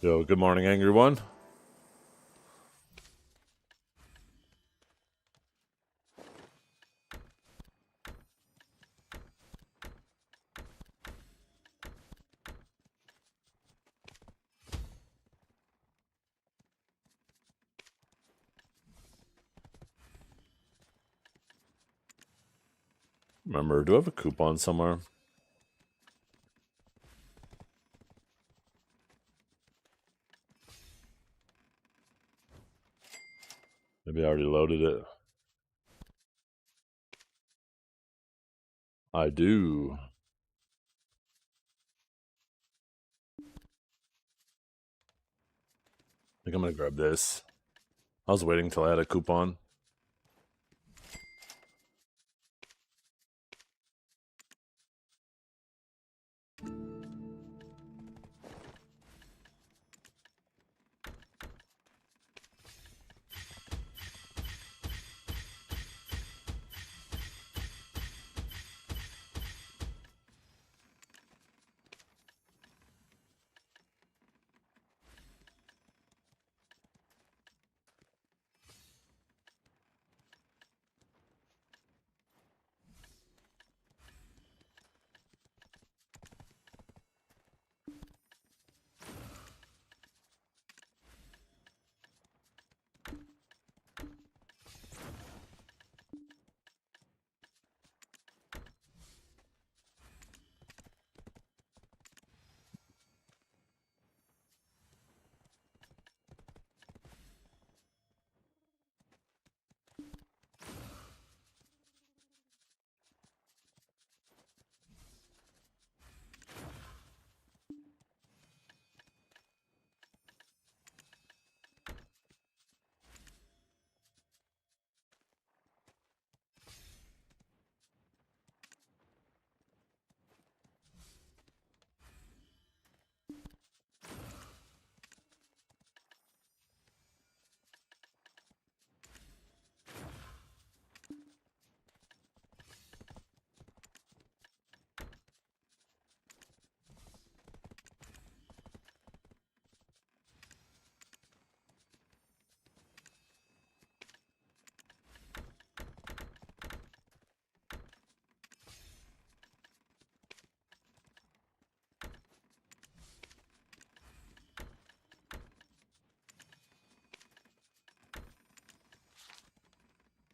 Yo, good morning, Angry One. Remember, do I have a coupon somewhere? Maybe I already loaded it. I do. I think I'm gonna grab this. I was waiting till I had a coupon.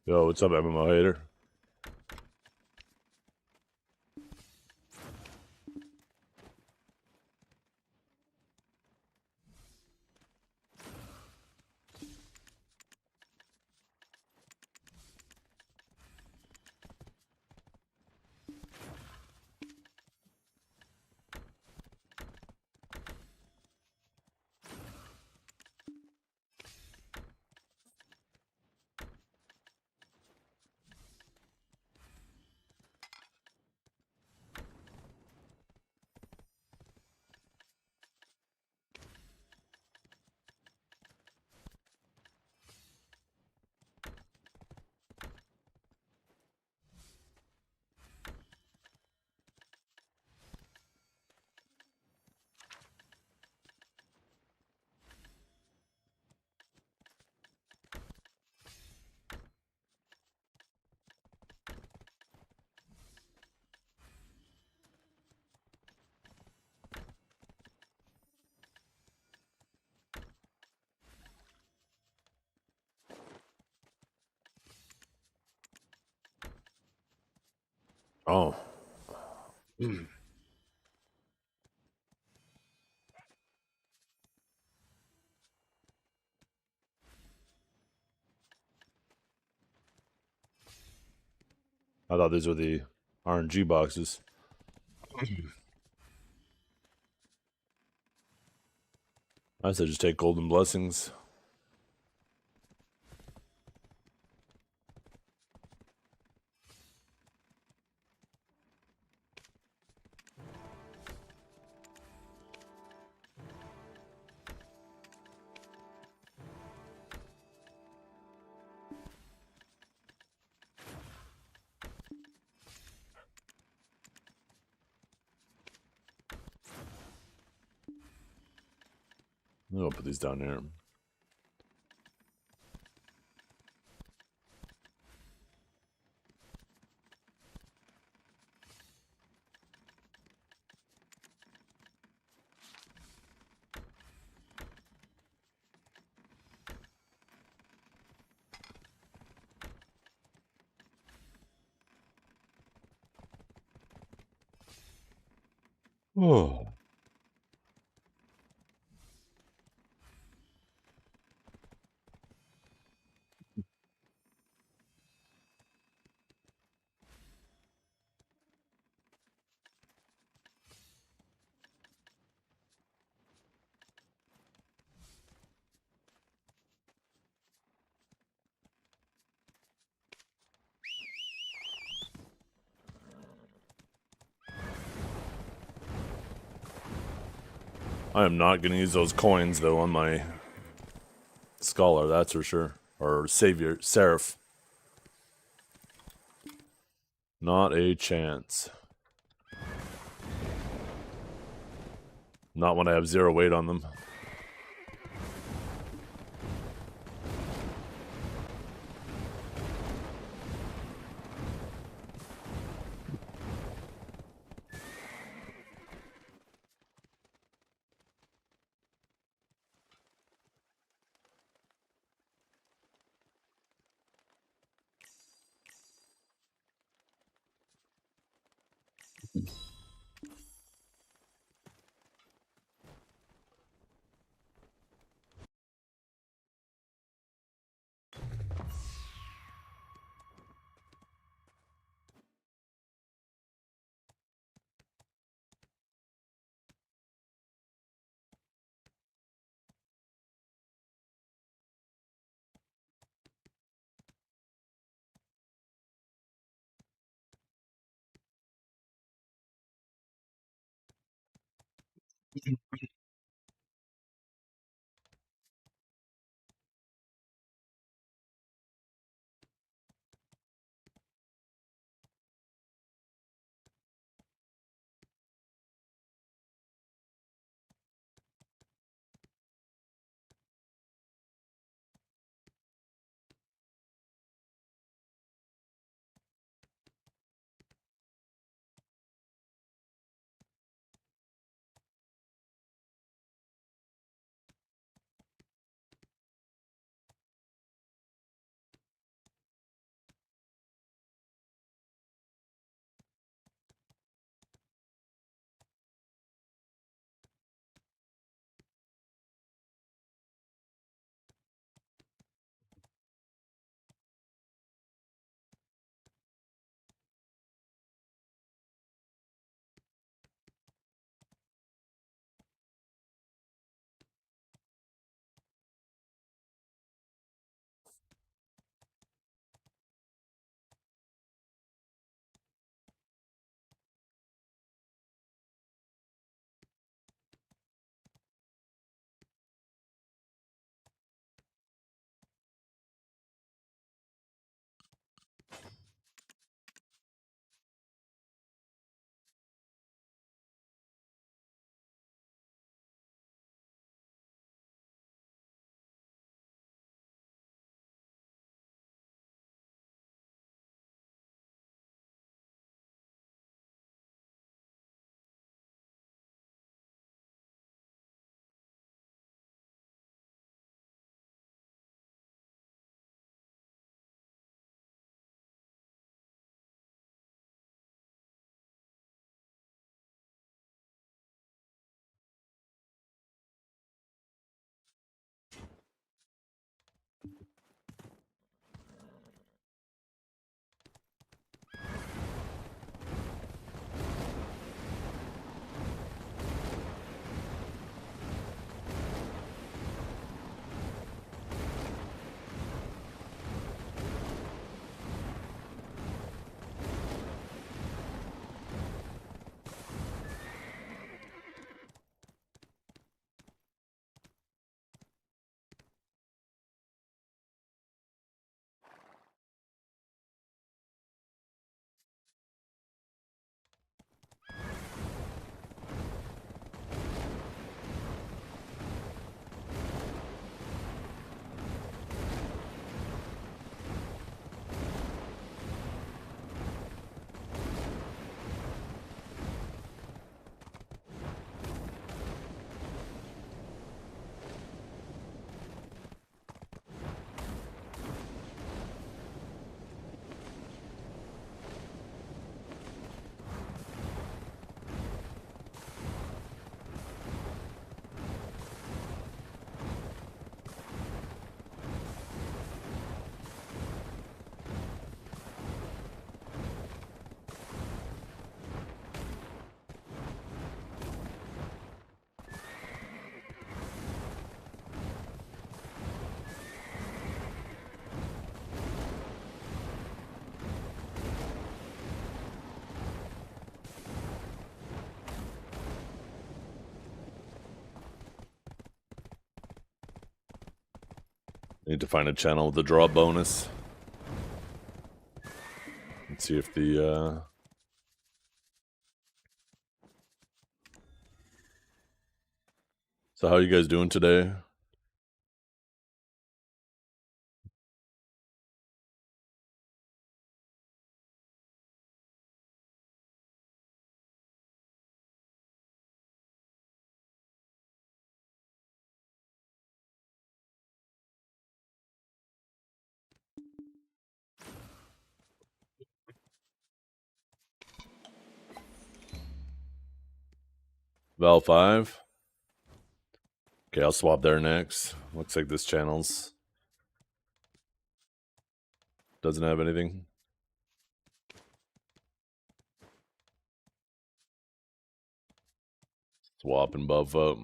Yo, what's up, MMO hater? Oh. I thought these were the RNG boxes. I said just take golden blessings. I'll put these down here. Oh. I am not going to use those coins, though, on my scholar, that's for sure. Or savior, seraph. Not a chance. Not when I have 0 weight on them. Need to find a channel with a draw bonus. Let's see if the So how are you guys doing today? Val 5. Okay, I'll swap there next. Looks like this channel's doesn't have anything. Swap and buff up.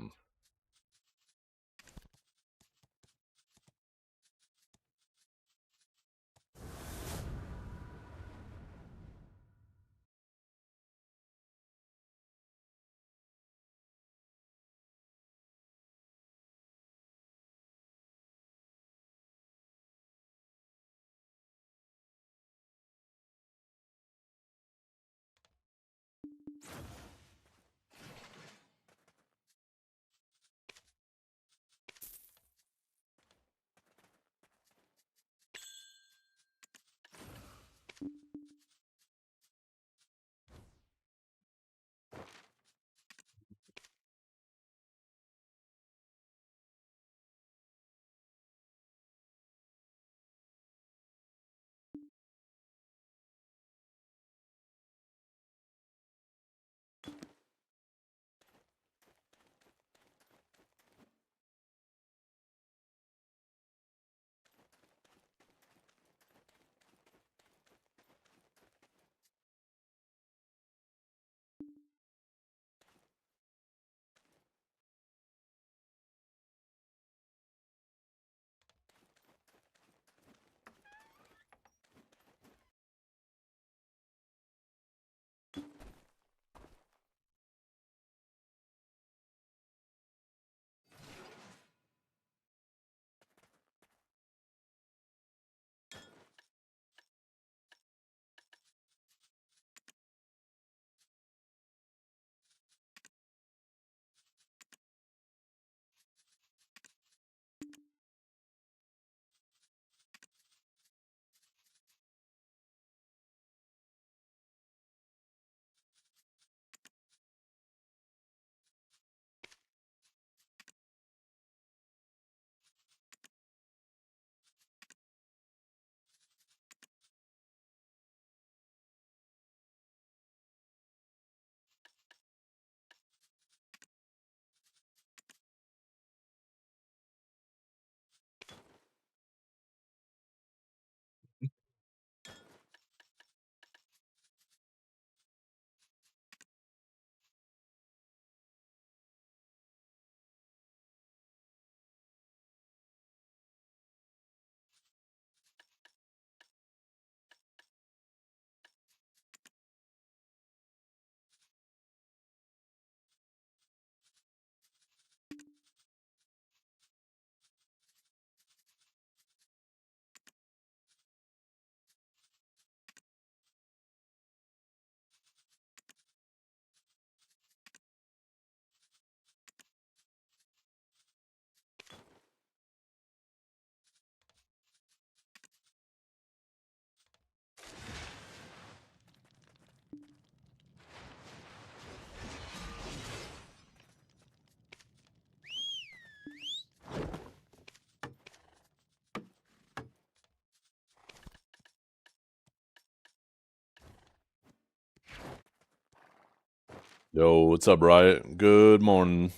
Yo, what's up, Riot? Good morning.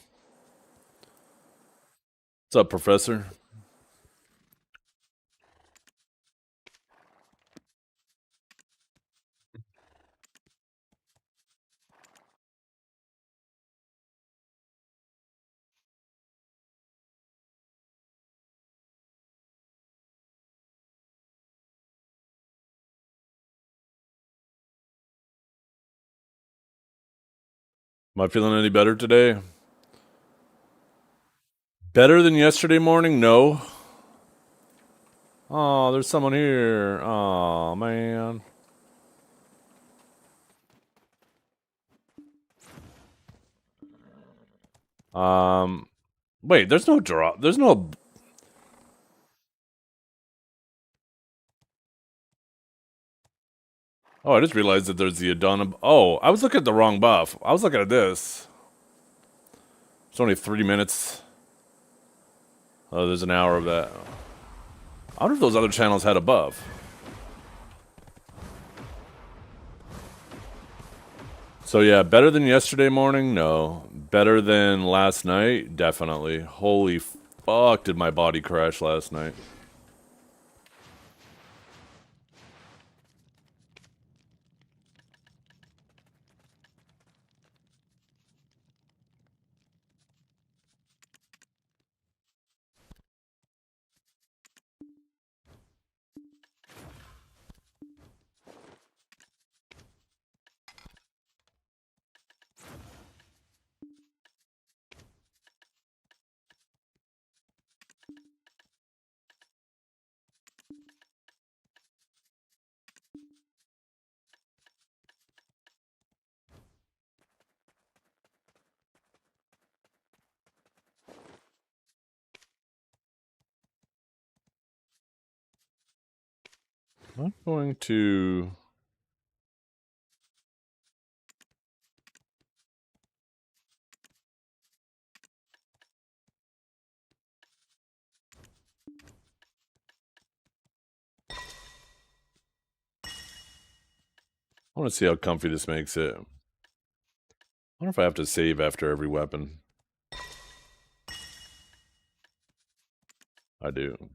What's up, Professor? Am I feeling any better today? Better than yesterday morning? No. Oh, there's someone here. Oh, man. Wait, there's no drop. There's no... Oh, I just realized that there's the Adana... Oh, I was looking at the wrong buff. I was looking at this. It's only 3 minutes. Oh, there's an hour of that. I wonder if those other channels had a buff. So yeah, better than yesterday morning? No. Better than last night? Definitely. Holy fuck, did my body crash last night. I'm going to... I want to see how comfy this makes it. I wonder if I have to save after every weapon. I do.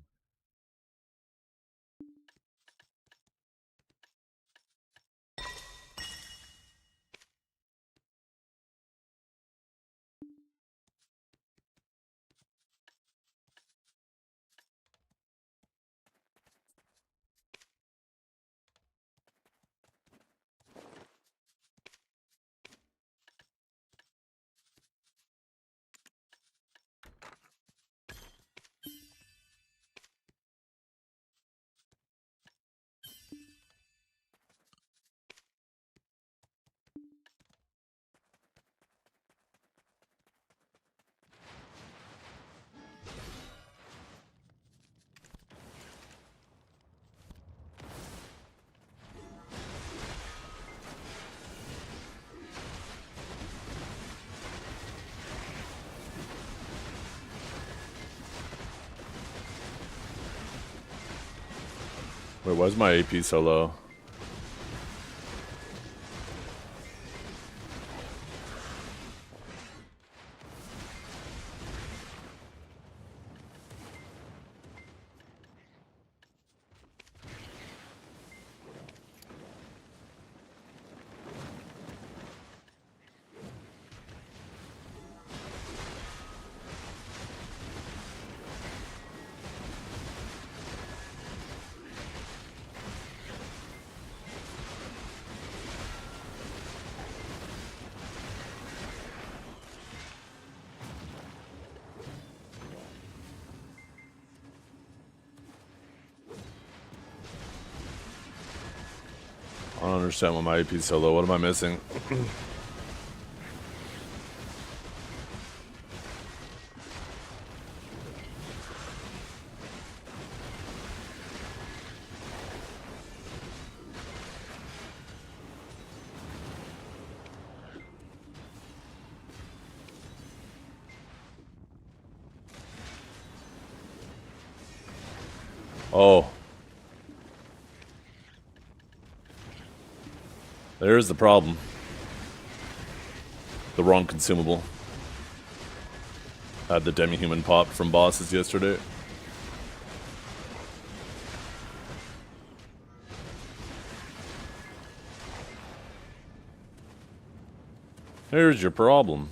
Wait, why is my AP so low? I don't understand why my AP is so low. What am I missing? Oh. There's the problem. The wrong consumable. Had the demi-human pop from bosses yesterday. Here's your problem.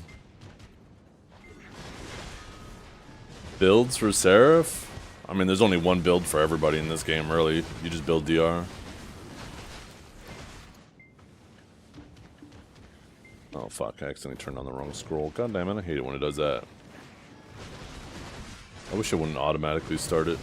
Builds for Seraph? I mean, there's only one build for everybody in this game, really. You just build DR. Oh fuck, I accidentally turned on the wrong scroll. God damn it, I hate it when it does that. I wish it wouldn't automatically start it.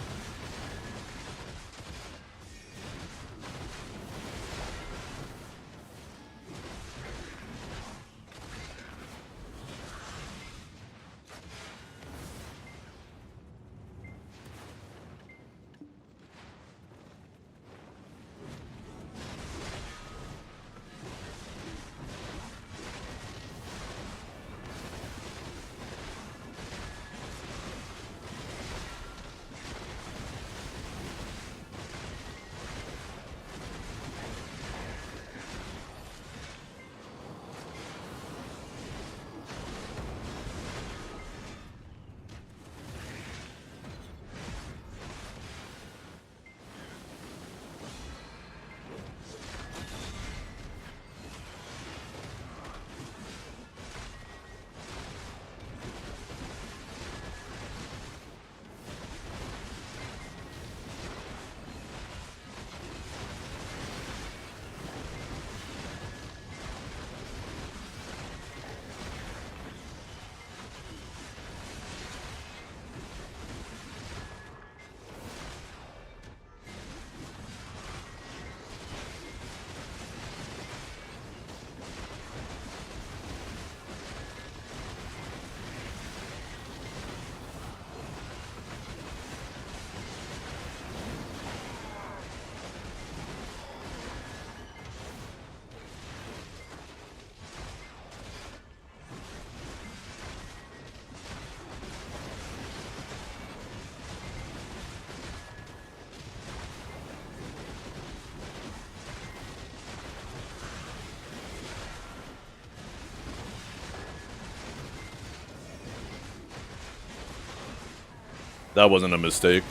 That wasn't a mistake.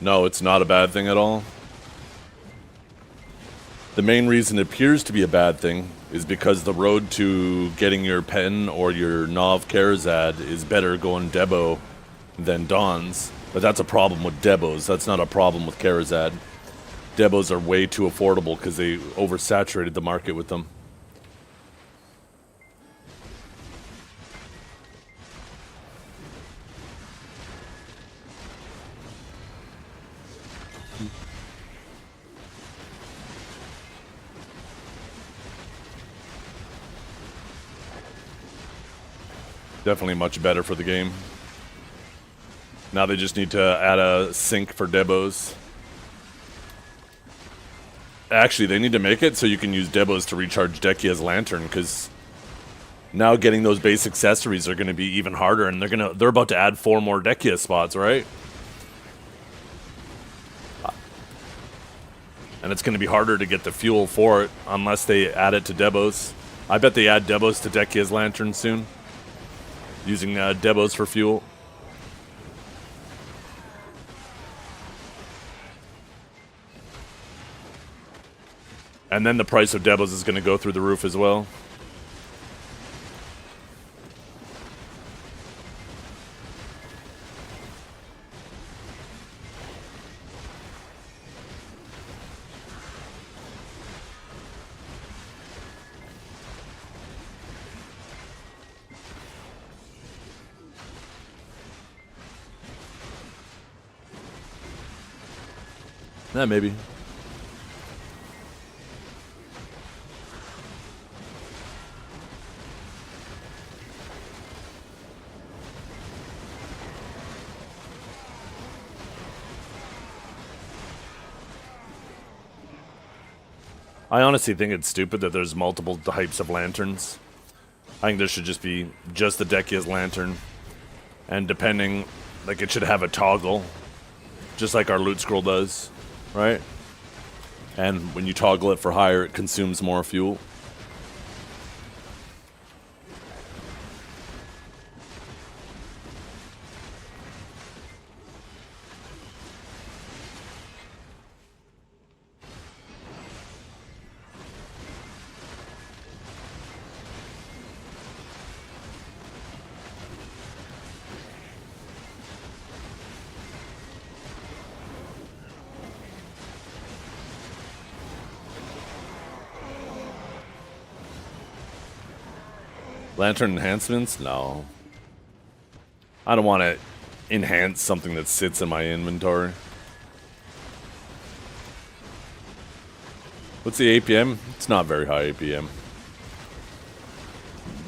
No, it's not a bad thing at all. The main reason it appears to be a bad thing is because the road to getting your pen or your Nov Karazad is better going Debo than Don's. But that's a problem with Debos. That's not a problem with Karazad. Debos are way too affordable because they oversaturated the market with them. Definitely much better for the game. Now they just need to add a sync for Debos. Actually, they need to make it so you can use Debos to recharge Dekia's Lantern, because now getting those base accessories are going to be even harder, and they're about to add 4 more Dekia spots, right? And it's going to be harder to get the fuel for it unless they add it to Debos. I bet they add Debos to Dekia's Lantern soon, using Debos for fuel. And then the price of Debos is going to go through the roof as well. Yeah, maybe. I honestly think it's stupid that there's multiple types of lanterns. I think there should just be just the Dekia's Lantern. And depending, like, it should have a toggle, just like our loot scroll does, right? And when you toggle it for higher, it consumes more fuel. Lantern enhancements? No. I don't want to enhance something that sits in my inventory. What's the APM? It's not very high APM.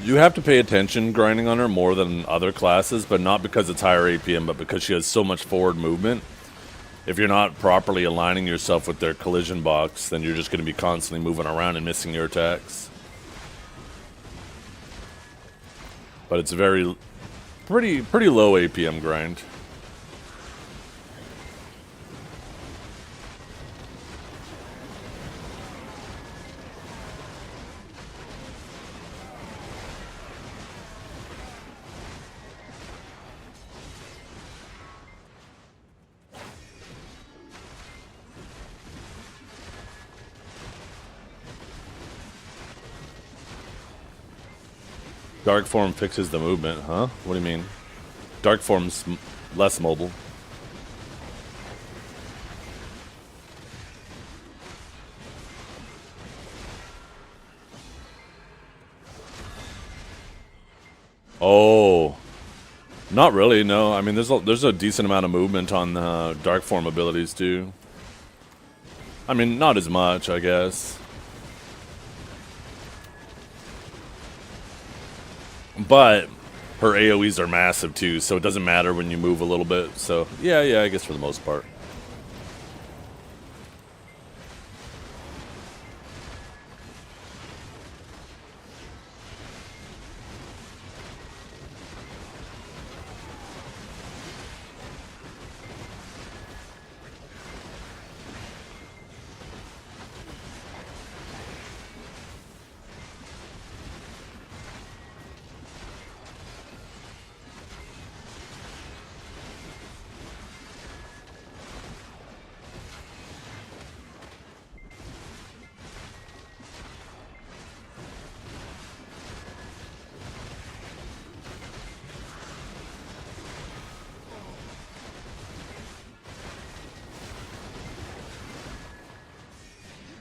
You have to pay attention grinding on her more than other classes, but not because it's higher APM, but because she has so much forward movement. If you're not properly aligning yourself with their collision box, then you're just going to be constantly moving around and missing your attacks. But it's a pretty low APM grind. Dark form fixes the movement, huh? What do you mean? Dark form's less mobile. Oh, not really. No, I mean there's a decent amount of movement on the dark form abilities too. I mean, not as much, I guess. But her AoEs are massive too, so it doesn't matter when you move a little bit. So yeah, I guess for the most part.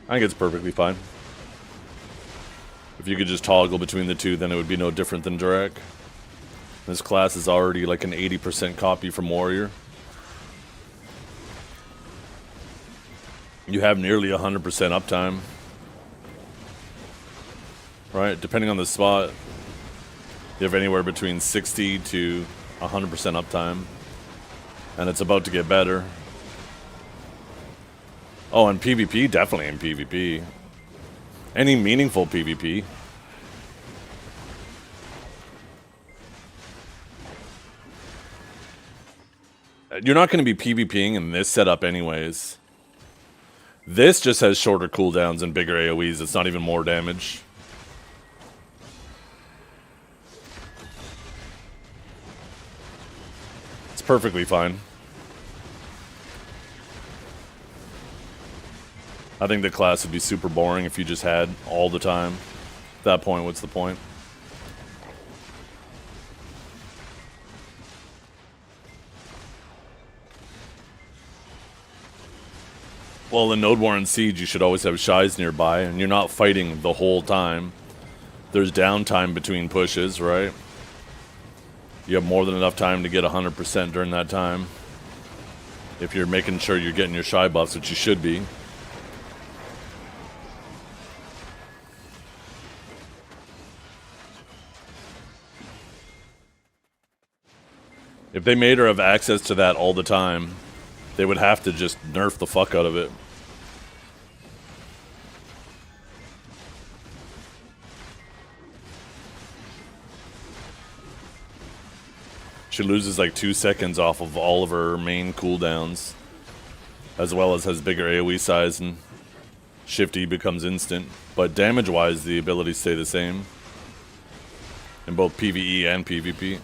I think it's perfectly fine. If you could just toggle between the two, then it would be no different than Drek. This class is already like an 80% copy from Warrior. You have nearly 100% uptime. Right, depending on the spot, you have anywhere between 60 to 100% uptime. And it's about to get better. Oh, and PvP, definitely in PvP. Any meaningful PvP. You're not going to be PvPing in this setup anyways. This just has shorter cooldowns and bigger AoEs. It's not even more damage. It's perfectly fine. I think the class would be super boring if you just had all the time. At that point, what's the point? Well, in Node War and Siege, you should always have Shies nearby, and you're not fighting the whole time. There's downtime between pushes, right? You have more than enough time to get 100% during that time. If you're making sure you're getting your Shy buffs, which you should be. If they made her have access to that all the time, they would have to just nerf the fuck out of it. She loses like 2 seconds off of all of her main cooldowns, as well as has bigger AoE size, and Shifty becomes instant. But damage-wise, the abilities stay the same in both PvE and PvP.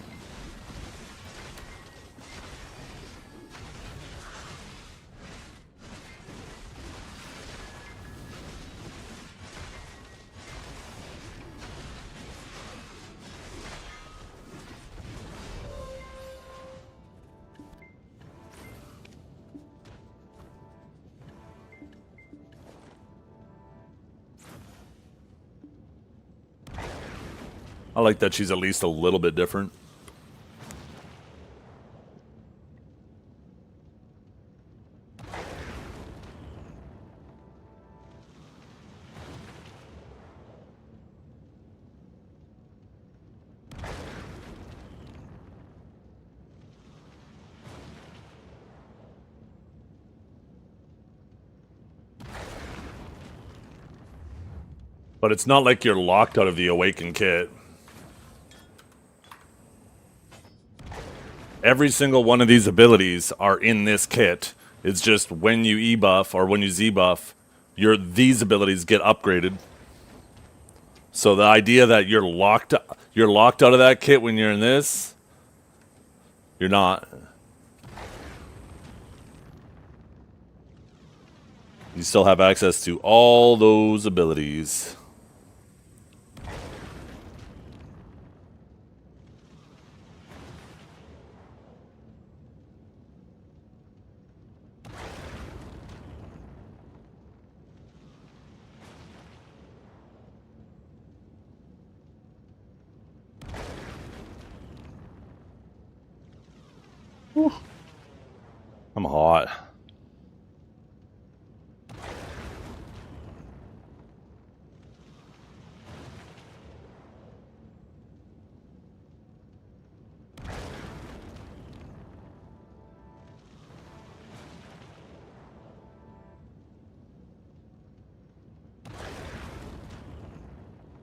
I like that she's at least a little bit different. But it's not like you're locked out of the Awaken kit. Every single one of these abilities are in this kit. It's just when you E-buff or when you Z-buff, these abilities get upgraded. So the idea that you're locked out of that kit when you're in this, you're not. You still have access to all those abilities. I'm hot.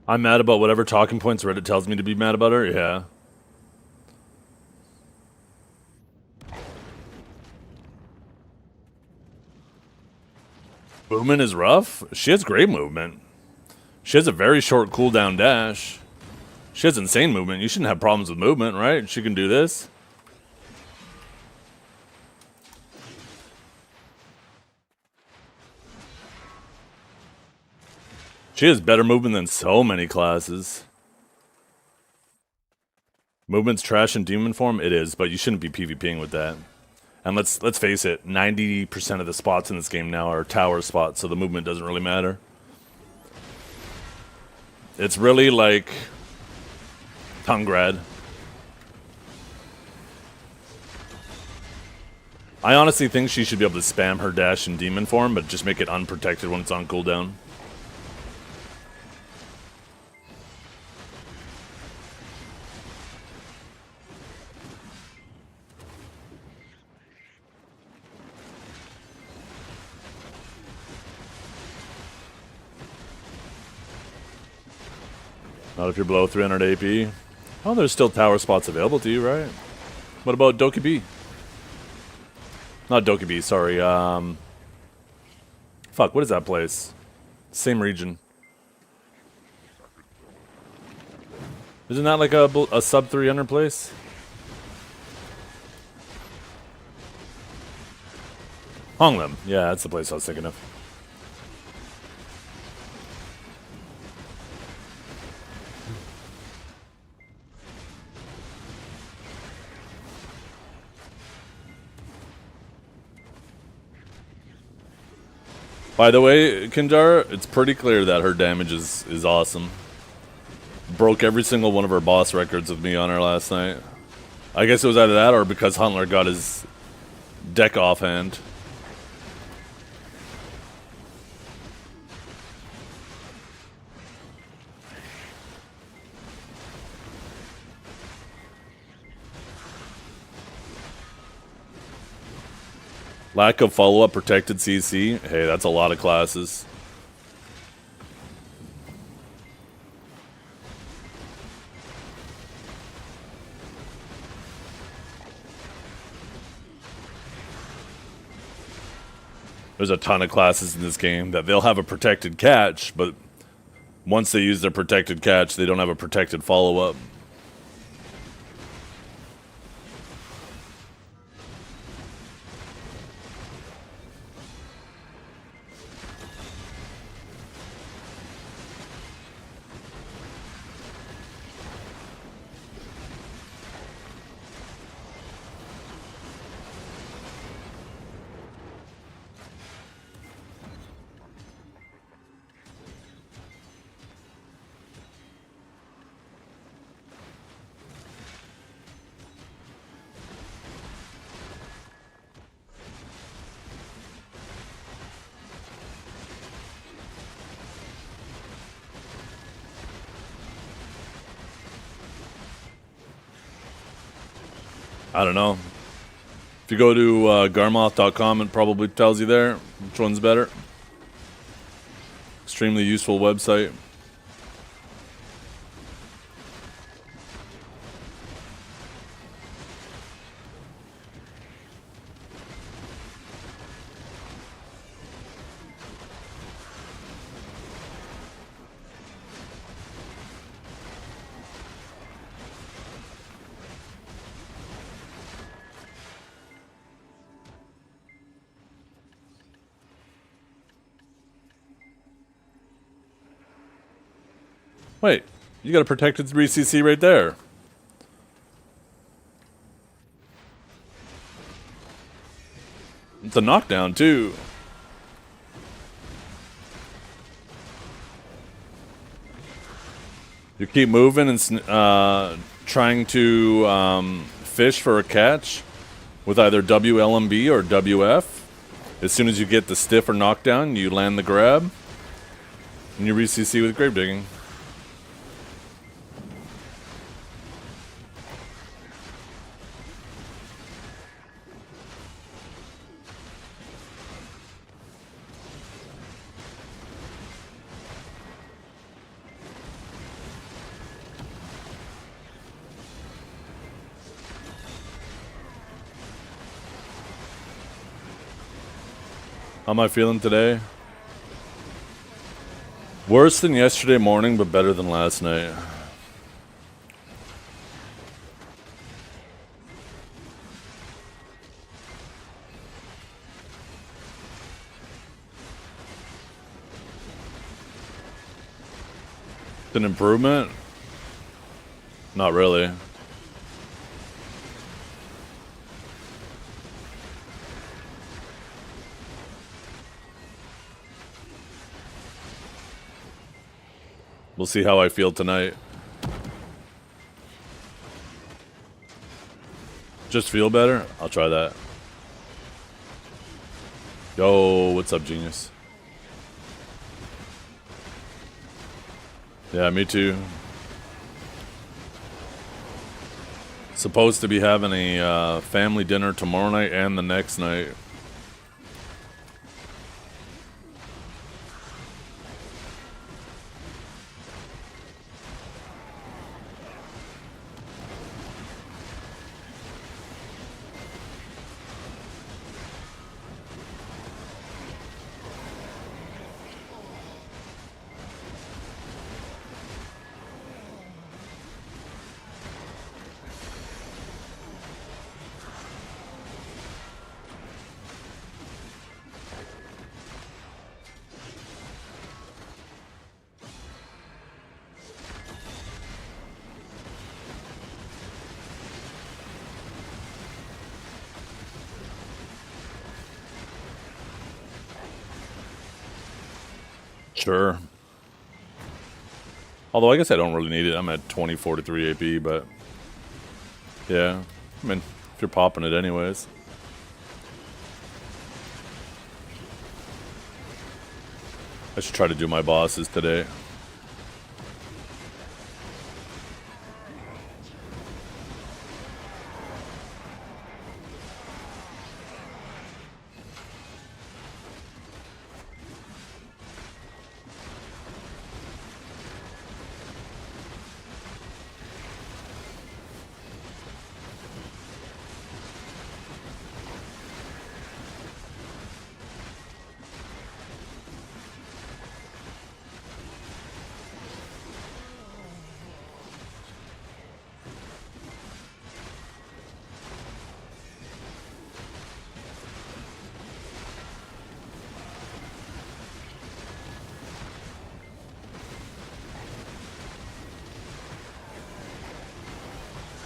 I'm mad about whatever talking points Reddit tells me to be mad about her, yeah. Movement is rough? She has great movement. She has a very short cooldown dash. She has insane movement. You shouldn't have problems with movement, right? She can do this. She has better movement than so many classes. Movement's trash in demon form? It is, but you shouldn't be PvPing with that. And let's face it, 90% of the spots in this game now are tower spots, so the movement doesn't really matter. It's really like Tungrad. I honestly think she should be able to spam her dash in demon form, but just make it unprotected when it's on cooldown. Not if you're below 300 AP. Oh, there's still tower spots available to you, right? What about Dokkaebi? Not Dokkaebi, sorry. Fuck, what is that place? Same region. Isn't that like a sub 300 place? Honglim. Yeah, that's the place I was thinking of. By the way, Kinjar, it's pretty clear that her damage is awesome. Broke every single one of her boss records with me on her last night. I guess it was either that or because Huntler got his deck offhand. Lack of follow-up protected CC. Hey, that's a lot of classes. There's a ton of classes in this game that they'll have a protected catch, but once they use their protected catch, they don't have a protected follow-up. I don't know. If you go to Garmoth.com, it probably tells you there which one's better. Extremely useful website. Wait, you got a protected 3CC right there. It's a knockdown, too. You keep moving and trying to fish for a catch with either WLMB or WF. As soon as you get the stiff or knockdown, you land the grab. And you re-CC with grave digging. How am I feeling today? Worse than yesterday morning, but better than last night. It's an improvement? Not really. We'll see how I feel tonight. Just feel better? I'll try that. Yo, what's up, genius? Yeah, me too. Supposed to be having a family dinner tomorrow night and the next night. Sure. Although I guess I don't really need it. I'm at 2043 AP, but yeah. I mean, if you're popping it anyways. I should try to do my bosses today.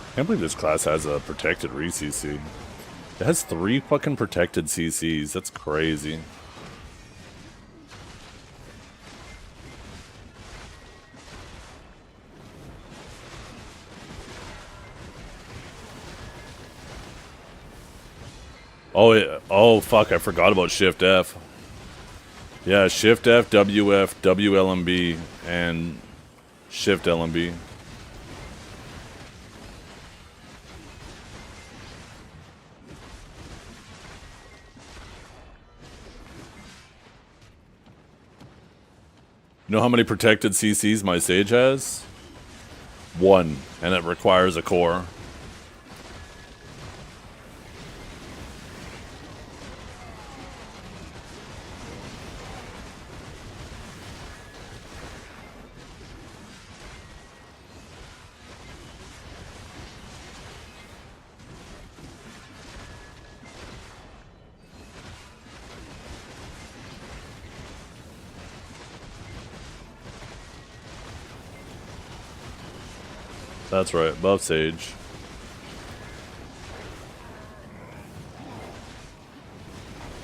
I can't believe this class has a protected re-CC. It has 3 fucking protected CCs. That's crazy. Oh, oh fuck, I forgot about Shift F. Yeah, Shift F, WF, WLMB, and Shift LMB. You know how many protected CCs my Sage has? 1, and it requires a core. That's right, above Sage.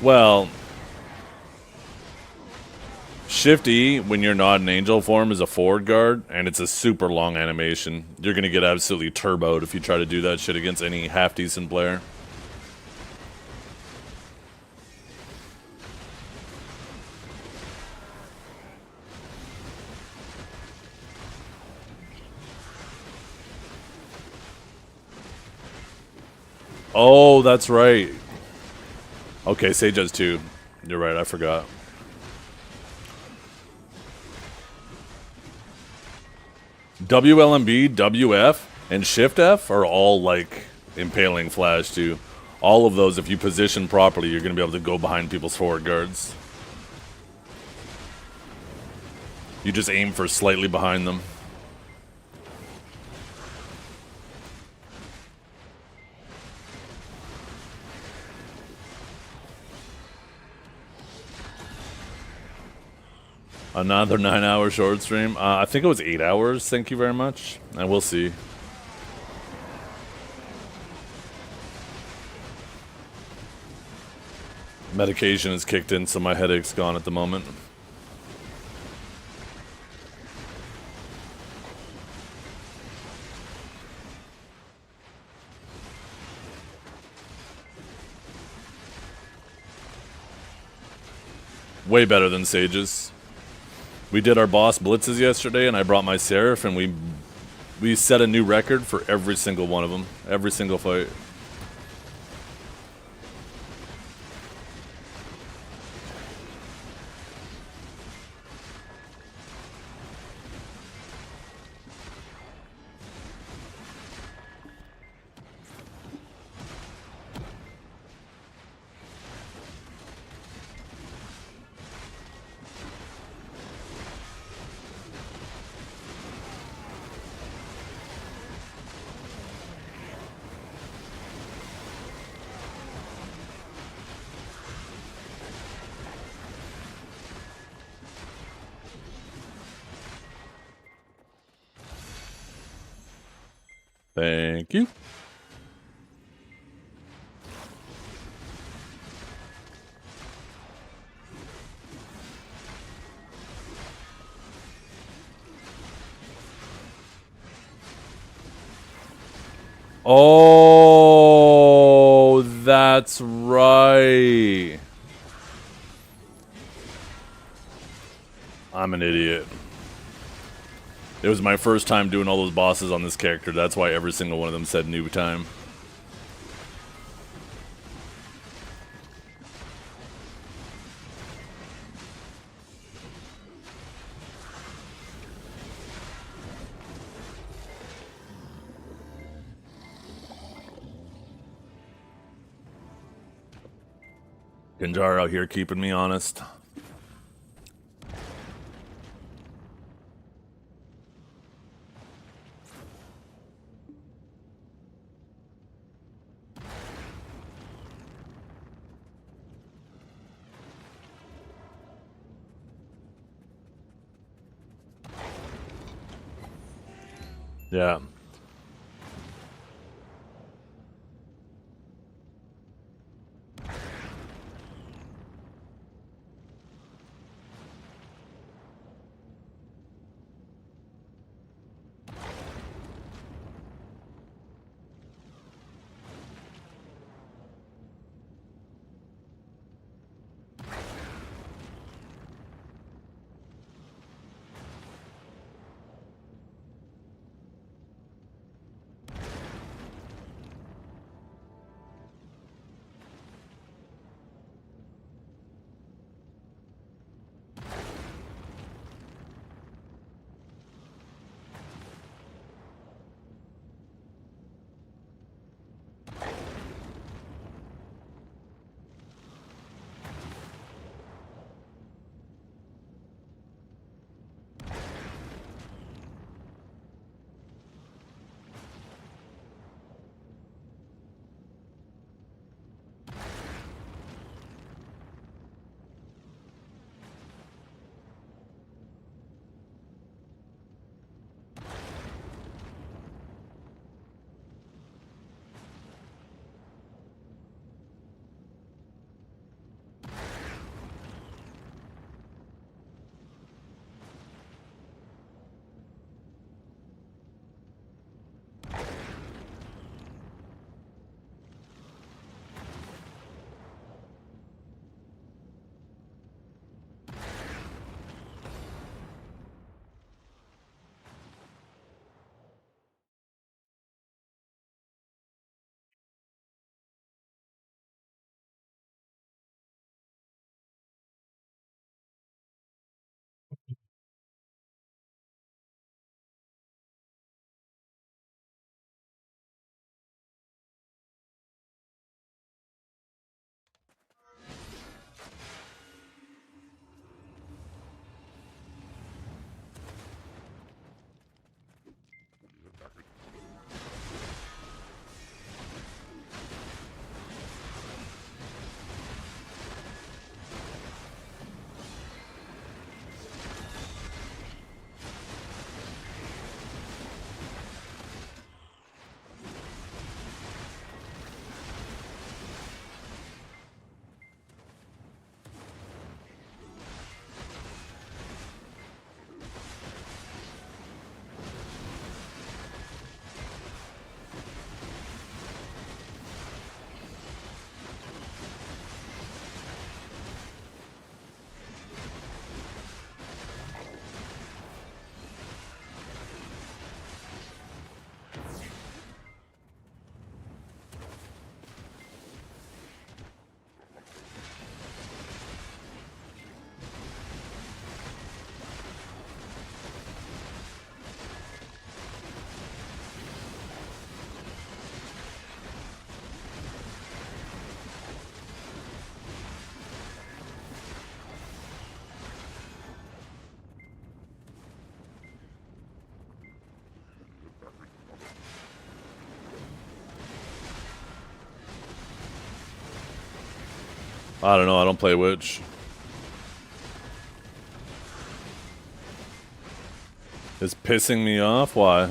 Well, Shift E, when you're not in angel form, is a forward guard, and it's a super long animation. You're gonna get absolutely turboed if you try to do that shit against any half-decent player. Oh, that's right. Okay, Sage has 2. You're right, I forgot. WLMB, WF, and Shift F are all like impaling flash too. All of those, if you position properly, you're going to be able to go behind people's forward guards. You just aim for slightly behind them. Another 9-hour short stream. I think it was 8 hours. Thank you very much. And we'll see. Medication is kicked in, so my headache's gone at the moment. Way better than Sage's. We did our boss blitzes yesterday, and I brought my Seraph, and we set a new record for every single one of them. Every single fight. Thank you. Oh, that's right. I'm an idiot. It was my first time doing all those bosses on this character. That's why every single one of them said new time. Genjar out here keeping me honest. Yeah. I don't know. I don't play Witch. It's pissing me off. Why?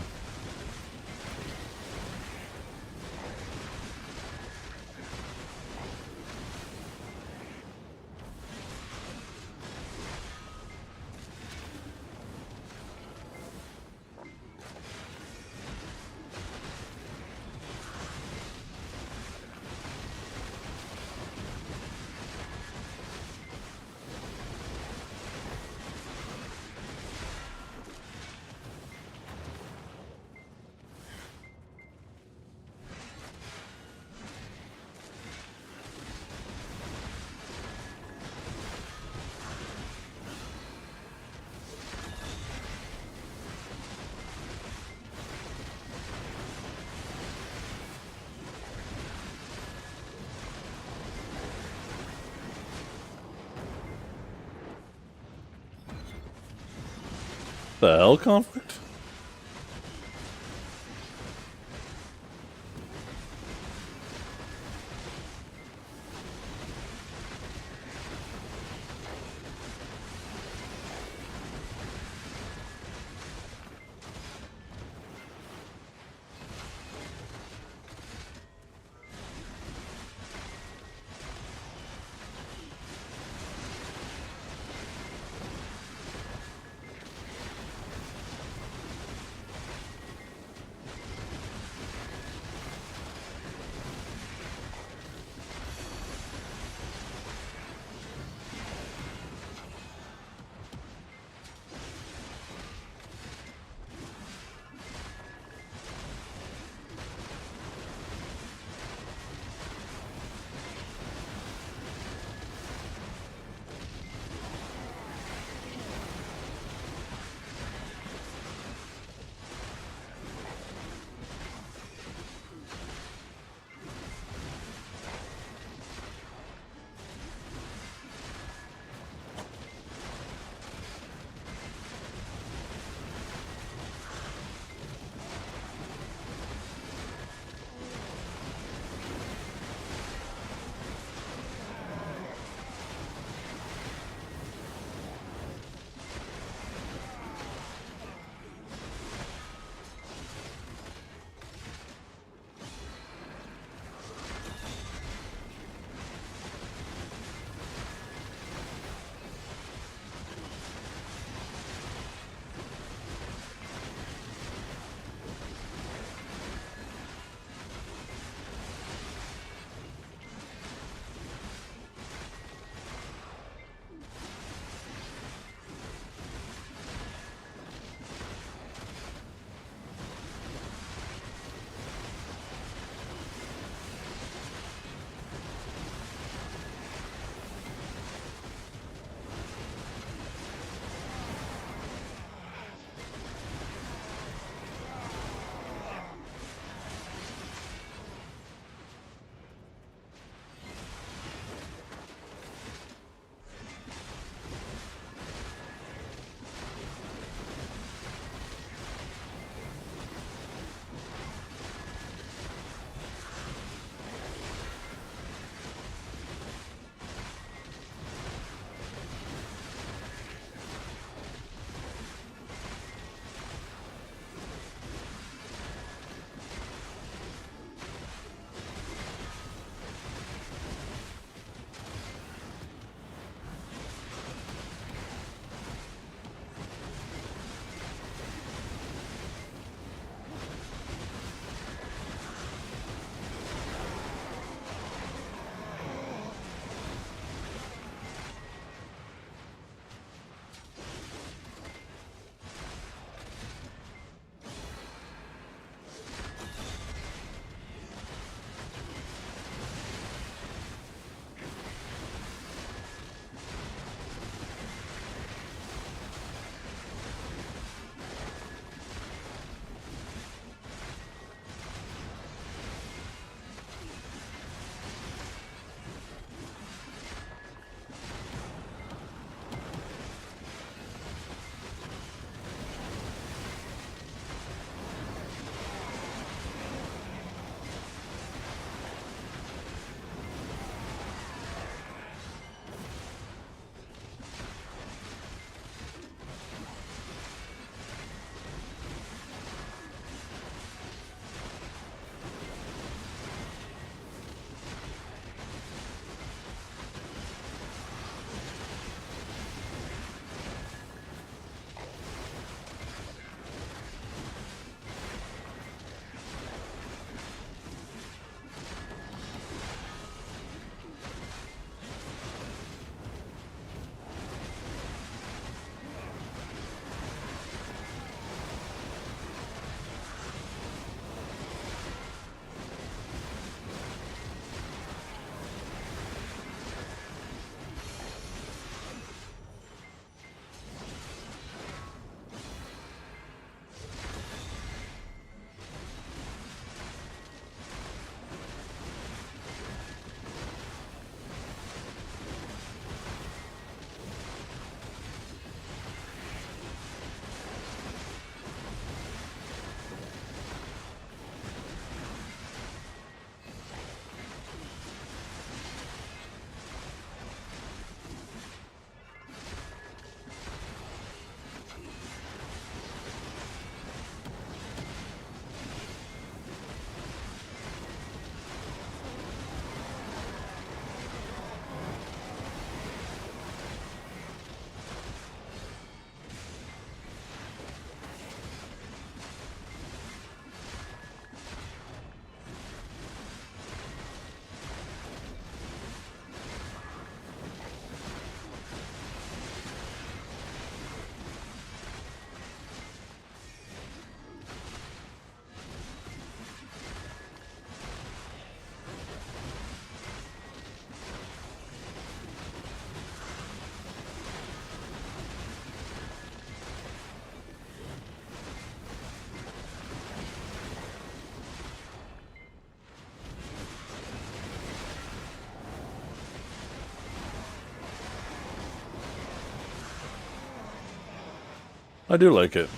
The hell, Conflict? I do like it.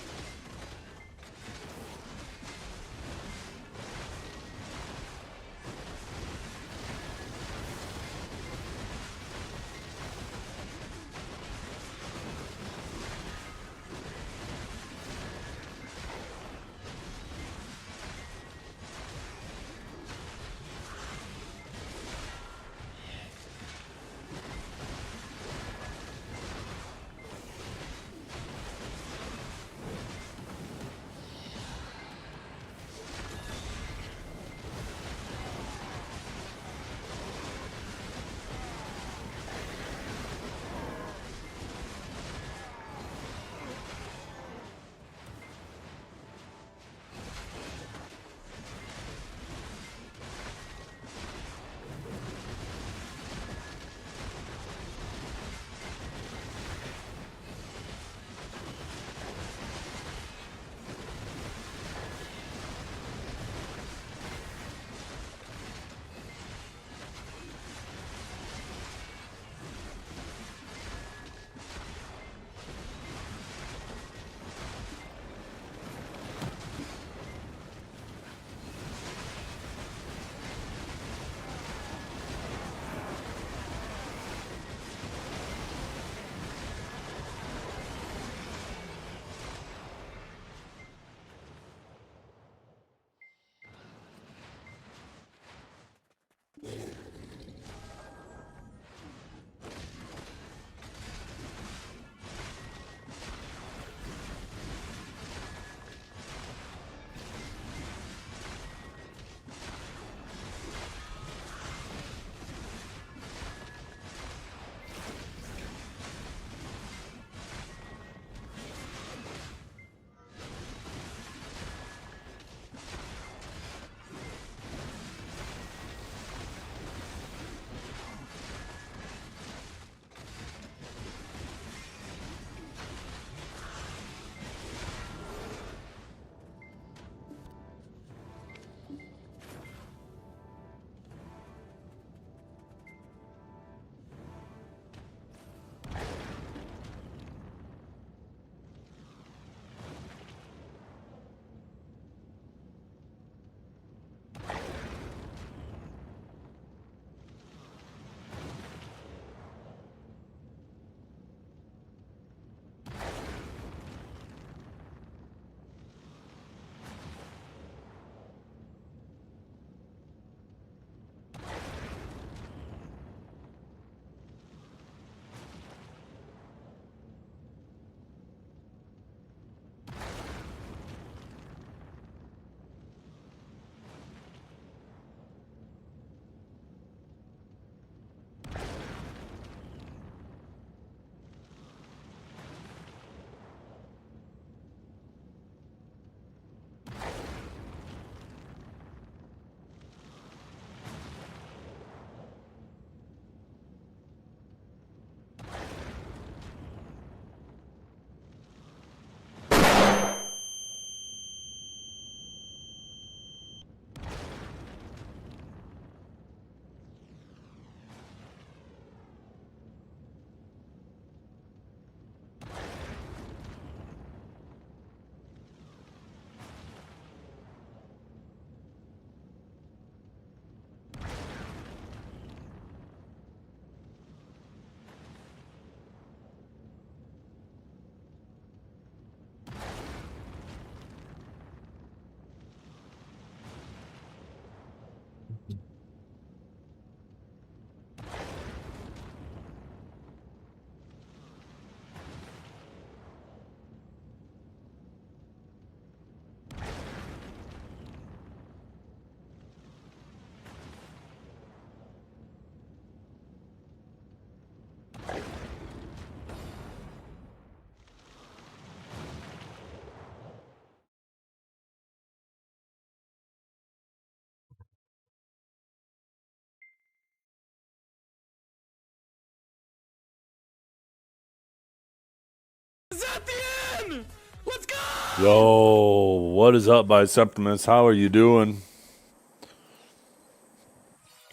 Is that the end? Let's go! Yo, what is up, Biceptimus? How are you doing?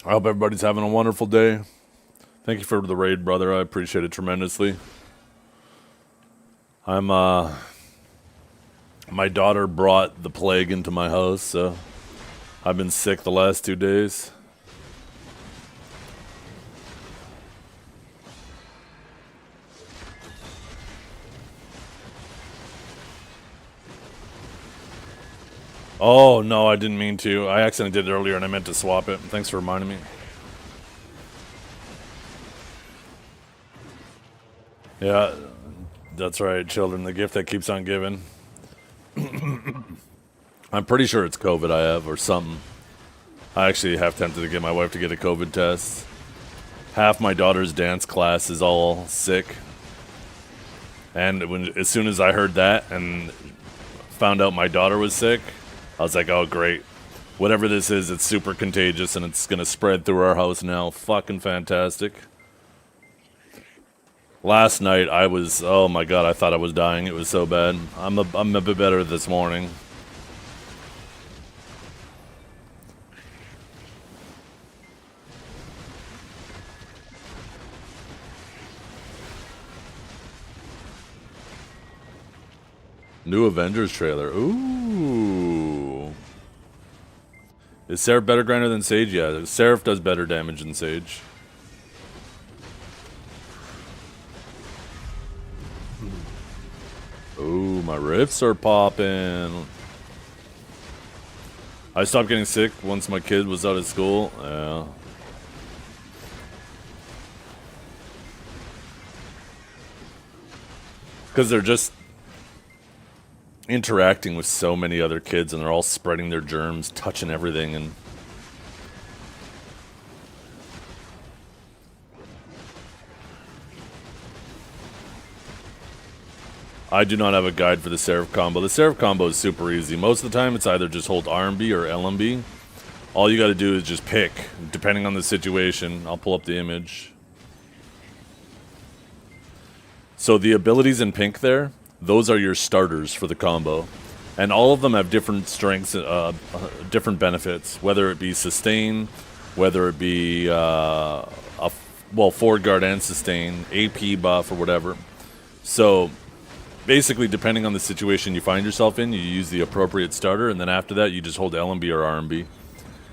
I hope everybody's having a wonderful day. Thank you for the raid, brother. I appreciate it tremendously. I'm My daughter brought the plague into my house, so I've been sick the last 2 days. Oh, no, I didn't mean to. I accidentally did it earlier and I meant to swap it. Thanks for reminding me. Yeah, that's right, children. The gift that keeps on giving. I'm pretty sure it's COVID I have or something. I actually have tempted to get my wife to get a COVID test. Half my daughter's dance class is all sick. And as soon as I heard that and found out my daughter was sick, I was like, oh, great. Whatever this is, it's super contagious and it's going to spread through our house now. Fucking fantastic. Last night, I was, oh my god, I thought I was dying. It was so bad. I'm a bit better this morning. New Avengers trailer. Ooh. Is Seraph better grinder than Sage? Yeah, Seraph does better damage than Sage. Ooh, my riffs are popping. I stopped getting sick once my kid was out of school. Yeah. Because they're just interacting with so many other kids and they're all spreading their germs, touching everything, and I do not have a guide for the Seraph combo. The Seraph combo is super easy. Most of the time it's either just hold RMB or LMB. All you gotta do is just pick, depending on the situation. I'll pull up the image. So the abilities in pink there, those are your starters for the combo. And all of them have different strengths, different benefits. Whether it be sustain, whether it be, forward guard and sustain, AP buff or whatever. So basically, depending on the situation you find yourself in, you use the appropriate starter, and then after that, you just hold LMB or RMB.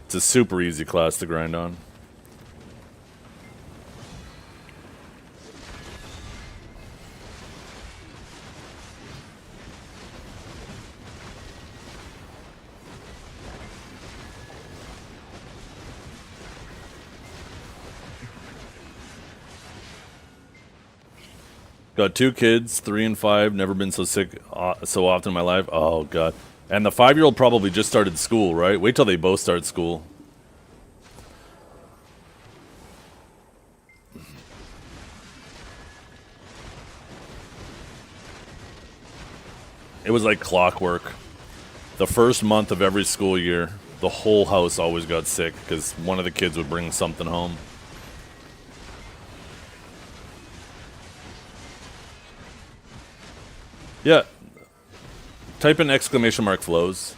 It's a super easy class to grind on. Got 2 kids, 3 and 5. Never been so sick so often in my life. Oh, God. And the 5-year-old probably just started school, right? Wait till they both start school. It was like clockwork. The first month of every school year, the whole house always got sick because one of the kids would bring something home. Yeah. Type in ! flows.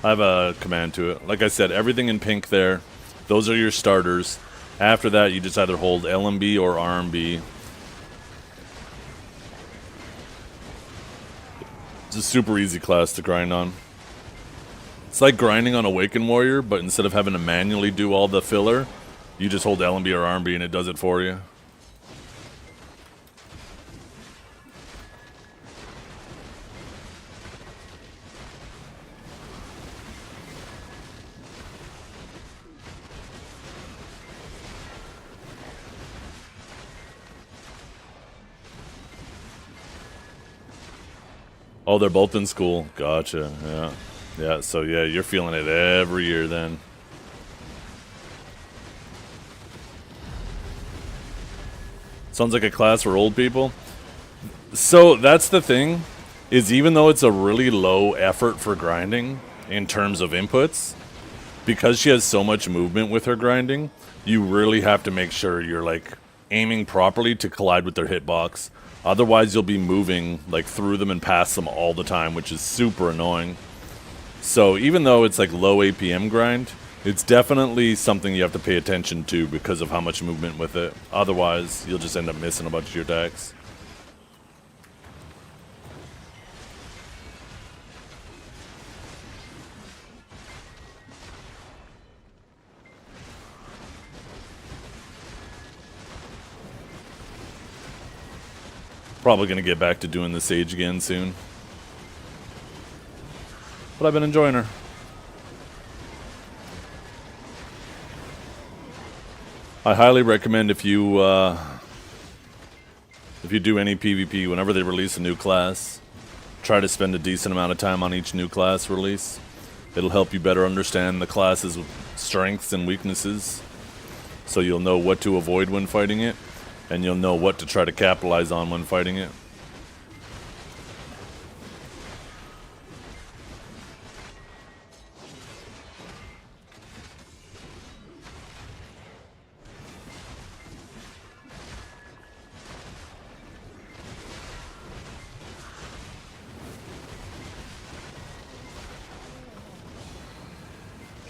I have a command to it. Like I said, everything in pink there, those are your starters. After that, you just either hold LMB or RMB. It's a super easy class to grind on. It's like grinding on Awakened Warrior, but instead of having to manually do all the filler, you just hold LMB or RMB and it does it for you. Oh, they're both in school. Gotcha. Yeah. Yeah, so yeah, you're feeling it every year then. Sounds like a class for old people. So that's the thing, is even though it's a really low effort for grinding in terms of inputs, because she has so much movement with her grinding, you really have to make sure you're like aiming properly to collide with their hitbox. Otherwise, you'll be moving like through them and past them all the time, which is super annoying. So even though it's like low APM grind, it's definitely something you have to pay attention to because of how much movement with it. Otherwise, you'll just end up missing a bunch of your attacks. Probably going to get back to doing the Sage again soon. But I've been enjoying her. I highly recommend if you do any PvP, whenever they release a new class, try to spend a decent amount of time on each new class release. It'll help you better understand the class's strengths and weaknesses, so you'll know what to avoid when fighting it, and you'll know what to try to capitalize on when fighting it.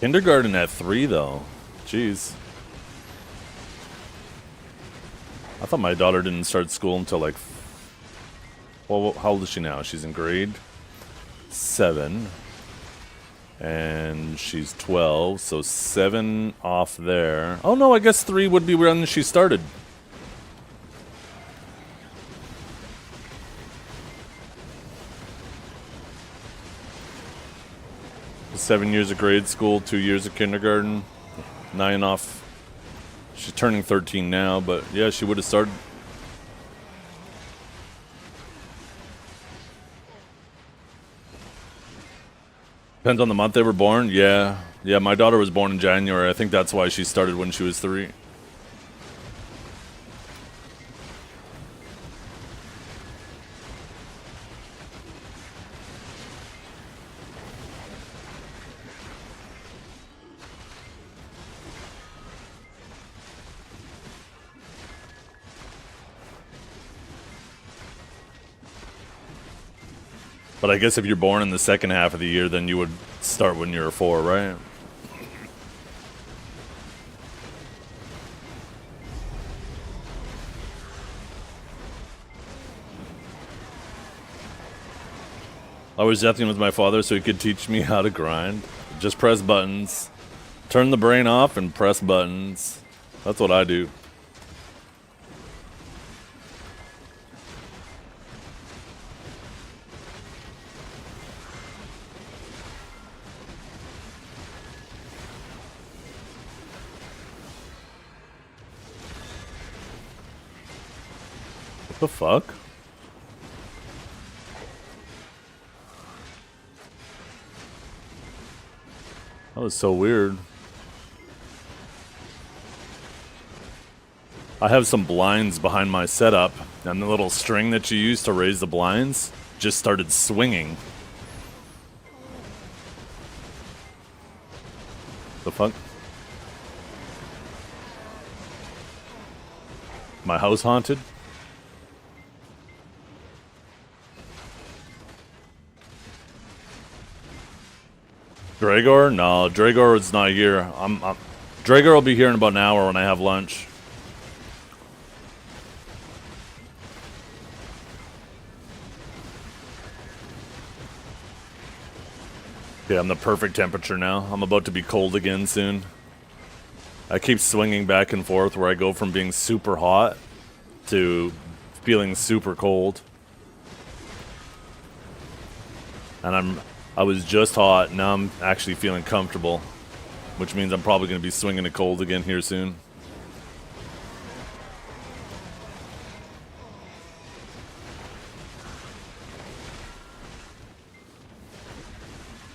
Kindergarten at 3, though. Jeez. I thought my daughter didn't start school until like... Well, how old is she now? She's in grade 7. And she's 12, so 7 off there. Oh no, I guess 3 would be when she started. Seven years of grade school, 2 years of kindergarten, 9 off. She's turning 13 now, but yeah, she would have started. Depends on the month they were born. Yeah, my daughter was born in January. I think that's why she started when she was 3. But I guess if you're born in the second half of the year, then you would start when you were 4, right? I was deathing with my father so he could teach me how to grind. Just press buttons. Turn the brain off and press buttons. That's what I do. The fuck? That was so weird. I have some blinds behind my setup, and the little string that you use to raise the blinds just started swinging. The fuck? My house haunted? Dragor? No, Dragor is not here. Dragor will be here in about an hour when I have lunch. Yeah, I'm the perfect temperature now. I'm about to be cold again soon. I keep swinging back and forth where I go from being super hot to feeling super cold. And I was just hot, now I'm actually feeling comfortable, which means I'm probably going to be swinging to cold again here soon.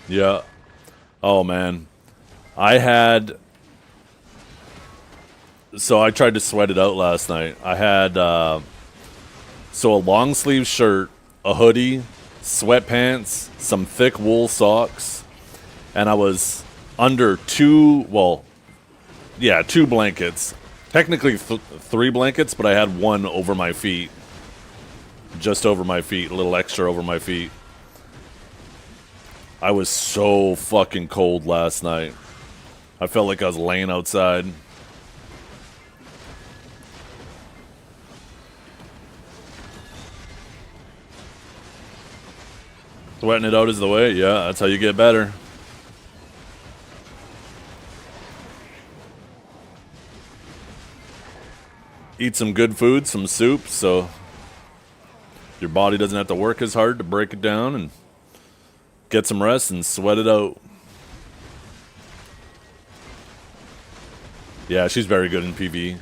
Yeah. Oh, man. So I tried to sweat it out last night. I had, a long sleeve shirt, a hoodie, sweatpants, some thick wool socks, and I was under two blankets. Technically 3 blankets, but I had one over my feet. Just over my feet, a little extra over my feet. I was so fucking cold last night. I felt like I was laying outside. Sweating it out is the way. Yeah, that's how you get better. Eat some good food, some soup, so Your body doesn't have to work as hard to break it down and get some rest and sweat it out. Yeah, she's very good in PvE.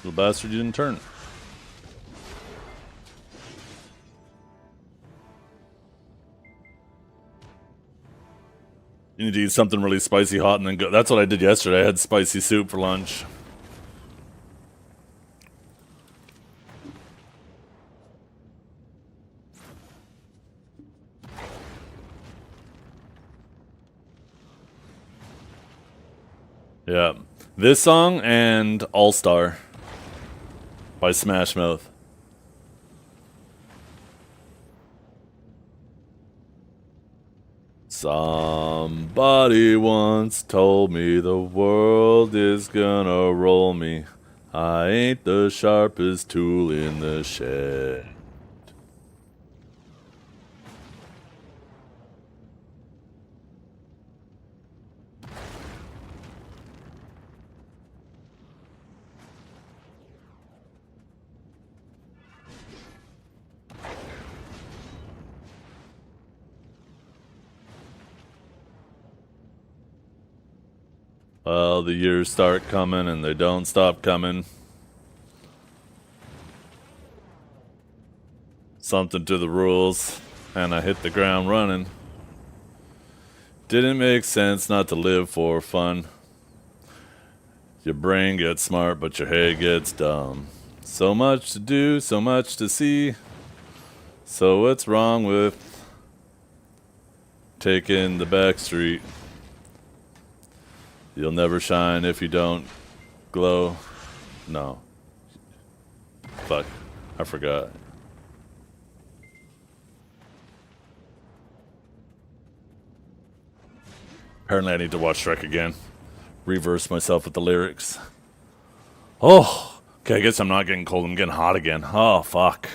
Little bastard, you didn't turn. You need to eat something really spicy hot and then go. That's what I did yesterday. I had spicy soup for lunch. Yeah. This song and All Star by Smash Mouth. Somebody once told me the world is gonna roll me. I ain't the sharpest tool in the shed. Well, the years start coming and they don't stop coming. Something to the rules, and I hit the ground running. Didn't make sense not to live for fun. Your brain gets smart, but your head gets dumb. So much to do, so much to see. So what's wrong with taking the back street? You'll never shine if you don't glow. No. Fuck. I forgot. Apparently I need to watch Shrek again. Reverse myself with the lyrics. Oh! Okay, I guess I'm not getting cold. I'm getting hot again. Oh, fuck.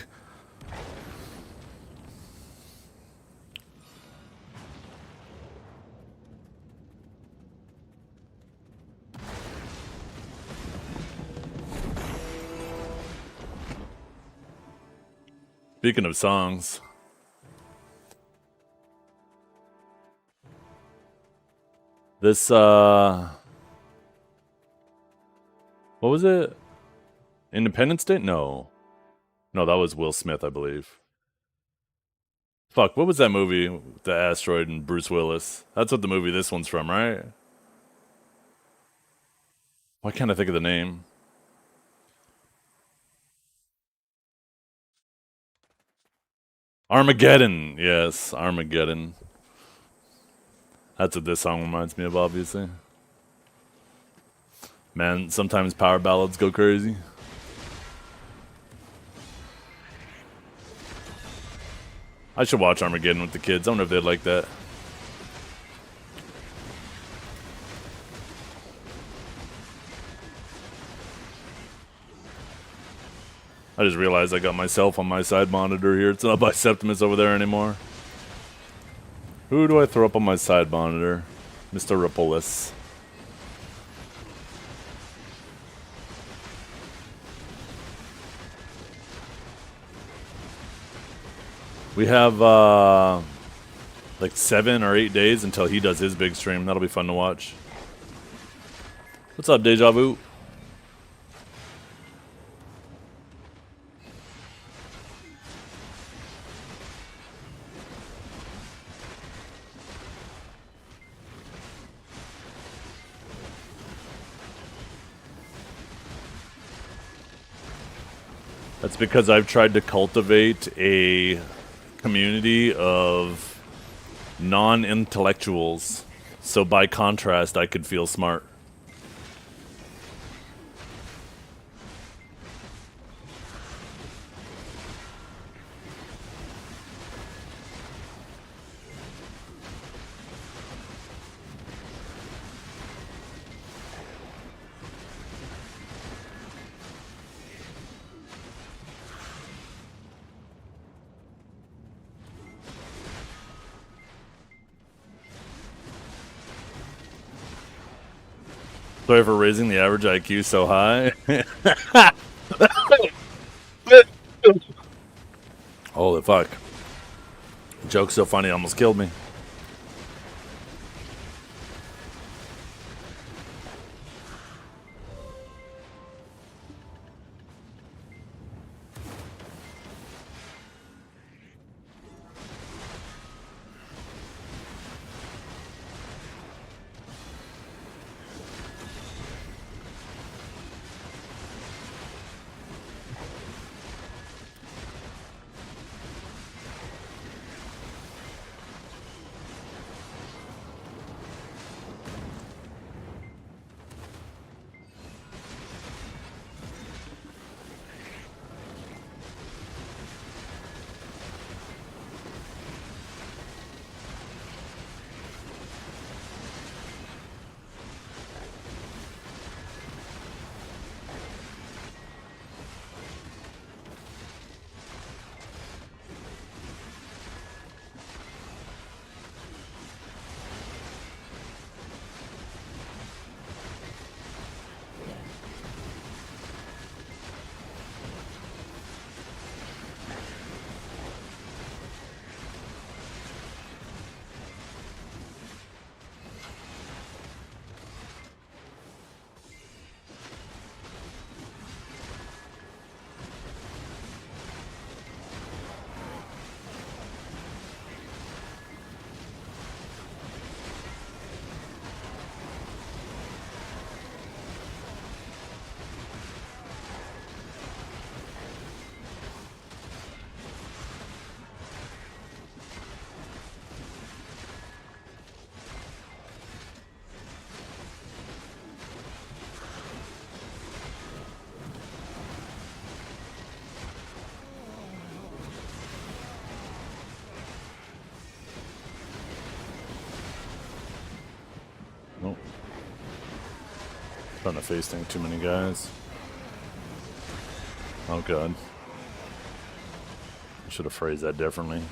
Speaking of songs, this, what was it? Independence Day? No. No, that was Will Smith, I believe. Fuck, what was that movie with the asteroid and Bruce Willis? That's what the movie this one's from, right? Why can't I think of the name? Armageddon! Yes, Armageddon. That's what this song reminds me of, obviously. Man, sometimes power ballads go crazy. I should watch Armageddon with the kids. I wonder if they'd like that. I just realized I got myself on my side monitor here. It's not by Septimus over there anymore. Who do I throw up on my side monitor? Mr. Ripolis. We have like 7 or 8 days until he does his big stream. That'll be fun to watch. What's up, Deja Vu? That's because I've tried to cultivate a community of non-intellectuals. So by contrast, I could feel smart. Sorry for raising the average IQ so high. Holy fuck. Joke's so funny, almost killed me. Nope. Trying to face tank too many guys. Oh god. I should have phrased that differently.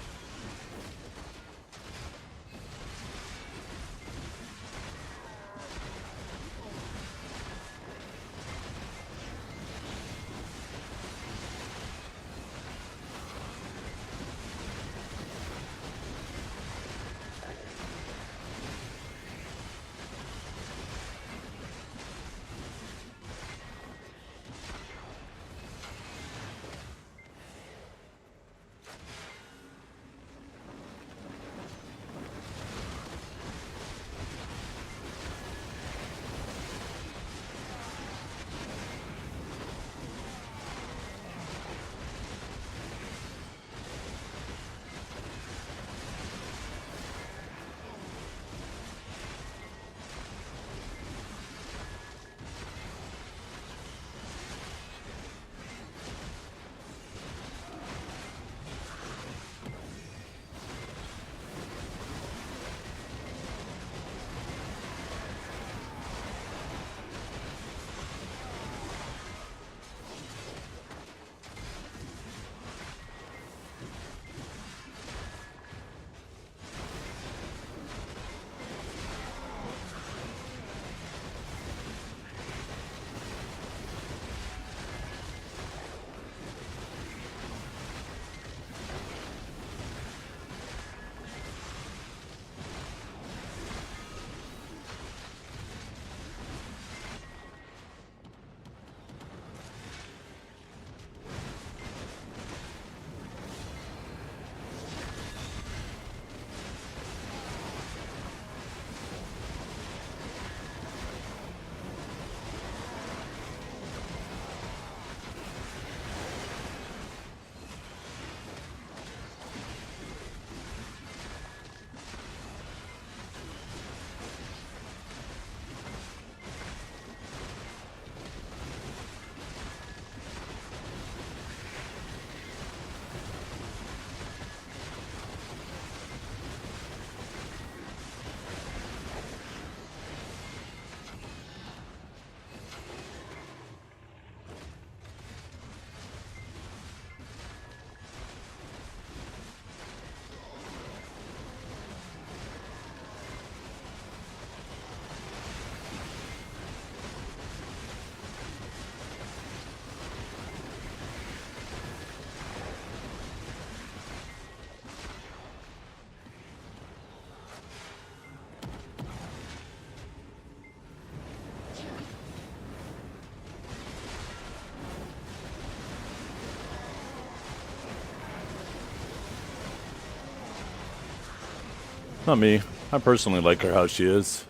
Not me. I personally like her how she is.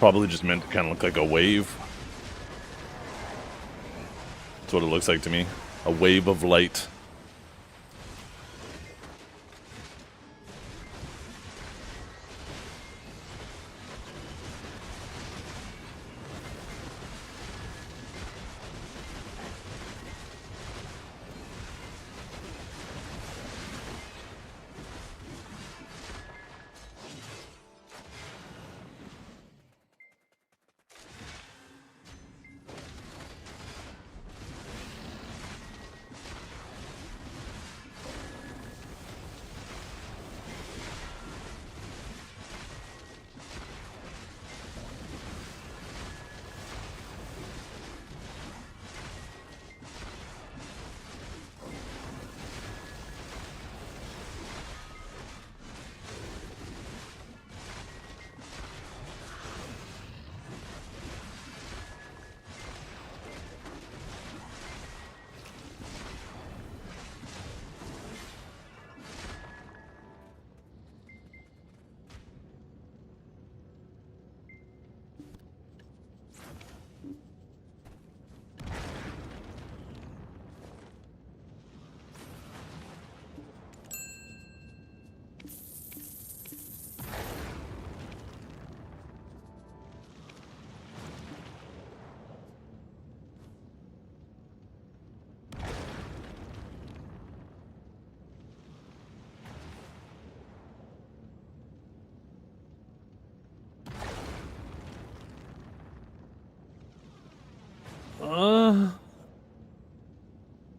Probably just meant to kind of look like a wave. That's what it looks like to me. A wave of light.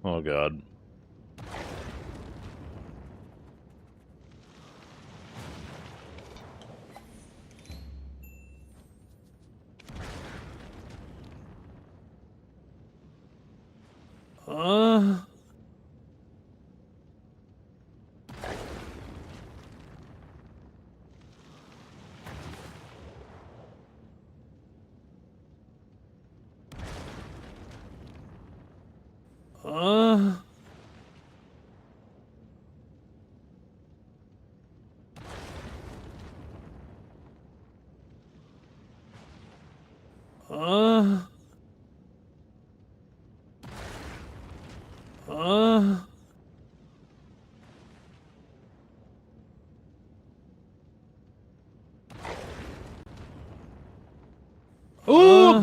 Oh god. Uh. Uh. Uh. Uh.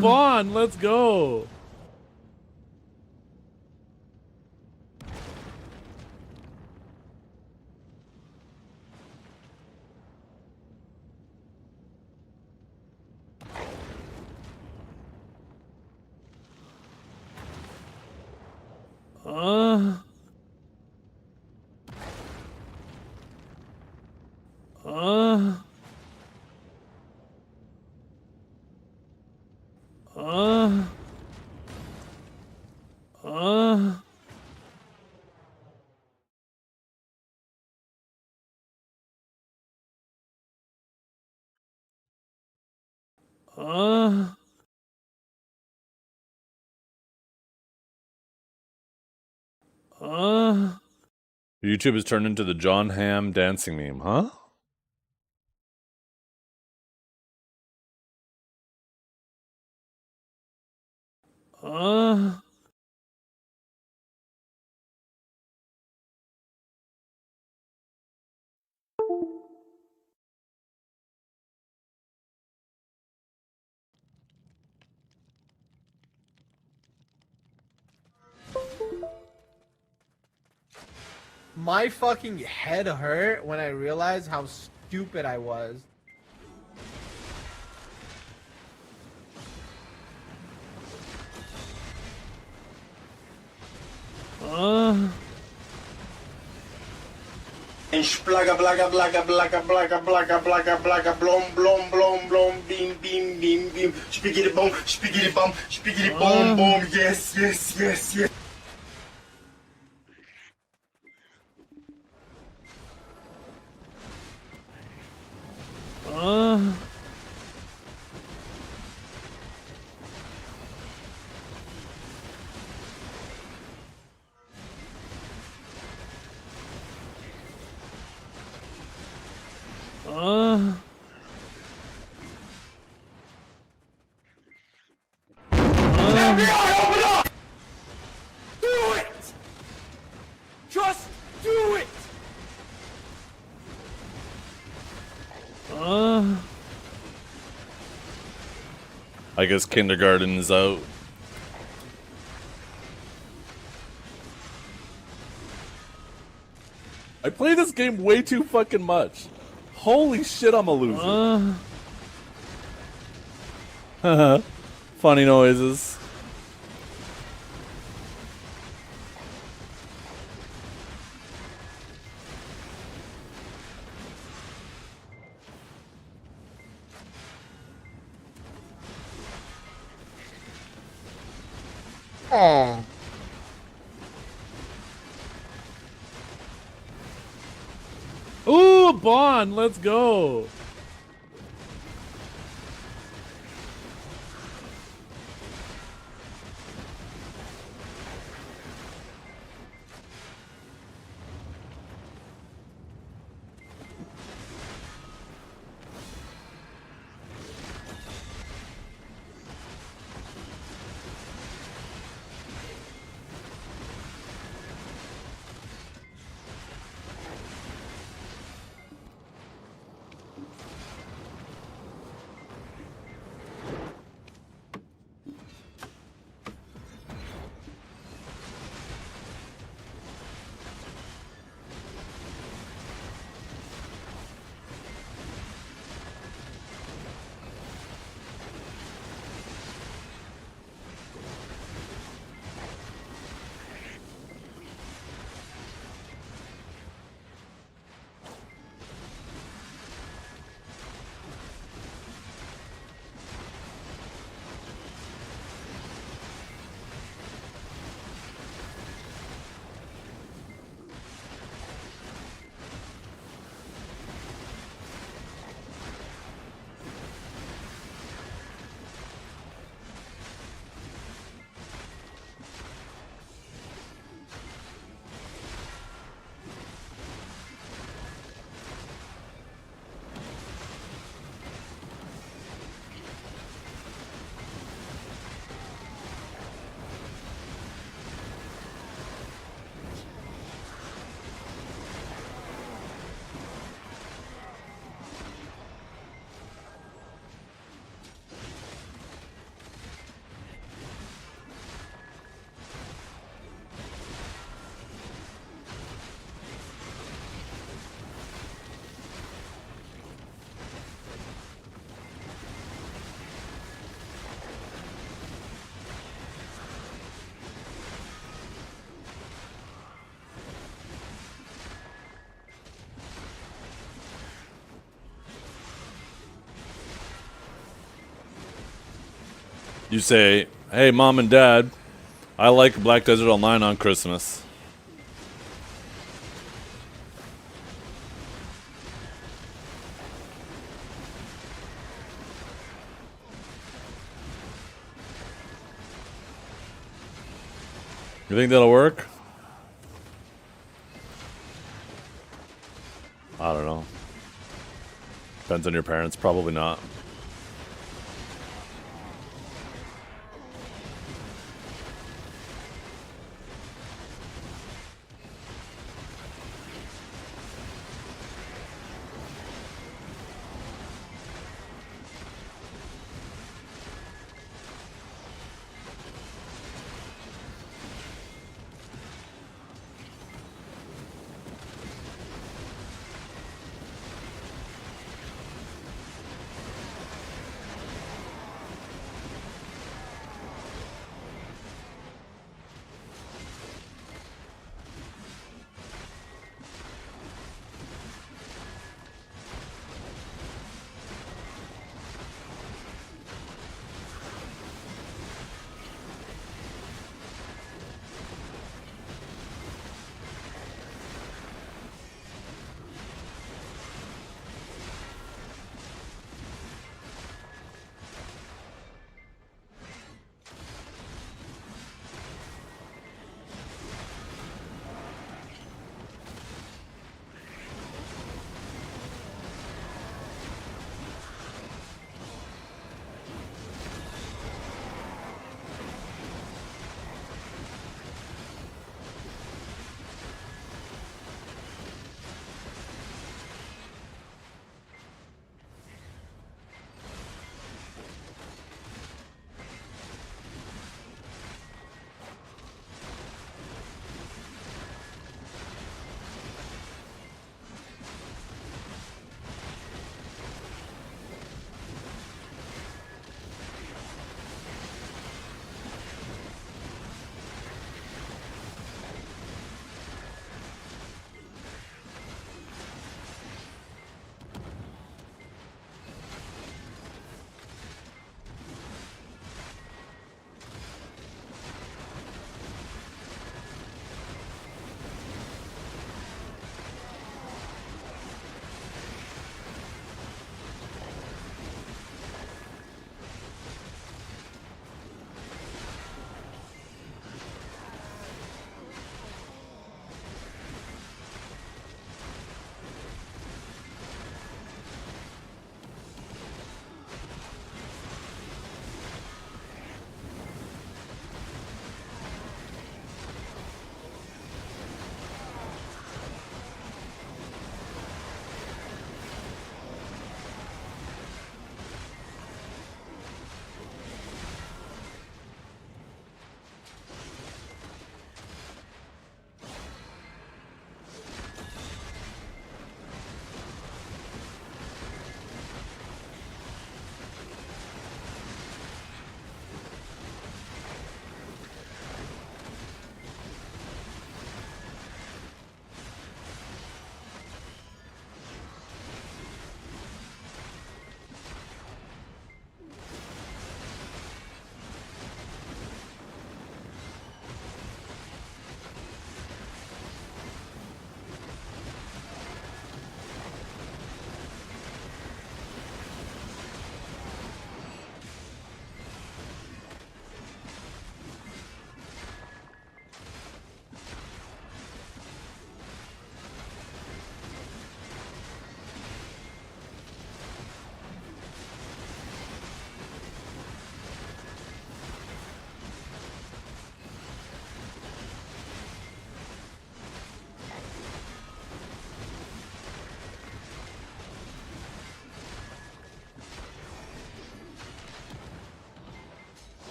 Bond, let's go. Uh. Uh. Uh. YouTube has turned into the John Hamm dancing meme, huh? My fucking head hurt when I realized how stupid I was. Splaga blaga blaga blaga blaga blaga blaga blaga blom blom blom blom beam beam beam beam spiggity boom boom yes yes yes yes. Do it! Just do it! I guess kindergarten is out. I play this game way too fucking much. Holy shit, I'm a loser. Funny noises. Oh. Ooh, Bond, let's go. You say, "Hey, mom and dad, I like Black Desert Online on Christmas." You think that'll work? I don't know. Depends on your parents. Probably not.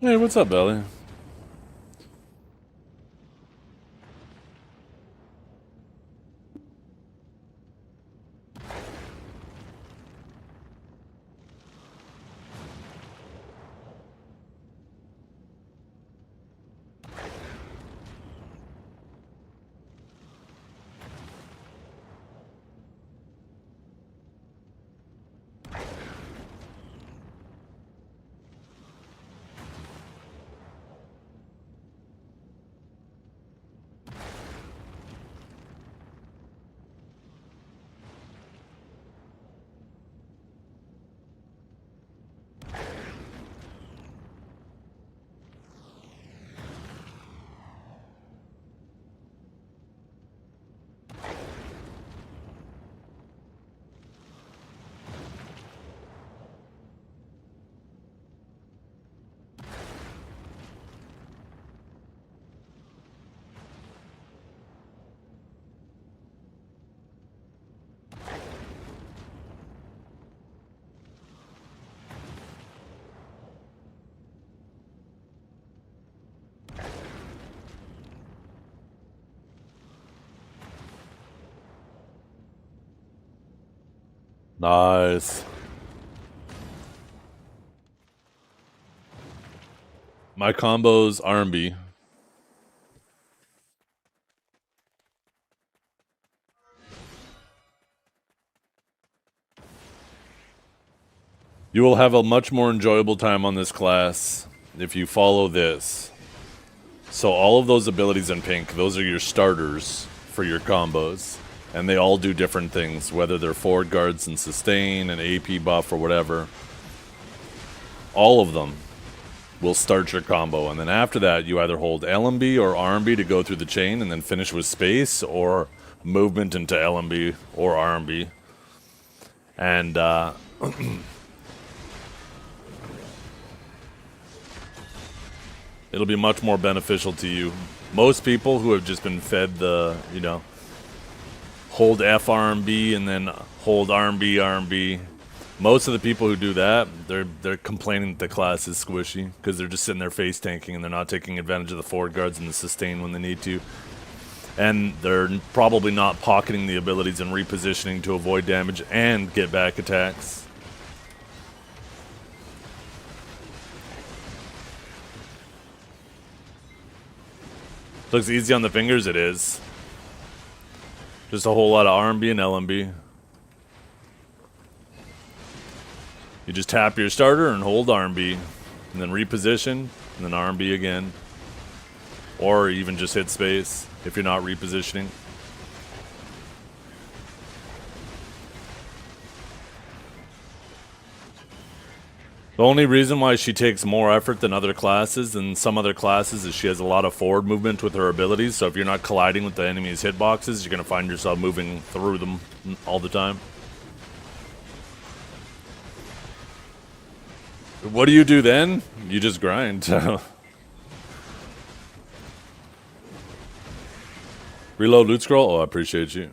Hey, what's up, Ellie? Nice. My combos R&B. You will have a much more enjoyable time on this class if you follow this. So all of those abilities in pink, those are your starters for your combos. And they all do different things, whether they're forward guards and sustain, an AP buff, or whatever. All of them will start your combo. And then after that, you either hold LMB or RMB to go through the chain and then finish with space, or movement into LMB or RMB. And, it'll be much more beneficial to you. Most people who have just been fed the, you know, hold F RMB and then hold RMB RMB. Most of the people who do that, they're complaining that the class is squishy because they're just sitting there face tanking and they're not taking advantage of the forward guards and the sustain when they need to. And they're probably not pocketing the abilities and repositioning to avoid damage and get back attacks. Looks easy on the fingers, it is. Just a whole lot of RMB and LMB. You just tap your starter and hold RMB, and then reposition, and then RMB again. Or even just hit space if you're not repositioning. The only reason why she takes more effort than other classes and some other classes is she has a lot of forward movement with her abilities. So if you're not colliding with the enemy's hitboxes, you're going to find yourself moving through them all the time. What do you do then? You just grind. Reload loot scroll? Oh, I appreciate you.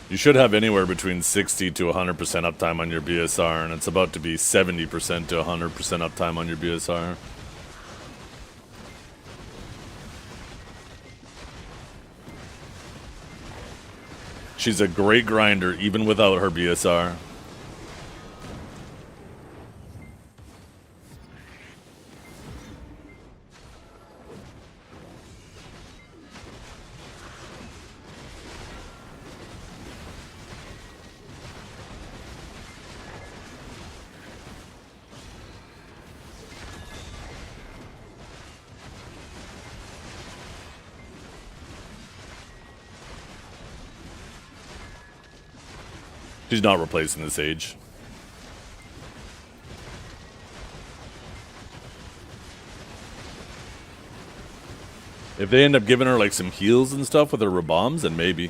You should have anywhere between 60 to 100% uptime on your BSR, and it's about to be 70% to 100% uptime on your BSR. She's a great grinder, even without her BSR. She's not replacing the Sage. If they end up giving her like some heals and stuff with her Raboms, then maybe.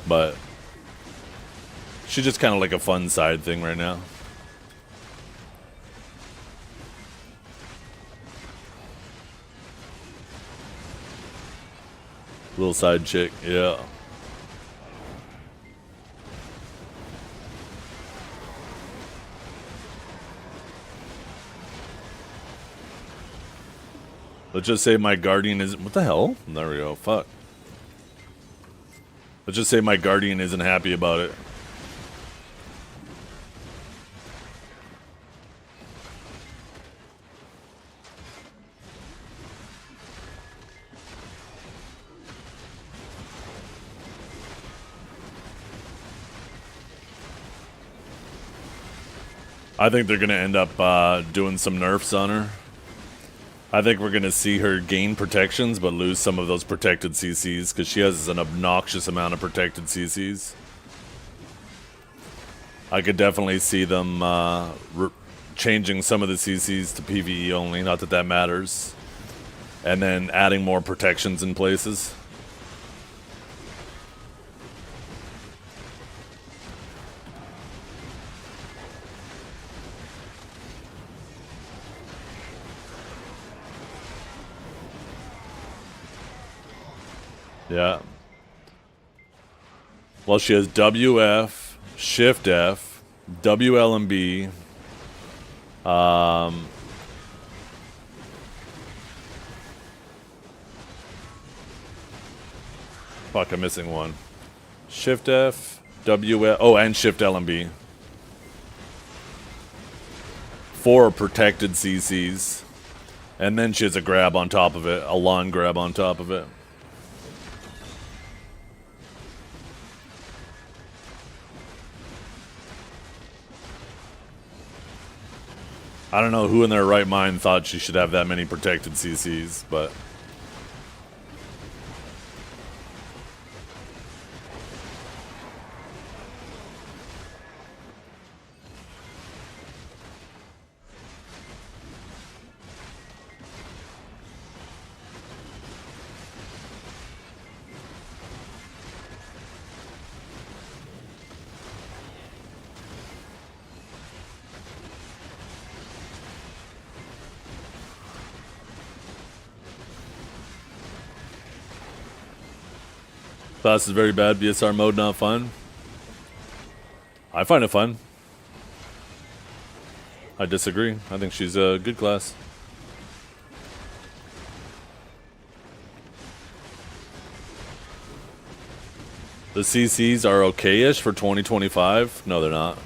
But she's just kind of like a fun side thing right now. Little side chick, yeah. Let's just say my guardian is. What the hell? There we go. Fuck. Let's just say my guardian isn't happy about it. I think they're gonna end up doing some nerfs on her. I think we're gonna see her gain protections, but lose some of those protected CCs because she has an obnoxious amount of protected CCs. I could definitely see them changing some of the CCs to PvE only. Not that that matters, and then adding more protections in places. Yeah. Well, she has WF, Shift F, WLMB, fuck, I'm missing one. Shift F, WL, oh, and Shift LMB. 4 protected CCs. And then she has a grab on top of it, a lawn grab on top of it. I don't know who in their right mind thought she should have that many protected CCs, but... Class is very bad, BSR mode not fun. I find it fun. I disagree. I think she's a good class. The CCs are okay-ish for 2025. No, they're not.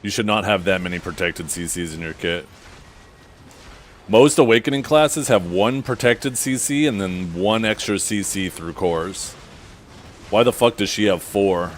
You should not have that many protected CCs in your kit. Most Awakening classes have 1 protected CC and then 1 extra CC through cores. Why the fuck does she have 4?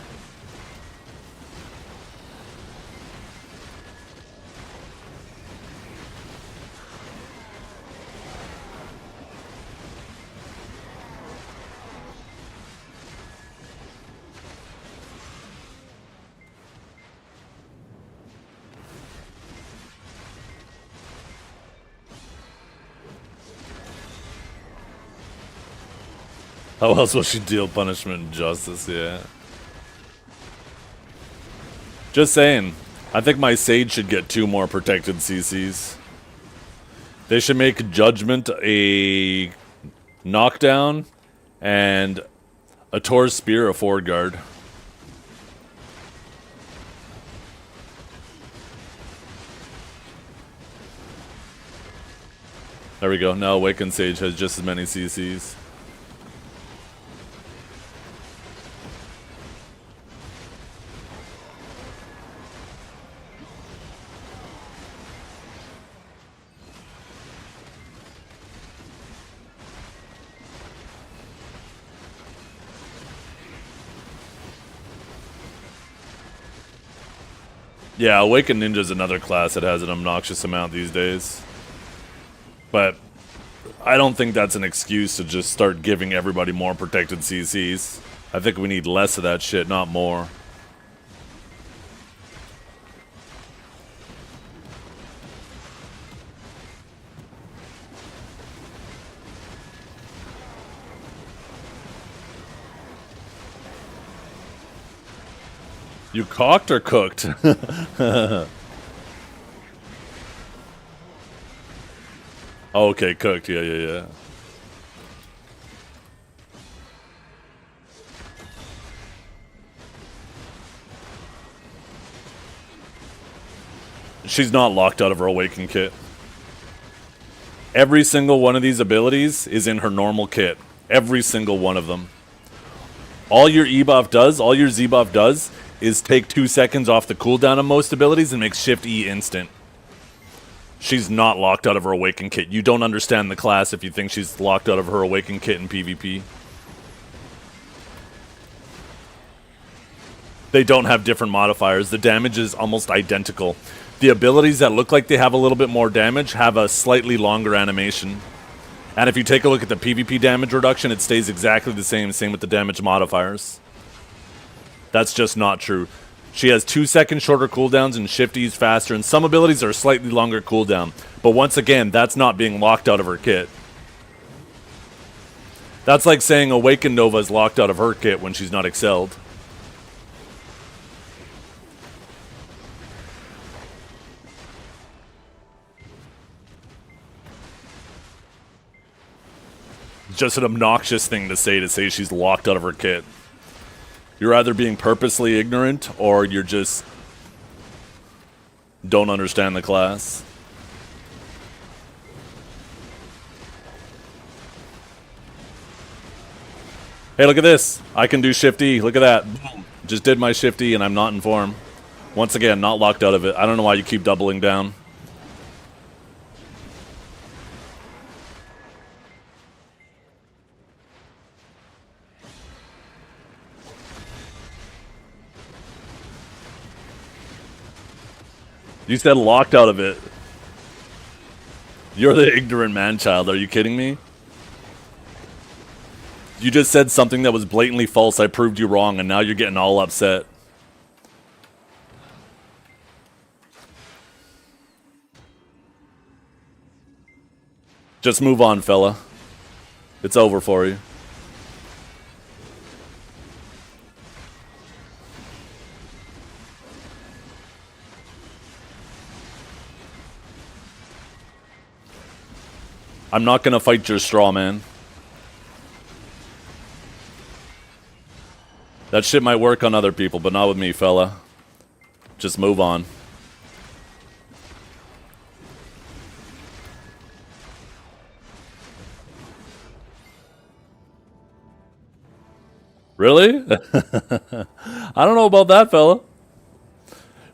How else will she deal punishment and justice? Yeah. Just saying. I think my Sage should get 2 more protected CCs. They should make Judgment a knockdown and a Tor's Spear a forward guard. There we go. Now Awakened Sage has just as many CCs. Yeah, Awakened Ninja's another class that has an obnoxious amount these days. But I don't think that's an excuse to just start giving everybody more protected CCs. I think we need less of that shit, not more. You cocked or cooked? Oh, okay, cooked. Yeah. She's not locked out of her Awaken kit. Every single one of these abilities is in her normal kit. Every single one of them. All your E buff does, all your Z buff does, is take 2 seconds off the cooldown of most abilities and make Shift E instant. She's not locked out of her Awaken kit. You don't understand the class if you think she's locked out of her Awaken kit in PvP. They don't have different modifiers. The damage is almost identical. The abilities that look like they have a little bit more damage have a slightly longer animation. And if you take a look at the PvP damage reduction, it stays exactly the same. Same with the damage modifiers. That's just not true. She has 2 seconds shorter cooldowns and Shift E's faster, and some abilities are slightly longer cooldown. But once again, that's not being locked out of her kit. That's like saying Awakened Nova is locked out of her kit when she's not excelled. Just an obnoxious thing to say she's locked out of her kit. You're either being purposely ignorant or you're just don't understand the class. Hey, look at this. I can do Shift E. Look at that. Boom. Just did my Shift E and I'm not in form. Once again, not locked out of it. I don't know why you keep doubling down. You said locked out of it. You're the ignorant man-child. Are you kidding me? You just said something that was blatantly false. I proved you wrong, and now you're getting all upset. Just move on, fella. It's over for you. I'm not gonna fight your straw man. That shit might work on other people, but not with me, fella. Just move on. Really? I don't know about that, fella.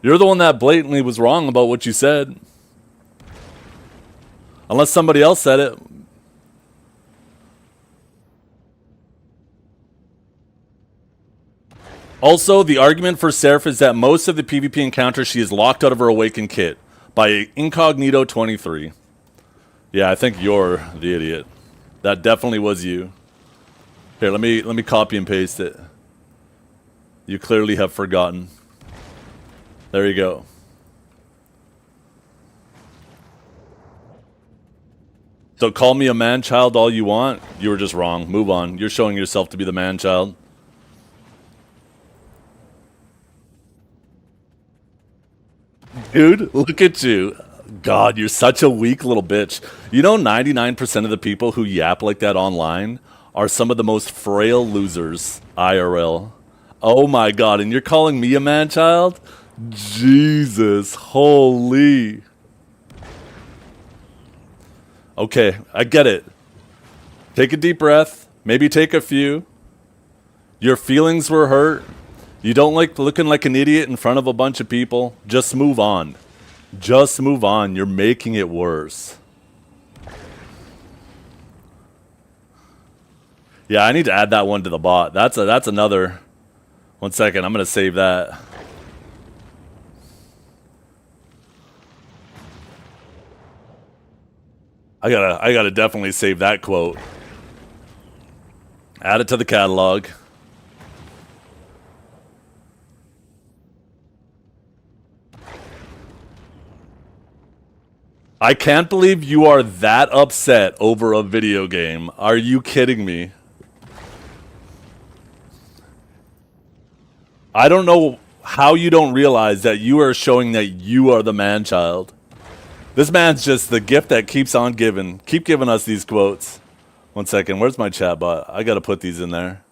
You're the one that blatantly was wrong about what you said. Unless somebody else said it. Also, the argument for Seraph is that most of the PvP encounters she is locked out of her Awakened kit by Incognito 23. Yeah, I think you're the idiot. That definitely was you. Here, let me copy and paste it. You clearly have forgotten. There you go. So call me a man-child all you want. You were just wrong. Move on. You're showing yourself to be the man-child. Dude, look at you. God, you're such a weak little bitch. You know 99% of the people who yap like that online are some of the most frail losers IRL. Oh my god, and you're calling me a man-child? Jesus, holy. Okay, I get it. Take a deep breath. Maybe take a few. Your feelings were hurt. You don't like looking like an idiot in front of a bunch of people. Just move on. Just move on. You're making it worse. Yeah, I need to add that one to the bot. That's another. 1 second, I'm gonna save that. I gotta definitely save that quote. Add it to the catalog. I can't believe you are that upset over a video game. Are you kidding me? I don't know how you don't realize that you are showing that you are the man-child. This man's just the gift that keeps on giving. Keep giving us these quotes. 1 second, where's my chat bot? I gotta put these in there.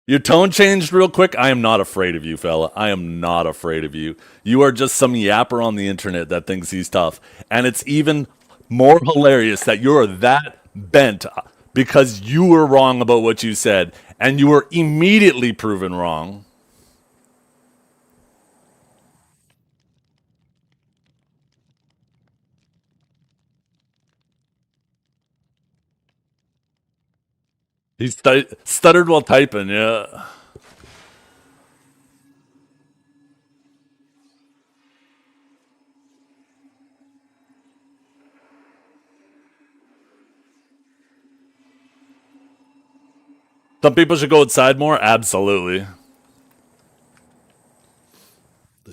Your tone changed real quick. I am not afraid of you, fella. I am not afraid of you. You are just some yapper on the internet that thinks he's tough. And it's even more hilarious that you're that bent because you were wrong about what you said, and you were immediately proven wrong. He stuttered while typing, yeah. Some people should go outside more? Absolutely.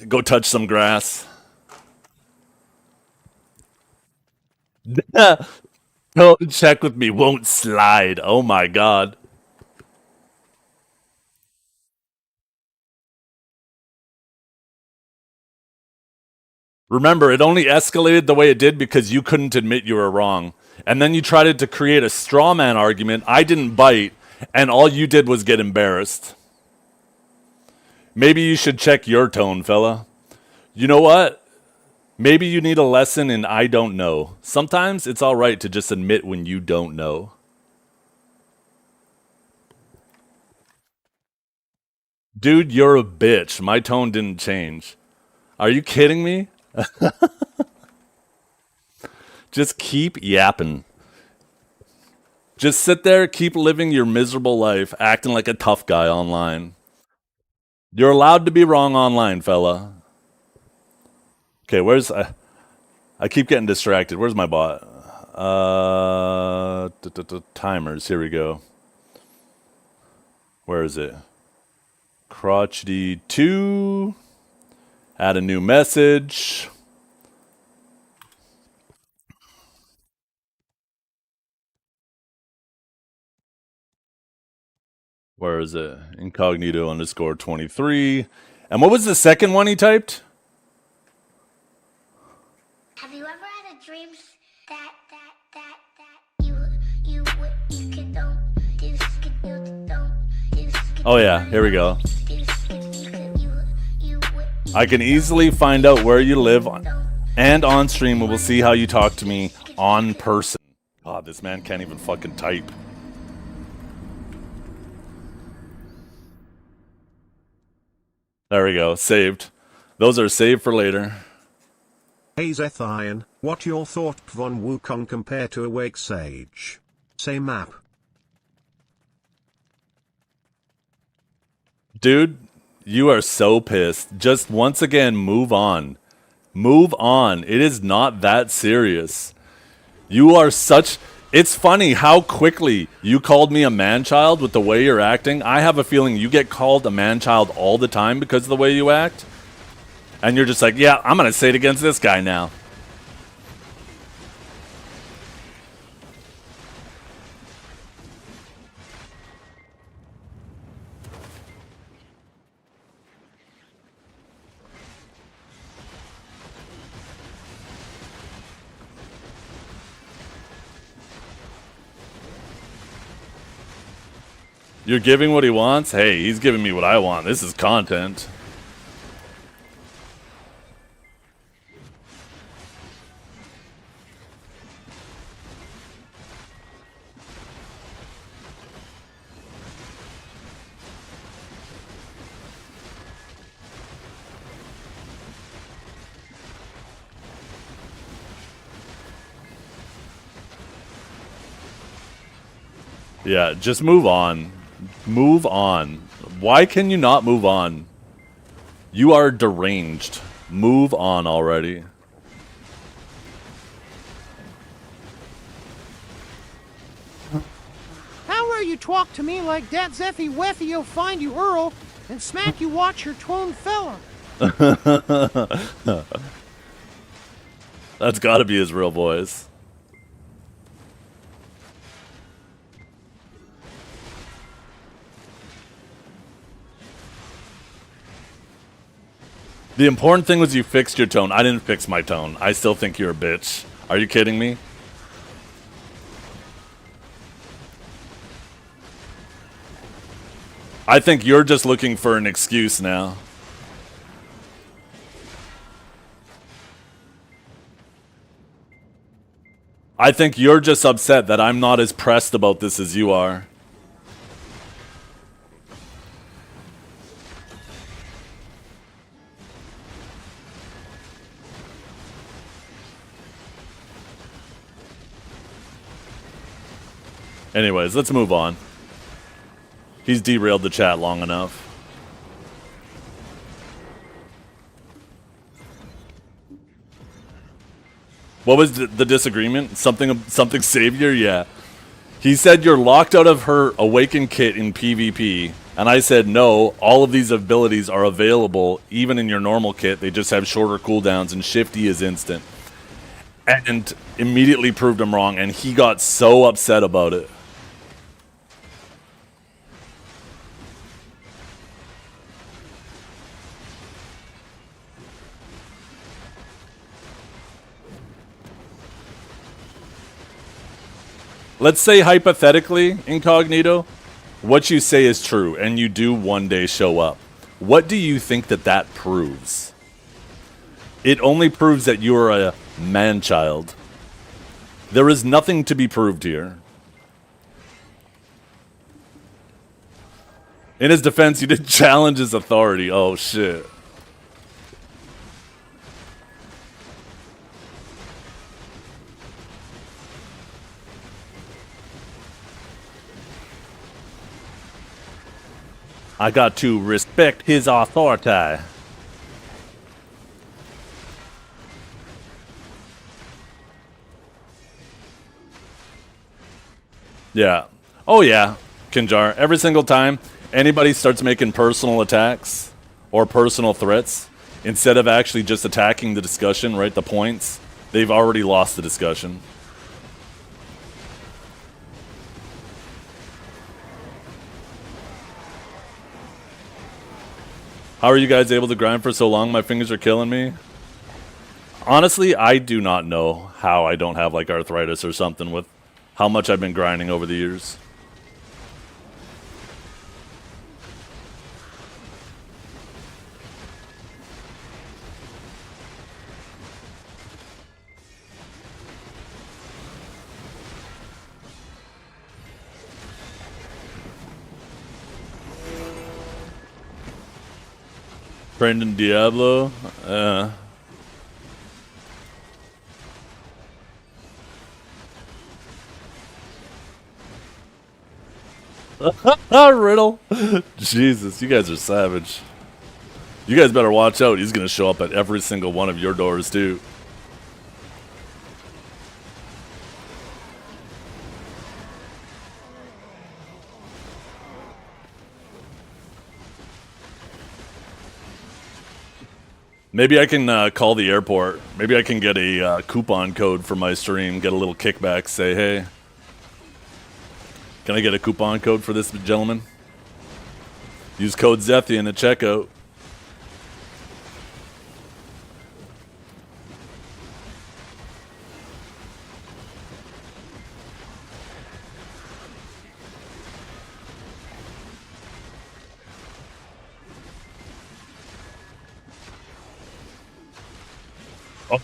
Go touch some grass. Don't check with me, won't slide. Oh my god. Remember, it only escalated the way it did because you couldn't admit you were wrong. And then you tried to create a straw man argument. I didn't bite, and all you did was get embarrassed. Maybe you should check your tone, fella. You know what? Maybe you need a lesson in I don't know. Sometimes it's alright to just admit when you don't know. Dude, you're a bitch. My tone didn't change. Are you kidding me? Just keep yapping. Just sit there, keep living your miserable life, acting like a tough guy online. You're allowed to be wrong online, fella. Okay, where's... I keep getting distracted. Where's my bot? Timers. Here we go. Where is it? Crotchety 2. Add a new message. Where is it? Incognito underscore 23. And what was the second one he typed? Have you ever had a dream that you could don't Oh yeah, here we go. I can easily find out where you live and on stream, and we'll see how you talk to me on person. God, this man can't even fucking type. There we go, saved. Those are saved for later. Hey Zethian, what your thought von Wukong compare to Awake Sage? Same map. Dude, you are so pissed. Just once again, move on. Move on. It is not that serious. You are such... It's funny how quickly you called me a man-child with the way you're acting. I have a feeling you get called a man-child all the time because of the way you act. And you're just like, yeah, I'm going to say it against this guy now. You're giving what he wants? Hey, he's giving me what I want. This is content. Yeah, just move on. Move on. Why can you not move on? You are deranged. Move on already. How are you talk to me like that Zeffy Weffy you'll find you Earl and smack you watch your twone fella? That's gotta be his real voice. The important thing was you fixed your tone. I didn't fix my tone. I still think you're a bitch. Are you kidding me? I think you're just looking for an excuse now. I think you're just upset that I'm not as pressed about this as you are. Anyways, let's move on. He's derailed the chat long enough. What was the disagreement? Something savior? Yeah. He said you're locked out of her awakened kit in PvP. And I said no, all of these abilities are available even in your normal kit. They just have shorter cooldowns and Shifty is instant. And immediately proved him wrong and he got so upset about it. Let's say hypothetically, Incognito, what you say is true, and you do one day show up. What do you think that proves? It only proves that you are a man-child. There is nothing to be proved here. In his defense, you did challenge his authority. Oh, shit. I got to respect his authority. Yeah. Oh yeah, Kinjar. Every single time anybody starts making personal attacks or personal threats, instead of actually just attacking the discussion, right, the points, they've already lost the discussion. How are you guys able to grind for so long? My fingers are killing me. Honestly, I do not know how I don't have like arthritis or something with how much I've been grinding over the years. Brandon Diablo. Riddle. Jesus, you guys are savage. You guys better watch out. He's going to show up at every single one of your doors, too. Maybe I can call the airport. Maybe I can get a coupon code for my stream, get a little kickback, say, hey, can I get a coupon code for this gentleman? Use code Zethian at checkout.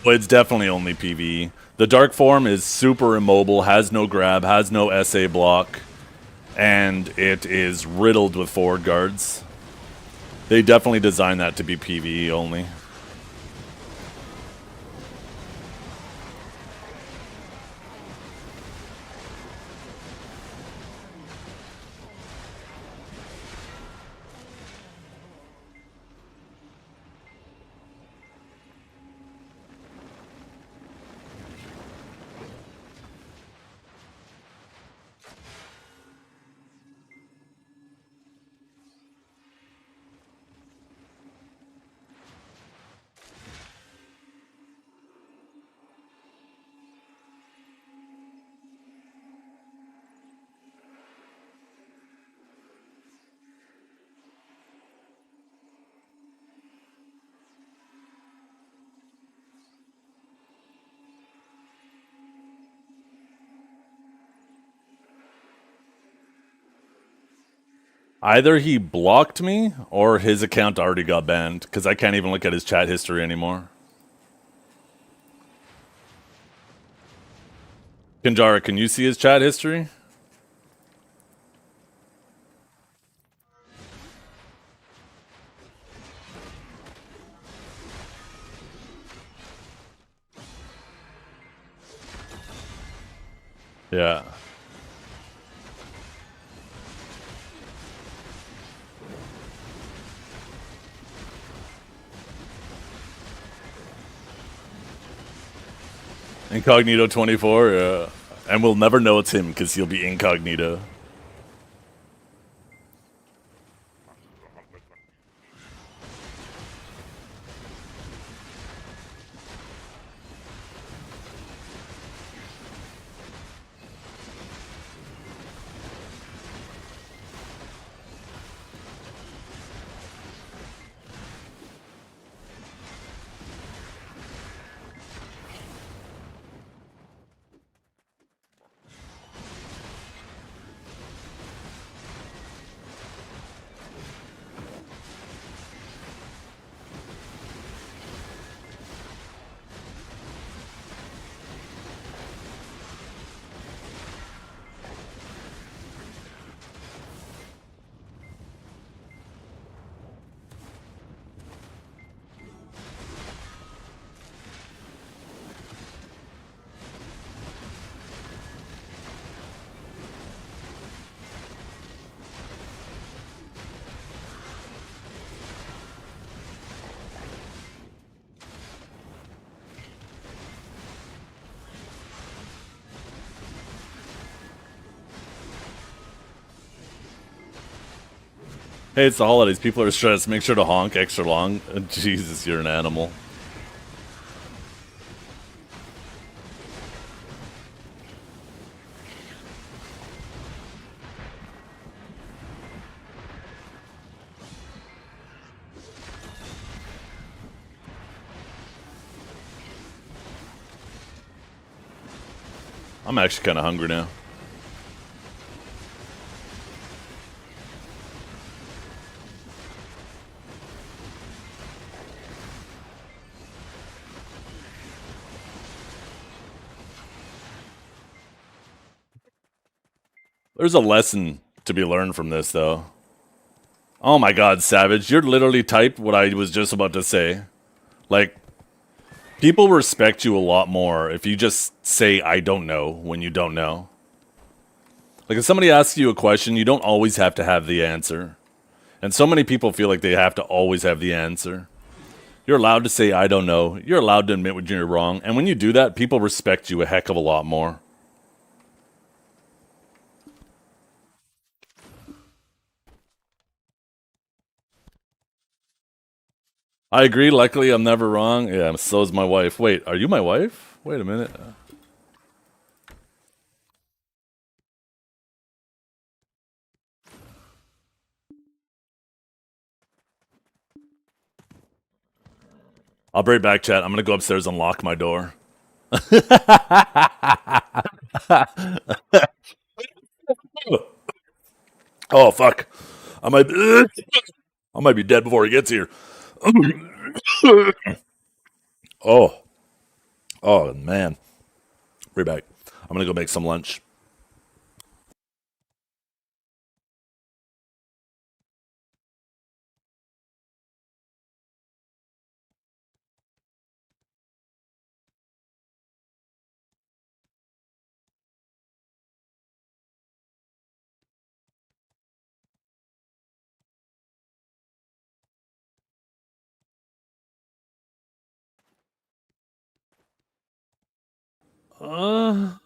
Oh, it's definitely only PvE. The Dark Form is super immobile, has no grab, has no SA block, and it is riddled with forward guards. They definitely designed that to be PvE only. Either he blocked me or his account already got banned because I can't even look at his chat history anymore. Kinjara, can you see his chat history? Yeah. Incognito 24, yeah. And we'll never know it's him because he'll be incognito. Hey, it's the holidays. People are stressed. Make sure to honk extra long. Jesus, you're an animal. I'm actually kind of hungry now. There's a lesson to be learned from this, though. Oh my god, Savage, you're literally typed what I was just about to say. Like, people respect you a lot more if you just say, I don't know, when you don't know. Like, if somebody asks you a question, you don't always have to have the answer. And so many people feel like they have to always have the answer. You're allowed to say, I don't know. You're allowed to admit when you're wrong. And when you do that, people respect you a heck of a lot more. I agree. Luckily, I'm never wrong. Yeah, so is my wife. Wait, are you my wife? Wait a minute. I'll be right back, chat. I'm gonna go upstairs and lock my door. Oh fuck! I might be dead before he gets here. Oh, oh man! Be right back. I'm gonna go make some lunch. Uh,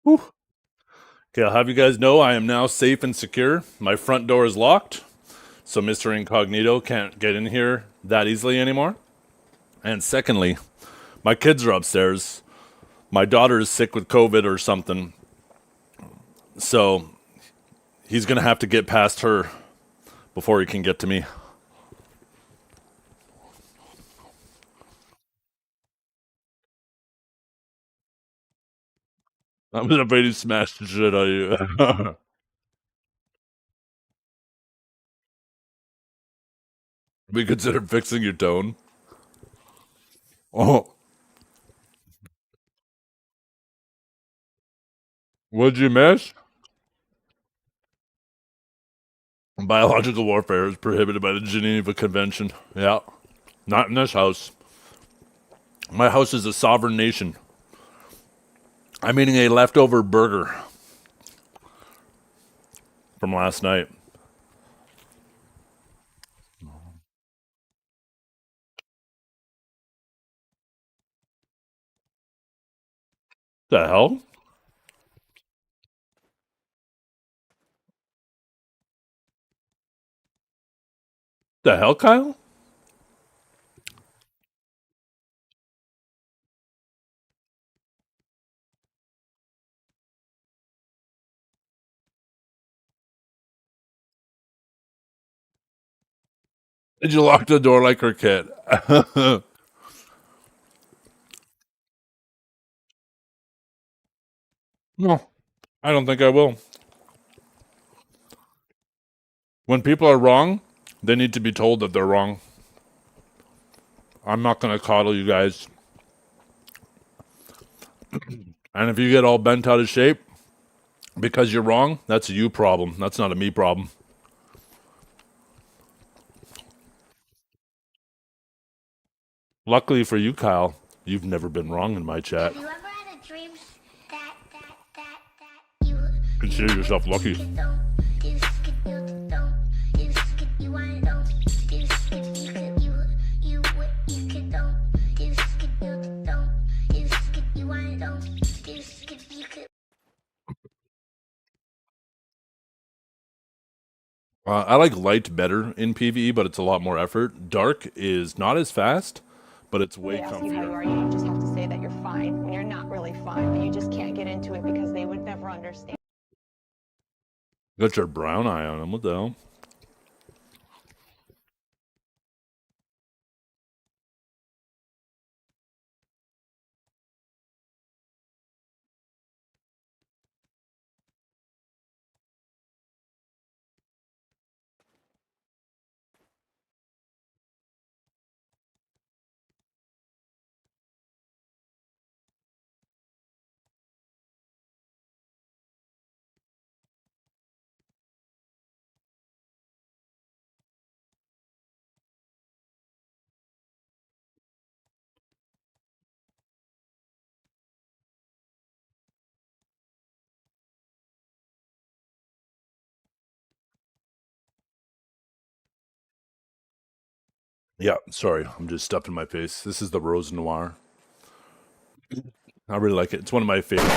Whew. Okay, I'll have you guys know I am now safe and secure. My front door is locked, so Mr. Incognito can't get in here that easily anymore. And secondly, my kids are upstairs. My daughter is sick with COVID or something, so he's going to have to get past her before he can get to me. I'm gonna bet he smashed the shit out of you. We considered fixing your tone. Oh, what'd you miss? Biological warfare is prohibited by the Geneva Convention. Yeah, not in this house. My house is a sovereign nation. I'm eating a leftover burger from last night. The hell? The hell, Kyle? Did you lock the door like her kid? No, I don't think I will. When people are wrong, they need to be told that they're wrong. I'm not going to coddle you guys. And if you get all bent out of shape because you're wrong, that's a you problem. That's not a me problem. Luckily for you, Kyle, you've never been wrong in my chat. Have you ever had a dream that you Consider yourself lucky. I like light better in PvE, but it's a lot more effort. Dark is not as fast, but it's way They ask you how you comfier. are, you just have to say that you're fine when you're not really fine, but you just can't get into it because they would never understand. Got your brown eye on him. What the hell? Yeah, sorry. I'm just stuffing my face. This is the Rose Noir. I really like it. It's one of my favorite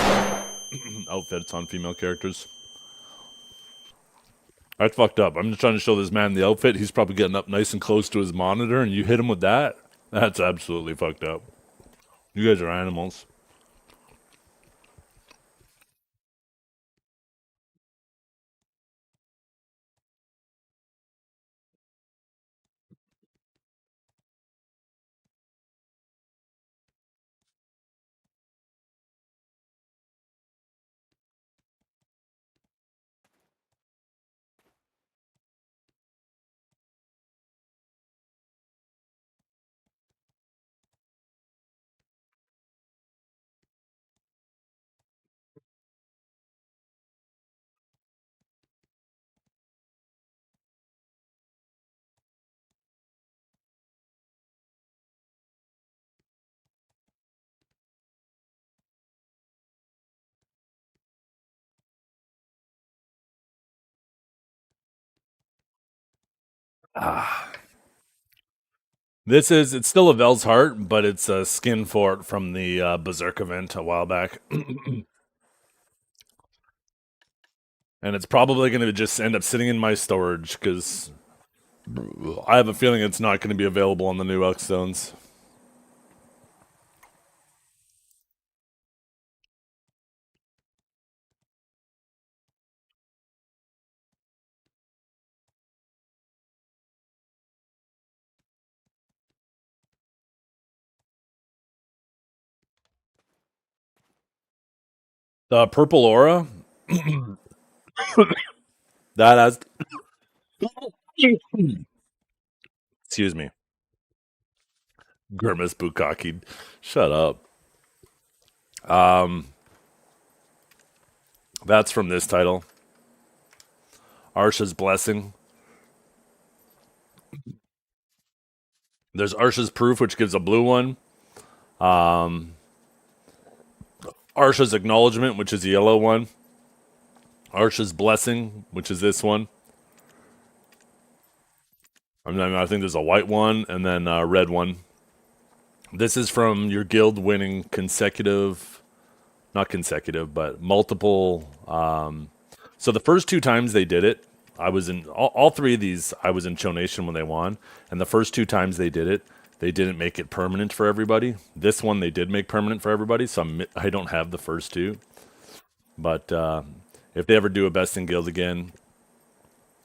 outfits on female characters. That's fucked up. I'm just trying to show this man the outfit. He's probably getting up nice and close to his monitor, and you hit him with that? That's absolutely fucked up. You guys are animals. Ah. It's still a Vel's Heart, but it's a skin fort from the Berserk event a while back. And it's probably going to just end up sitting in my storage, because I have a feeling it's not going to be available on the new Elk Stones. The Purple Aura? That has... Excuse me. Grimace Bukaki. Shut up. That's from this title. Arsha's Blessing. There's Arsha's Proof, which gives a blue one. Arsha's Acknowledgement, which is a yellow one. Arsha's Blessing, which is this one. And then I think there's a white one, and then a red one. This is from your guild winning consecutive... Not consecutive, but multiple... so the first 2 times they did it, I was in... All 3 of these, I was in Chonation when they won. And the first 2 times they did it, they didn't make it permanent for everybody. This one they did make permanent for everybody, so I don't have the first 2. But if they ever do a Best in Guild again,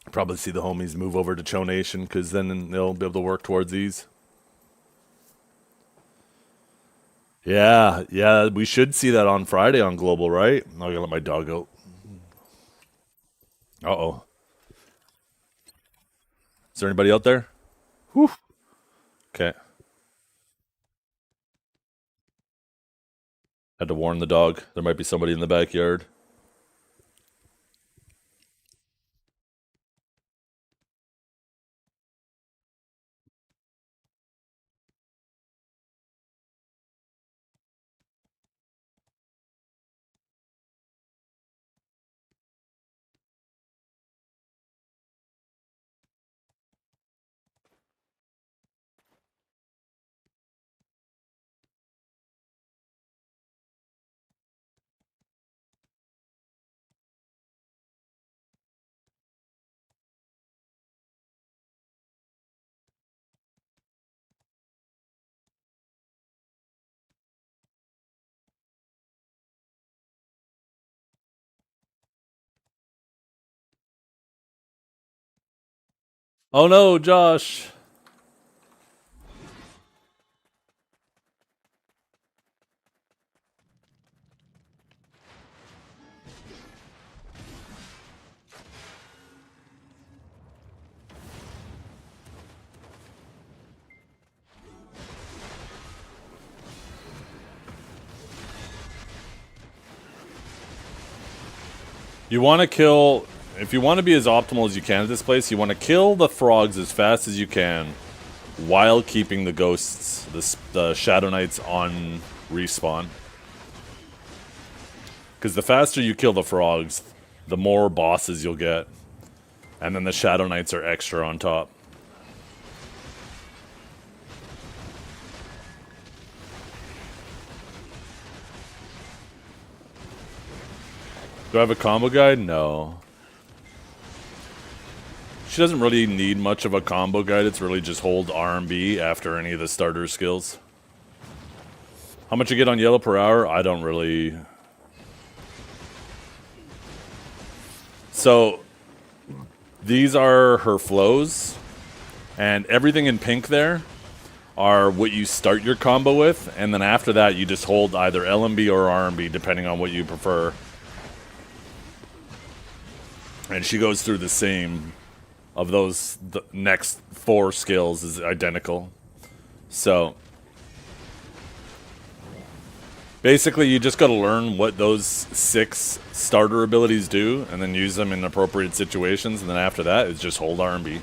I'll probably see the homies move over to Chonation, because then they'll be able to work towards these. Yeah, we should see that on Friday on Global, right? I'm gonna let my dog out. Uh-oh. Is there anybody out there? Whew. Okay. Had to warn the dog. There might be somebody in the backyard. Oh no, Josh. You want to kill... If you want to be as optimal as you can at this place, you want to kill the frogs as fast as you can while keeping the ghosts, the Shadow Knights on respawn. Because the faster you kill the frogs, the more bosses you'll get. And then the Shadow Knights are extra on top. Do I have a combo guide? No. She doesn't really need much of a combo guide. It's really just hold R and B after any of the starter skills. How much you get on yellow per hour? I don't really... So, these are her flows. And everything in pink there are what you start your combo with. And then after that, you just hold either LMB or RMB, depending on what you prefer. And she goes through the same... of those, the next 4 skills is identical. So basically you just got to learn what those 6 starter abilities do and then use them in appropriate situations, and then after that it's just hold R&B.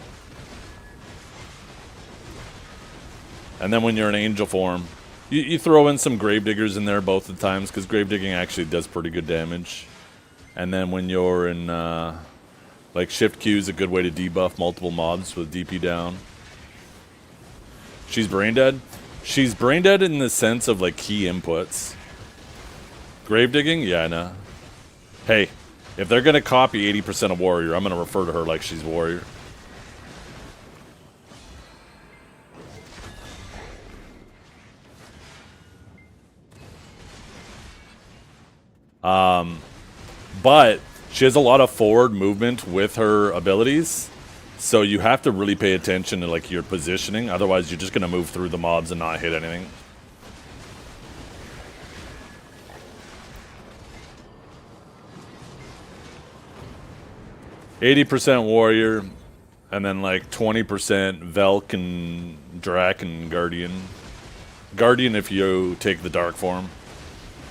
And then when you're in angel form, you throw in some Gravediggers in there both the times, because Gravedigging actually does pretty good damage. And then when you're in like Shift Q is a good way to debuff multiple mobs with DP down. She's brain dead? She's brain dead in the sense of like key inputs. Gravedigging? Yeah, I know. Hey, If they're gonna copy 80% of Warrior, I'm gonna refer to her like she's Warrior. But she has a lot of forward movement with her abilities, so you have to really pay attention to like your positioning. Otherwise, you're just gonna move through the mobs and not hit anything. %80 Warrior, and then like 20% Velk and Drac and Guardian. Guardian if you take the dark form.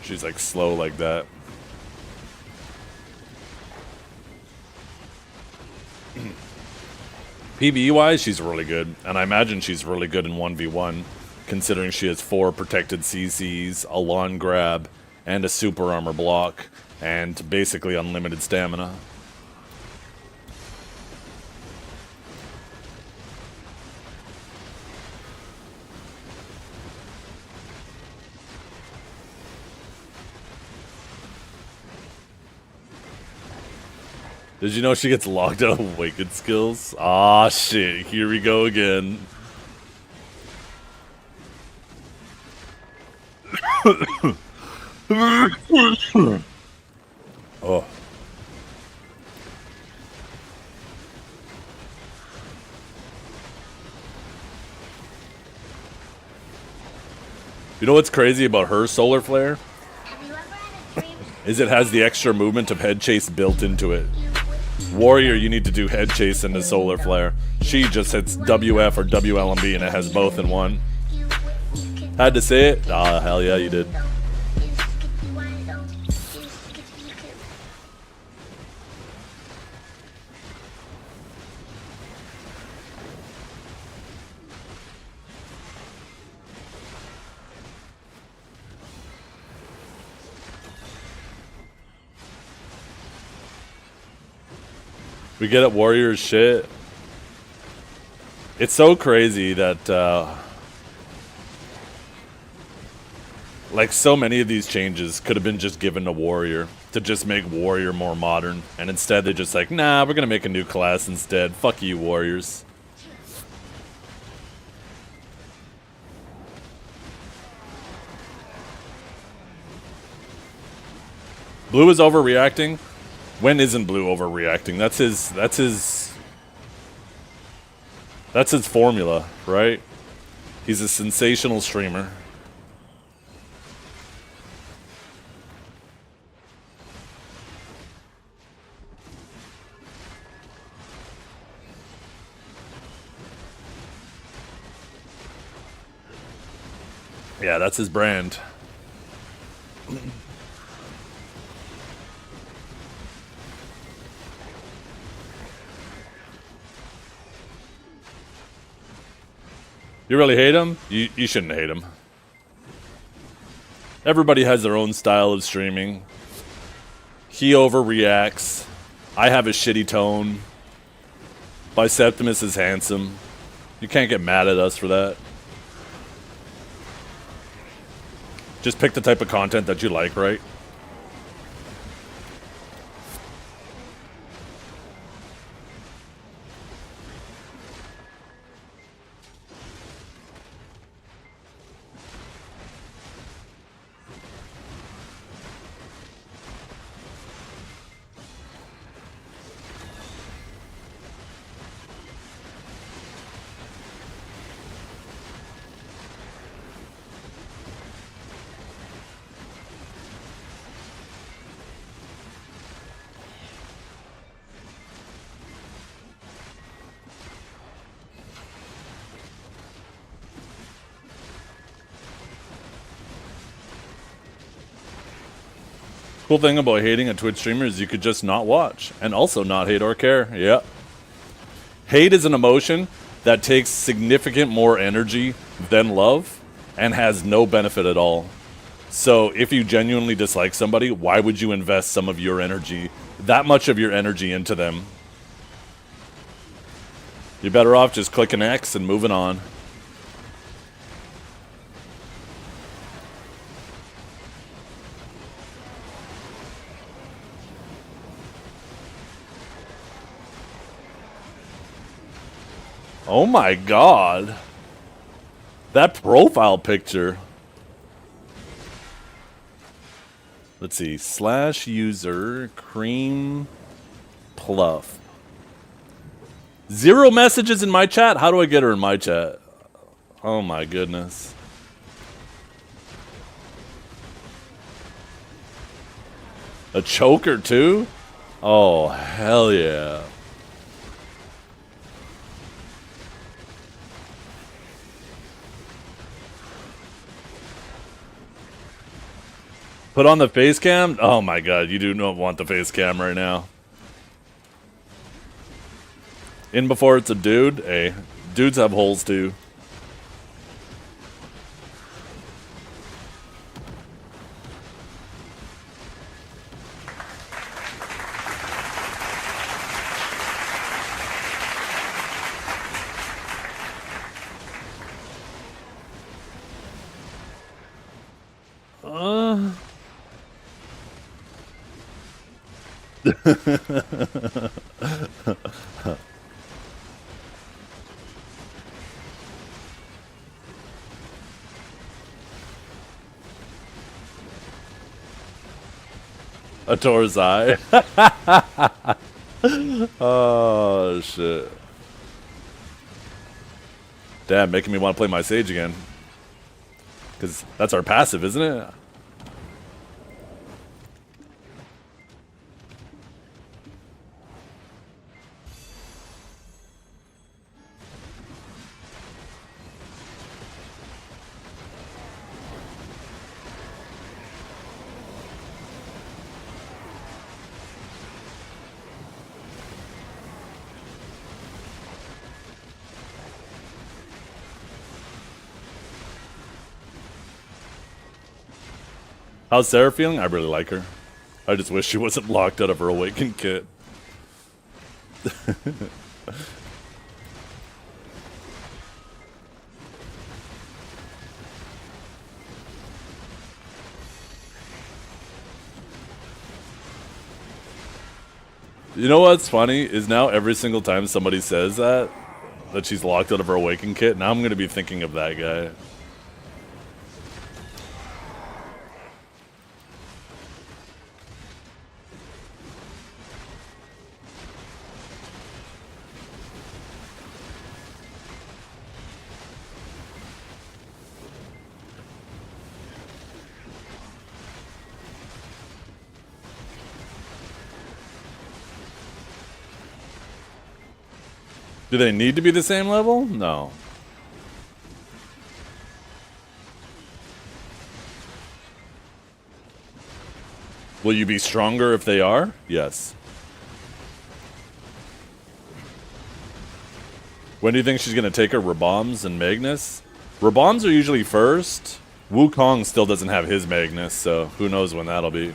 She's like slow like that. PvE wise, she's really good, and I imagine she's really good in 1v1, considering she has 4 protected CCs, a lawn grab, and a super armor block, and basically unlimited stamina. Did you know she gets locked out of Awakened skills? Ah, shit. Here we go again. Oh. You know what's crazy about her Solar Flare? Have you ever had a dream Is it has the extra movement of Head Chase built into it. Warrior, you need to do Head Chase into Solar Flare. She just hits WF or WLMB and it has both in one. Had to say it? Ah, hell yeah, you did. We get it, Warrior's shit. It's so crazy that, like, so many of these changes could have been just given to Warrior to just make Warrior more modern. And instead, they're just like, nah, we're gonna make a new class instead. Fuck you, Warriors. Blue is overreacting. When isn't Blue overreacting? That's his formula, right? He's a sensational streamer. Yeah, that's his brand. You really hate him? You shouldn't hate him. Everybody has their own style of streaming. He overreacts. I have a shitty tone. Biseptimus is handsome. You can't get mad at us for that. Just pick the type of content that you like, right? Cool thing about hating a Twitch streamer is you could just not watch and also not hate or care. Yeah. Hate is an emotion that takes significant more energy than love and has no benefit at all. So if you genuinely dislike somebody, why would you invest some of your energy, that much of your energy into them? You're better off just clicking X and moving on. Oh my god. That profile picture. Let's see. /user cream pluff. 0 messages in my chat? How do I get her in my chat? Oh my goodness. A choker too? Oh, hell yeah. Put on the face cam? Oh my god, you do not want the face cam right now. In before it's a dude? Hey, dudes have holes too. A Torzai. Oh shit. Damn, making me want to play my Sage again. Because that's our passive, isn't it? How's Sarah feeling? I really like her. I just wish she wasn't locked out of her Awakened kit. You know what's funny? Is now every single time somebody says that she's locked out of her Awakened kit, now I'm going to be thinking of that guy. Do they need to be the same level? No. Will you be stronger if they are? Yes. When do you think she's going to take her Raboms and Magnus? Raboms are usually first. Wukong still doesn't have his Magnus, so who knows when that'll be.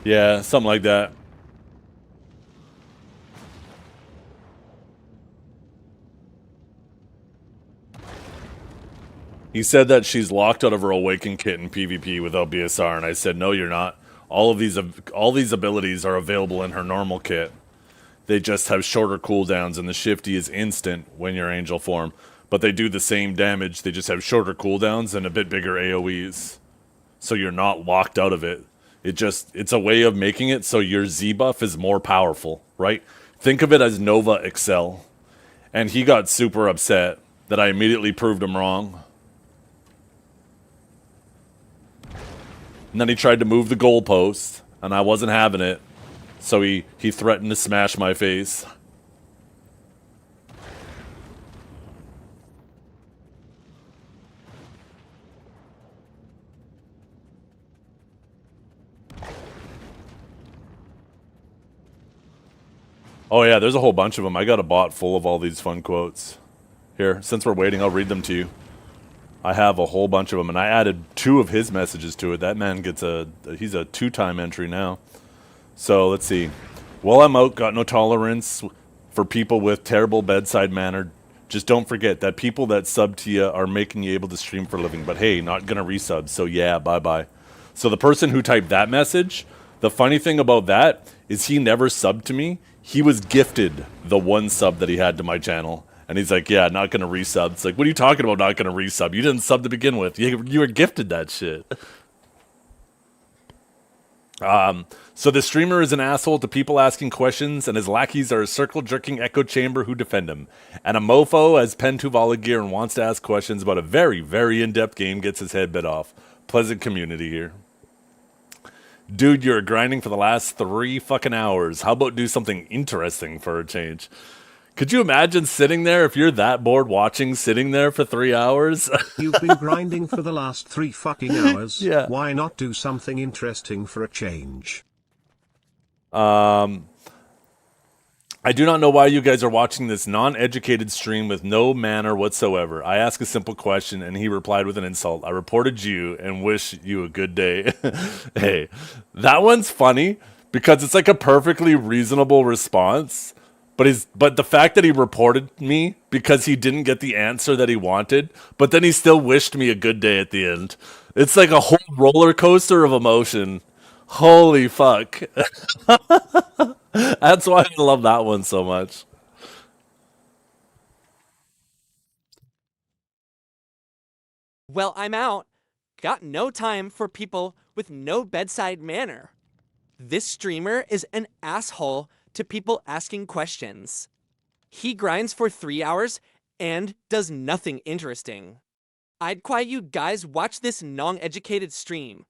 Yeah, something like that. He said that she's locked out of her Awakened kit in PvP without BSR, and I said, no, you're not. All these abilities are available in her normal kit. They just have shorter cooldowns, and the Shifty is instant when you're Angel form. But they do the same damage, they just have shorter cooldowns and a bit bigger AoEs. So you're not locked out of it. It's a way of making it so your Z buff is more powerful, right? Think of it as Nova Excel. And he got super upset that I immediately proved him wrong. And then he tried to move the goalpost, and I wasn't having it. So he threatened to smash my face. Oh yeah, there's a whole bunch of them. I got a bot full of all these fun quotes. Here, since we're waiting, I'll read them to you. I have a whole bunch of them, and I added 2 of his messages to it. That man gets he's a 2-time entry now. So, let's see. Well, I'm out, got no tolerance for people with terrible bedside manner. Just don't forget that people that sub to you are making you able to stream for a living. But hey, not gonna resub, so yeah, bye-bye. So the person who typed that message, the funny thing about that is he never subbed to me. He was gifted the 1 sub that he had to my channel. And he's like, yeah, not going to resub. It's like, what are you talking about not going to resub? You didn't sub to begin with. You were gifted that shit. So the streamer is an asshole to people asking questions, and his lackeys are a circle-jerking echo chamber who defend him. And a mofo as Pentuvala gear and wants to ask questions about a very, very in-depth game gets his head bit off. Pleasant community here. Dude, you're grinding for the last 3 fucking hours. How about do something interesting for a change? Could you imagine sitting there if you're that bored watching, sitting there for 3 hours? You've been grinding for the last 3 fucking hours. Yeah. Why not do something interesting for a change? I do not know why you guys are watching this non-educated stream with no manner whatsoever. I ask a simple question, and he replied with an insult. I reported you and wish you a good day. Hey, that one's funny because it's like a perfectly reasonable response. But the fact that he reported me because he didn't get the answer that he wanted, but then he still wished me a good day at the end. It's like a whole roller coaster of emotion. Holy fuck. That's why I love that one so much. Well, I'm out. Got no time for people with no bedside manner. This streamer is an asshole to people asking questions. He grinds for 3 hours and does nothing interesting. I'd quiet you guys watch this non-educated stream.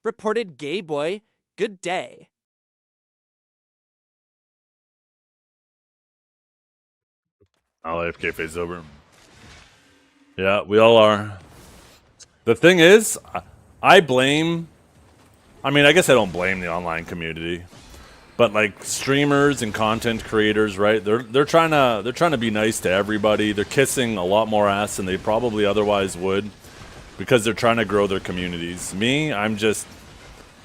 Reported gay boy, good day. I'll AFK face over. Yeah, we all are. The thing is, I blame... I mean, I guess I don't blame the online community. But like streamers and content creators, right? They're trying to be nice to everybody. They're kissing a lot more ass than they probably otherwise would because they're trying to grow their communities. Me, I'm just,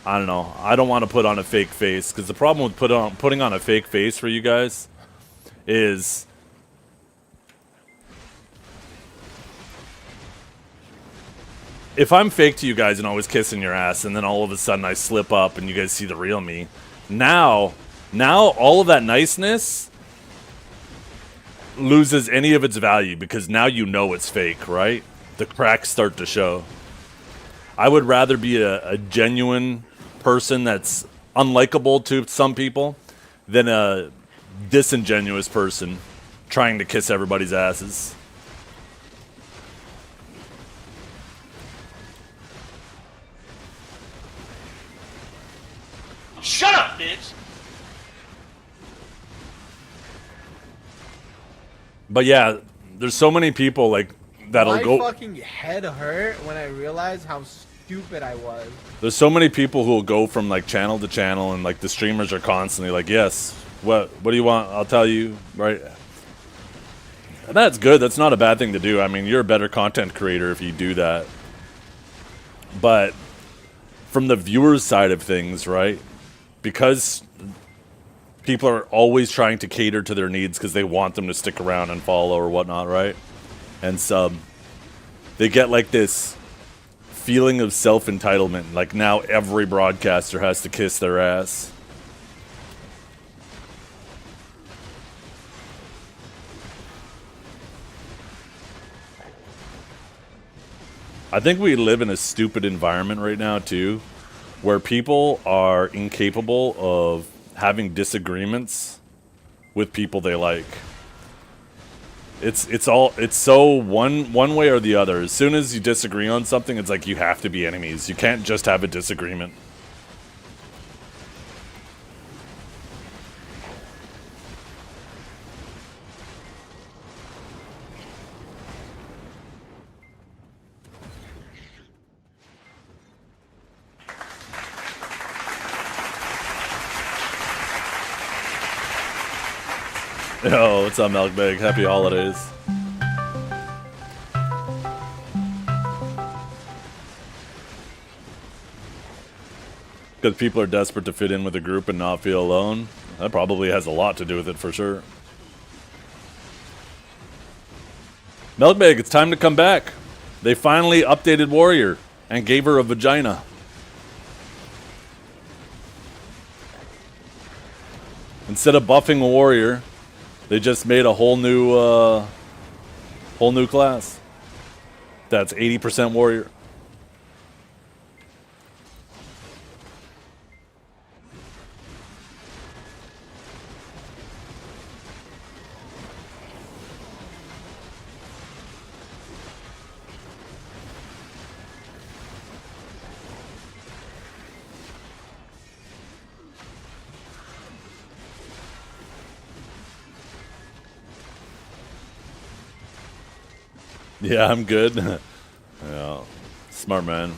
I don't know. I don't want to put on a fake face because the problem with putting on a fake face for you guys is if I'm fake to you guys and always kissing your ass and then all of a sudden I slip up and you guys see the real me, now all of that niceness loses any of its value because now you know it's fake, right? The cracks start to show. I would rather be a genuine person that's unlikable to some people than a disingenuous person trying to kiss everybody's asses. Shut up, bitch! But yeah, there's so many people like that'll My go. fucking head hurt when I realized how stupid I was. There's so many people who will go from like channel to channel, and like the streamers are constantly like, "Yes, what do you want? I'll tell you." Right? And that's good. That's not a bad thing to do. I mean, you're a better content creator if you do that. But from the viewer's side of things, right? because people are always trying to cater to their needs because they want them to stick around and follow or whatnot, right? And sub. They get like this feeling of self-entitlement. Like now every broadcaster has to kiss their ass. I think we live in a stupid environment right now too, where people are incapable of having disagreements with people they like. It's so one way or the other. As soon as you disagree on something, it's like you have to be enemies. You can't just have a disagreement. Yo, what's up, Milkbag? Happy holidays. Because people are desperate to fit in with a group and not feel alone. That probably has a lot to do with it for sure. Milkbag, it's time to come back. They finally updated Warrior and gave her a vagina. Instead of buffing a Warrior, they just made a whole new class. That's 80% Warrior. Yeah, I'm good. Yeah, smart man.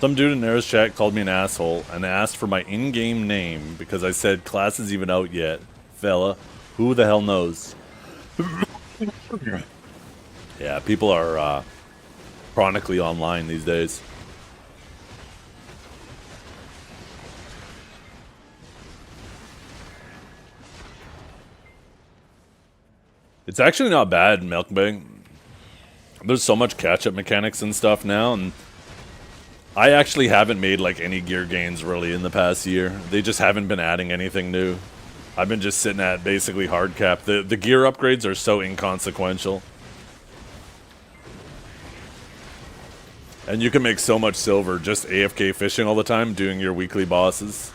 Some dude in Nara's chat called me an asshole and asked for my in-game name because I said class is even out yet. Fella, who the hell knows? Yeah, people are chronically online these days. It's actually not bad, Milkbag. There's so much catch-up mechanics and stuff now, and I actually haven't made like any gear gains really in the past year. They just haven't been adding anything new. I've been just sitting at basically hard cap. The gear upgrades are so inconsequential. And you can make so much silver just AFK fishing all the time, doing your weekly bosses.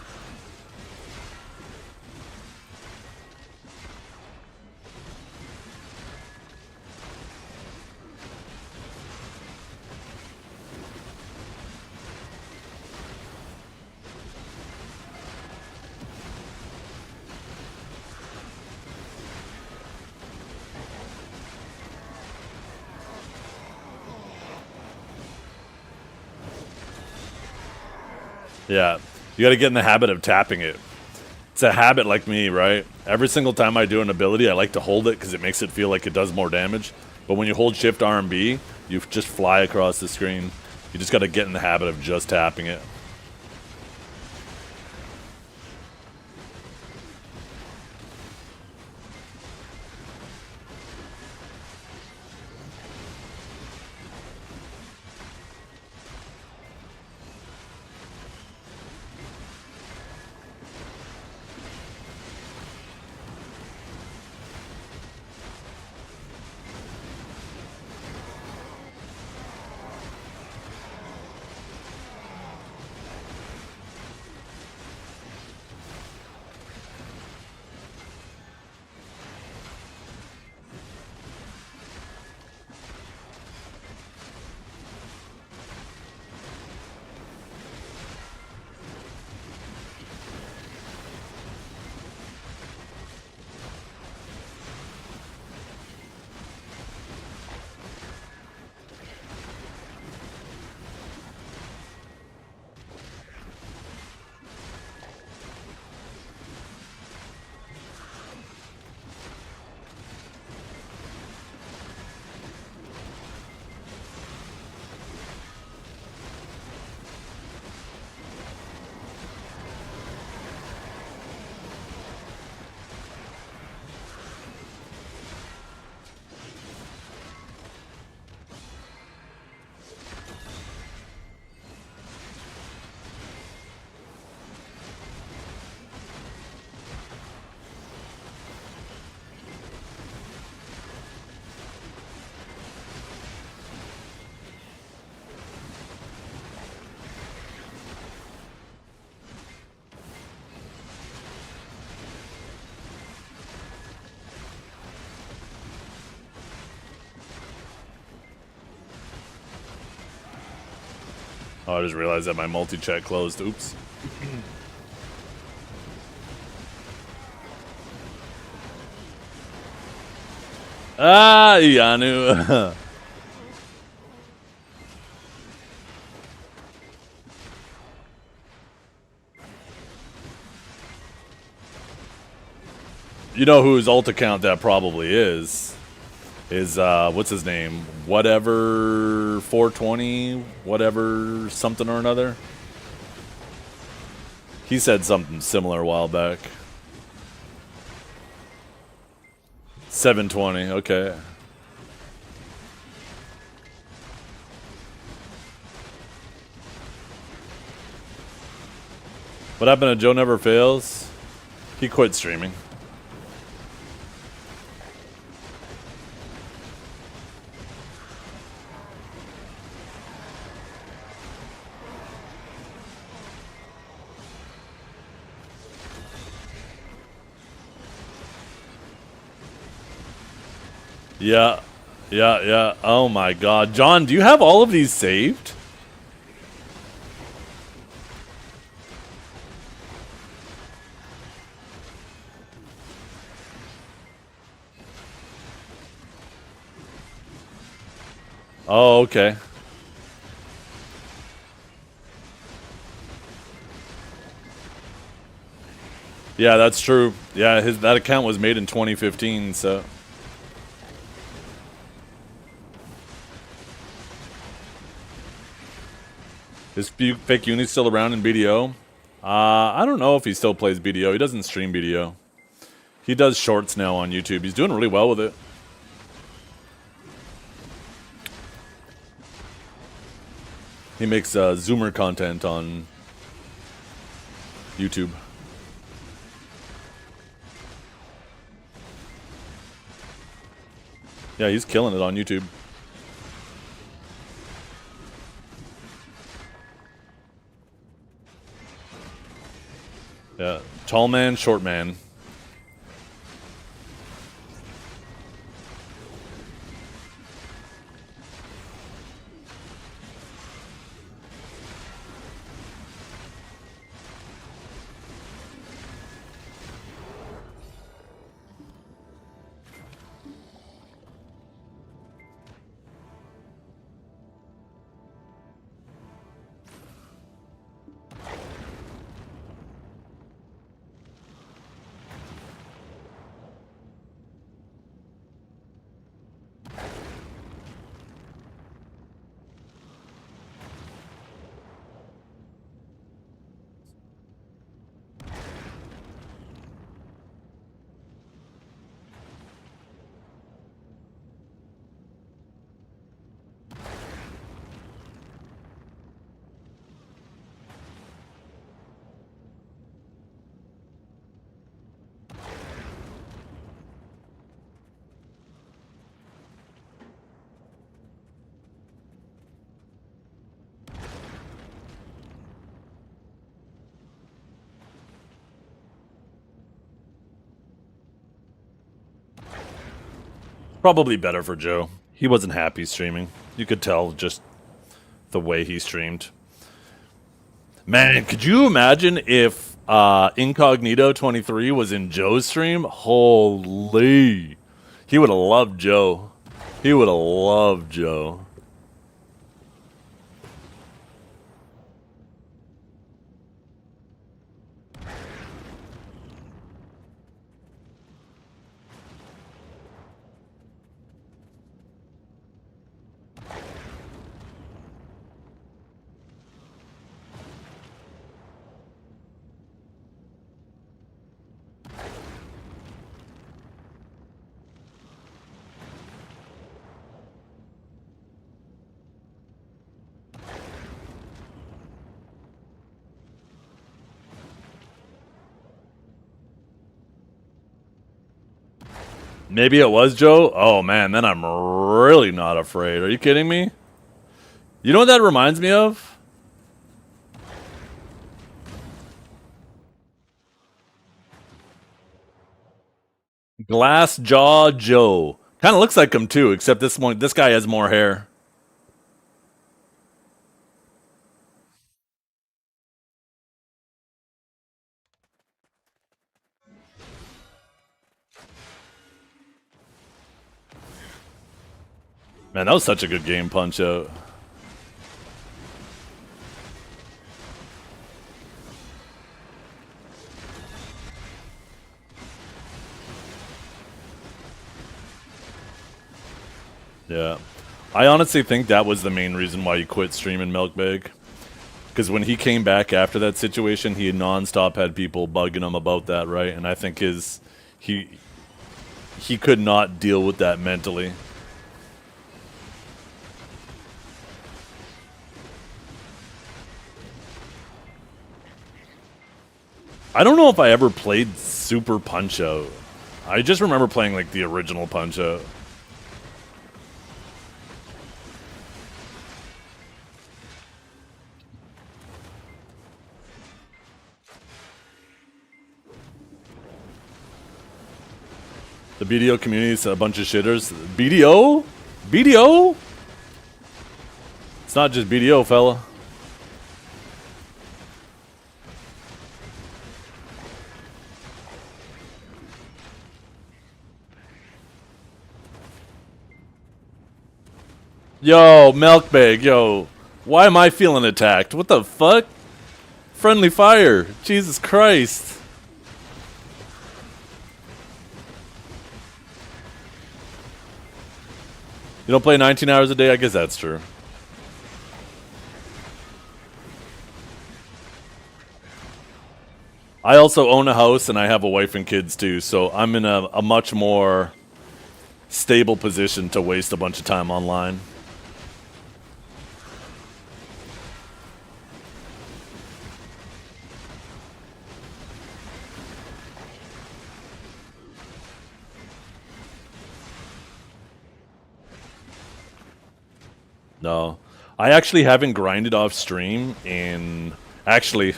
Yeah, you gotta get in the habit of tapping it. It's a habit like me, right? Every single time I do an ability, I like to hold it because it makes it feel like it does more damage. But when you hold Shift R and B, you just fly across the screen. You just gotta get in the habit of just tapping it. Oh, I just realized that my multi-chat closed. Oops. Ah, Yanu. You know whose alt account that probably is what's his name? Whatever 420, whatever something or another. He said something similar a while back. 720, okay. What happened to Joe Never Fails? He quit streaming. Yeah, yeah. Oh my god. John, do you have all of these saved? Oh, okay. Yeah, that's true. Yeah, that account was made in 2015, so... Is Fake Uni still around in BDO? I don't know if he still plays BDO. He doesn't stream BDO. He does shorts now on YouTube. He's doing really well with it. He makes Zoomer content on YouTube. Yeah, he's killing it on YouTube. Yeah, tall man, short man. Probably better for Joe. He wasn't happy streaming. You could tell just the way he streamed. Man, could you imagine if Incognito 23 was in Joe's stream? Holy. He would have loved Joe. He would have loved Joe. Maybe it was Joe? Oh man, then I'm really not afraid. Are you kidding me? You know what that reminds me of? Glass Jaw Joe. Kind of looks like him too, except this guy has more hair. Man, that was such a good game, Punch Out. Yeah. I honestly think that was the main reason why he quit streaming Milkbag. Because when he came back after that situation, he non-stop had people bugging him about that, right? And I think he could not deal with that mentally. I don't know if I ever played Super Punch-Out. I just remember playing like the original Punch-Out. The BDO community is a bunch of shitters. BDO? BDO? It's not just BDO, fella. Yo, Milkbag, yo. Why am I feeling attacked? What the fuck? Friendly fire. Jesus Christ. You don't play 19 hours a day? I guess that's true. I also own a house and I have a wife and kids too, so I'm in a much more stable position to waste a bunch of time online. No. I actually haven't grinded off stream in... Actually,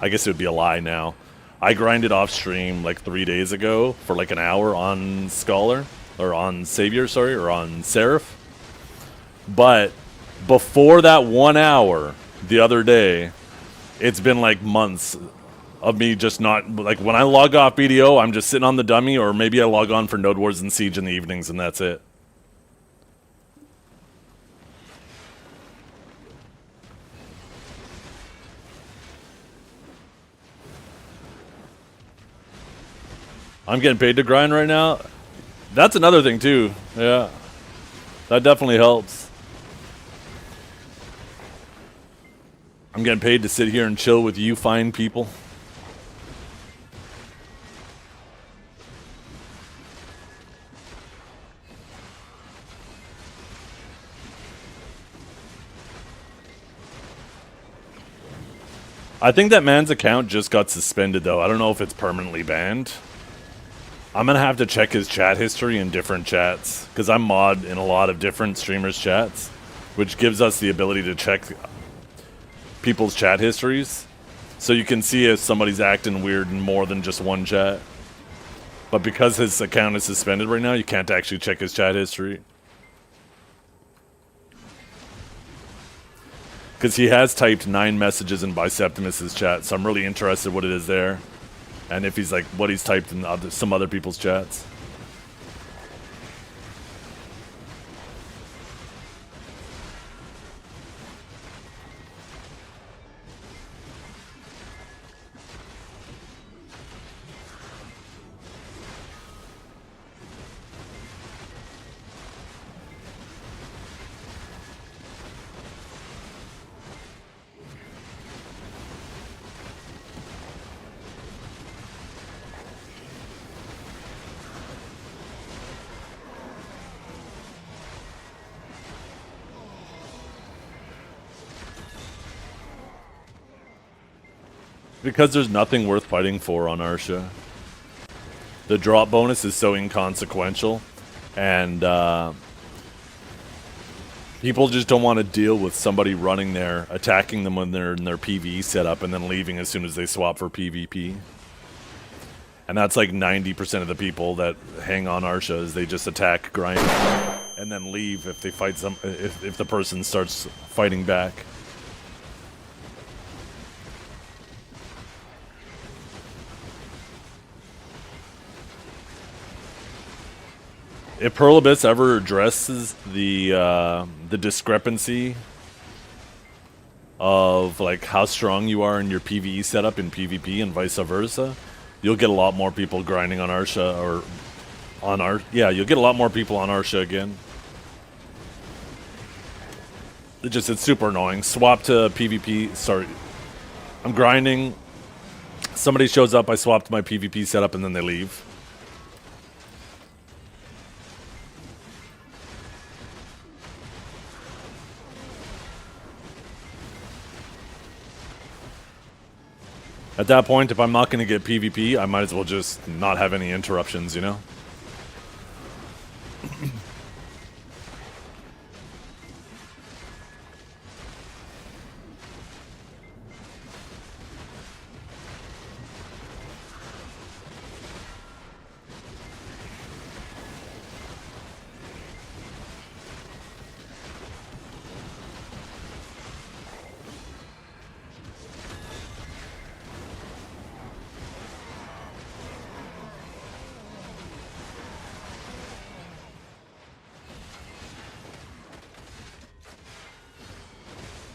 I guess it would be a lie now. I grinded off stream like 3 days ago for like an hour on Scholar. Or on Savior, sorry. Or on Seraph. But before that 1 hour the other day, it's been like months of me just not... Like when I log off BDO, I'm just sitting on the dummy. Or maybe I log on for Node Wars and Siege in the evenings and that's it. I'm getting paid to grind right now. That's another thing too. Yeah. That definitely helps. I'm getting paid to sit here and chill with you fine people. I think that man's account just got suspended though. I don't know if it's permanently banned. I'm gonna have to check his chat history in different chats because I'm mod in a lot of different streamers' chats, which gives us the ability to check people's chat histories, so you can see if somebody's acting weird in more than just one chat. But because his account is suspended right now, you can't actually check his chat history because he has typed 9 messages in Biseptimus's chat. So I'm really interested what it is there. And if he's like, what he's typed in some other people's chats. Because there's nothing worth fighting for on Arsha. The drop bonus is so inconsequential, and people just don't want to deal with somebody running there, attacking them when they're in their PvE setup, and then leaving as soon as they swap for PvP. And that's like 90% of the people that hang on Arsha is they just attack, grind, and then leave if they fight if the person starts fighting back. If Pearl Abyss ever addresses the discrepancy of like how strong you are in your PvE setup in PvP and vice versa, you'll get a lot more people grinding on Arsha or on yeah, you'll get a lot more people on Arsha again. It's super annoying. Swap to PvP. Sorry, I'm grinding. Somebody shows up. I swap to my PvP setup, and then they leave. At that point, if I'm not going to get PvP, I might as well just not have any interruptions, you know?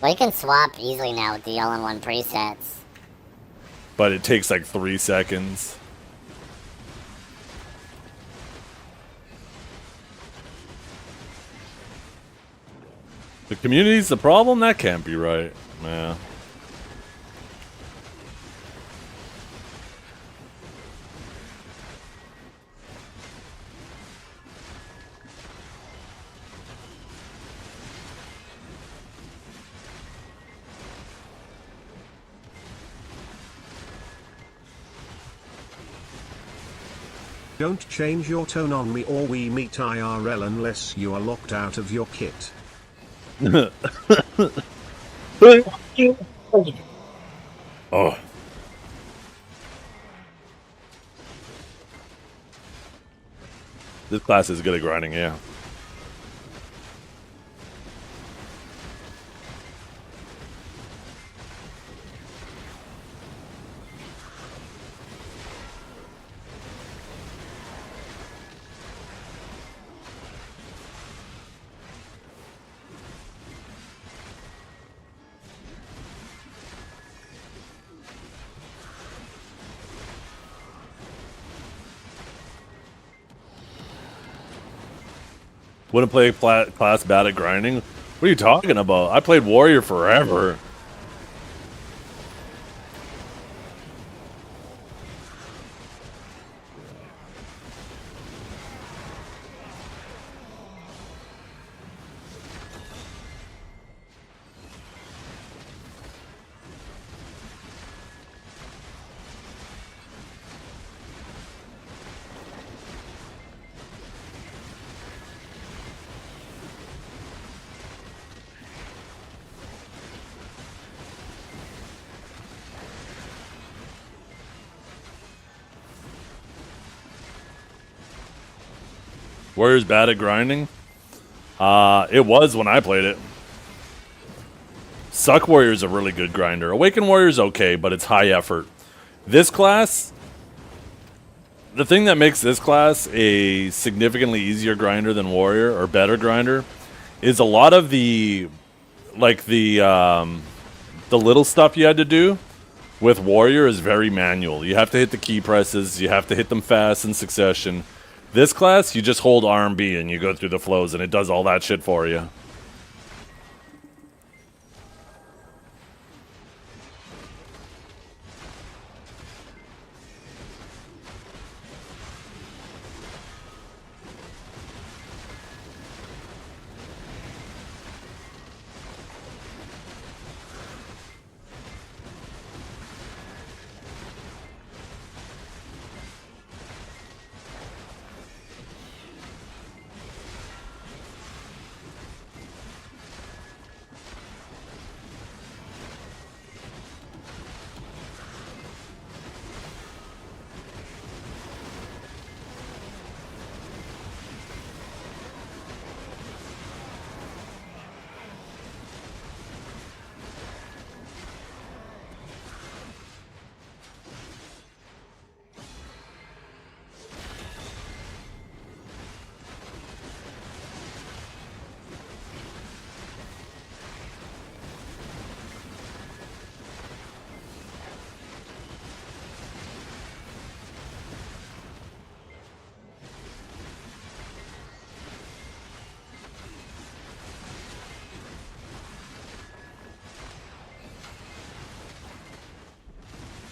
Well, you can swap easily now with the all-in-one presets. But it takes like 3 seconds. The community's the problem? That can't be right. Yeah. Don't change your tone on me or we meet IRL unless you are locked out of your kit. Oh. This class is good at grinding, yeah. Wouldn't play class bad at grinding? What are you talking about? I played Warrior forever. Warrior's bad at grinding? It was when I played it. Suck Warrior's a really good grinder. Awaken Warrior's okay, but it's high effort. This class, the thing that makes this class a significantly easier grinder than Warrior, or better grinder, is a lot of the, like the little stuff you had to do with Warrior is very manual. You have to hit the key presses, you have to hit them fast in succession. This class, you just hold R&B and you go through the flows and it does all that shit for you.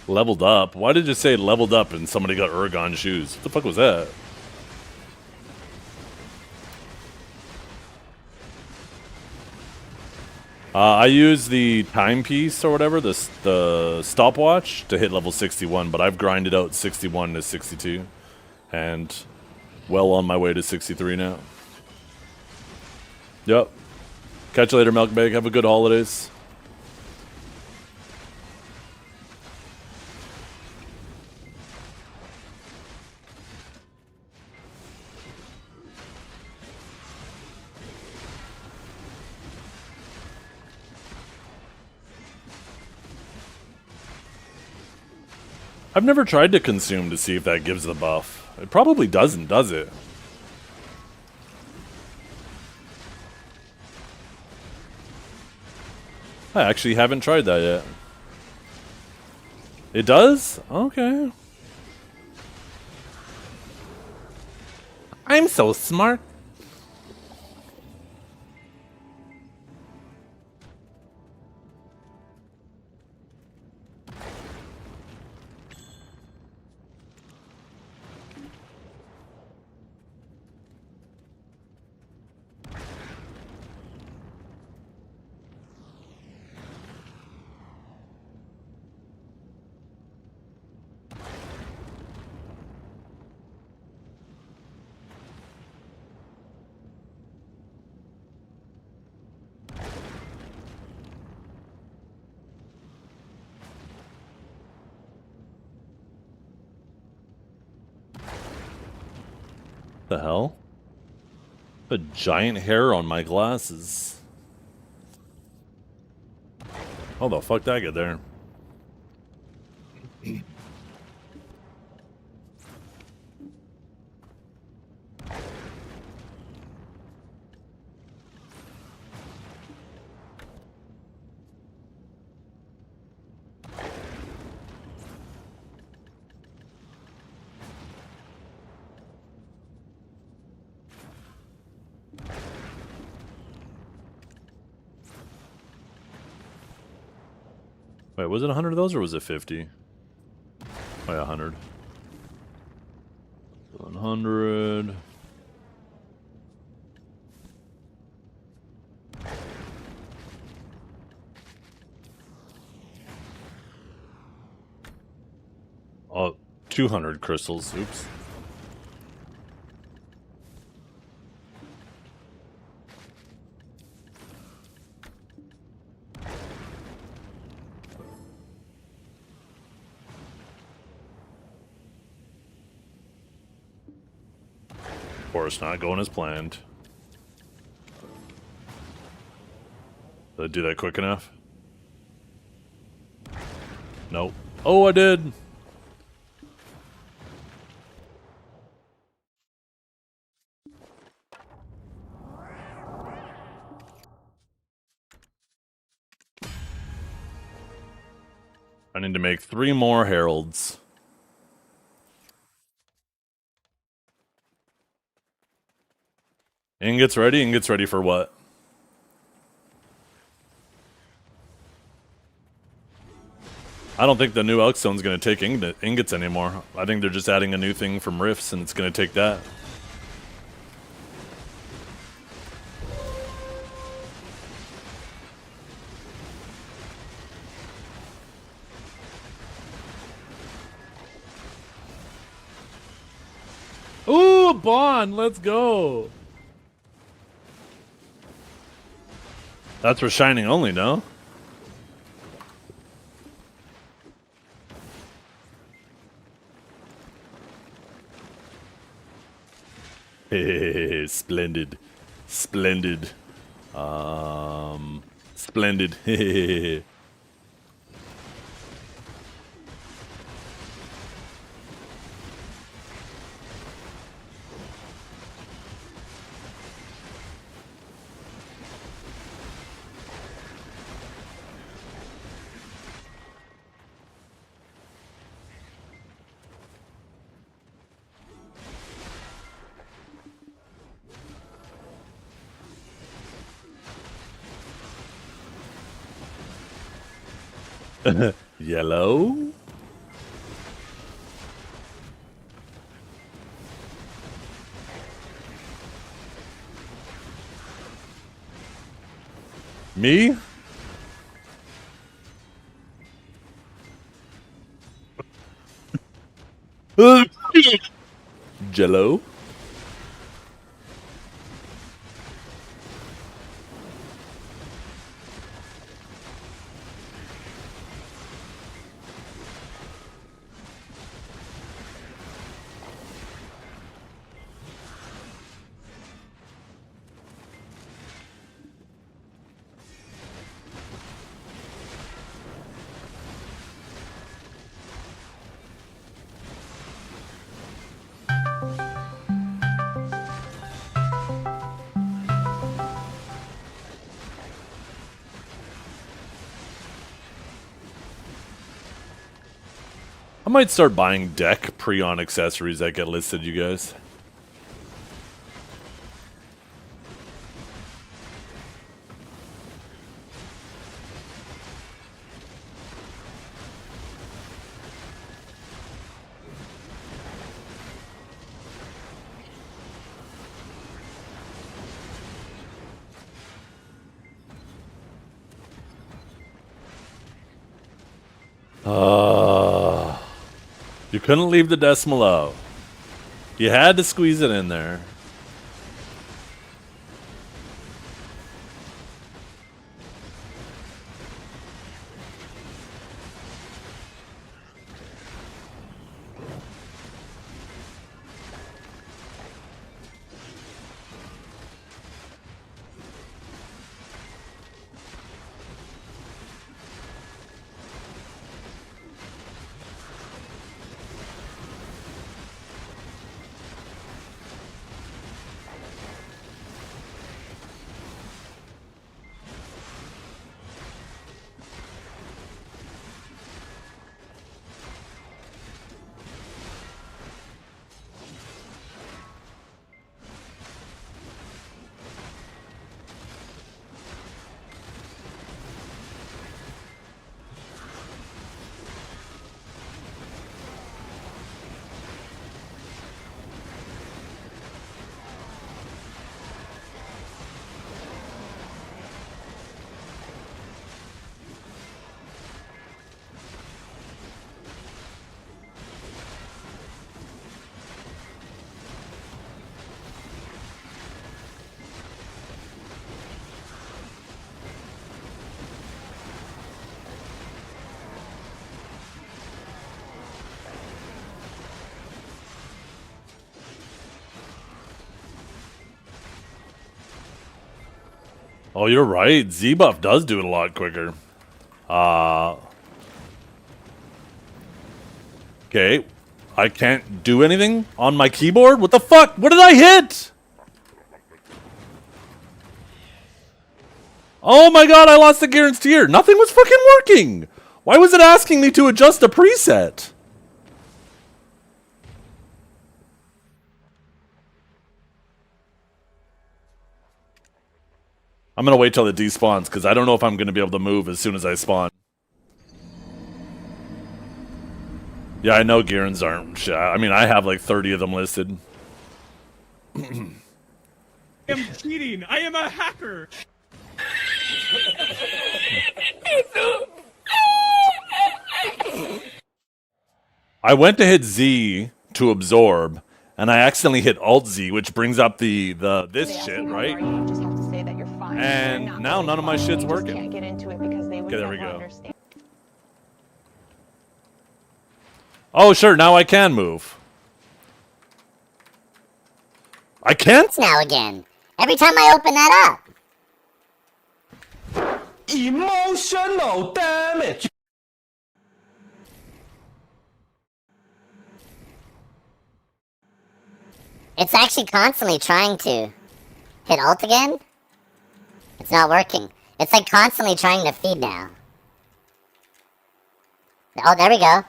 Leveled up? Why did you say leveled up and somebody got Urgon shoes? What the fuck was that? I use the timepiece or whatever, the stopwatch, to hit level 61, but I've grinded out 61 to 62, and well on my way to 63 now. Yep. Catch you later, Milkbag. Have a good holidays. I've never tried to consume to see if that gives the buff. It probably doesn't, does it? I actually haven't tried that yet. It does? Okay. I'm so smart. The hell? A giant hair on my glasses. How the fuck did I get there? Wait, was it 100 of those or was it 50? Oh yeah, 100. 100. Oh, 200 crystals. Oops. Of course, not going as planned. Did I do that quick enough? Nope. Oh, I did! I need to make 3 more heralds. Ingots ready? Ingots ready for what? I don't think the new Elkstone's gonna take ingots anymore. I think they're just adding a new thing from Rifts and it's gonna take that. Ooh, Bond, let's go! That's for Shining only, no? Hey, splendid. Splendid. Splendid. Yellow? Me? Jello? I might start buying deck pre-on accessories that get listed, you guys. You couldn't leave the decimal out. You had to squeeze it in there. Oh, you're right. Z-Buff does do it a lot quicker. Okay. I can't do anything on my keyboard? What the fuck? What did I hit? Oh my god, I lost the guarantee. Nothing was fucking working. Why was it asking me to adjust a preset? I'm gonna wait till it despawns, because I don't know if I'm gonna be able to move as soon as I spawn. Yeah, I know Girins aren't shit. I mean, I have like 30 of them listed. I am cheating. I am a hacker. I went to hit Z to absorb, and I accidentally hit Alt Z, which brings up this shit, right? You just have to say that you're fine. And You're not now really none of my fine. shit's You just working. can't get into it because they would Okay, there we never go. understand. Oh, sure, now I can move. I can't? Now again. Every time I open that up. Emotional damage. It's actually constantly trying to hit alt again. It's not working. It's like constantly trying to feed now. Oh, there we go.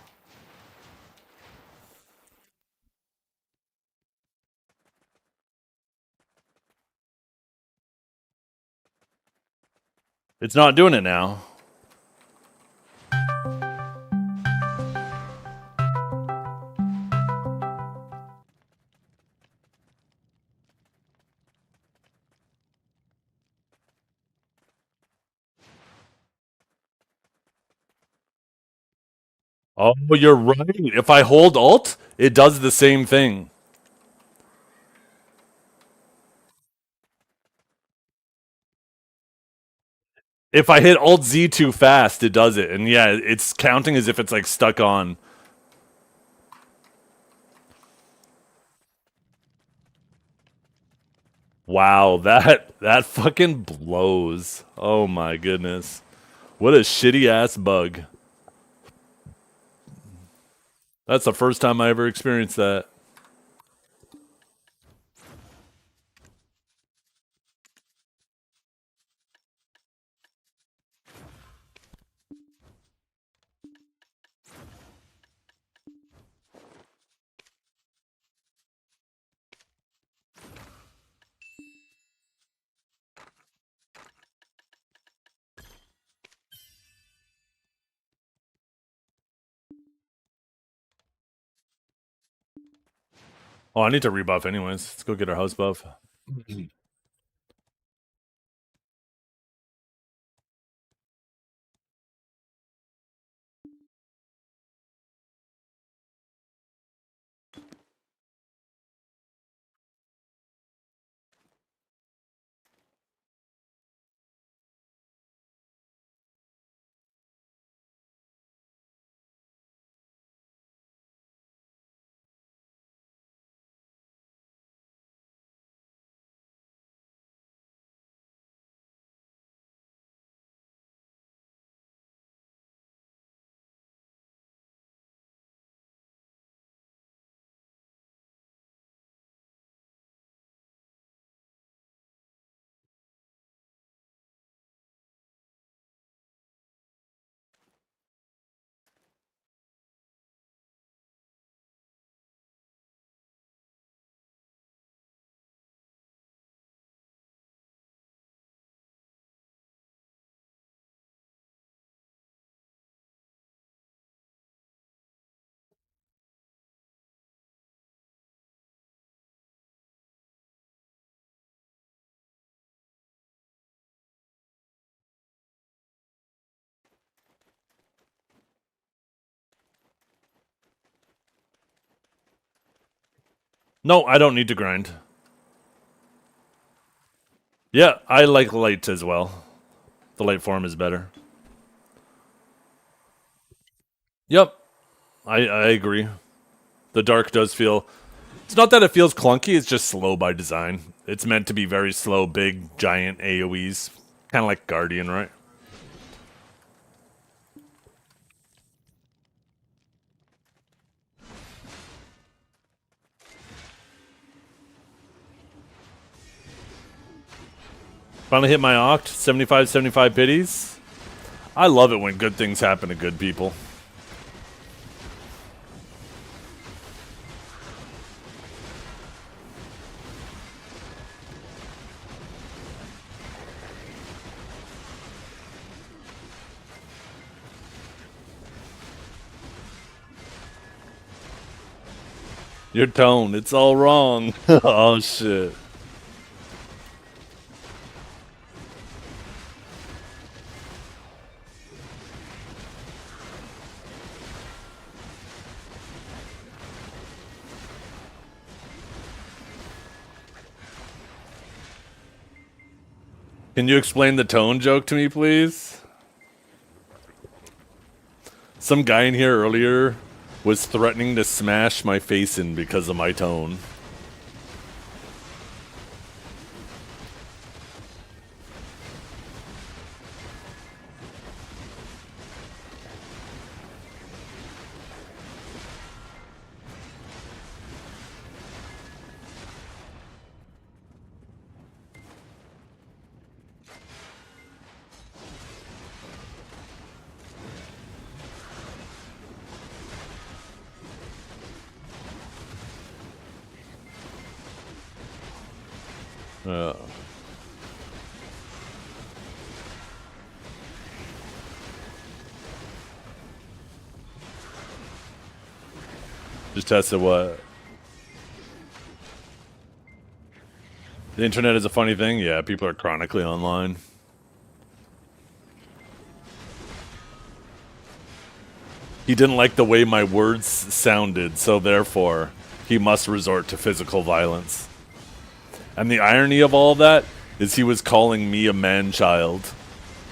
It's not doing it now. Oh, you're right. If I hold Alt, it does the same thing. If I hit Alt Z too fast, it does it. And yeah, it's counting as if it's like stuck on. Wow, that fucking blows. Oh my goodness. What a shitty ass bug. That's the first time I ever experienced that. Oh, I need to rebuff anyways. Let's go get our house buff. No, I don't need to grind. Yeah, I like light as well. The light form is better. Yep, I agree. The dark does feel... It's not that it feels clunky, it's just slow by design. It's meant to be very slow, big, giant AoEs. Kind of like Guardian, right? Finally hit my Oct, 75 pities. I love it when good things happen to good people. Your tone, it's all wrong. Oh shit. Can you explain the tone joke to me, please? Some guy in here earlier was threatening to smash my face in because of my tone. Just tested what? The internet is a funny thing? Yeah, people are chronically online. He didn't like the way my words sounded, so therefore he must resort to physical violence. And the irony of all that is he was calling me a man-child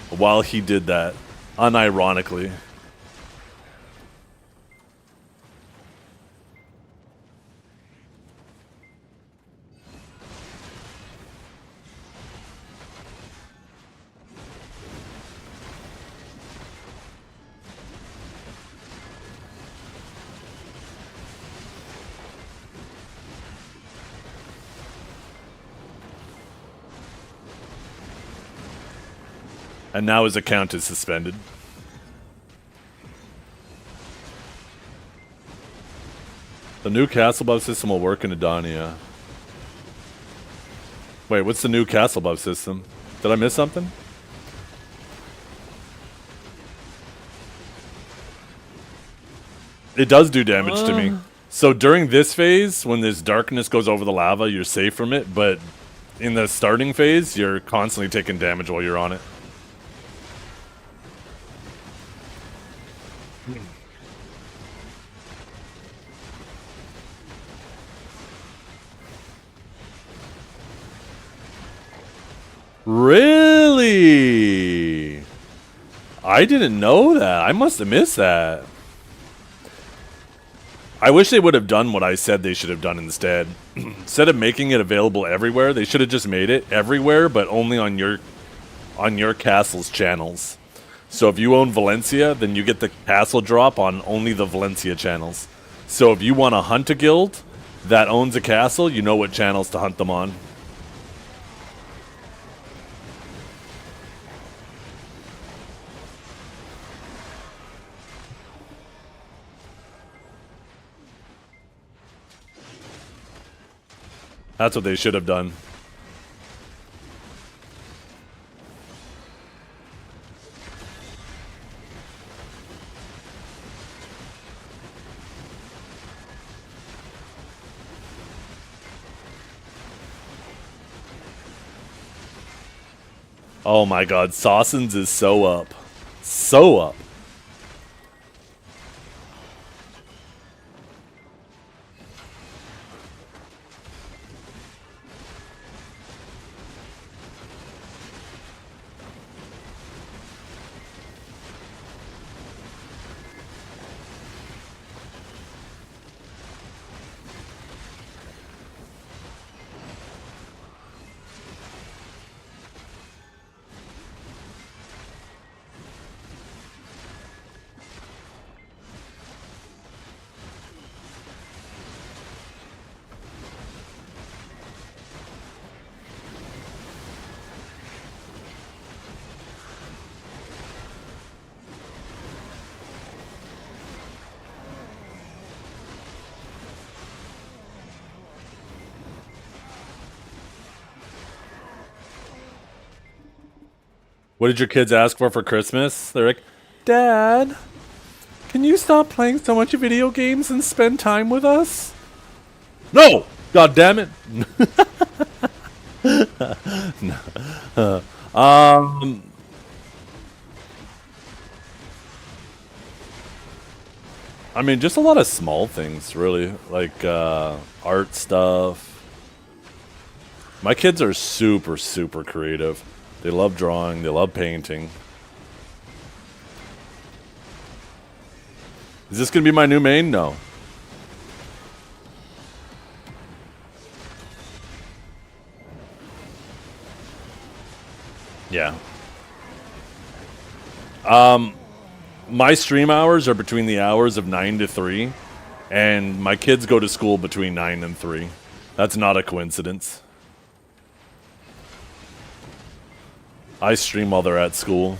while he did that, unironically. And now his account is suspended. The new castle buff system will work in Edonia. Wait, what's the new castle buff system? Did I miss something? It does do damage to me. So during this phase, when this darkness goes over the lava, you're safe from it, but in the starting phase, you're constantly taking damage while you're on it. Really? I didn't know that. I must have missed that. I wish they would have done what I said they should have done instead. Instead of making it available everywhere, they should have just made it everywhere, but only on your castle's channels. So if you own Valencia, then you get the castle drop on only the Valencia channels. So if you want to hunt a guild that owns a castle, you know what channels to hunt them on. That's what they should have done. Oh my god, Sawsons is so up. So up. What did your kids ask for Christmas? They're like, Dad, can you stop playing so much video games and spend time with us? No! God damn it! No. I mean, just a lot of small things, really. Like, art stuff. My kids are super, super creative. They love drawing, they love painting. Is this gonna be my new main? No. Yeah. My stream hours are between the hours of 9 to 3, and my kids go to school between 9 and 3. That's not a coincidence. I stream while they're at school,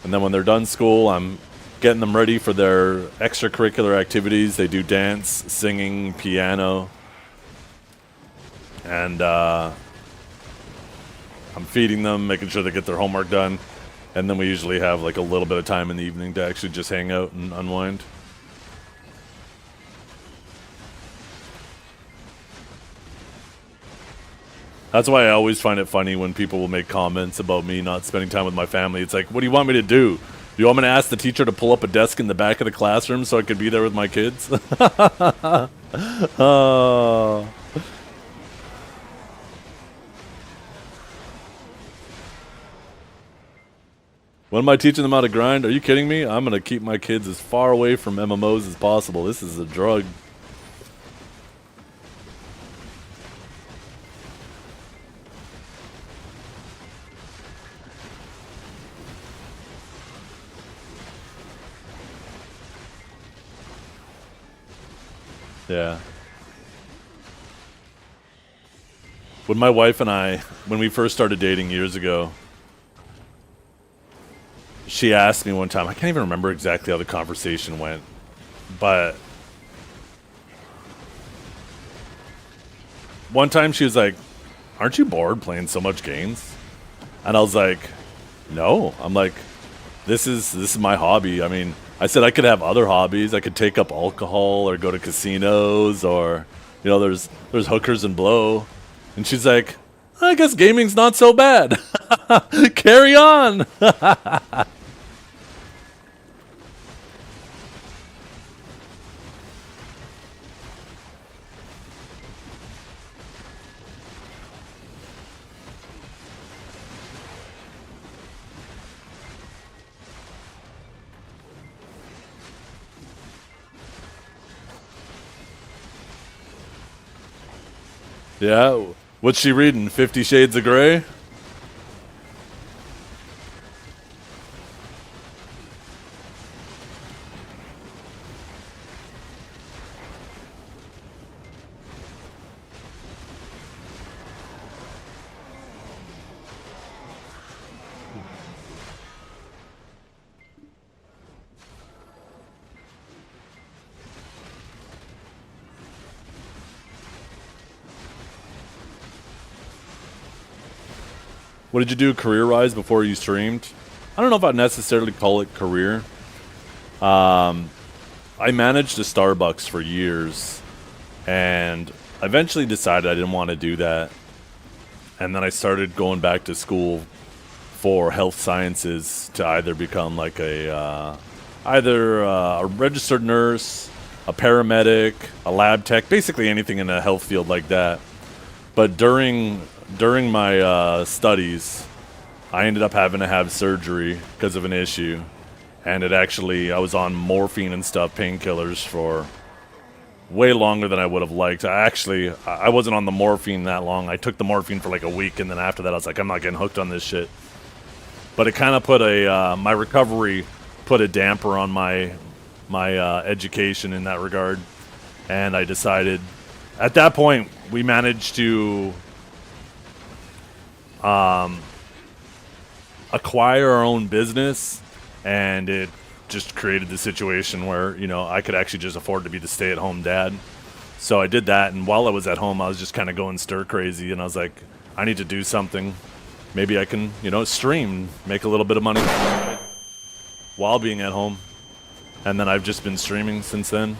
and then when they're done school, I'm getting them ready for their extracurricular activities. They do dance, singing, piano, and I'm feeding them, making sure they get their homework done, and then we usually have like a little bit of time in the evening to actually just hang out and unwind. That's why I always find it funny when people will make comments about me not spending time with my family. It's like, what do you want me to do? You want me to ask the teacher to pull up a desk in the back of the classroom so I could be there with my kids? Oh. When am I teaching them how to grind? Are you kidding me? I'm gonna keep my kids as far away from MMOs as possible. This is a drug. Yeah. When my wife and I, when we first started dating years ago, she asked me one time, I can't even remember exactly how the conversation went, but one time she was like, aren't you bored playing so much games? And I was like, no. I'm like, this is my hobby. I mean, I said I could have other hobbies. I could take up alcohol or go to casinos or, you know, there's hookers and blow. And she's like, I guess gaming's not so bad. Carry on. Yeah, what's she reading? 50 Shades of Grey? What did you do career-wise before you streamed? I don't know if I'd necessarily call it career. I managed a Starbucks for years, and I eventually decided I didn't want to do that. And then I started going back to school for health sciences to either become like a registered nurse, a paramedic, a lab tech, basically anything in a health field like that. But during my studies, I ended up having to have surgery because of an issue. And I was on morphine and stuff, painkillers, for way longer than I would have liked. I wasn't on the morphine that long. I took the morphine for like a week, and then after that I was like, I'm not getting hooked on this shit. But it kind of put my recovery put a damper on my education in that regard. And I decided, at that point, we managed to acquire our own business, and it just created the situation where, you know, I could actually just afford to be the stay-at-home dad. So I did that, and while I was at home, I was just kind of going stir crazy, and I was like, I need to do something. Maybe I can, you know, stream, make a little bit of money while being at home. And then I've just been streaming since then.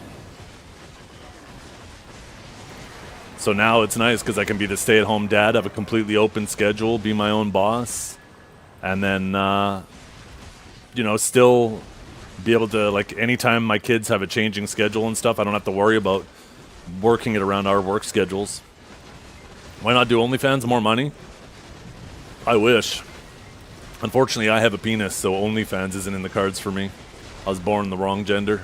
So now it's nice because I can be the stay-at-home dad, have a completely open schedule, be my own boss, and then, you know, still be able to, like, anytime my kids have a changing schedule and stuff, I don't have to worry about working it around our work schedules. Why not do OnlyFans? More money? I wish. Unfortunately, I have a penis, so OnlyFans isn't in the cards for me. I was born the wrong gender.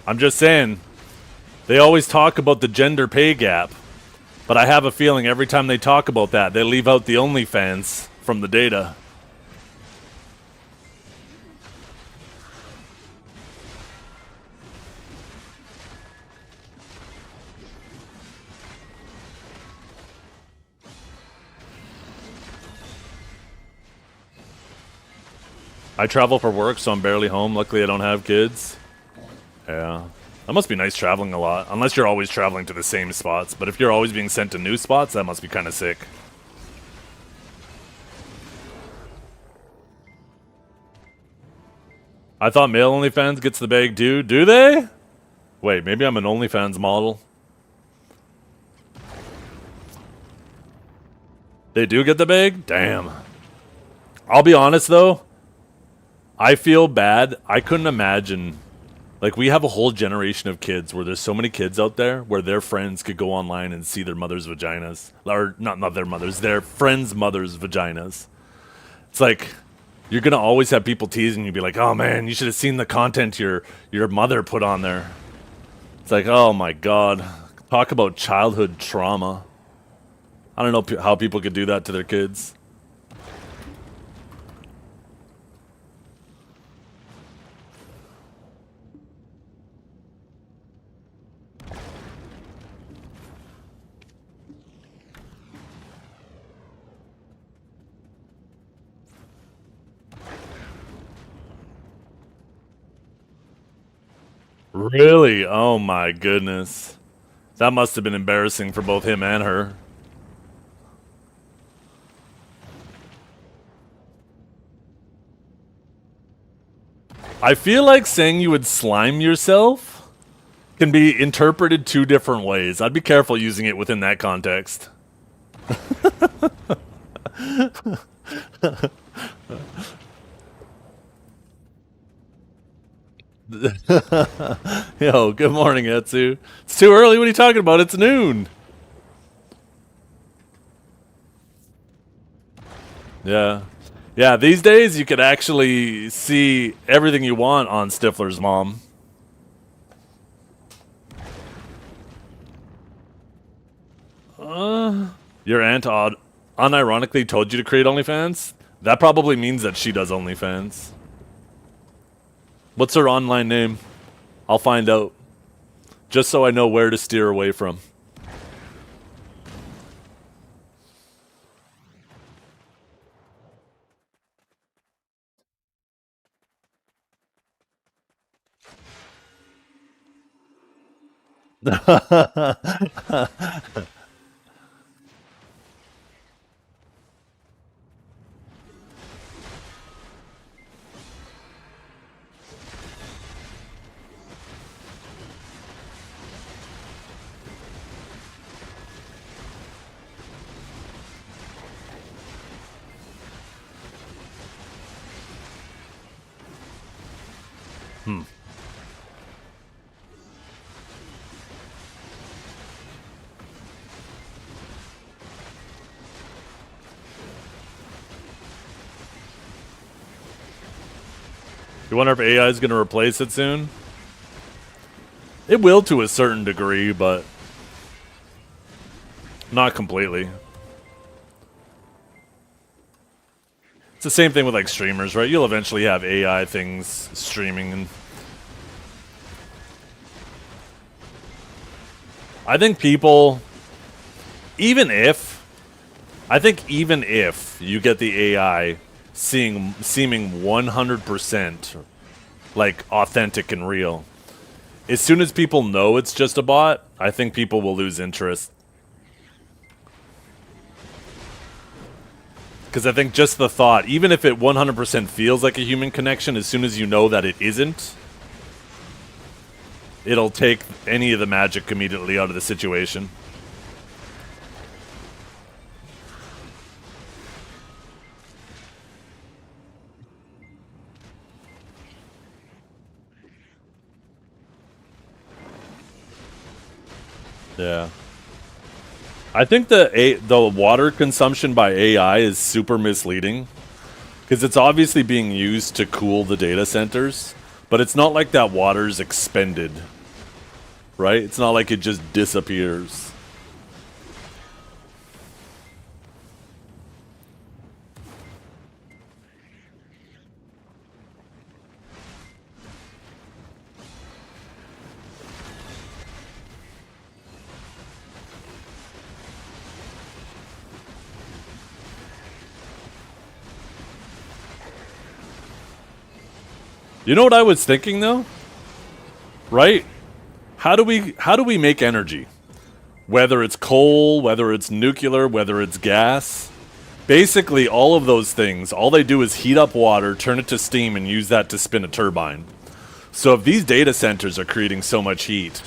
I'm just saying, they always talk about the gender pay gap, but I have a feeling every time they talk about that, they leave out the OnlyFans from the data. I travel for work, so I'm barely home. Luckily, I don't have kids. Yeah. That must be nice traveling a lot, unless you're always traveling to the same spots. But if you're always being sent to new spots, that must be kind of sick. I thought male OnlyFans gets the bag too. Do they? Wait, maybe I'm an OnlyFans model. They do get the bag? Damn. I'll be honest though. I feel bad. I couldn't imagine. Like, we have a whole generation of kids where there's so many kids out there where their friends could go online and see their mother's vaginas. Or, not their mothers, their friends' mother's vaginas. It's like, you're going to always have people teasing you, be like, oh man, you should have seen the content your mother put on there. It's like, oh my god. Talk about childhood trauma. I don't know how people could do that to their kids. Really? Oh my goodness. That must have been embarrassing for both him and her. I feel like saying you would slime yourself can be interpreted two different ways. I'd be careful using it within that context. Yo, good morning, Etsu. It's too early. What are you talking about? It's noon. Yeah. Yeah, these days you could actually see everything you want on Stifler's mom. Your aunt unironically told you to create OnlyFans? That probably means that she does OnlyFans. What's her online name? I'll find out. Just so I know where to steer away from. You wonder if AI is going to replace it soon? It will to a certain degree, but not completely. It's the same thing with like streamers, right? You'll eventually have AI things streaming, and I think people, even if you get the AI seeming 100% like authentic and real, as soon as people know it's just a bot, I think people will lose interest. Because I think just the thought, even if it 100% feels like a human connection, as soon as you know that it isn't, it'll take any of the magic immediately out of the situation. Yeah. I think the water consumption by AI is super misleading, because it's obviously being used to cool the data centers, but it's not like that water's expended, right? It's not like it just disappears. You know what I was thinking, though? Right? How do we make energy? Whether it's coal, whether it's nuclear, whether it's gas. Basically, all of those things, all they do is heat up water, turn it to steam, and use that to spin a turbine. So if these data centers are creating so much heat,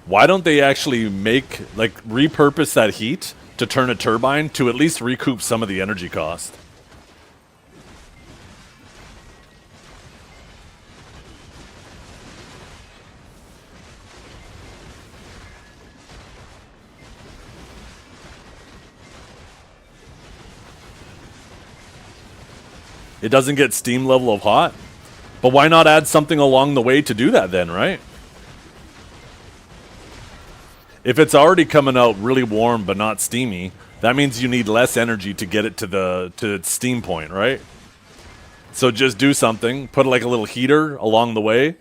why don't they actually repurpose that heat to turn a turbine to at least recoup some of the energy cost? It doesn't get steam level of hot? But why not add something along the way to do that then, right? If it's already coming out really warm but not steamy, that means you need less energy to get it to its steam point, right? So just do something, put like a little heater along the way.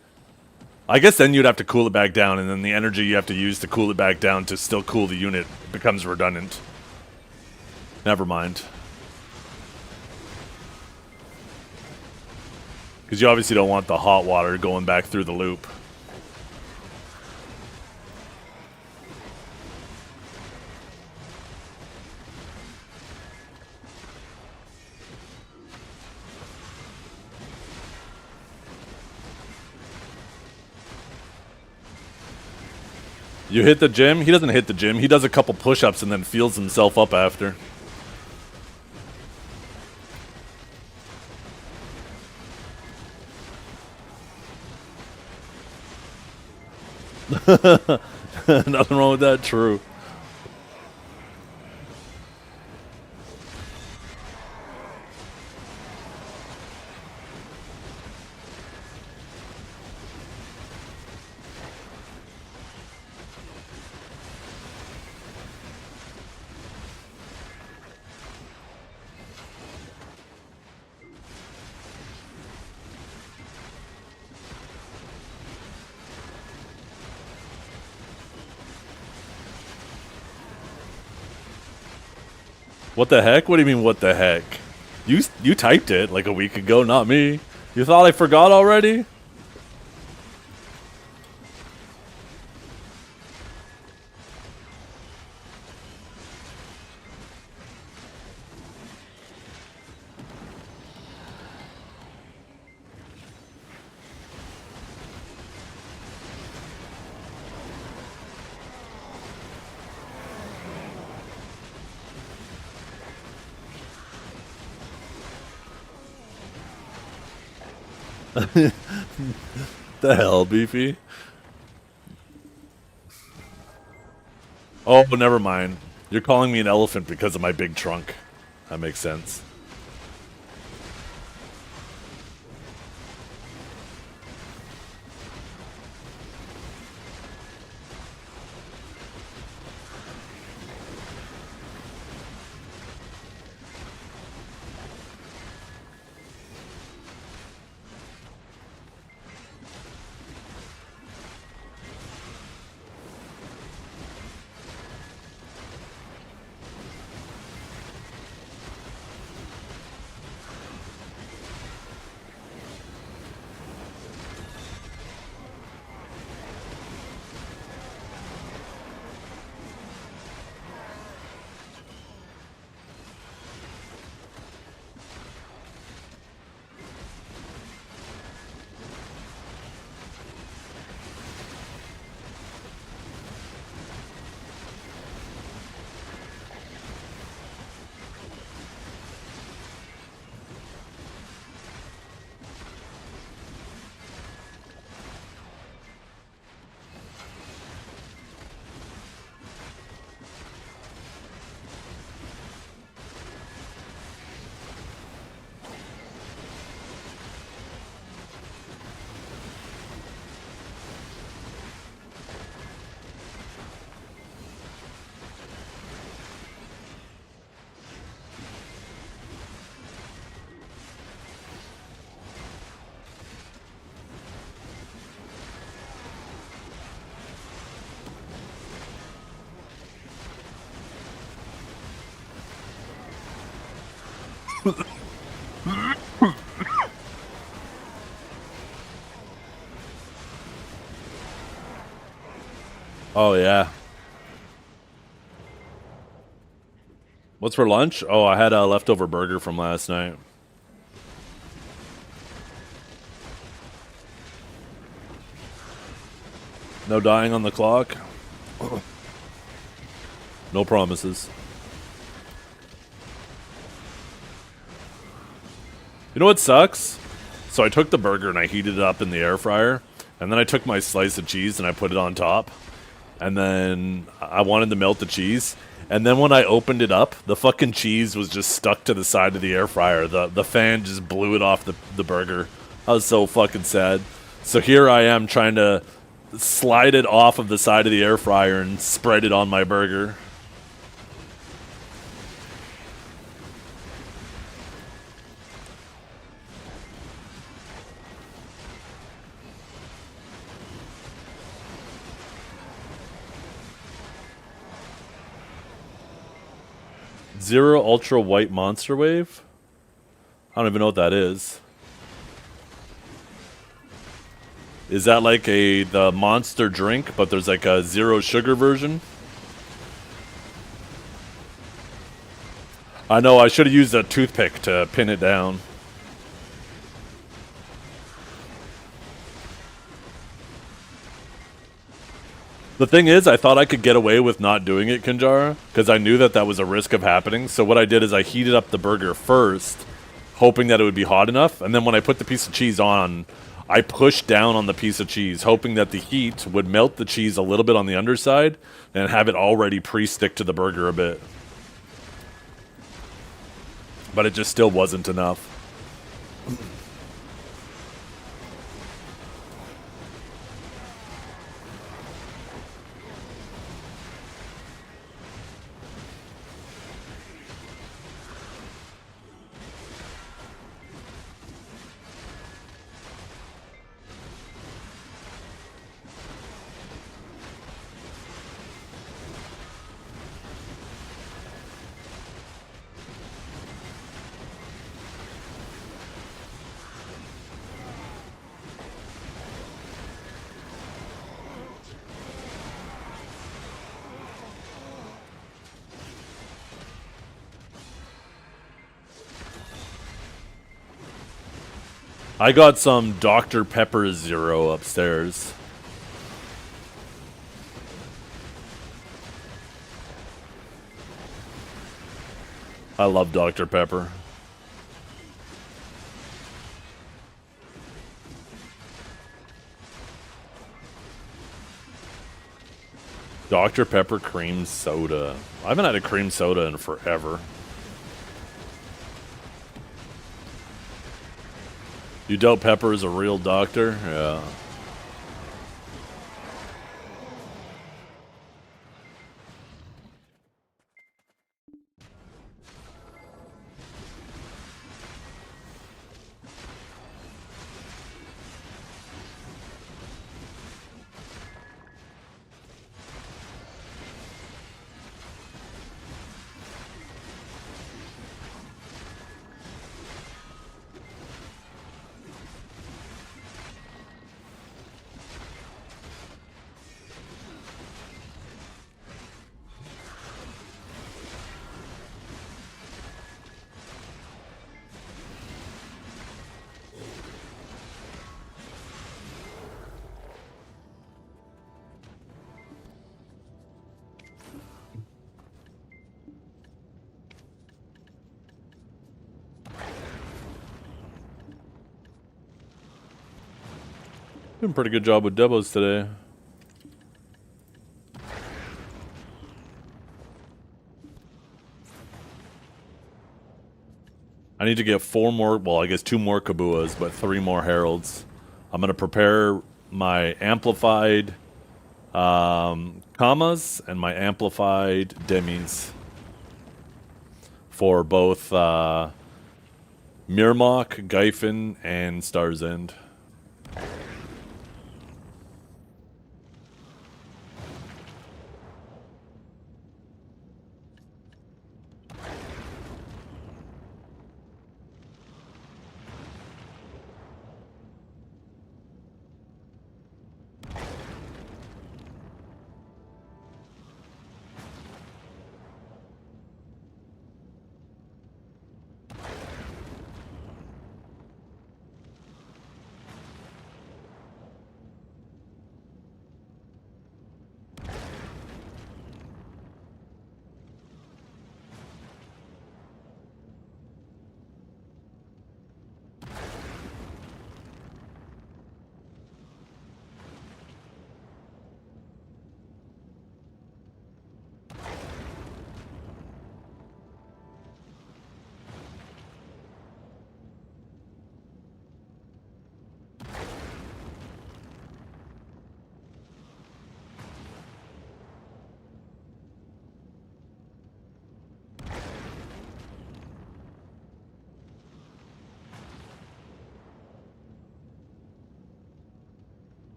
I guess then you'd have to cool it back down, and then the energy you have to use to cool it back down to still cool the unit becomes redundant. Never mind. Because you obviously don't want the hot water going back through the loop. You hit the gym? He doesn't hit the gym. He does a couple push-ups and then feels himself up after. Nothing wrong with that, true. What the heck? What do you mean, what the heck? You typed it like a week ago, not me. You thought I forgot already? The hell, Beefy? Oh, never mind. You're calling me an elephant because of my big trunk. That makes sense. Oh, yeah. What's for lunch? Oh, I had a leftover burger from last night. No dying on the clock. No promises. You know what sucks? So I took the burger and I heated it up in the air fryer, and then I took my slice of cheese and I put it on top, and then I wanted to melt the cheese, and then when I opened it up, the fucking cheese was just stuck to the side of the air fryer. The fan just blew it off the burger. I was so fucking sad. So here I am trying to slide it off of the side of the air fryer and spread it on my burger. Zero Ultra White Monster Wave? I don't even know what that is. Is that like the monster drink, but there's like a zero sugar version? I know, I should have used a toothpick to pin it down. The thing is, I thought I could get away with not doing it, Kinjara, because I knew that that was a risk of happening. So what I did is I heated up the burger first, hoping that it would be hot enough. And then when I put the piece of cheese on, I pushed down on the piece of cheese, hoping that the heat would melt the cheese a little bit on the underside and have it already pre-stick to the burger a bit. But it just still wasn't enough. I got some Dr. Pepper Zero upstairs. I love Dr. Pepper. Dr. Pepper cream soda. I haven't had a cream soda in forever. You doubt Pepper is a real doctor? Yeah. Doing a pretty good job with demos today. I need to get 4 more, well, I guess 2 more Kabuas, but 3 more Heralds. I'm going to prepare my amplified Kamas and my amplified Demis for both Mirmok, Gyfin, and Star's End.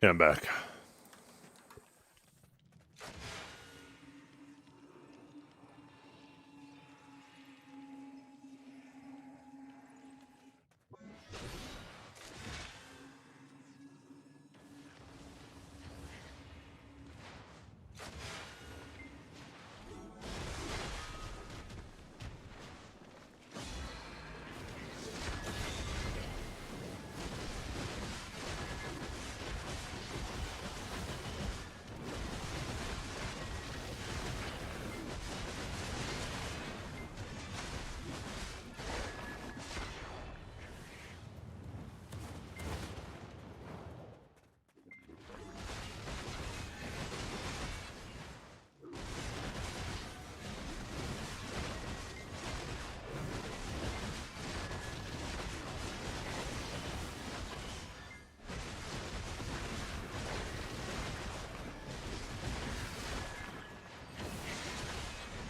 Yeah, I'm back.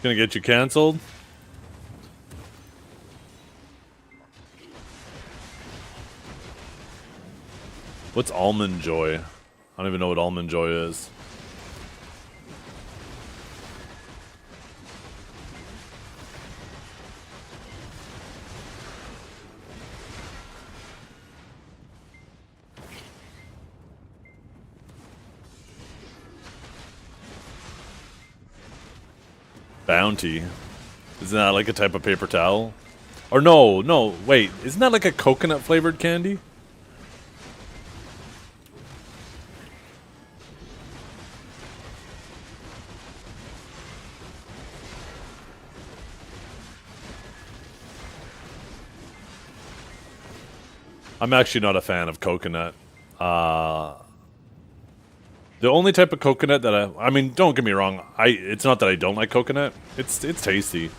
Gonna get you canceled? What's Almond Joy? I don't even know what Almond Joy is. Bounty. Isn't that like a type of paper towel? Or no, wait. Isn't that like a coconut flavored candy? I'm actually not a fan of coconut. The only type of coconut that I mean, don't get me wrong. It's not that I don't like coconut. It's tasty,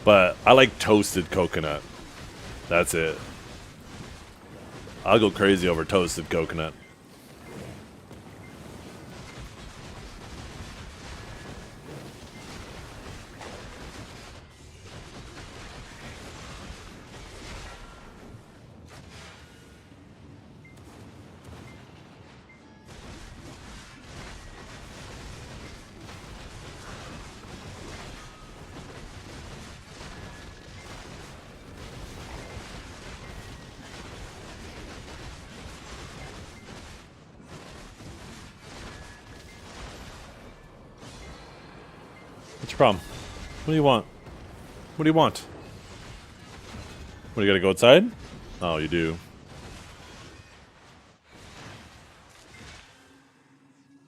but I like toasted coconut. That's it. I'll go crazy over toasted coconut. What's your problem? What do you want? What do you want? What, you gotta go outside? Oh, you do.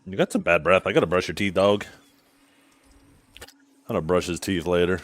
You got some bad breath. I gotta brush your teeth, dog. I'm gonna brush his teeth later.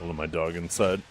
Let my dog inside.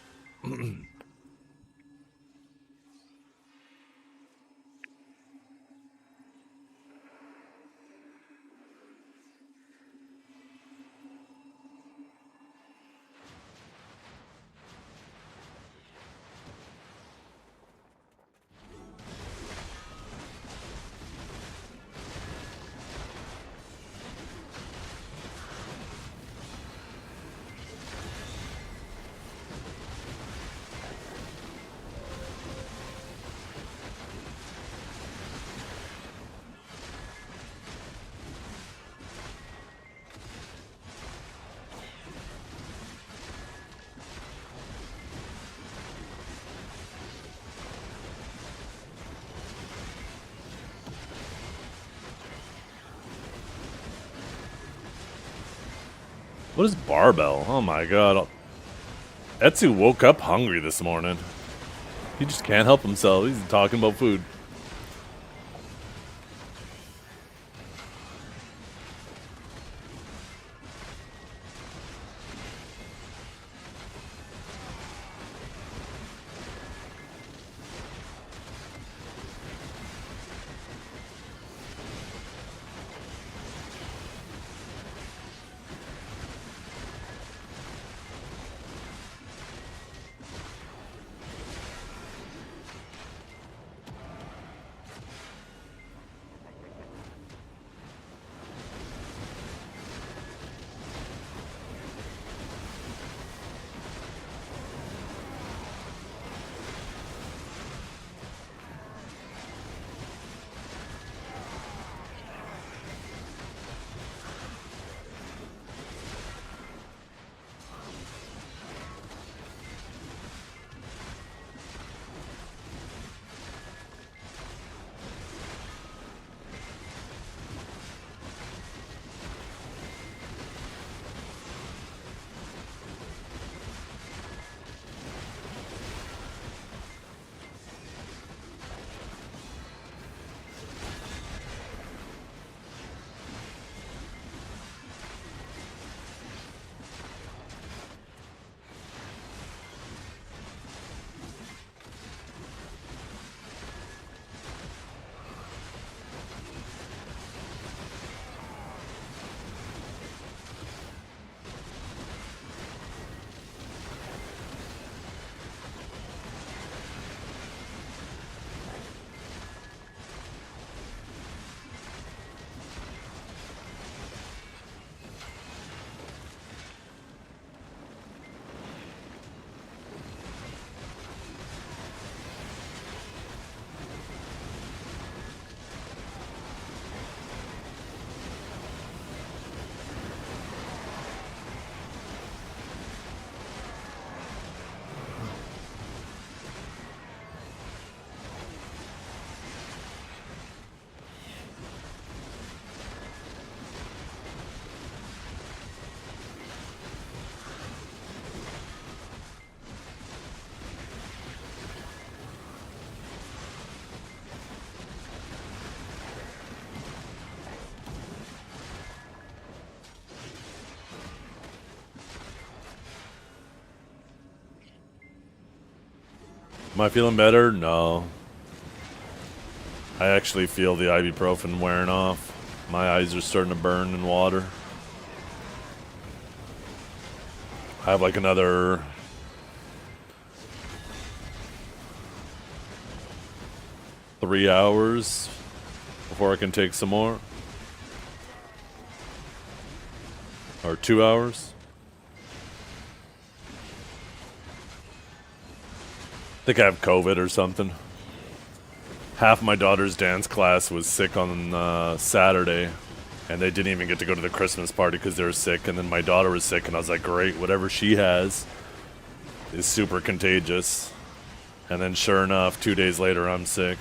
What is barbell? Oh my god. Etsu woke up hungry this morning. He just can't help himself. He's talking about food. Am I feeling better? No. I actually feel the ibuprofen wearing off. My eyes are starting to burn in water. I have like another 3 hours before I can take some more. Or 2 hours. I think I have COVID or something. Half my daughter's dance class was sick on Saturday, and they didn't even get to go to the Christmas party because they were sick. And then my daughter was sick, and I was like, great, whatever she has is super contagious. And then sure enough, 2 days later, I'm sick.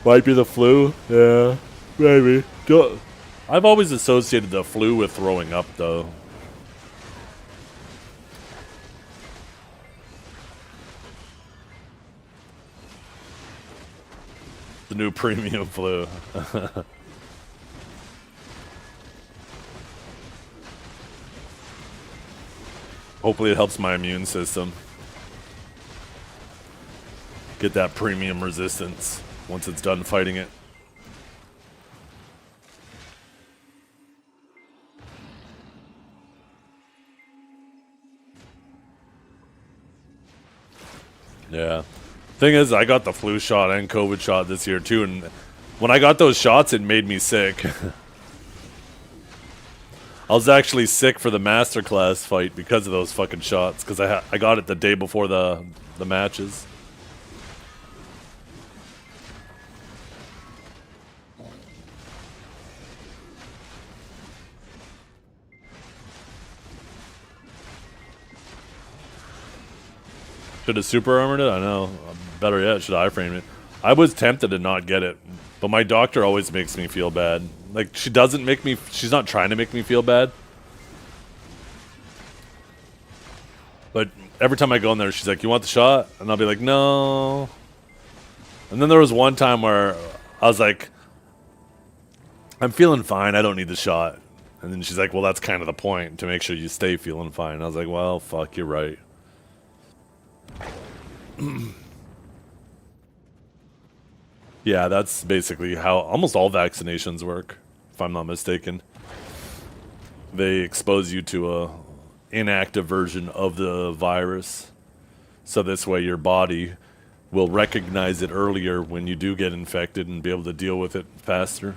Might be the flu? Yeah, maybe. I've always associated the flu with throwing up, though. The new premium flu. Hopefully it helps my immune system. Get that premium resistance once it's done fighting it. Yeah. Thing is, I got the flu shot and COVID shot this year too, and when I got those shots, it made me sick. I was actually sick for the masterclass fight because of those fucking shots, because I got it the day before the matches. Should have super armored it? I know. Better yet, should I frame it? I was tempted to not get it, but my doctor always makes me feel bad. Like, she doesn't make me, she's not trying to make me feel bad. But every time I go in there, she's like, you want the shot? And I'll be like, no. And then there was one time where I was like, I'm feeling fine, I don't need the shot. And then she's like, well, that's kind of the point, to make sure you stay feeling fine. And I was like, well, fuck, you're right. Yeah, that's basically how almost all vaccinations work, if I'm not mistaken. They expose you to a inactive version of the virus, so this way your body will recognize it earlier when you do get infected and be able to deal with it faster.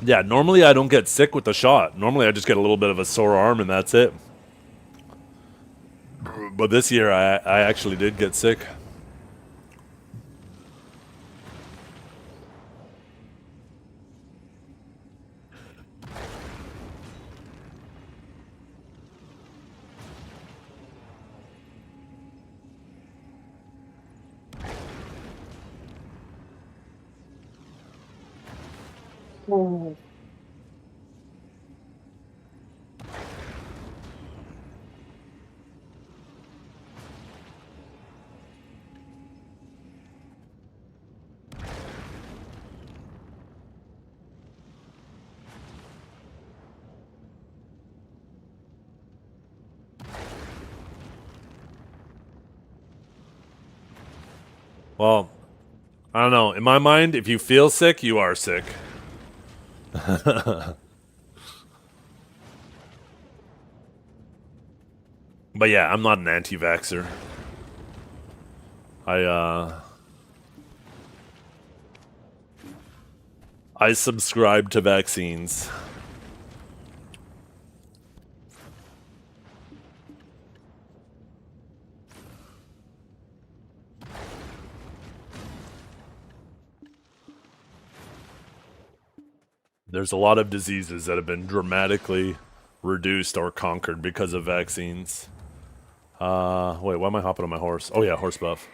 Yeah, normally I don't get sick with the shot. Normally I just get a little bit of a sore arm and that's it. But this year I actually did get sick. Well, I don't know. In my mind, if you feel sick, you are sick. But yeah, I'm not an anti-vaxxer. I subscribe to vaccines. There's a lot of diseases that have been dramatically reduced or conquered because of vaccines. Wait, why am I hopping on my horse? Oh yeah, horse buff.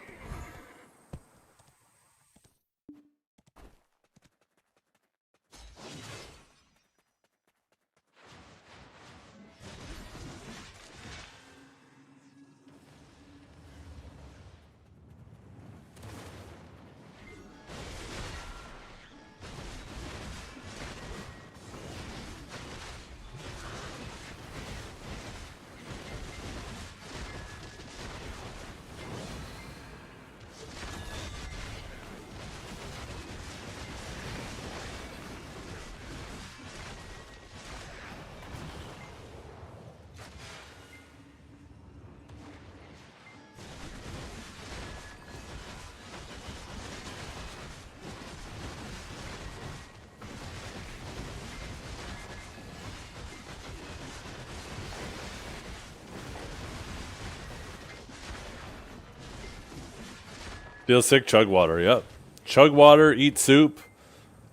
Feel sick, chug water, yep. Chug water, eat soup,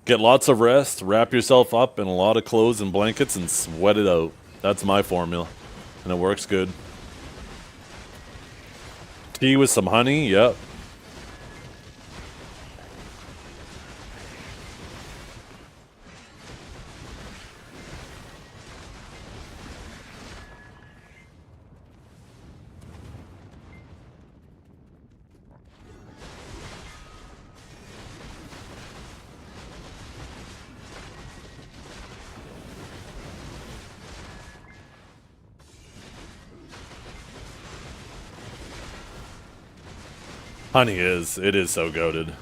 get lots of rest, wrap yourself up in a lot of clothes and blankets, and sweat it out. That's my formula, and it works good. Tea with some honey, yep. Honey is. It is so goated.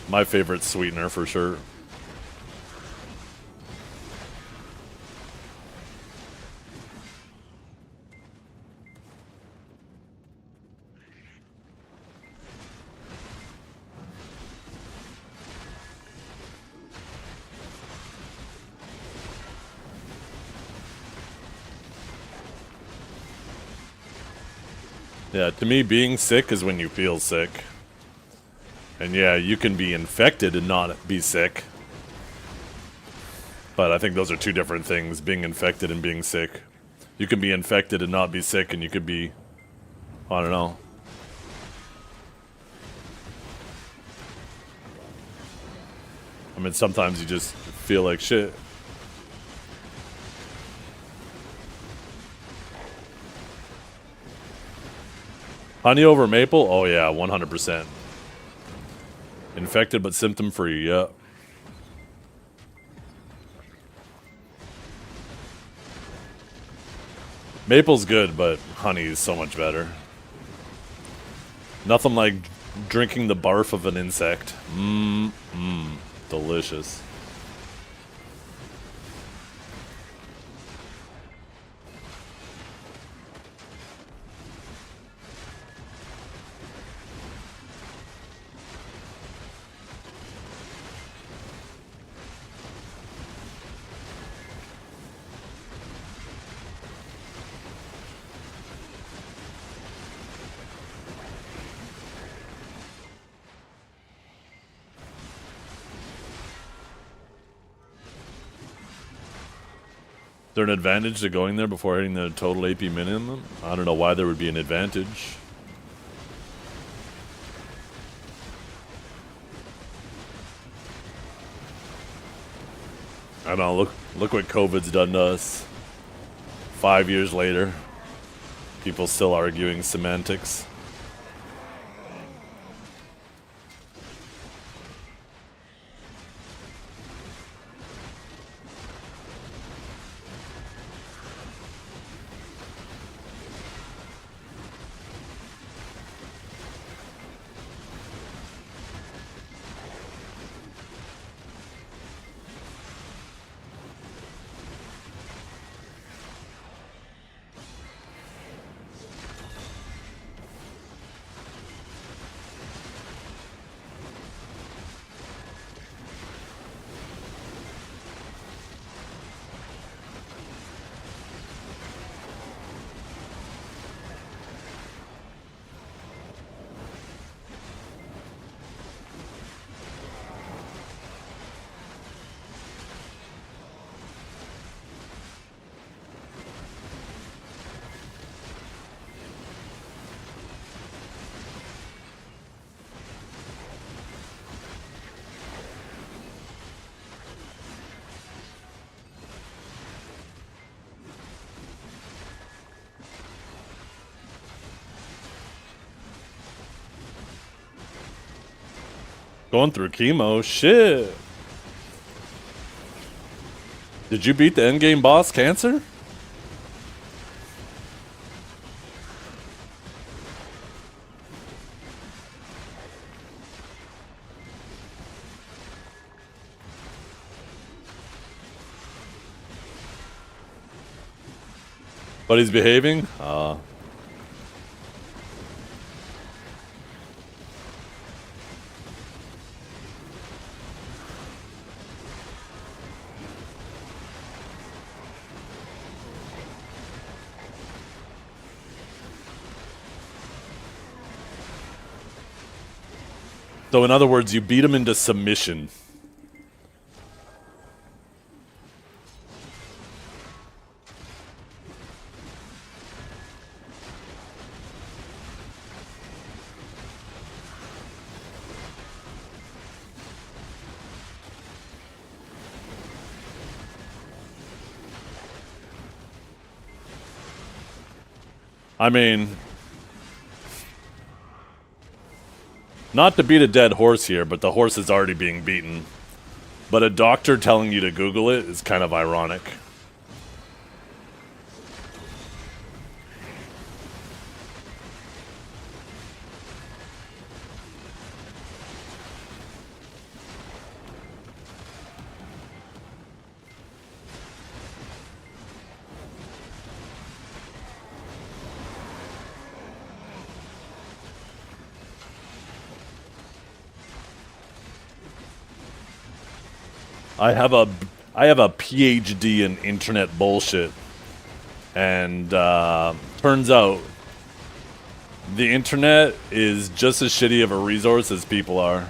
My favorite sweetener for sure. Yeah, to me, being sick is when you feel sick. And yeah, you can be infected and not be sick. But I think those are two different things, being infected and being sick. You can be infected and not be sick, and you could be, I don't know. I mean, sometimes you just feel like shit. Honey over maple? Oh yeah, 100%. Infected but symptom free, yeah. Maple's good, but honey is so much better. Nothing like drinking the barf of an insect. Delicious. Is there an advantage to going there before hitting the total AP minimum? I don't know why there would be an advantage. I don't know, look what COVID's done to us. 5 years later, people still arguing semantics. Going through chemo, shit. Did you beat the endgame boss, Cancer? But he's behaving? So in other words, you beat him into submission. I mean, not to beat a dead horse here, but the horse is already being beaten. But a doctor telling you to Google it is kind of ironic. I have a PhD in internet bullshit, and turns out the internet is just as shitty of a resource as people are,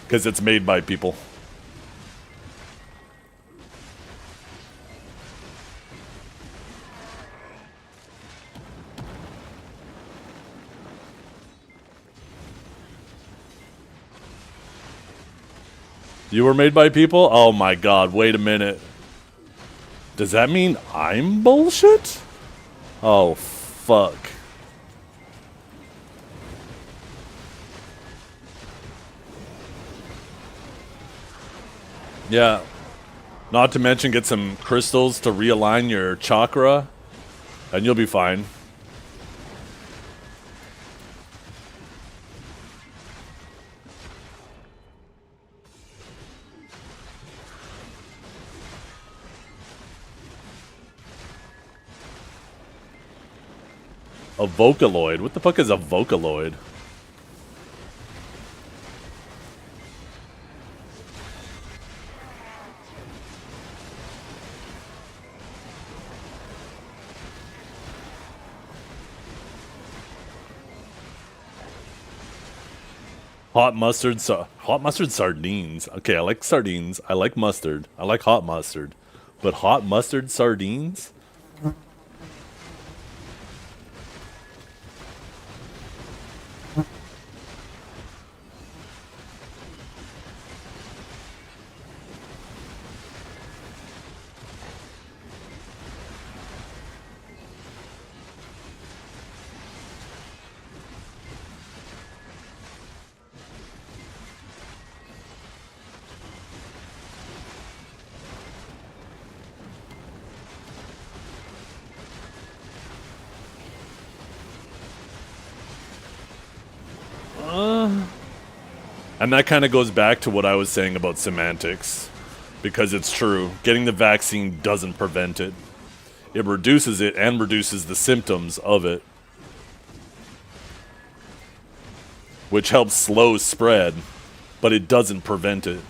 because it's made by people. You were made by people? Oh my god, wait a minute. Does that mean I'm bullshit? Oh, fuck. Yeah. Not to mention get some crystals to realign your chakra, and you'll be fine. A Vocaloid? What the fuck is a Vocaloid? Hot mustard sardines. Okay, I like sardines. I like mustard. I like hot mustard. But hot mustard sardines? And that kind of goes back to what I was saying about semantics. Because it's true. Getting the vaccine doesn't prevent it. It reduces it and reduces the symptoms of it. Which helps slow spread. But it doesn't prevent it.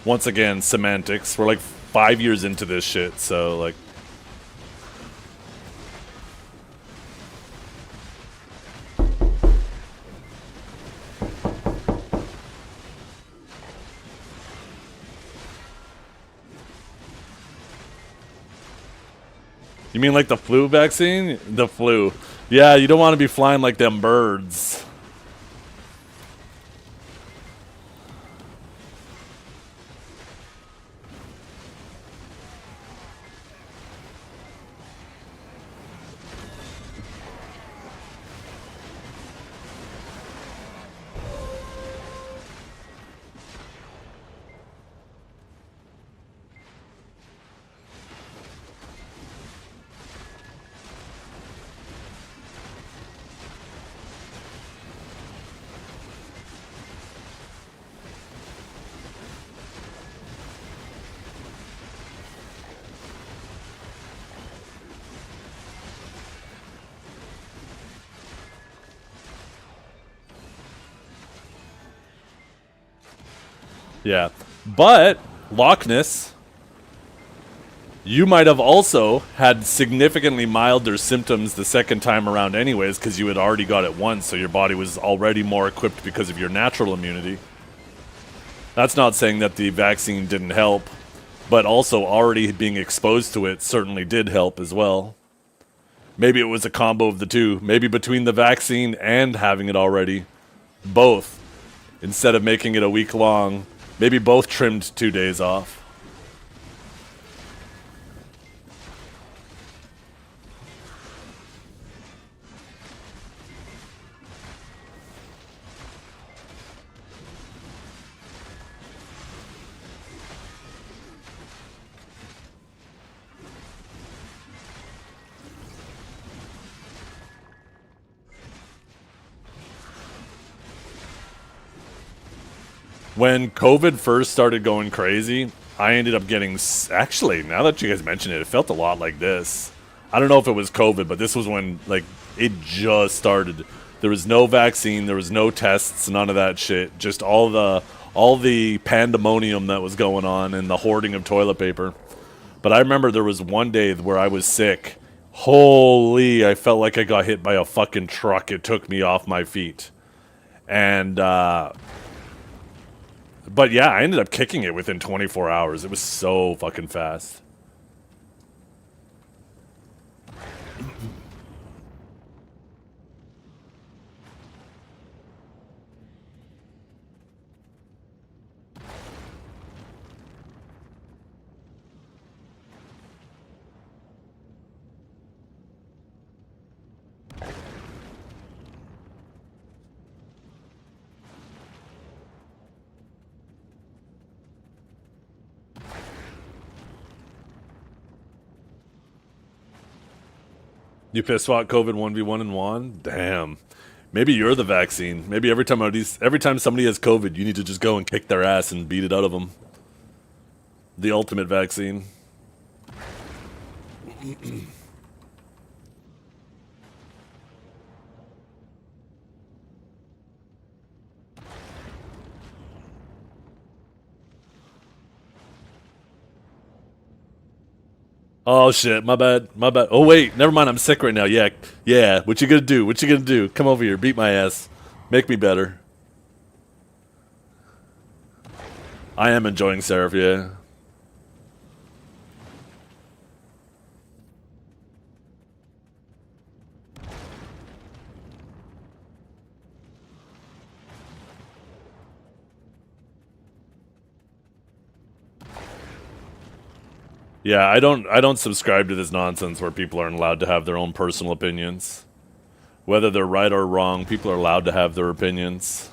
Once again, semantics. We're like 5 years into this shit, so like... You mean like the flu vaccine? The flu. Yeah, you don't want to be flying like them birds. Yeah, but Loch Ness, you might have also had significantly milder symptoms the second time around anyways, because you had already got it once, so your body was already more equipped because of your natural immunity. That's not saying that the vaccine didn't help, but also already being exposed to it certainly did help as well. Maybe it was a combo of the two. Maybe between the vaccine and having it already. Both. Instead of making it a week long. Maybe both trimmed 2 days off. When COVID first started going crazy, I ended up getting... Actually, now that you guys mention it, it felt a lot like this. I don't know if it was COVID, but this was when, like, it just started. There was no vaccine, there was no tests, none of that shit. Just all the pandemonium that was going on and the hoarding of toilet paper. But I remember there was one day where I was sick. Holy, I felt like I got hit by a fucking truck. It took me off my feet. And, but yeah, I ended up kicking it within 24 hours. It was so fucking fast. You pissed fought COVID 1v1 and won? Damn. Maybe you're the vaccine. Maybe every time somebody has COVID, you need to just go and kick their ass and beat it out of them. The ultimate vaccine. Oh shit, my bad. Oh wait, never mind, I'm sick right now. Yeah, what you gonna do? Come over here, beat my ass. Make me better. I am enjoying Seraph, yeah. Yeah, I don't subscribe to this nonsense where people aren't allowed to have their own personal opinions. Whether they're right or wrong, people are allowed to have their opinions.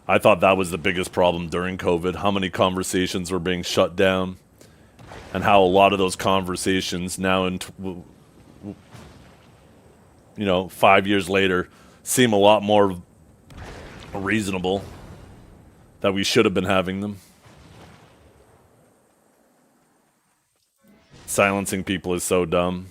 I thought that was the biggest problem during COVID, how many conversations were being shut down, and how a lot of those conversations now, 5 years later, seem a lot more reasonable, that we should have been having them. Silencing people is so dumb.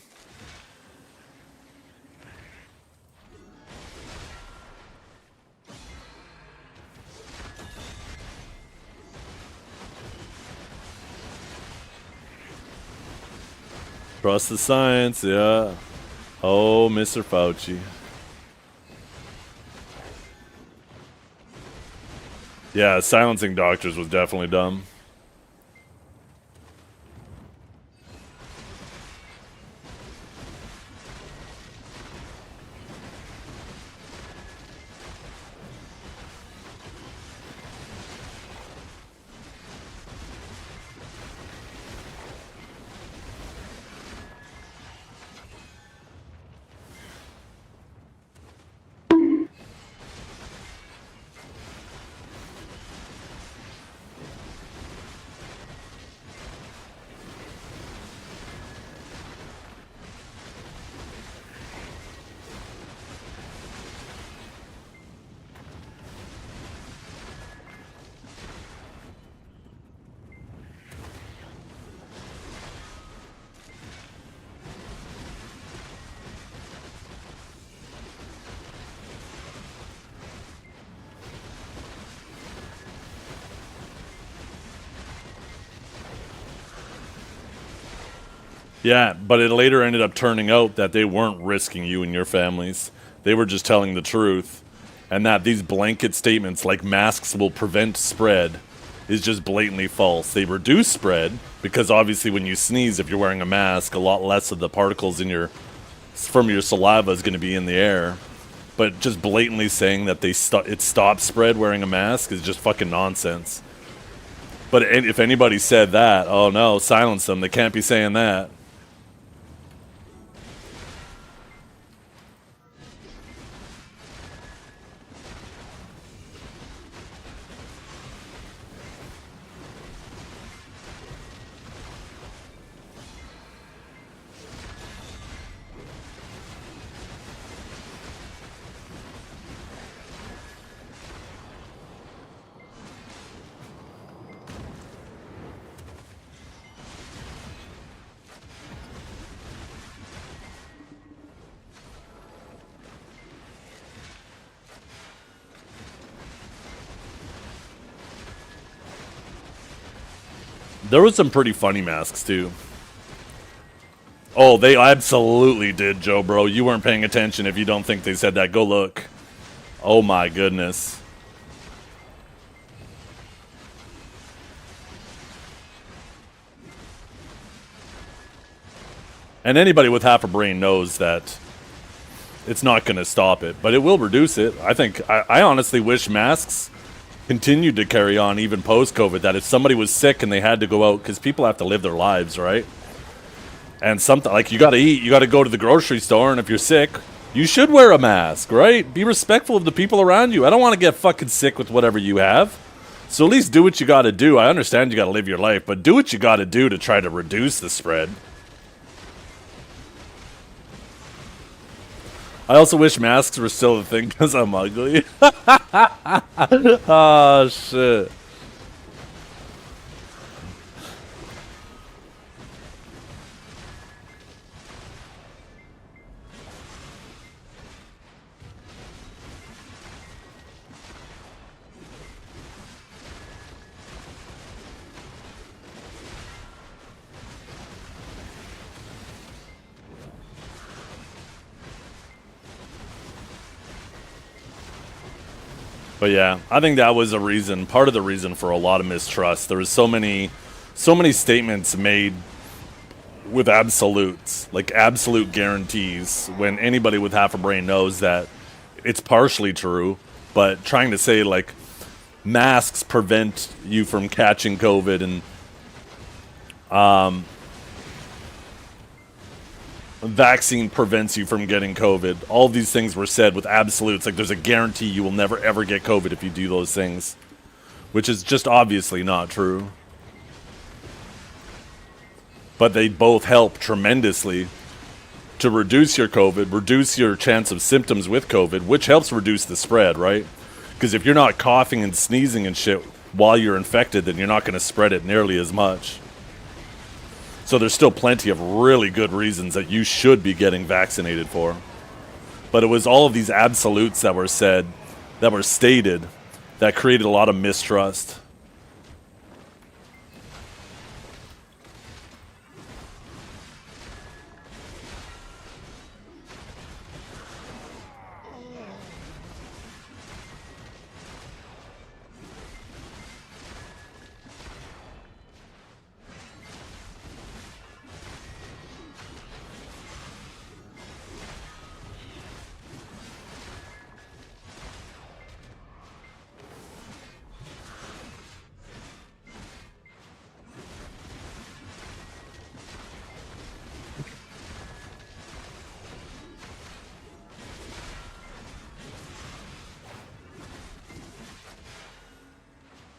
Trust the science, yeah. Oh, Mr. Fauci. Yeah, silencing doctors was definitely dumb. Yeah, but it later ended up turning out that they weren't risking you and your families. They were just telling the truth. And that these blanket statements like masks will prevent spread is just blatantly false. They reduce spread because obviously when you sneeze, if you're wearing a mask, a lot less of the particles from your saliva is going to be in the air. But just blatantly saying that it stops spread wearing a mask is just fucking nonsense. But if anybody said that, oh no, silence them. They can't be saying that. There was some pretty funny masks too. Oh, they absolutely did, Joe Bro. You weren't paying attention if you don't think they said that. Go look. Oh my goodness. And anybody with half a brain knows that it's not going to stop it, but it will reduce it. I honestly wish masks continued to carry on even post-COVID, that if somebody was sick and they had to go out, because people have to live their lives, right? And something like, you got to eat, you got to go to the grocery store, and if you're sick, you should wear a mask, right? Be respectful of the people around you. I don't want to get fucking sick with whatever you have. So at least do what you got to do. I understand you got to live your life, but do what you got to do to try to reduce the spread. I also wish masks were still a thing because I'm ugly. Oh, shit. But yeah, I think that was a reason, part of the reason for a lot of mistrust. There was so many statements made with absolutes, like absolute guarantees, when anybody with half a brain knows that it's partially true, but trying to say like masks prevent you from catching COVID and vaccine prevents you from getting COVID. All these things were said with absolutes, like there's a guarantee you will never ever get COVID if you do those things, which is just obviously not true. But they both help tremendously to reduce your COVID, reduce your chance of symptoms with COVID, which helps reduce the spread, right? Because if you're not coughing and sneezing and shit while you're infected, then you're not going to spread it nearly as much. So there's still plenty of really good reasons that you should be getting vaccinated for. But it was all of these absolutes that were said, that were stated, that created a lot of mistrust.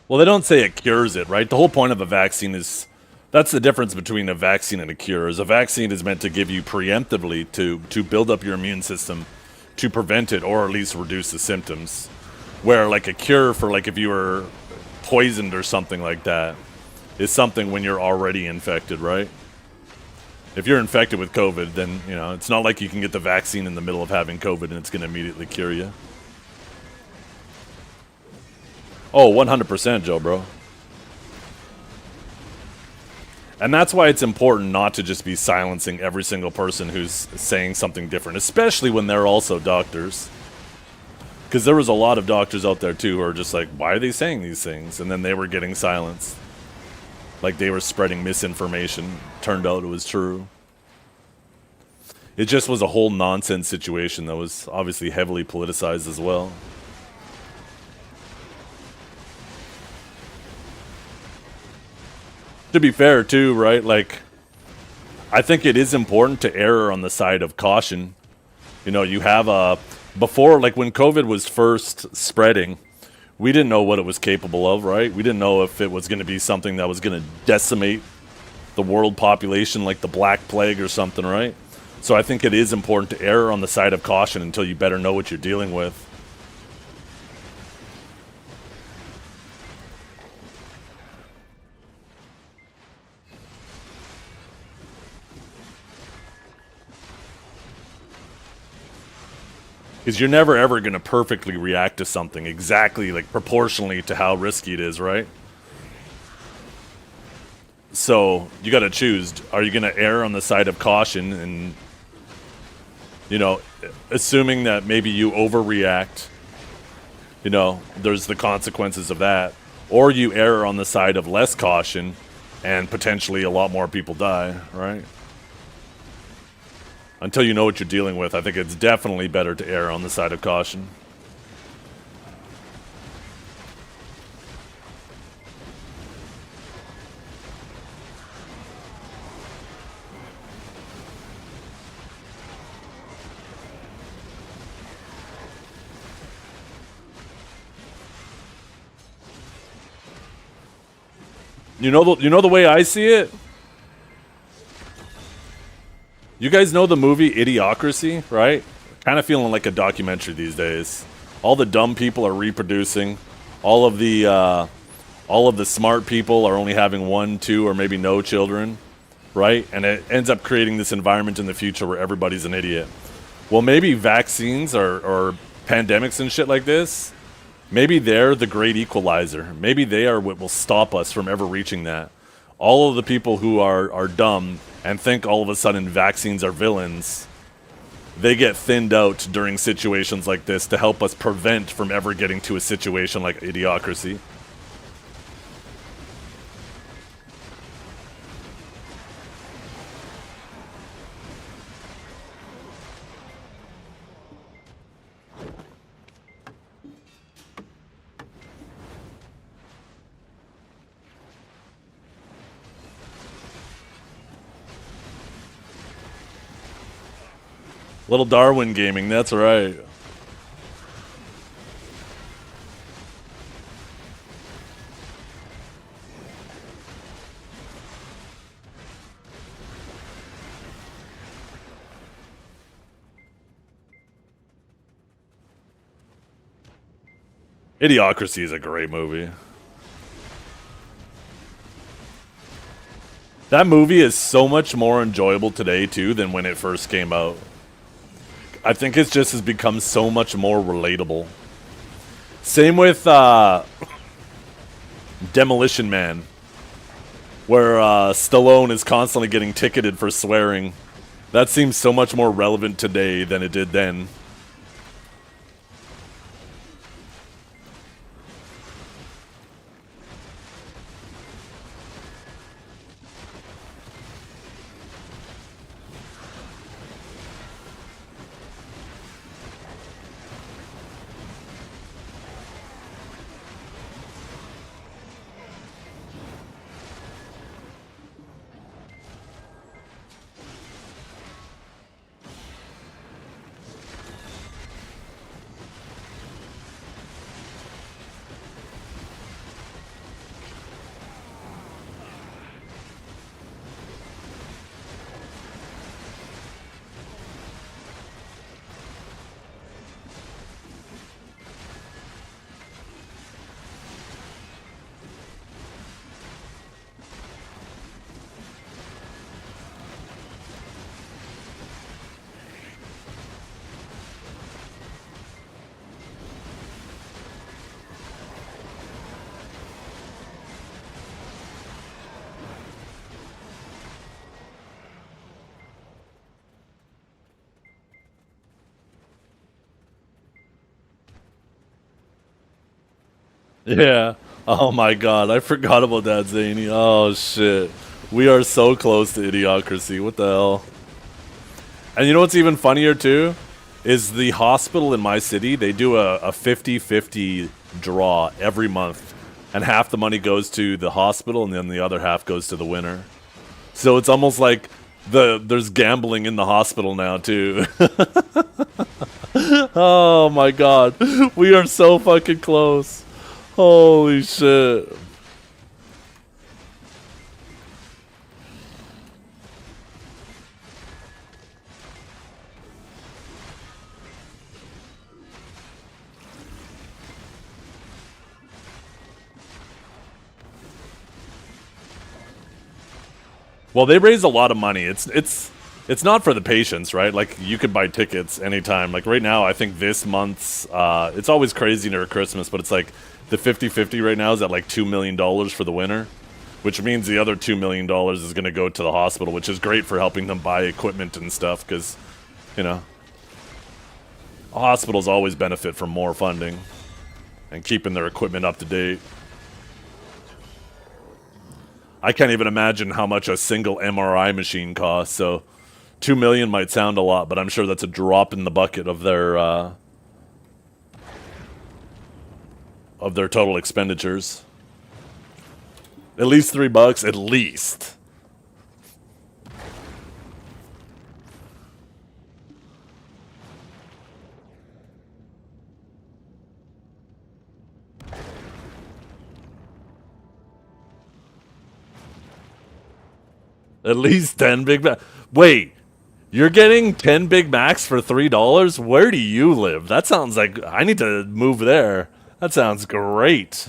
Well, they don't say it cures it, right? The whole point of a vaccine is, that's the difference between a vaccine and a cure. Is a vaccine is meant to give you preemptively to build up your immune system to prevent it or at least reduce the symptoms. Where like a cure for like if you were poisoned or something like that is something when you're already infected, right? If you're infected with COVID, then, you know, it's not like you can get the vaccine in the middle of having COVID and it's going to immediately cure you. Oh, 100%, Joe, bro. And that's why it's important not to just be silencing every single person who's saying something different, especially when they're also doctors. Because there was a lot of doctors out there, too, who are just like, why are they saying these things? And then they were getting silenced. Like they were spreading misinformation. Turned out it was true. It just was a whole nonsense situation that was obviously heavily politicized as well. To be fair, too, right? Like, I think it is important to err on the side of caution. You know, you have before, like when COVID was first spreading, we didn't know what it was capable of, right? We didn't know if it was going to be something that was going to decimate the world population like the Black Plague or something, right? So I think it is important to err on the side of caution until you better know what you're dealing with. Because you're never ever going to perfectly react to something exactly, like, proportionally to how risky it is, right? So you got to choose. Are you going to err on the side of caution and, you know, assuming that maybe you overreact, you know, there's the consequences of that, or you err on the side of less caution and potentially a lot more people die, right? Until you know what you're dealing with, I think it's definitely better to err on the side of caution. You know the way I see it? You guys know the movie Idiocracy, right? Kind of feeling like a documentary these days. All the dumb people are reproducing. All of the smart people are only having 1, 2, or maybe no children, right? And it ends up creating this environment in the future where everybody's an idiot. Well, maybe vaccines or pandemics and shit like this, maybe they're the great equalizer. Maybe they are what will stop us from ever reaching that. All of the people who are dumb and think all of a sudden vaccines are villains, they get thinned out during situations like this to help us prevent from ever getting to a situation like Idiocracy. Little Darwin gaming, that's right. Idiocracy is a great movie. That movie is so much more enjoyable today, too, than when it first came out. I think it just has become so much more relatable. Same with Demolition Man, where Stallone is constantly getting ticketed for swearing. That seems so much more relevant today than it did then. Yeah. Oh my god, I forgot about that, Zany. Oh shit. We are so close to Idiocracy. What the hell? And you know what's even funnier too? Is the hospital in my city, they do a 50-50 draw every month. And half the money goes to the hospital and then the other half goes to the winner. So it's almost like there's gambling in the hospital now too. Oh my god. We are so fucking close. Holy shit. Well, they raise a lot of money. It's not for the patients, right? Like, you could buy tickets anytime. Like, right now, I think this month's, it's always crazy near Christmas, but it's like, the 50-50 right now is at like $2 million for the winner. which means the other $2 million is going to go to the hospital, which is great for helping them buy equipment and stuff, because, you know, hospitals always benefit from more funding and keeping their equipment up to date. I can't even imagine how much a single MRI machine costs, so $2 million might sound a lot, but I'm sure that's a drop in the bucket of their total expenditures. At least $3, at least. At least 10 Big Macs. Wait, you're getting 10 Big Macs for $3? Where do you live? That sounds like I need to move there. That sounds great.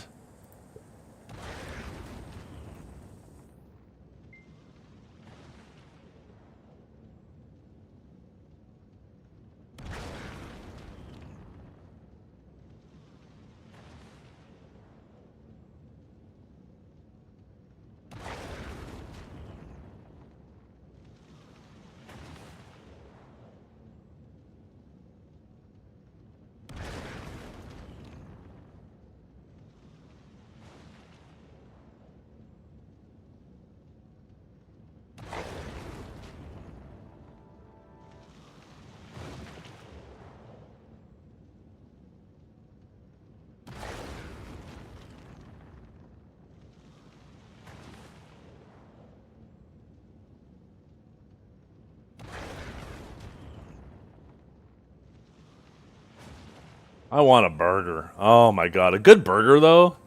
I want a burger. Oh my god, a good burger though.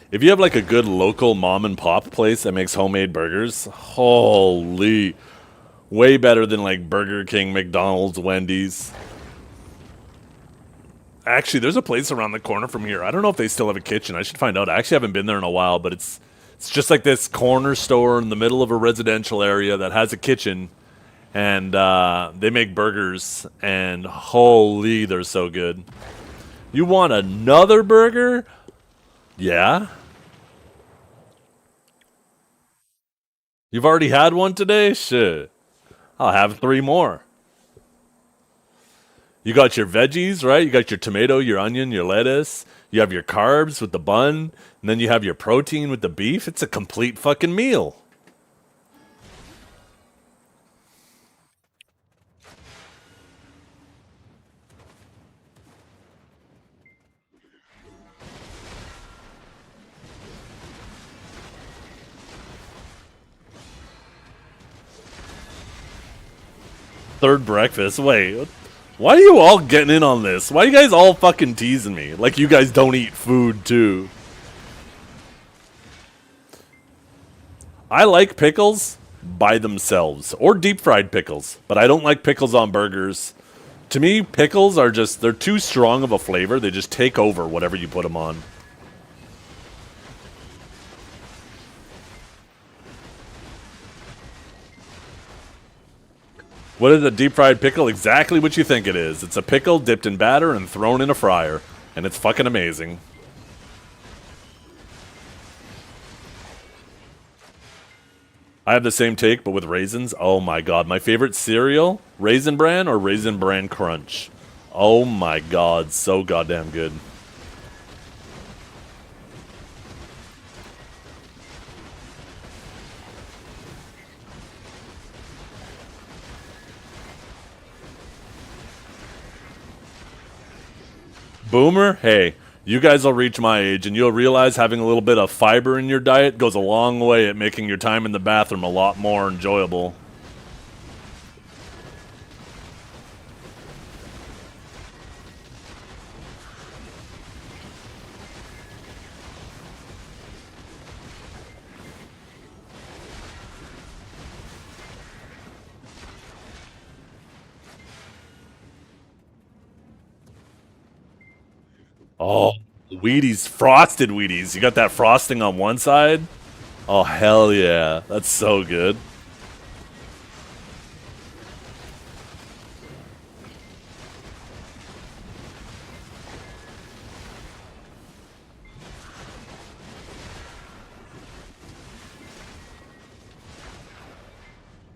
If you have like a good local mom and pop place that makes homemade burgers, holy, way better than like Burger King, McDonald's, Wendy's. Actually, there's a place around the corner from here. I don't know if they still have a kitchen. I should find out. I actually haven't been there in a while, but it's just like this corner store in the middle of a residential area that has a kitchen, and they make burgers, and holy, they're so good. You want another burger? Yeah. You've already had one today? Shit. I'll have 3 more. You got your veggies, right? You got your tomato, your onion, your lettuce. You have your carbs with the bun. And then you have your protein with the beef. It's a complete fucking meal. Third breakfast. Wait, why are you all getting in on this? Why are you guys all fucking teasing me? Like you guys don't eat food too. I like pickles by themselves, or deep fried pickles, but I don't like pickles on burgers. To me, pickles are just, they're too strong of a flavor. They just take over whatever you put them on. What is a deep fried pickle? Exactly what you think it is. It's a pickle dipped in batter and thrown in a fryer. And it's fucking amazing. I have the same take, but with raisins. Oh my god. My favorite cereal? Raisin Bran or Raisin Bran Crunch? Oh my god. So goddamn good. Boomer, hey, you guys will reach my age and you'll realize having a little bit of fiber in your diet goes a long way at making your time in the bathroom a lot more enjoyable. Oh, Wheaties, frosted Wheaties. You got that frosting on one side? Oh, hell yeah. That's so good.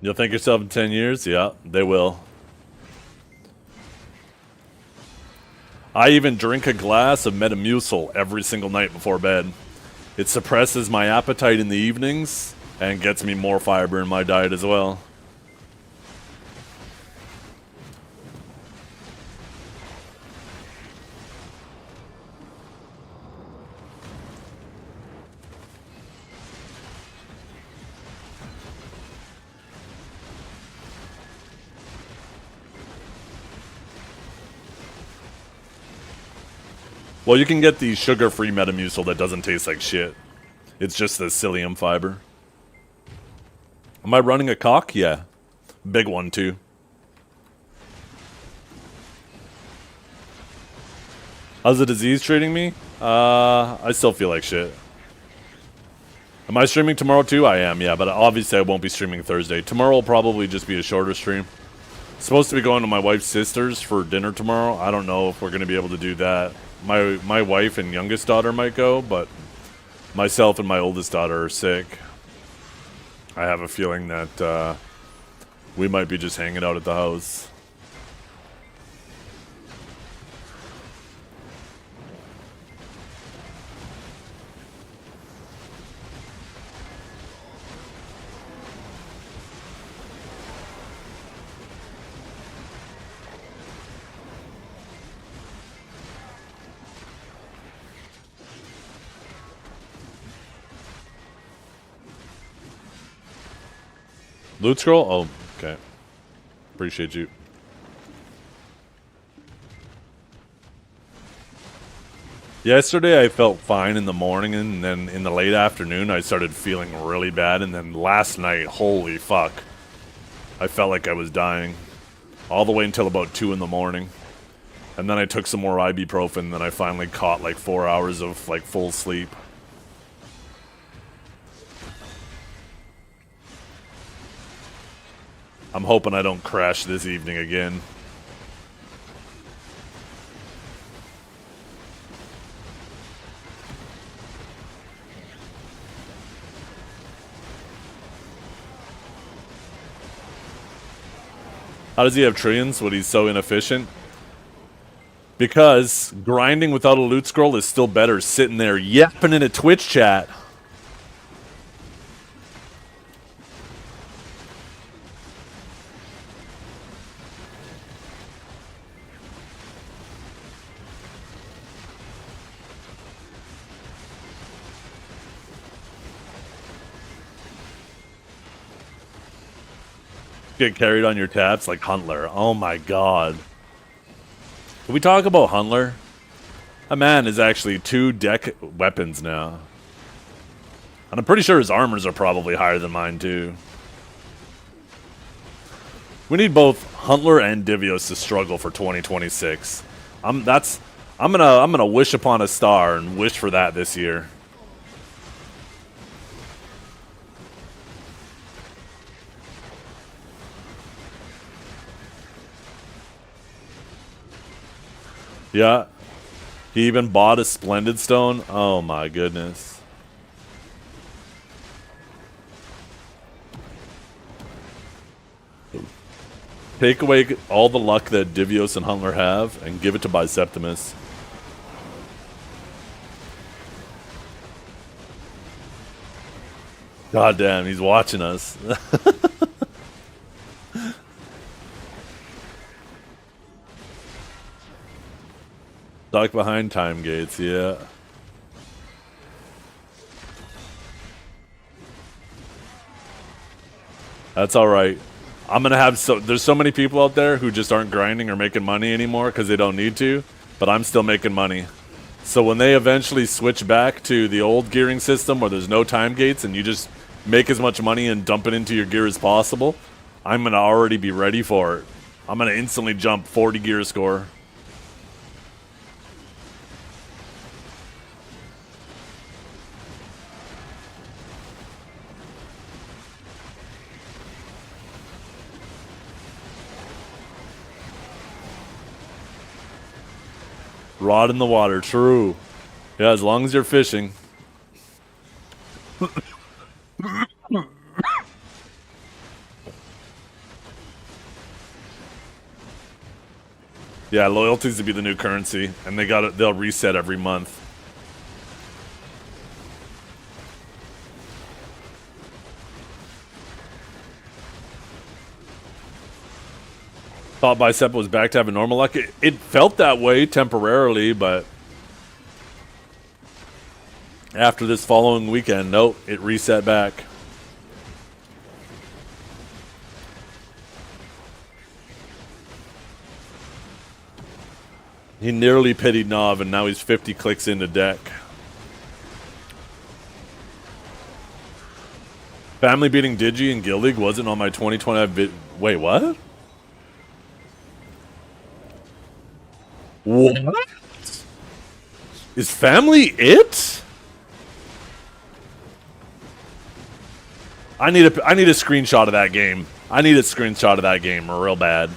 You'll thank yourself in 10 years? Yeah, they will. I even drink a glass of Metamucil every single night before bed. It suppresses my appetite in the evenings and gets me more fiber in my diet as well. Well, you can get the sugar-free Metamucil that doesn't taste like shit. It's just the psyllium fiber. Am I running a cock? Yeah. Big one, too. How's the disease treating me? I still feel like shit. Am I streaming tomorrow, too? I am, yeah, but obviously I won't be streaming Thursday. Tomorrow will probably just be a shorter stream. Supposed to be going to my wife's sister's for dinner tomorrow. I don't know if we're going to be able to do that. My wife and youngest daughter might go, but myself and my oldest daughter are sick. I have a feeling that we might be just hanging out at the house. Loot scroll? Oh, okay. Appreciate you. Yesterday I felt fine in the morning, and then in the late afternoon I started feeling really bad, and then last night, holy fuck, I felt like I was dying. All the way until about 2 in the morning. And then I took some more ibuprofen, and then I finally caught like 4 hours of like full sleep. I'm hoping I don't crash this evening again. How does he have trillions when he's so inefficient? Because grinding without a loot scroll is still better sitting there yapping in a Twitch chat. Get carried on your taps like Huntler. Oh my god. Can we talk about Huntler? That man is actually 2 deck weapons now. And I'm pretty sure his armors are probably higher than mine too. We need both Huntler and Divios to struggle for 2026. I'm gonna wish upon a star and wish for that this year. Yeah. He even bought a Splendid Stone. Oh my goodness. Take away all the luck that Divios and Huntler have and give it to Biseptimus. God damn, he's watching us. Stuck behind time gates, yeah. That's alright. I'm gonna have there's so many people out there who just aren't grinding or making money anymore because they don't need to, but I'm still making money. So when they eventually switch back to the old gearing system where there's no time gates and you just make as much money and dump it into your gear as possible, I'm gonna already be ready for it. I'm gonna instantly jump 40 gear score. Rod in the water, true. Yeah, as long as you're fishing. Yeah, loyalties to be the new currency, and they'll reset every month. Thought Bicep was back to having normal luck. It felt that way temporarily, but after this following weekend, nope, it reset back. He nearly pitied Nov, and now he's 50 clicks into deck. Family beating Digi in Guild League wasn't on my 2020 Wait, what? What? Is family it? I need a screenshot of that game. I need a screenshot of that game real bad.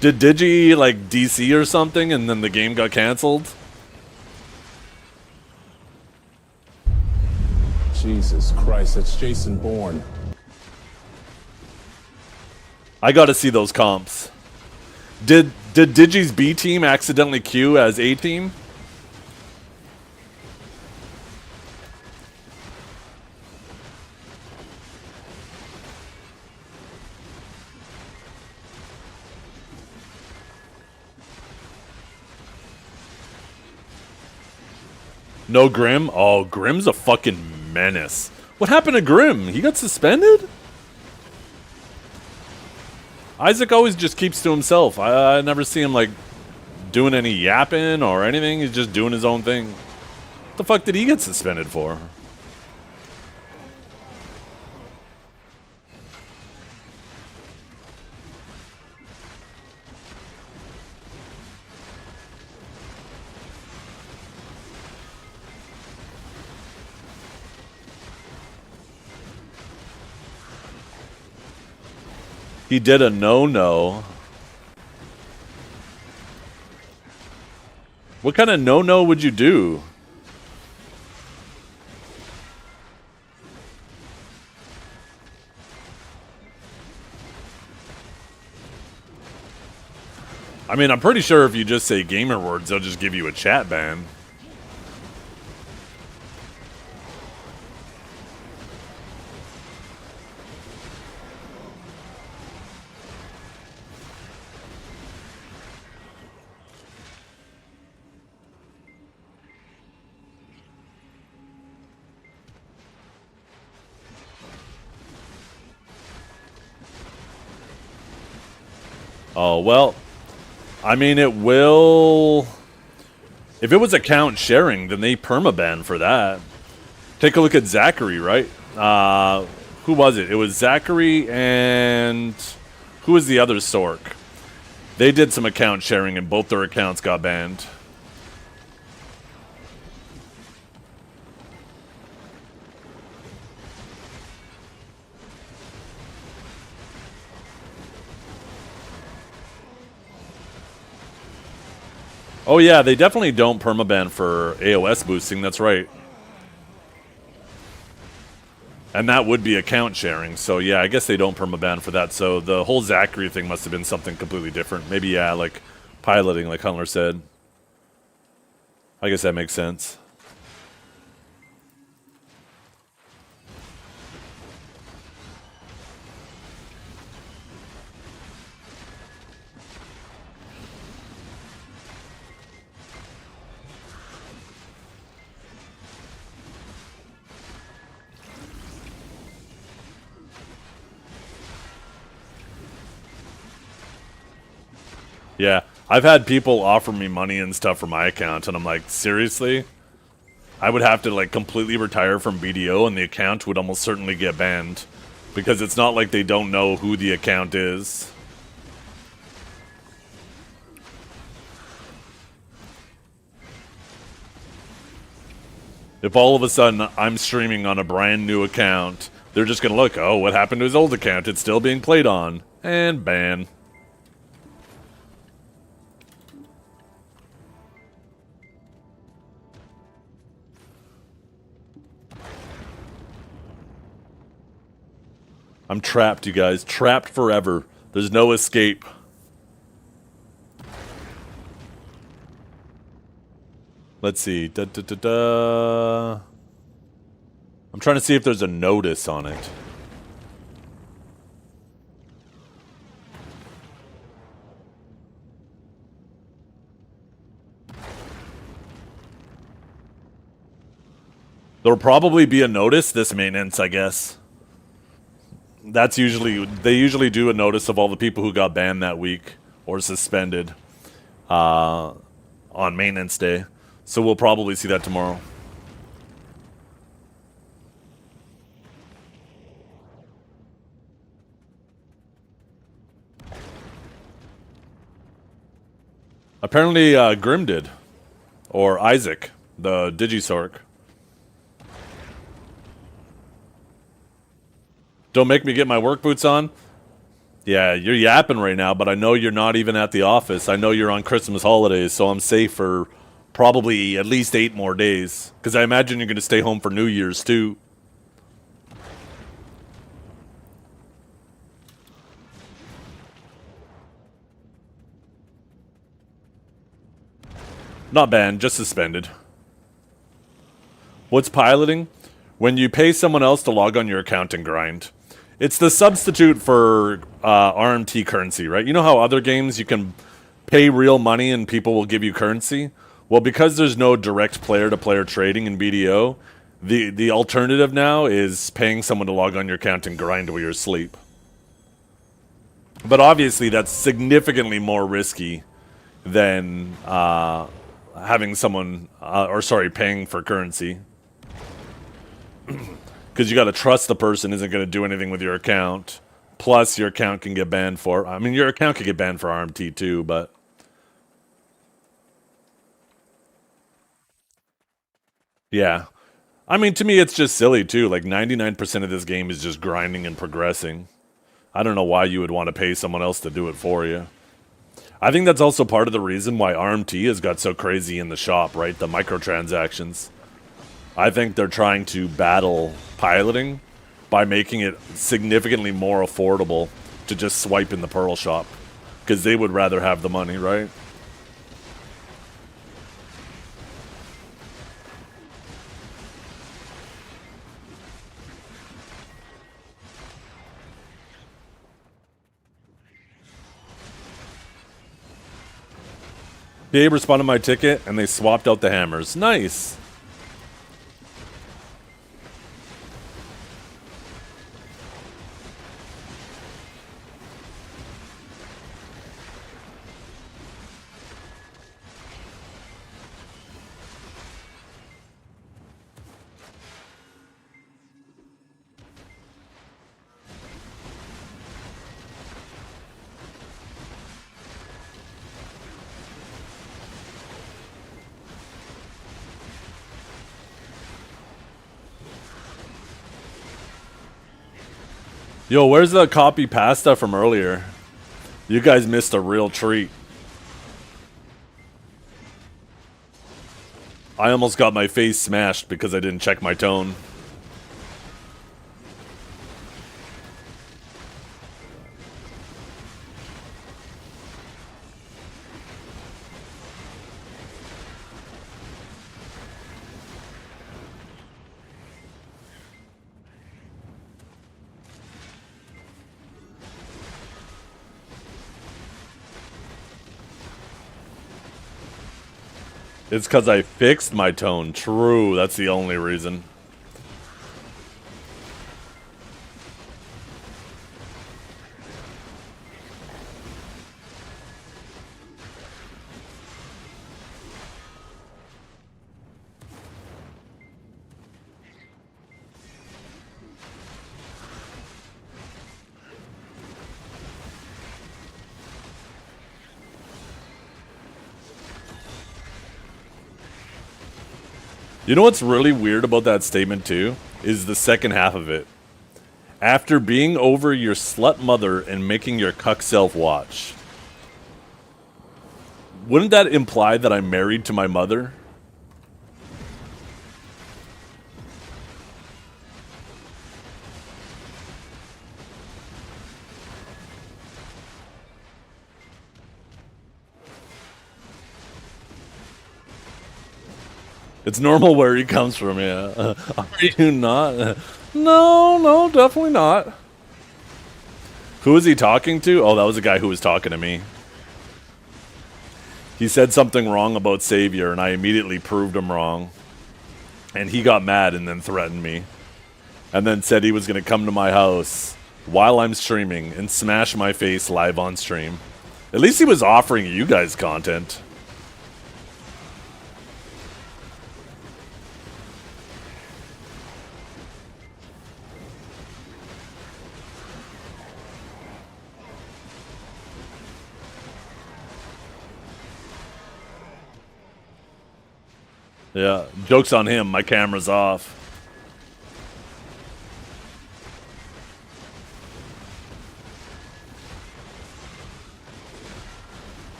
Did Digi like DC or something and then the game got canceled? Jesus Christ, that's Jason Bourne. I gotta see those comps. Did Digi's B team accidentally queue as A team? No Grim? Oh, Grim's a fucking menace. What happened to Grim? He got suspended? Isaac always just keeps to himself. I never see him, like, doing any yapping or anything. He's just doing his own thing. What the fuck did he get suspended for? He did a no-no. What kind of no-no would you do? I mean, I'm pretty sure if you just say gamer words, they'll just give you a chat ban. Oh, well, I mean, it will... If it was account sharing, then they permaban for that. Take a look at Zachary, right? Who was it? It was Zachary and... Who was the other Sork? They did some account sharing and both their accounts got banned. Oh yeah, they definitely don't permaban for AOS boosting, that's right. And that would be account sharing, so yeah, I guess they don't permaban for that. So the whole Zachary thing must have been something completely different. Maybe, yeah, like piloting, like Hunter said. I guess that makes sense. Yeah, I've had people offer me money and stuff for my account, and I'm like, seriously? I would have to, like, completely retire from BDO, and the account would almost certainly get banned. Because it's not like they don't know who the account is. If all of a sudden I'm streaming on a brand new account, they're just gonna look, oh, what happened to his old account? It's still being played on. And ban. I'm trapped, you guys. Trapped forever. There's no escape. Let's see. Da, da, da, da. I'm trying to see if there's a notice on it. There'll probably be a notice this maintenance, I guess. That's usually, they usually do a notice of all the people who got banned that week or suspended on maintenance day. So we'll probably see that tomorrow. Apparently Grim did. Or Isaac, the Digisorc. Don't make me get my work boots on. Yeah, you're yapping right now, but I know you're not even at the office. I know you're on Christmas holidays, so I'm safe for probably at least 8 more days. Because I imagine you're going to stay home for New Year's, too. Not banned, just suspended. What's piloting? When you pay someone else to log on your account and grind. It's the substitute for RMT currency, right? You know how other games you can pay real money and people will give you currency? Well, because there's no direct player-to-player trading in BDO, the alternative now is paying someone to log on your account and grind while you're asleep. But obviously that's significantly more risky than having someone, paying for currency. Because you got to trust the person isn't going to do anything with your account. Plus, your account can get banned for... I mean, your account could get banned for RMT too, but... Yeah. I mean, to me, it's just silly too. Like, 99% of this game is just grinding and progressing. I don't know why you would want to pay someone else to do it for you. I think that's also part of the reason why RMT has got so crazy in the shop, right? The microtransactions. I think they're trying to battle piloting by making it significantly more affordable to just swipe in the Pearl shop. Because they would rather have the money, right? Babe responded to my ticket and they swapped out the hammers. Nice! Yo, where's the copy pasta from earlier? You guys missed a real treat. I almost got my face smashed because I didn't check my tone. It's because I fixed my tone. True, that's the only reason. You know what's really weird about that statement too? Is the second half of it. After being over your slut mother and making your cuck self watch. Wouldn't that imply that I'm married to my mother? It's normal where he comes from, yeah. Are you not? No, definitely not. Who is he talking to? Oh, that was the guy who was talking to me. He said something wrong about Savior, and I immediately proved him wrong. And he got mad and then threatened me. And then said he was going to come to my house while I'm streaming and smash my face live on stream. At least he was offering you guys content. Yeah, joke's on him. My camera's off.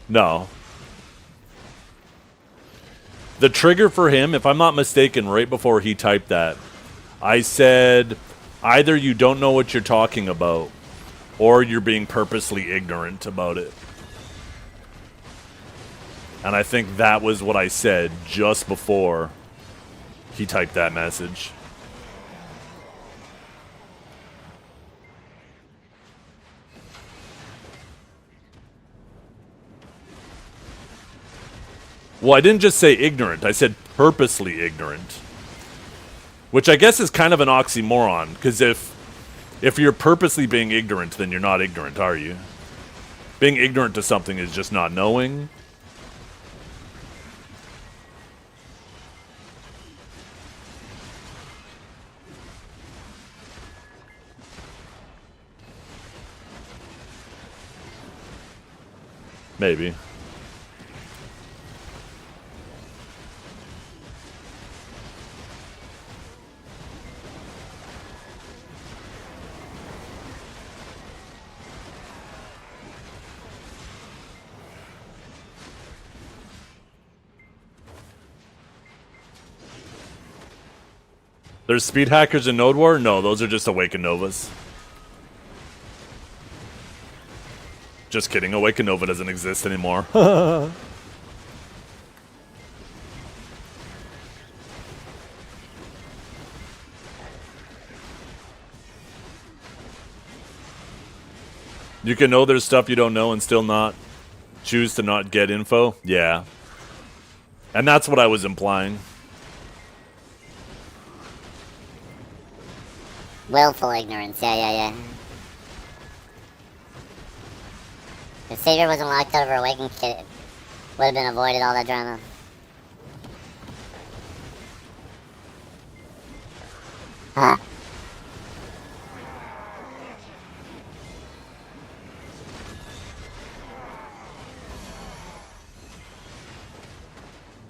No. The trigger for him, if I'm not mistaken, right before he typed that, I said, either you don't know what you're talking about, or you're being purposely ignorant about it. And I think that was what I said just before he typed that message. Well, I didn't just say ignorant. I said purposely ignorant. Which I guess is kind of an oxymoron, because if you're purposely being ignorant, then you're not ignorant, are you? Being ignorant to something is just not knowing. Maybe. There's speed hackers in Node War? No, those are just Awakened Novas. Just kidding, Awakened Nova doesn't exist anymore. You can know there's stuff you don't know and still not choose to not get info? Yeah. And that's what I was implying. Willful ignorance, yeah. If Savior wasn't locked out of her Awakened kit, would have been avoided all that drama. Huh.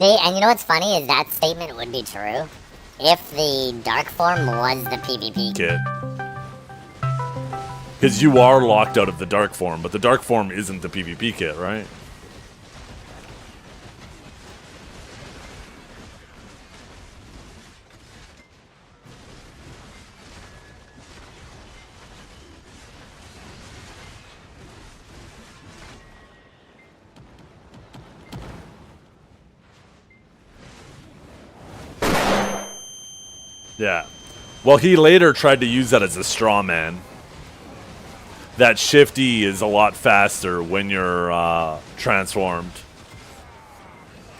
See, and you know what's funny is that statement would be true if the Dark Form was the PvP kit. Because you are locked out of the Dark Form, but the Dark Form isn't the PvP kit, right? Yeah. Well, he later tried to use that as a straw man. That Shift E is a lot faster when you're transformed.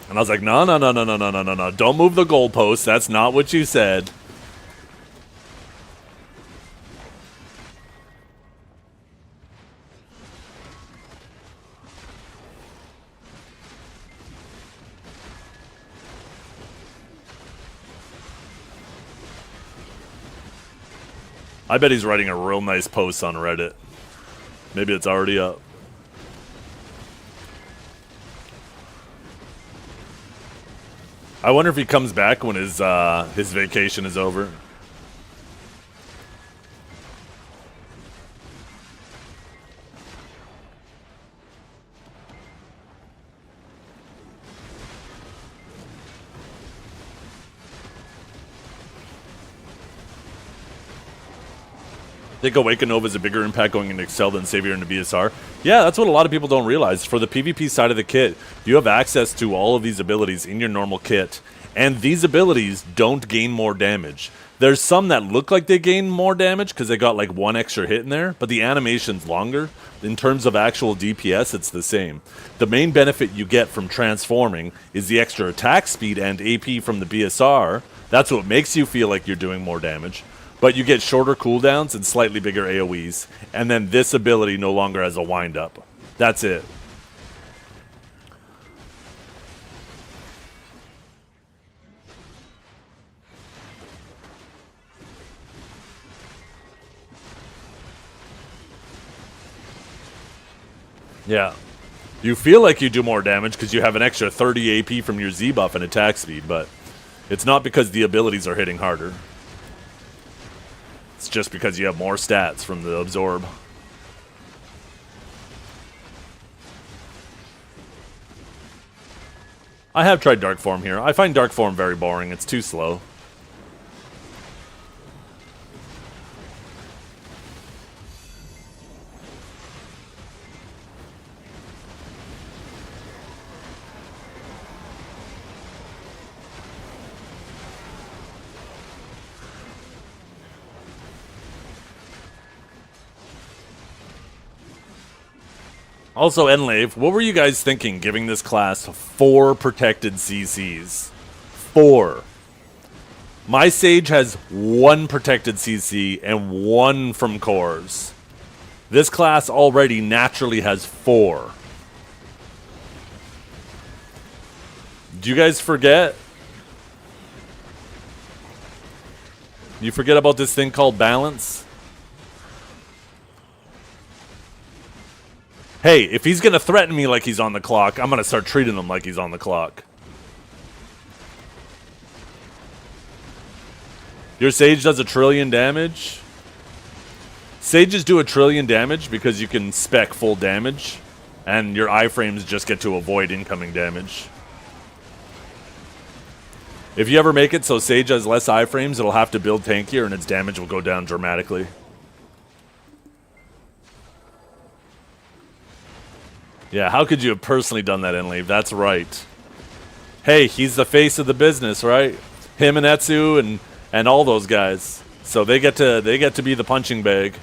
And I was like, no. Don't move the goalpost. That's not what you said. I bet he's writing a real nice post on Reddit. Maybe it's already up. I wonder if he comes back when his vacation is over. Think Awaken Nova is a bigger impact going into Excel than Savior into BSR? Yeah, that's what a lot of people don't realize. For the PvP side of the kit, you have access to all of these abilities in your normal kit, and these abilities don't gain more damage. There's some that look like they gain more damage because they got like one extra hit in there, but the animation's longer. In terms of actual DPS, it's the same. The main benefit you get from transforming is the extra attack speed and AP from the BSR. That's what makes you feel like you're doing more damage. But you get shorter cooldowns and slightly bigger AoEs. And then this ability no longer has a wind-up. That's it. Yeah. You feel like you do more damage because you have an extra 30 AP from your Z buff and attack speed, but it's not because the abilities are hitting harder. It's just because you have more stats from the absorb. I have tried Dark Form here. I find Dark Form very boring. It's too slow. Also, Enlave, what were you guys thinking giving this class 4 protected CCs? 4. My Sage has 1 protected CC and 1 from cores. This class already naturally has 4. Do you guys forget? You forget about this thing called balance? Hey, if he's going to threaten me like he's on the clock, I'm going to start treating him like he's on the clock. Your Sage does 1 trillion damage? Sages do 1 trillion damage because you can spec full damage, and your iframes just get to avoid incoming damage. If you ever make it so Sage has less iframes, it'll have to build tankier and its damage will go down dramatically. Yeah, how could you have personally done that, Enlave? That's right. Hey, he's the face of the business, right? Him and Etsu and all those guys. So they get to be the punching bag.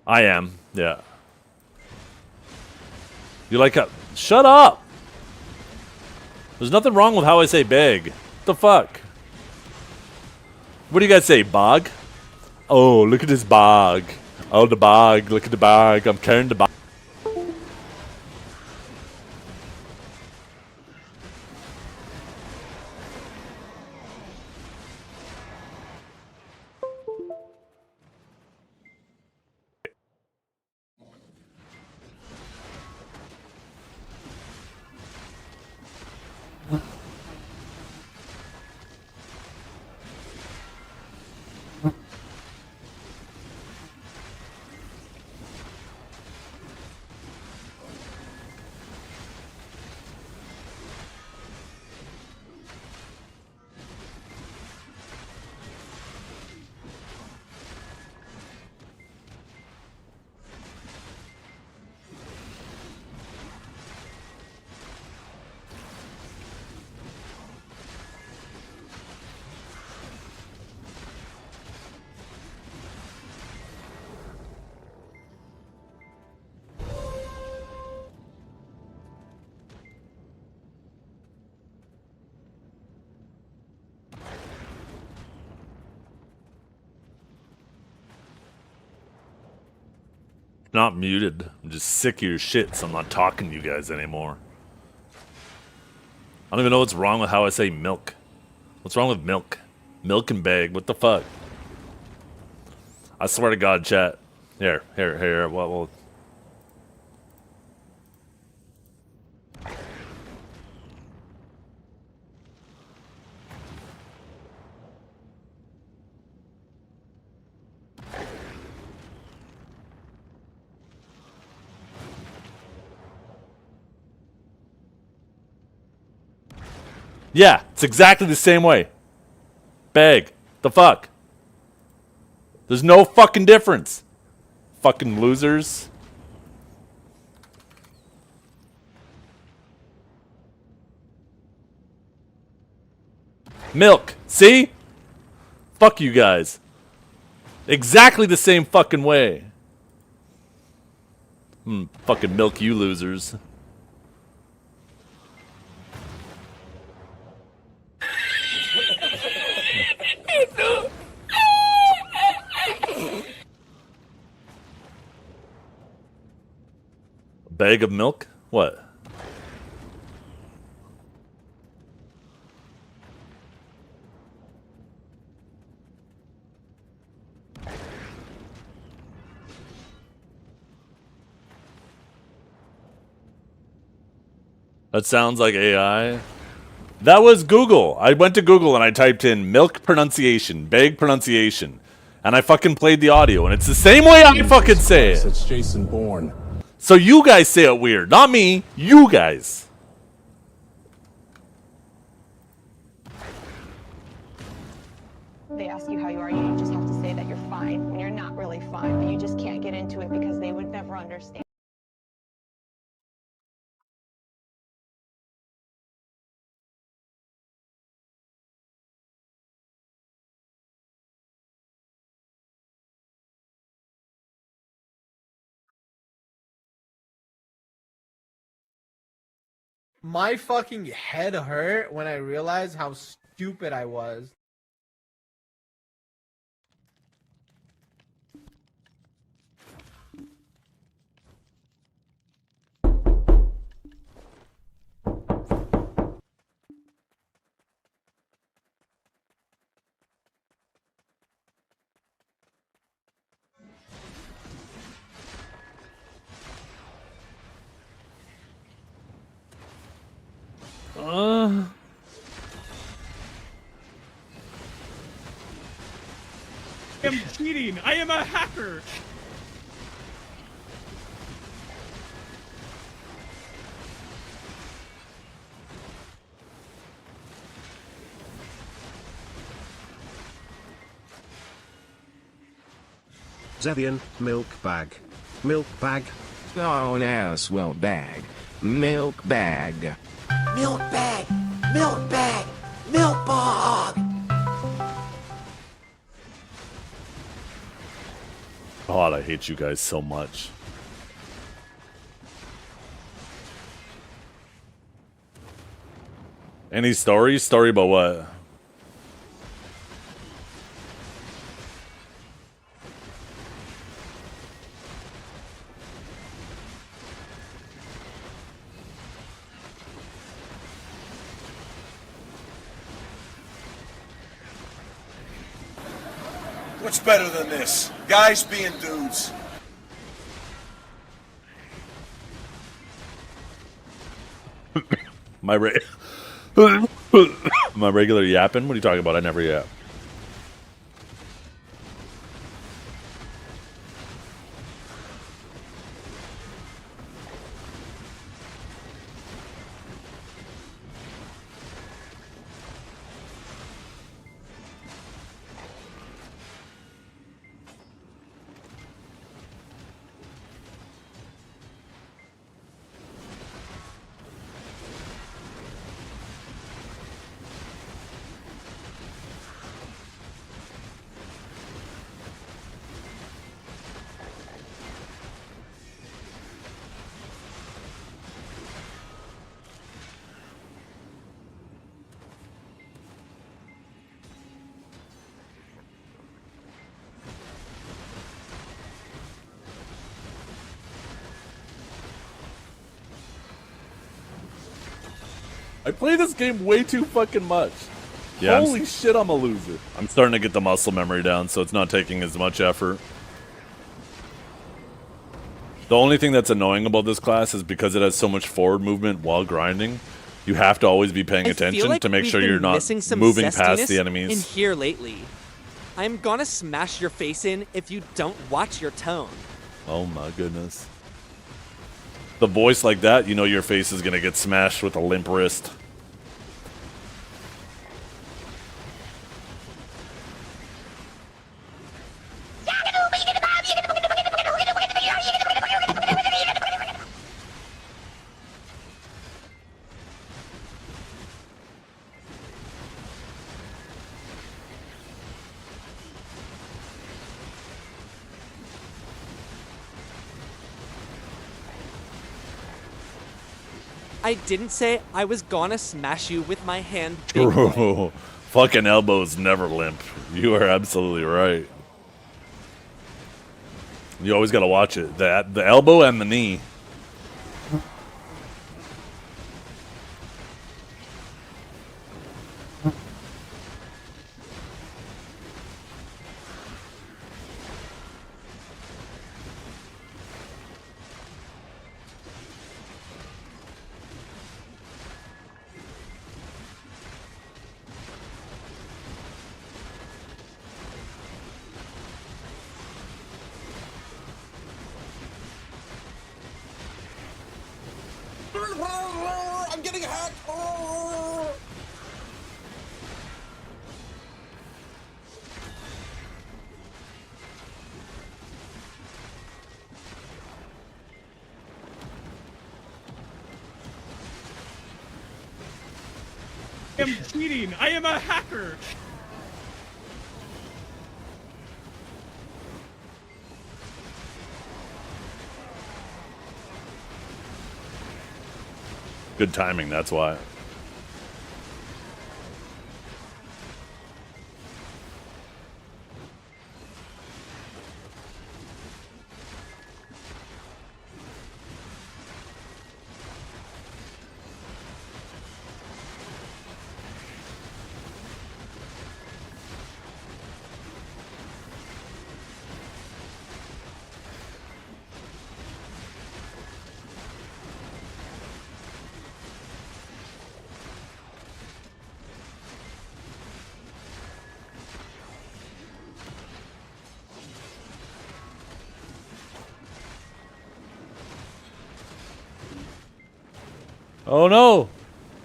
I am, yeah. You like how... Shut up! There's nothing wrong with how I say bag. What the fuck? What do you guys say, bog? Oh, look at this bog. Oh, the bog. Look at the bog. I'm carrying the bog. Not muted. I'm just sick of your shit, so I'm not talking to you guys anymore. I don't even know what's wrong with how I say milk. What's wrong with milk? Milk and bag. What the fuck? I swear to God, chat. Here. Well, Yeah, it's exactly the same way. Bag. The fuck? There's no fucking difference. Fucking losers. Milk. See? Fuck you guys. Exactly the same fucking way. Fucking milk you losers. Bag of milk? What? That sounds like AI. That was Google. I went to Google and I typed in milk pronunciation, bag pronunciation, and I fucking played the audio, and it's the same way I fucking say it. It's Jason Bourne. So you guys say it weird, not me. You guys. They ask you how you are, you just have to say that you're fine when you're not really fine, but you just can't get into it because they would never understand. My fucking head hurt when I realized how stupid I was. I am cheating. I am a hacker. Zevian, milk bag. Milk bag. Oh, no, swell bag. Milk bag. Milk bag! Milk bag! Milk bog! God, I hate you guys so much. Any stories? Story about what? What's better than this? Guys being dudes. My my regular yapping? What are you talking about? I never yap. I play this game way too fucking much. Yeah, holy shit, I'm a loser. I'm starting to get the muscle memory down, so it's not taking as much effort. The only thing that's annoying about this class is because it has so much forward movement while grinding, you have to always be paying attention to make sure you're not moving past the enemies. In here lately, I'm gonna smash your face in if you don't watch your tone. Oh my goodness. The voice like that, you know your face is gonna get smashed with a limp wrist. I didn't say I was gonna smash you with my hand, big boy. Bro, fucking elbows never limp. You are absolutely right. You always gotta watch it. The elbow and the knee. I'm getting hacked. Oh. I am cheating. I am a hacker. Good timing, that's why. Oh no!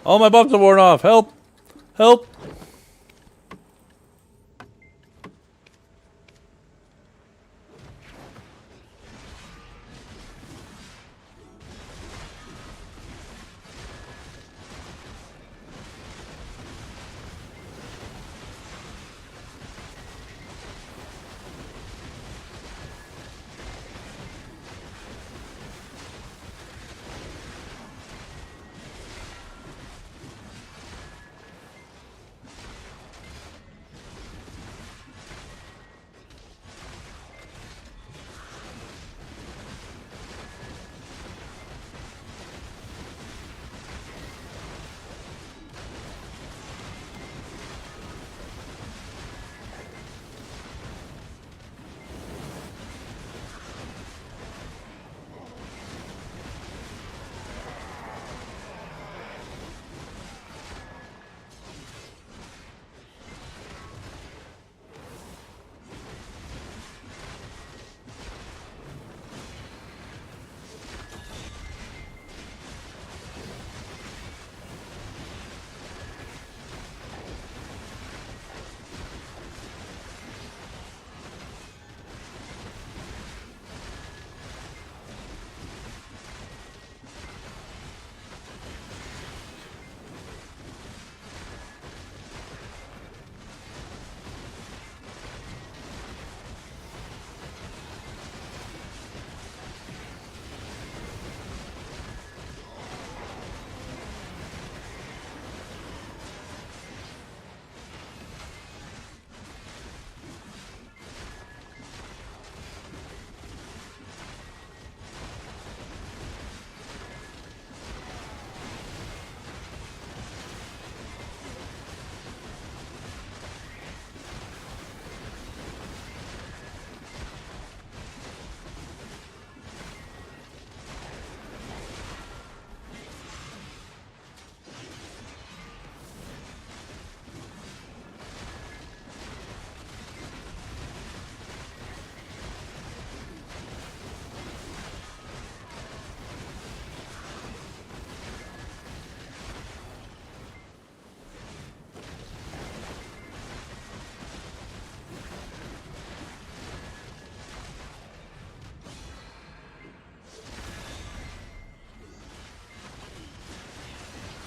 All my buffs are worn off. Help! Help!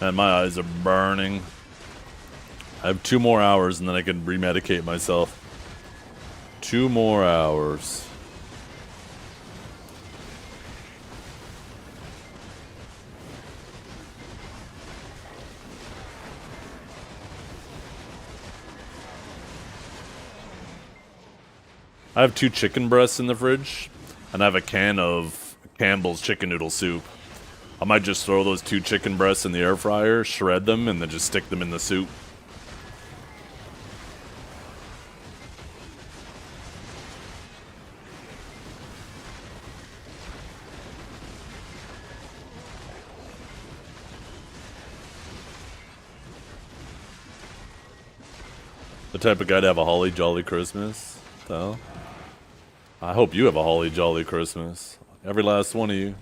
And my eyes are burning. I have 2 more hours and then I can remedicate myself. 2 more hours. I have 2 chicken breasts in the fridge, and I have a can of Campbell's chicken noodle soup. I might just throw those 2 chicken breasts in the air fryer, shred them, and then just stick them in the soup. The type of guy to have a holly jolly Christmas. So, I hope you have a holly jolly Christmas. Every last one of you.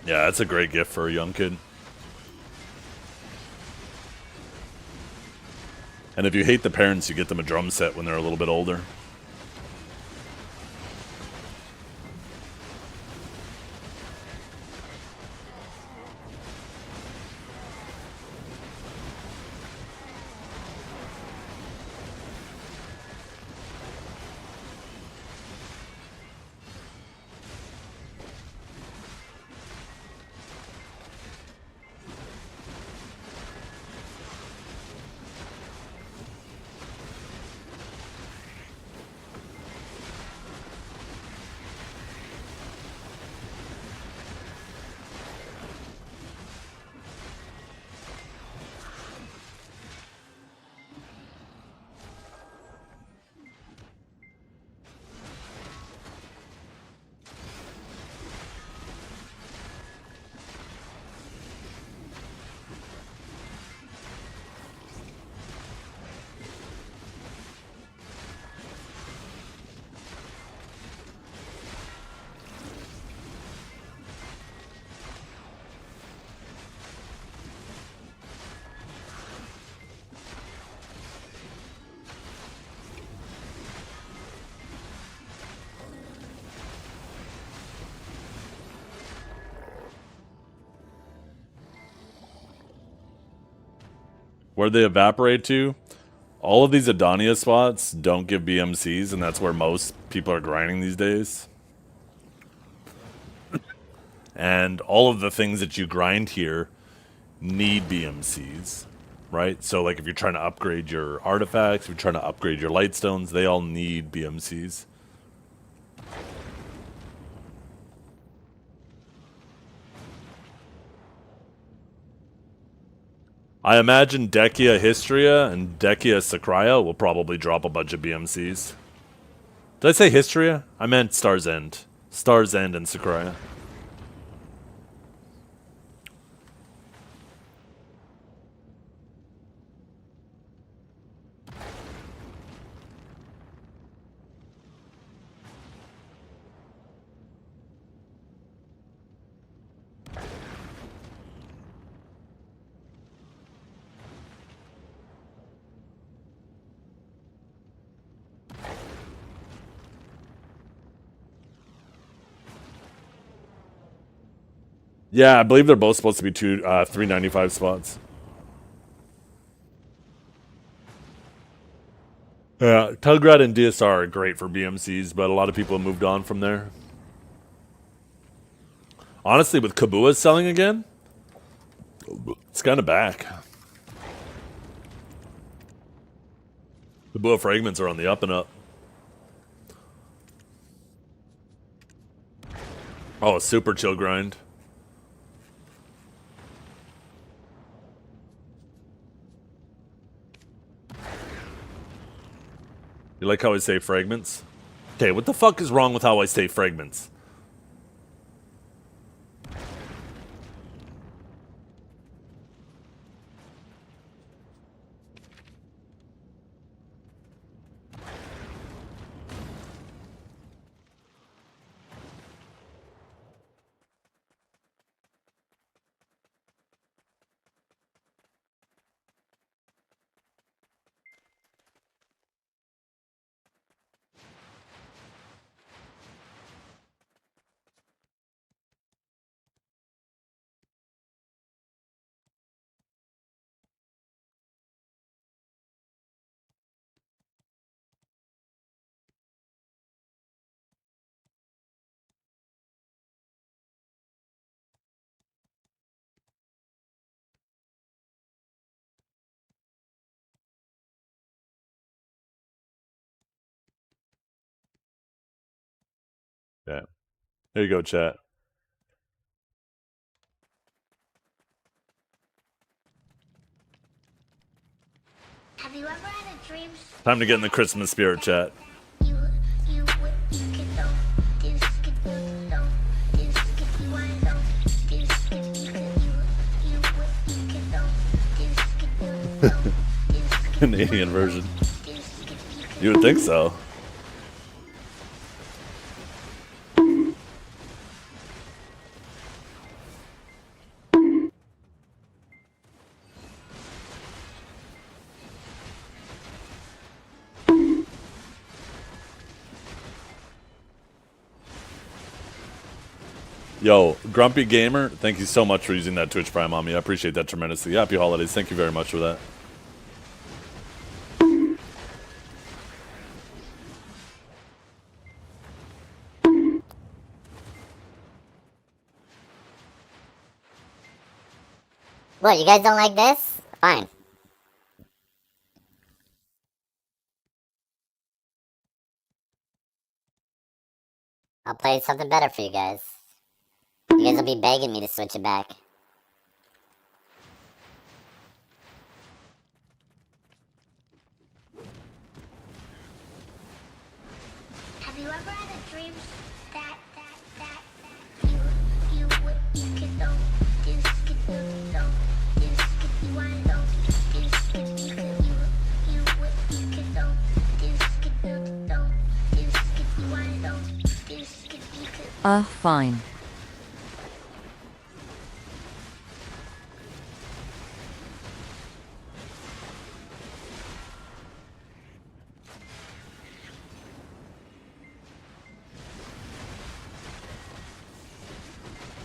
Yeah, that's a great gift for a young kid. And if you hate the parents, you get them a drum set when they're a little bit older. Where they evaporate to, all of these Adonia spots don't give BMCs, and that's where most people are grinding these days. And all of the things that you grind here need BMCs, right? So like if you're trying to upgrade your artifacts, if you're trying to upgrade your lightstones, they all need BMCs. I imagine Dekia Histria and Dekia Sakraya will probably drop a bunch of BMCs. Did I say Histria? I meant Star's End. Star's End and Sakraya. Yeah, I believe they're both supposed to be 395 spots. Yeah, Tugrat and DSR are great for BMCs, but a lot of people have moved on from there. Honestly, with Kabua selling again, it's kind of back. Kabua fragments are on the up and up. Oh, super chill grind. You like how I say fragments? Okay, what the fuck is wrong with how I say fragments? Yeah. There you go, chat. Have you ever had a dream? Time to get in the Christmas spirit, chat. Canadian version. You would think so. Yo, Grumpy Gamer, thank you so much for using that Twitch Prime on me. I appreciate that tremendously. Happy holidays. Thank you very much for that. What, you guys don't like this? Fine. I'll play something better for you guys. You guys will be begging me to switch it back. Have you ever had a dream that you could know this could know this could you want know this could you could know this could know this could you want know this could you could Fine.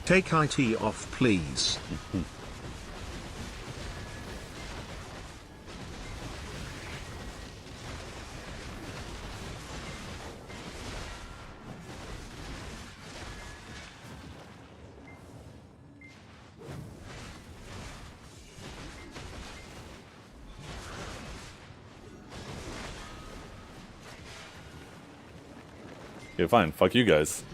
Take IT off, please. Okay, fine. Fuck you guys.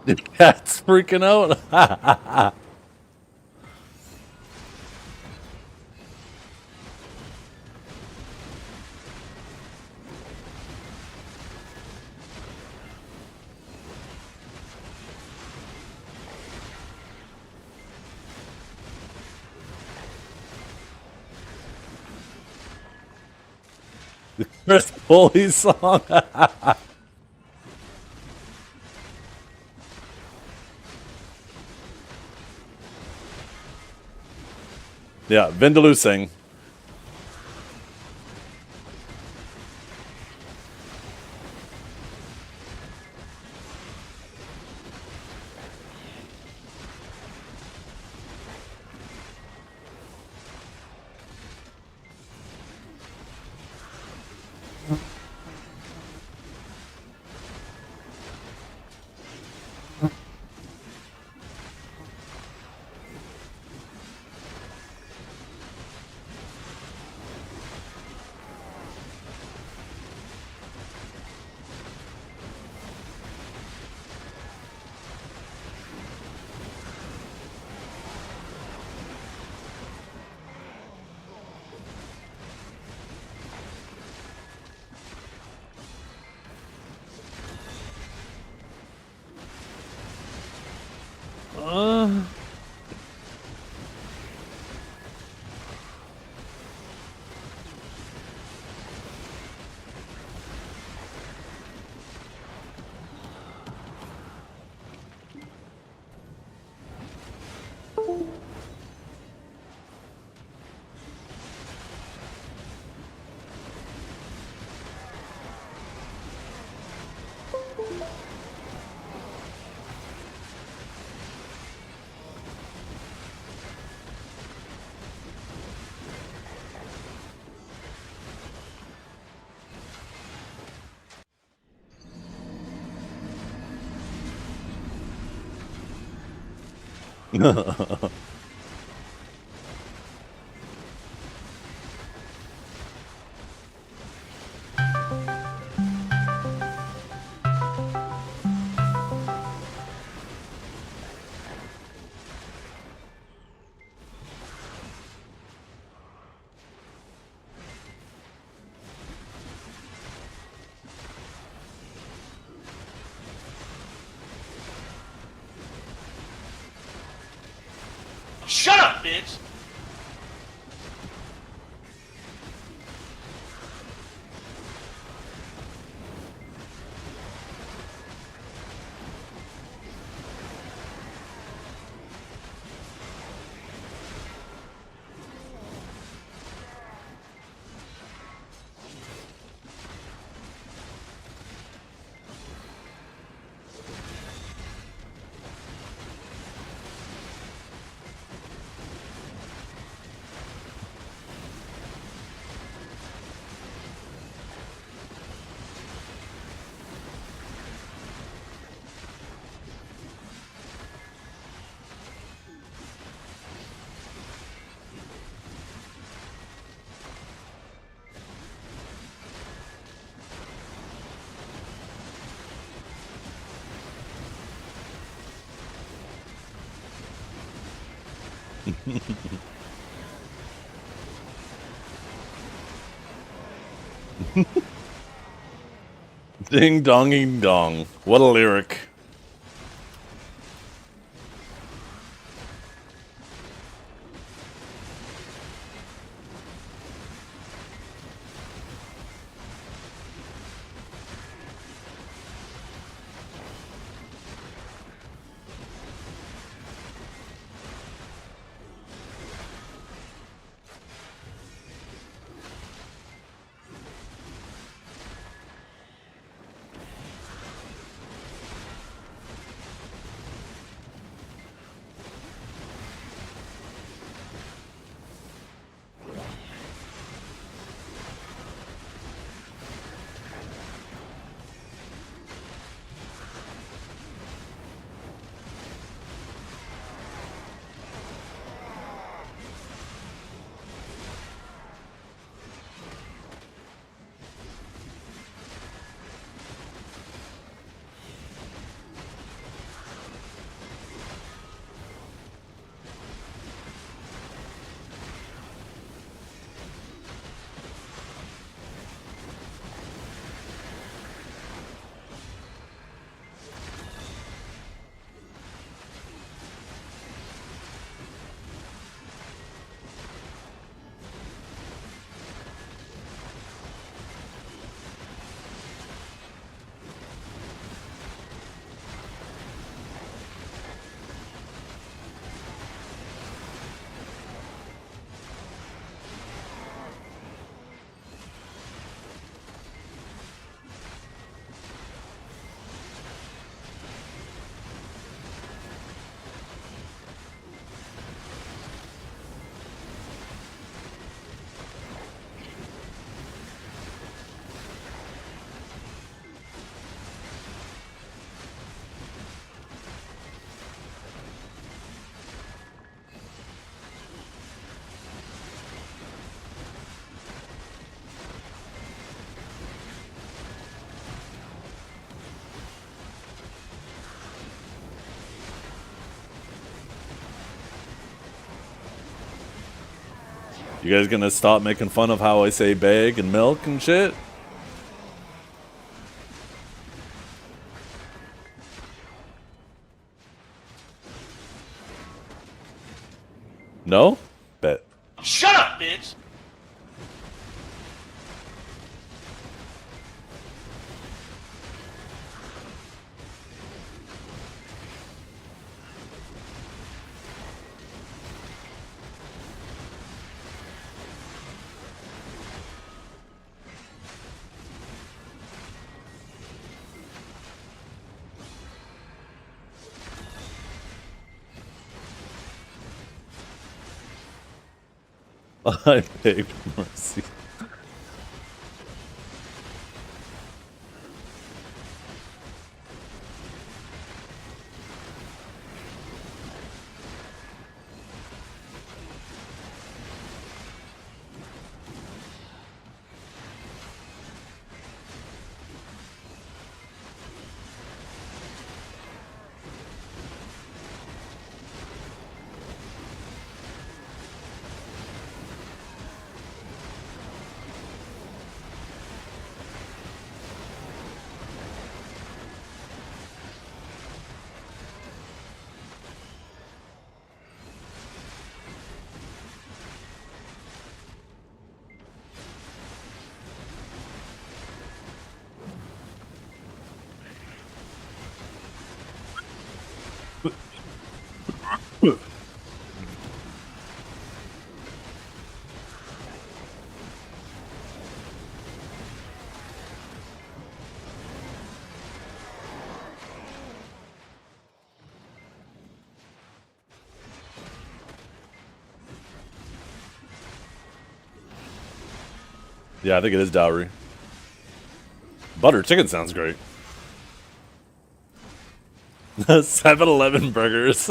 The cat's freaking out. The Chris Foley song. Yeah, Vindaloo sing. Shut up, bitch! Ding donging dong. What a lyric. You guys gonna stop making fun of how I say bag and milk and shit? No? Bet. Shut up, bitch! I beg for mercy. Yeah, I think it is dowry. Butter chicken sounds great. 7-Eleven burgers.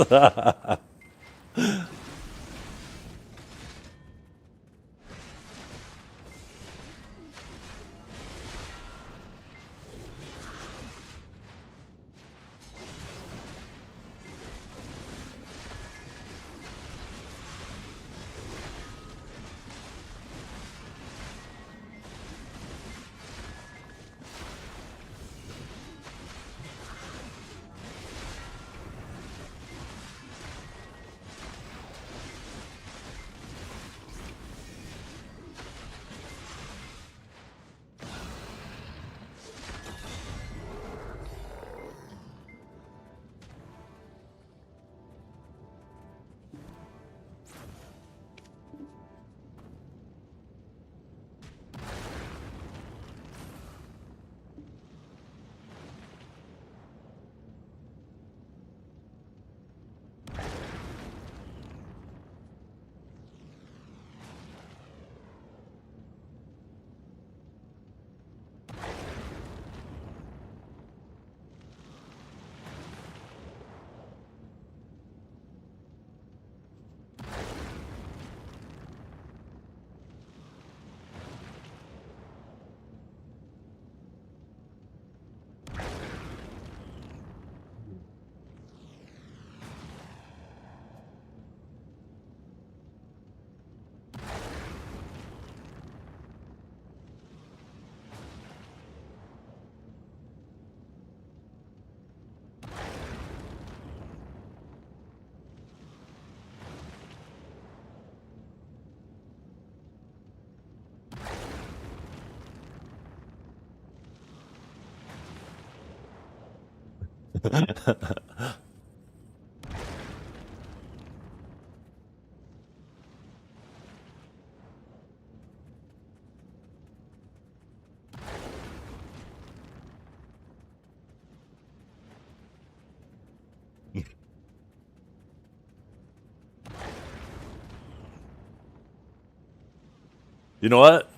You know what?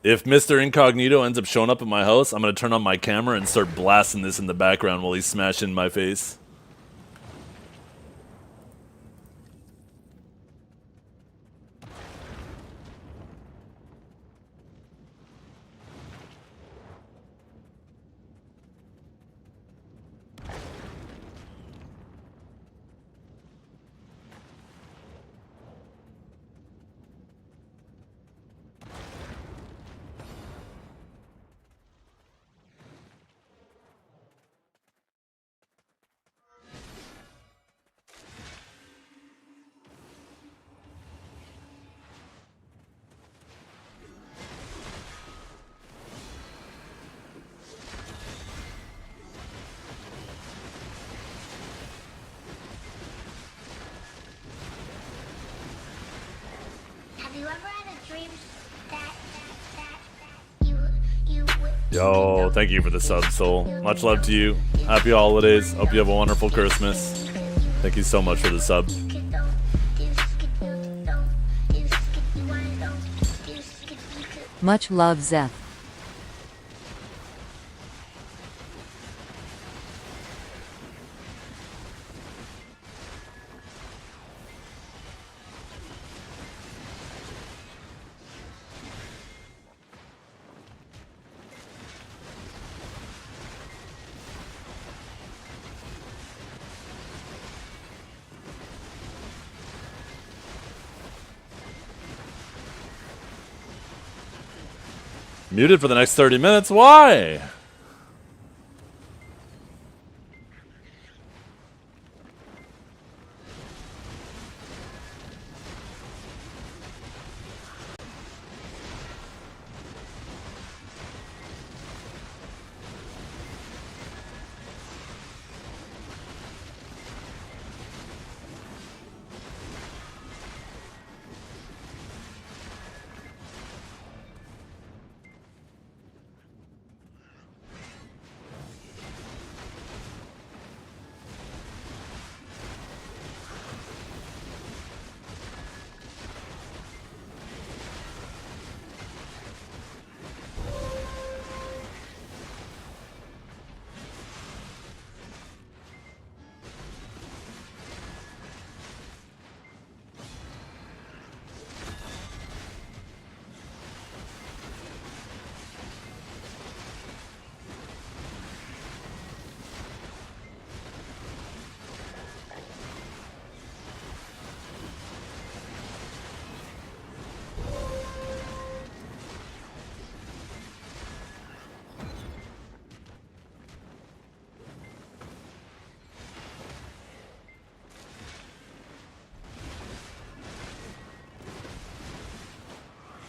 If Mr. Incognito ends up showing up at my house, I'm gonna turn on my camera and start blasting this in the background while he's smashing my face. you ever had a dream that you Yo, thank you for the sub, Soul. Much love to you. Happy holidays. Hope you have a wonderful Christmas. Thank you so much for the sub. Much love, Zeph. Muted for the next 30 minutes? Why?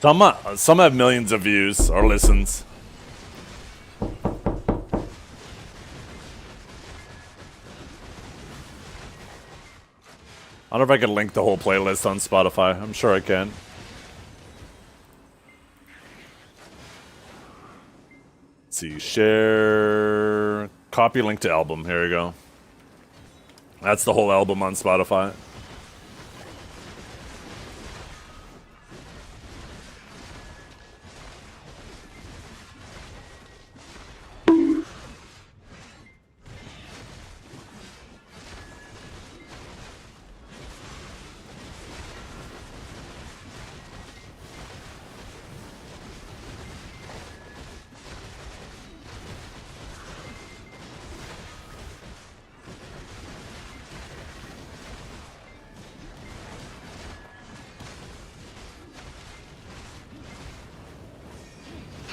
Some have millions of views or listens. I don't know if I can link the whole playlist on Spotify. I'm sure I can. Let's see, share, copy link to album. Here we go. That's the whole album on Spotify.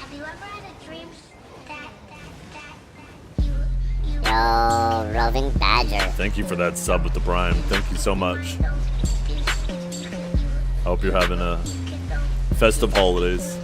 have you ever had a dream that Yo, Roving Badger. Thank you for that sub with the Prime. Thank you so much. I hope you're having a festive holidays.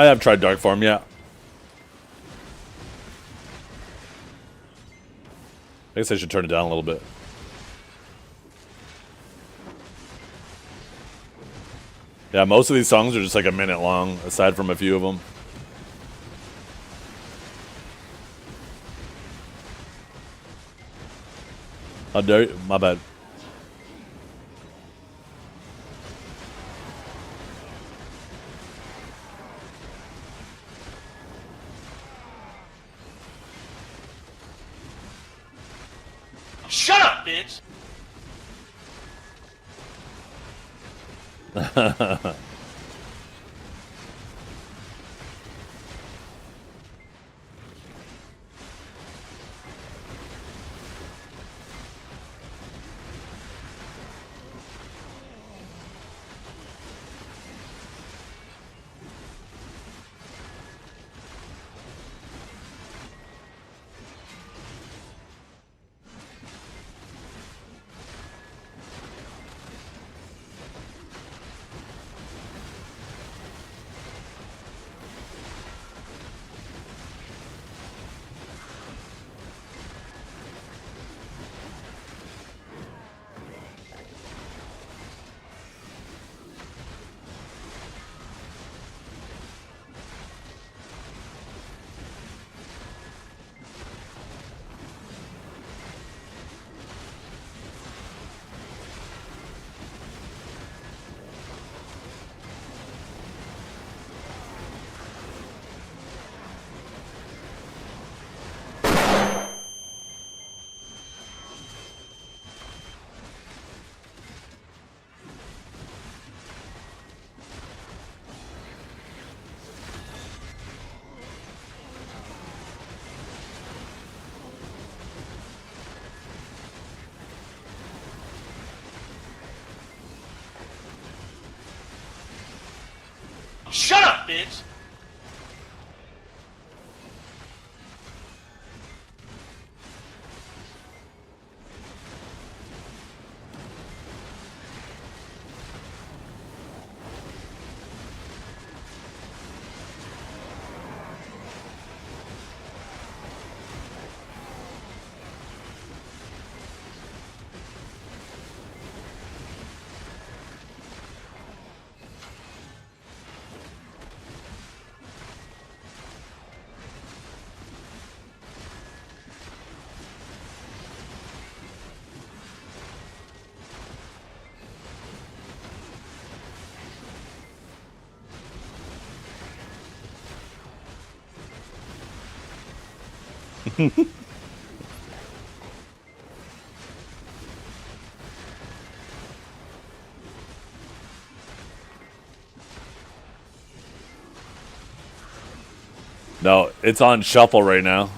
I have tried Dark Form, yeah. I guess I should turn it down a little bit. Yeah, most of these songs are just like a minute long, aside from a few of them. How dare you? My bad. Shut up, bitch! bitch. No, it's on shuffle right now.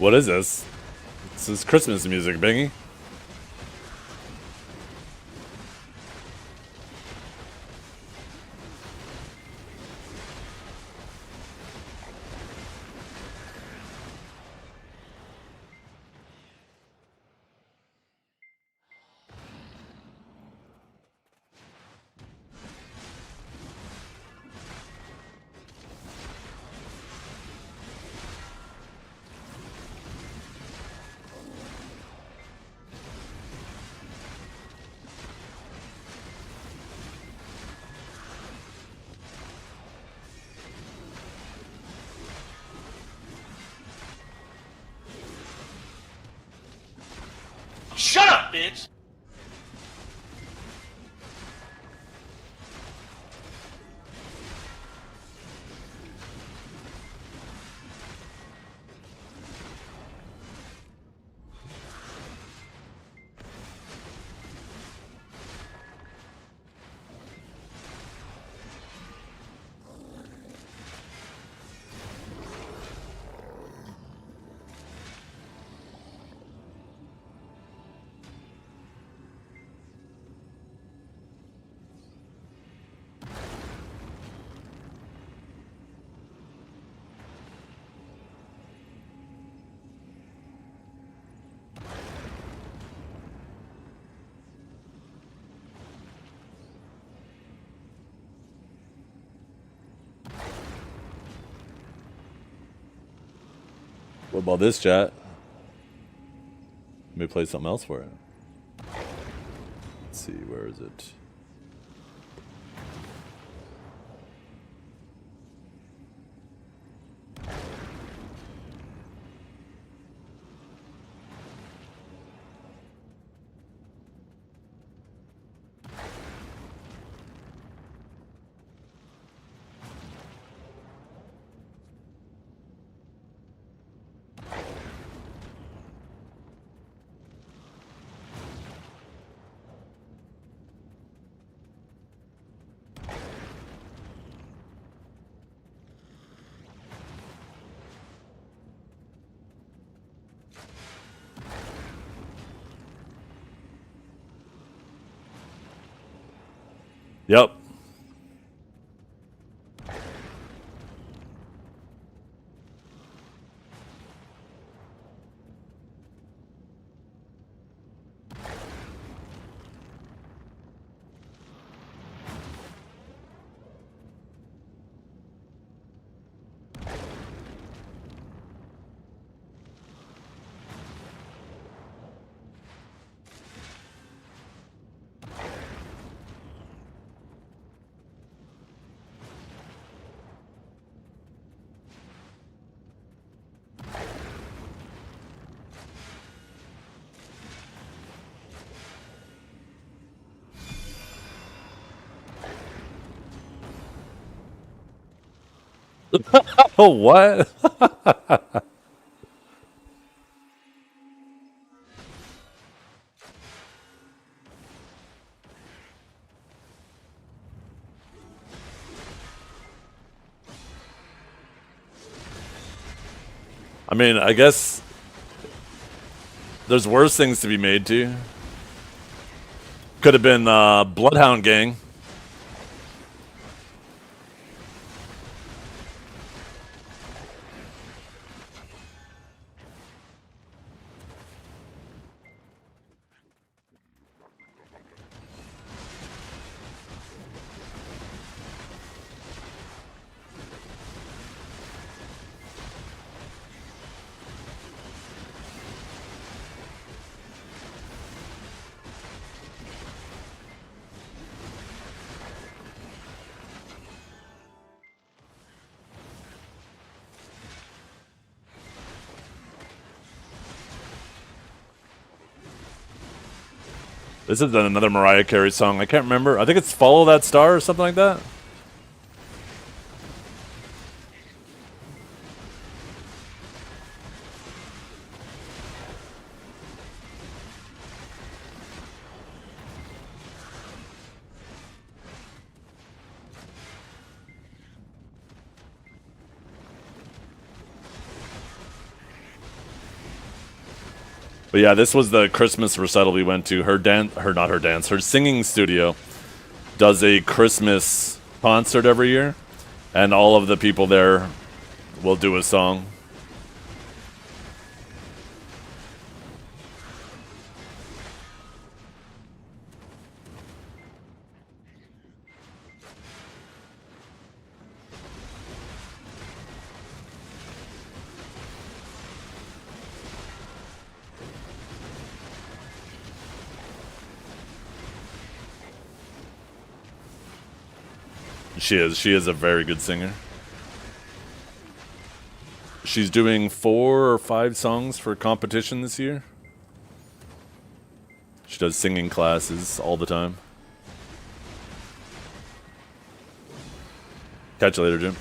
What is this? This is Christmas music, Bingy. up, bitch. What about this, chat? Let me play something else for it. Let's see, where is it? Yep. Oh, what? I mean, I guess there's worse things to be made to. Could have been Bloodhound Gang. This is another Mariah Carey song. I can't remember. I think it's Follow That Star or something like that. But yeah, this was the Christmas recital we went to. Her singing studio does a Christmas concert every year, and all of the people there will do a song. She is a very good singer. She's doing 4 or 5 songs for competition this year. does singing classes all the time. Catch you later, Jim.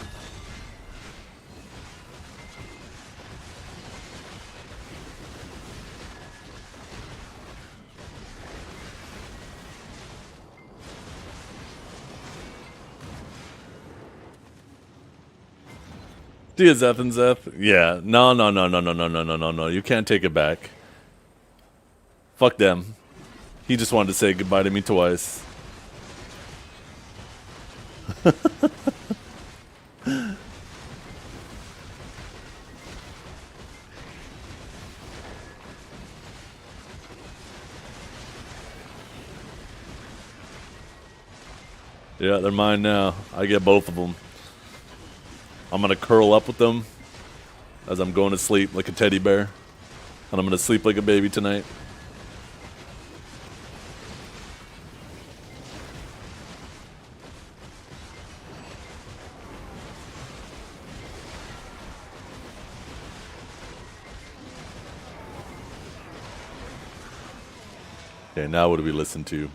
See ya, Zeth and Zeth. Yeah, no. You can't take it back. Fuck them. He just wanted to say goodbye to me twice. Yeah, they're mine now. I get both of them. I'm gonna curl up with them as I'm going to sleep like a teddy bear. And I'm gonna sleep like a baby tonight. Okay, now what do we listen to?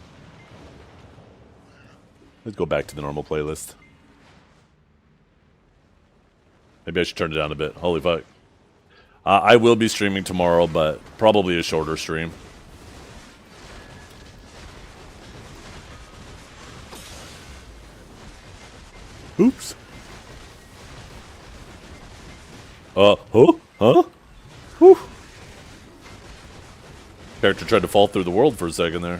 Let's go back to the normal playlist. Maybe I should turn it down a bit. Holy fuck. I will be streaming tomorrow, but probably a shorter stream. Oops. Huh? Whew. Character tried to fall through the world for a second there.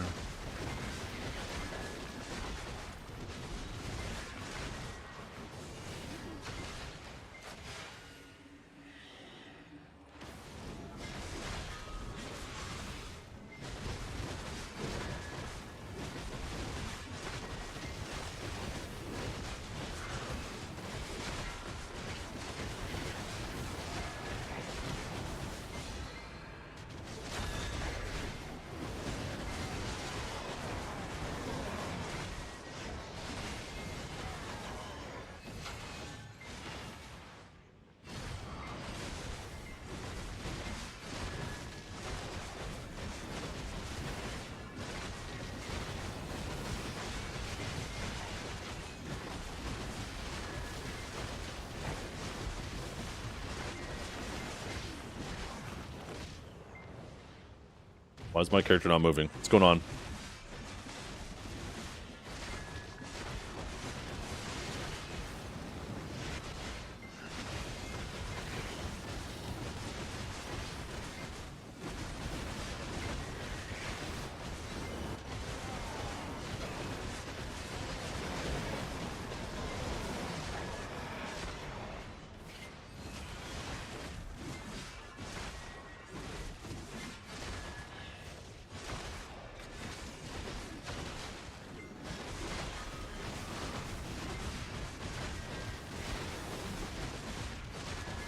Why is my character not moving? What's going on?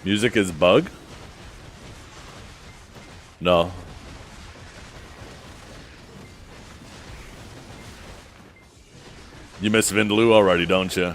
Music is bug? No. You miss Vindaloo already, don't you?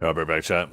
I'll be right back, chat.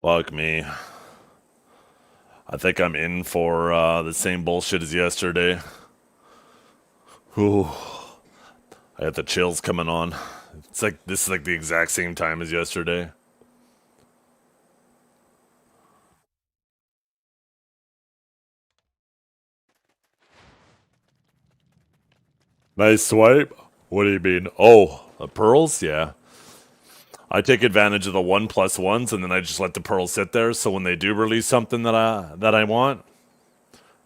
Fuck me. I think I'm in for the same bullshit as yesterday. Ooh. I got the chills coming on. It's like this is like the exact same time as yesterday. Nice swipe. What do you mean? Oh, the pearls? Yeah. I take advantage of the 1+1s and then I just let the pearls sit there. So when they do release something that I want,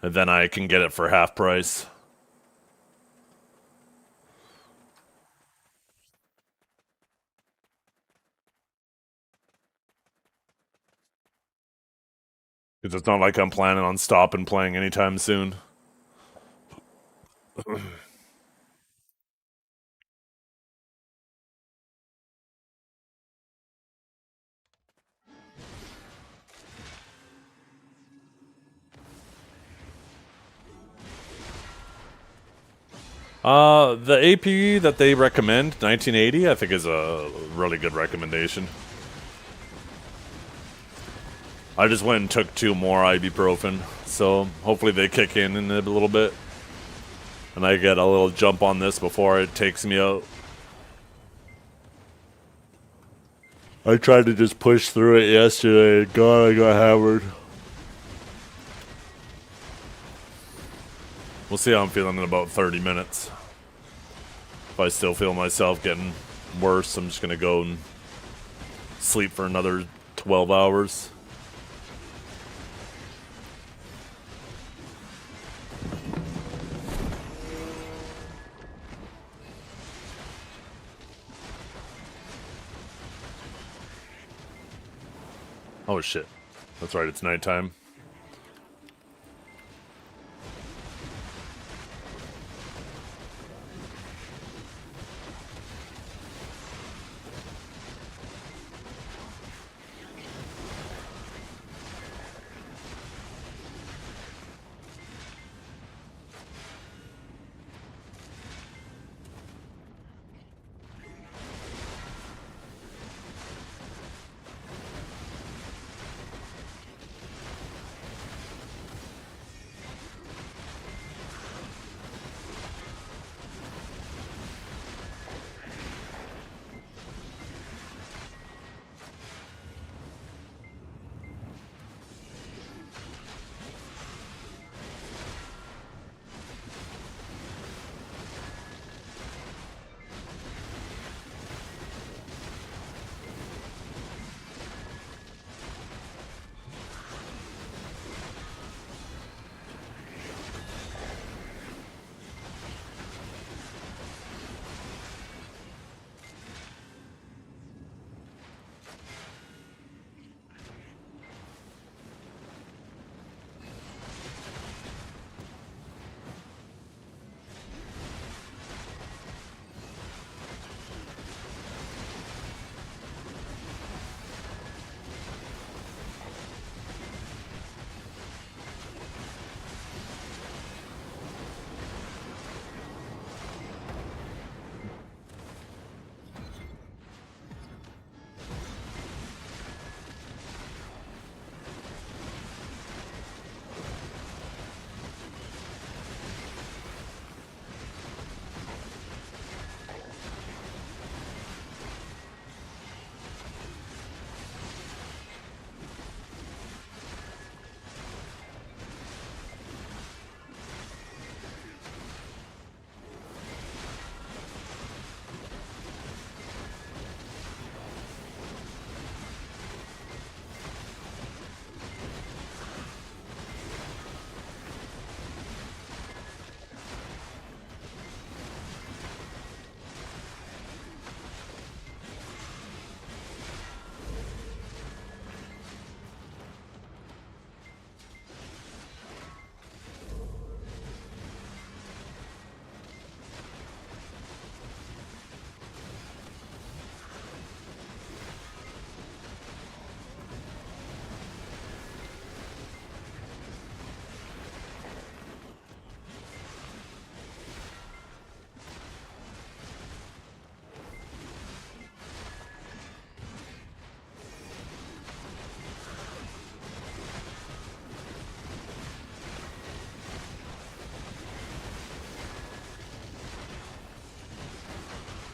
and then I can get it for half price. Because it's not like I'm planning on stopping playing anytime soon. The AP that they recommend, 1980, I think is a really good recommendation. I just went and took 2 more ibuprofen, so hopefully they kick in a little bit. And I get a little jump on this before it takes me out. I tried to just push through it yesterday, and God, I got hammered. We'll see how I'm feeling in about 30 minutes. If I still feel myself getting worse, I'm just gonna go and sleep for another 12 hours. Oh shit. That's right, it's nighttime.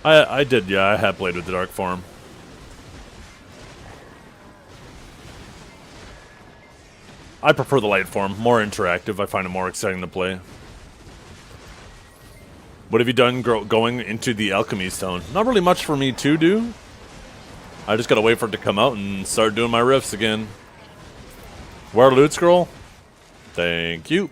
I did, yeah. I have played with the dark form. I prefer the light form. More interactive. I find it more exciting to play. What have you done going into the alchemy stone? Not really much for me to do. I just gotta wait for it to come out and start doing my riffs again. Where loot scroll? Thank you.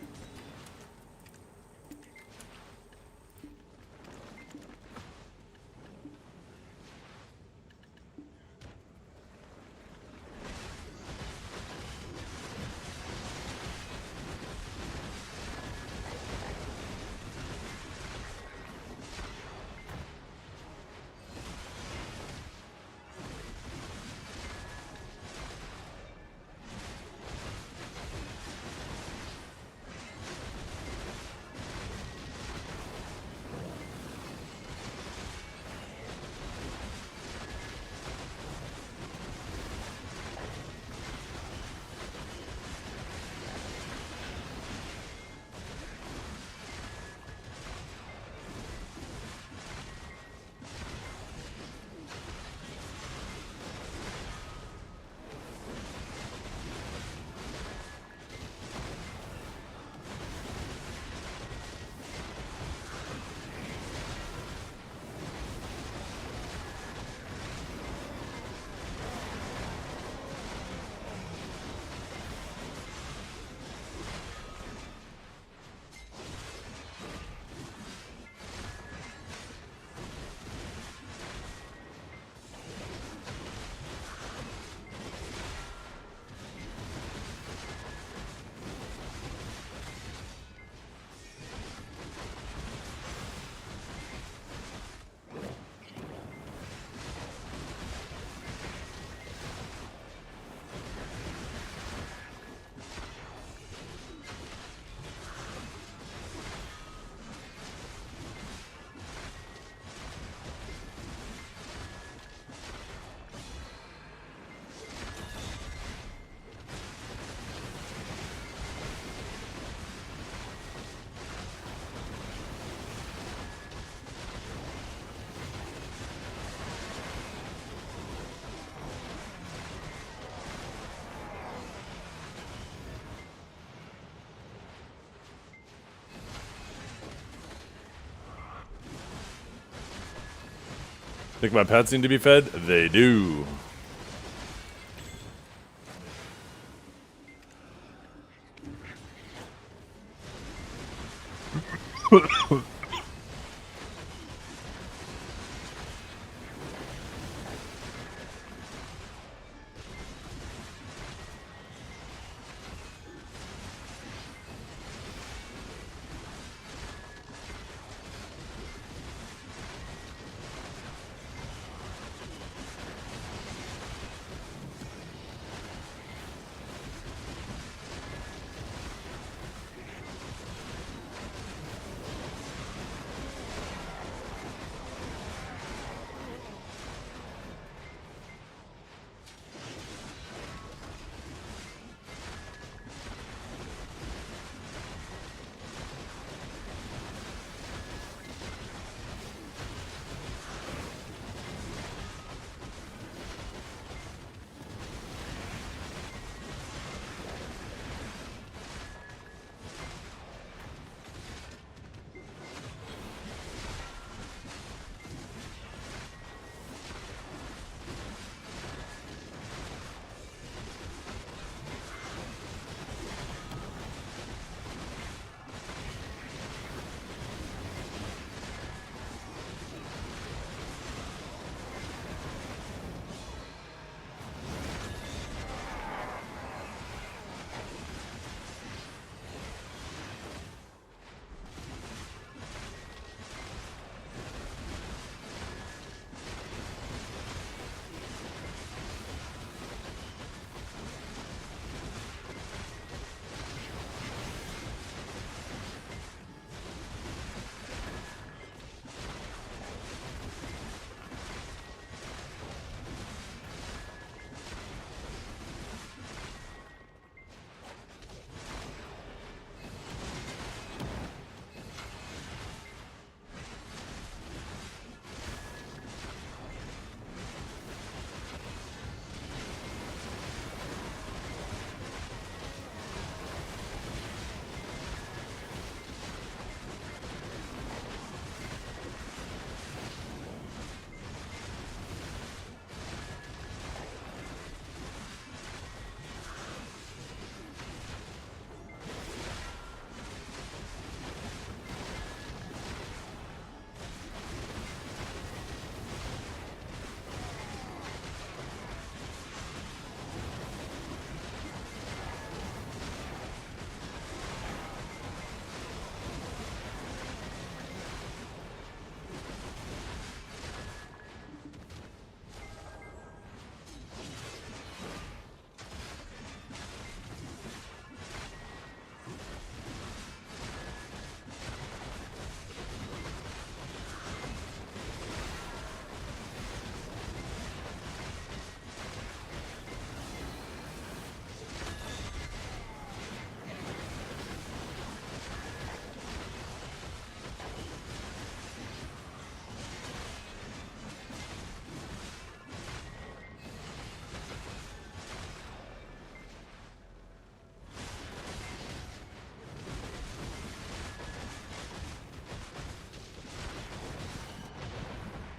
Think my pets need to be fed? They do.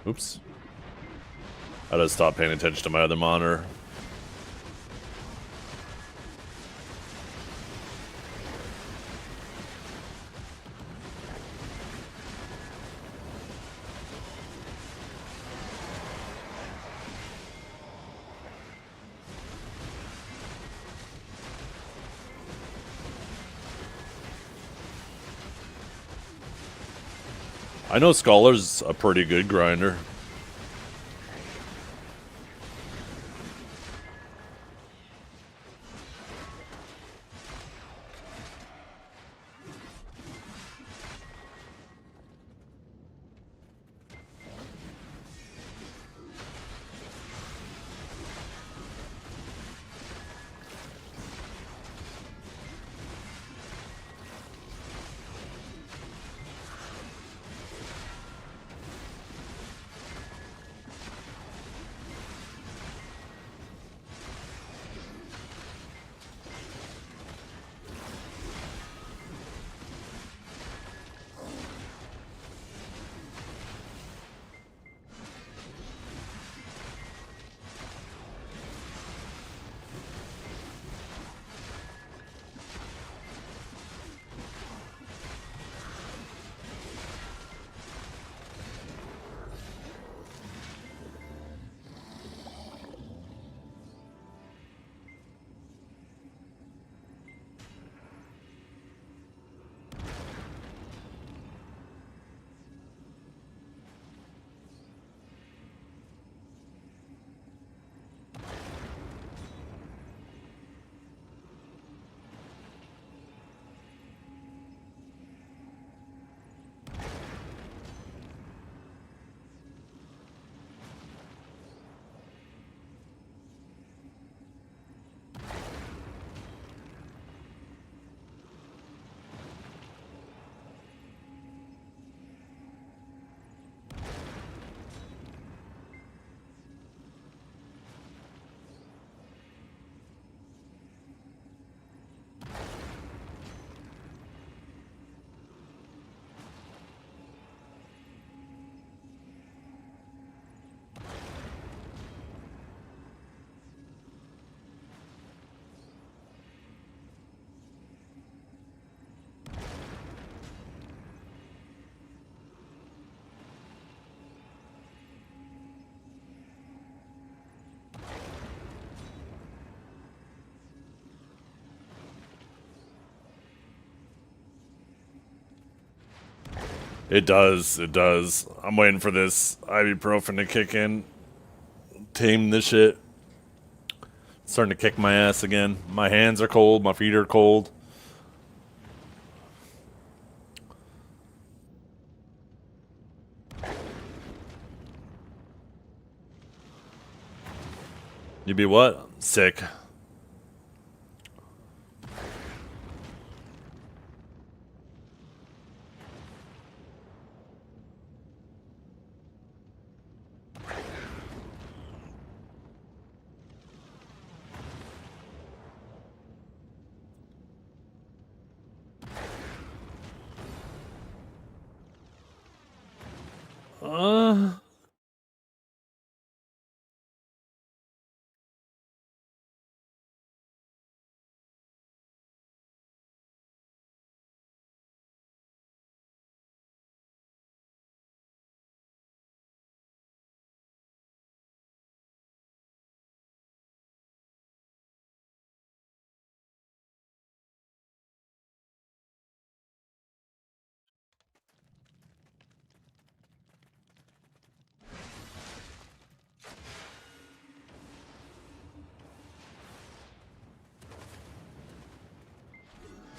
Oops. I just stopped paying attention to my other monitor. I know Scholar's a pretty good grinder. It does. It does. I'm waiting for this ibuprofen to kick in. Tame this shit. It's starting to kick my ass again. My hands are cold. My feet are cold. You be what? Sick.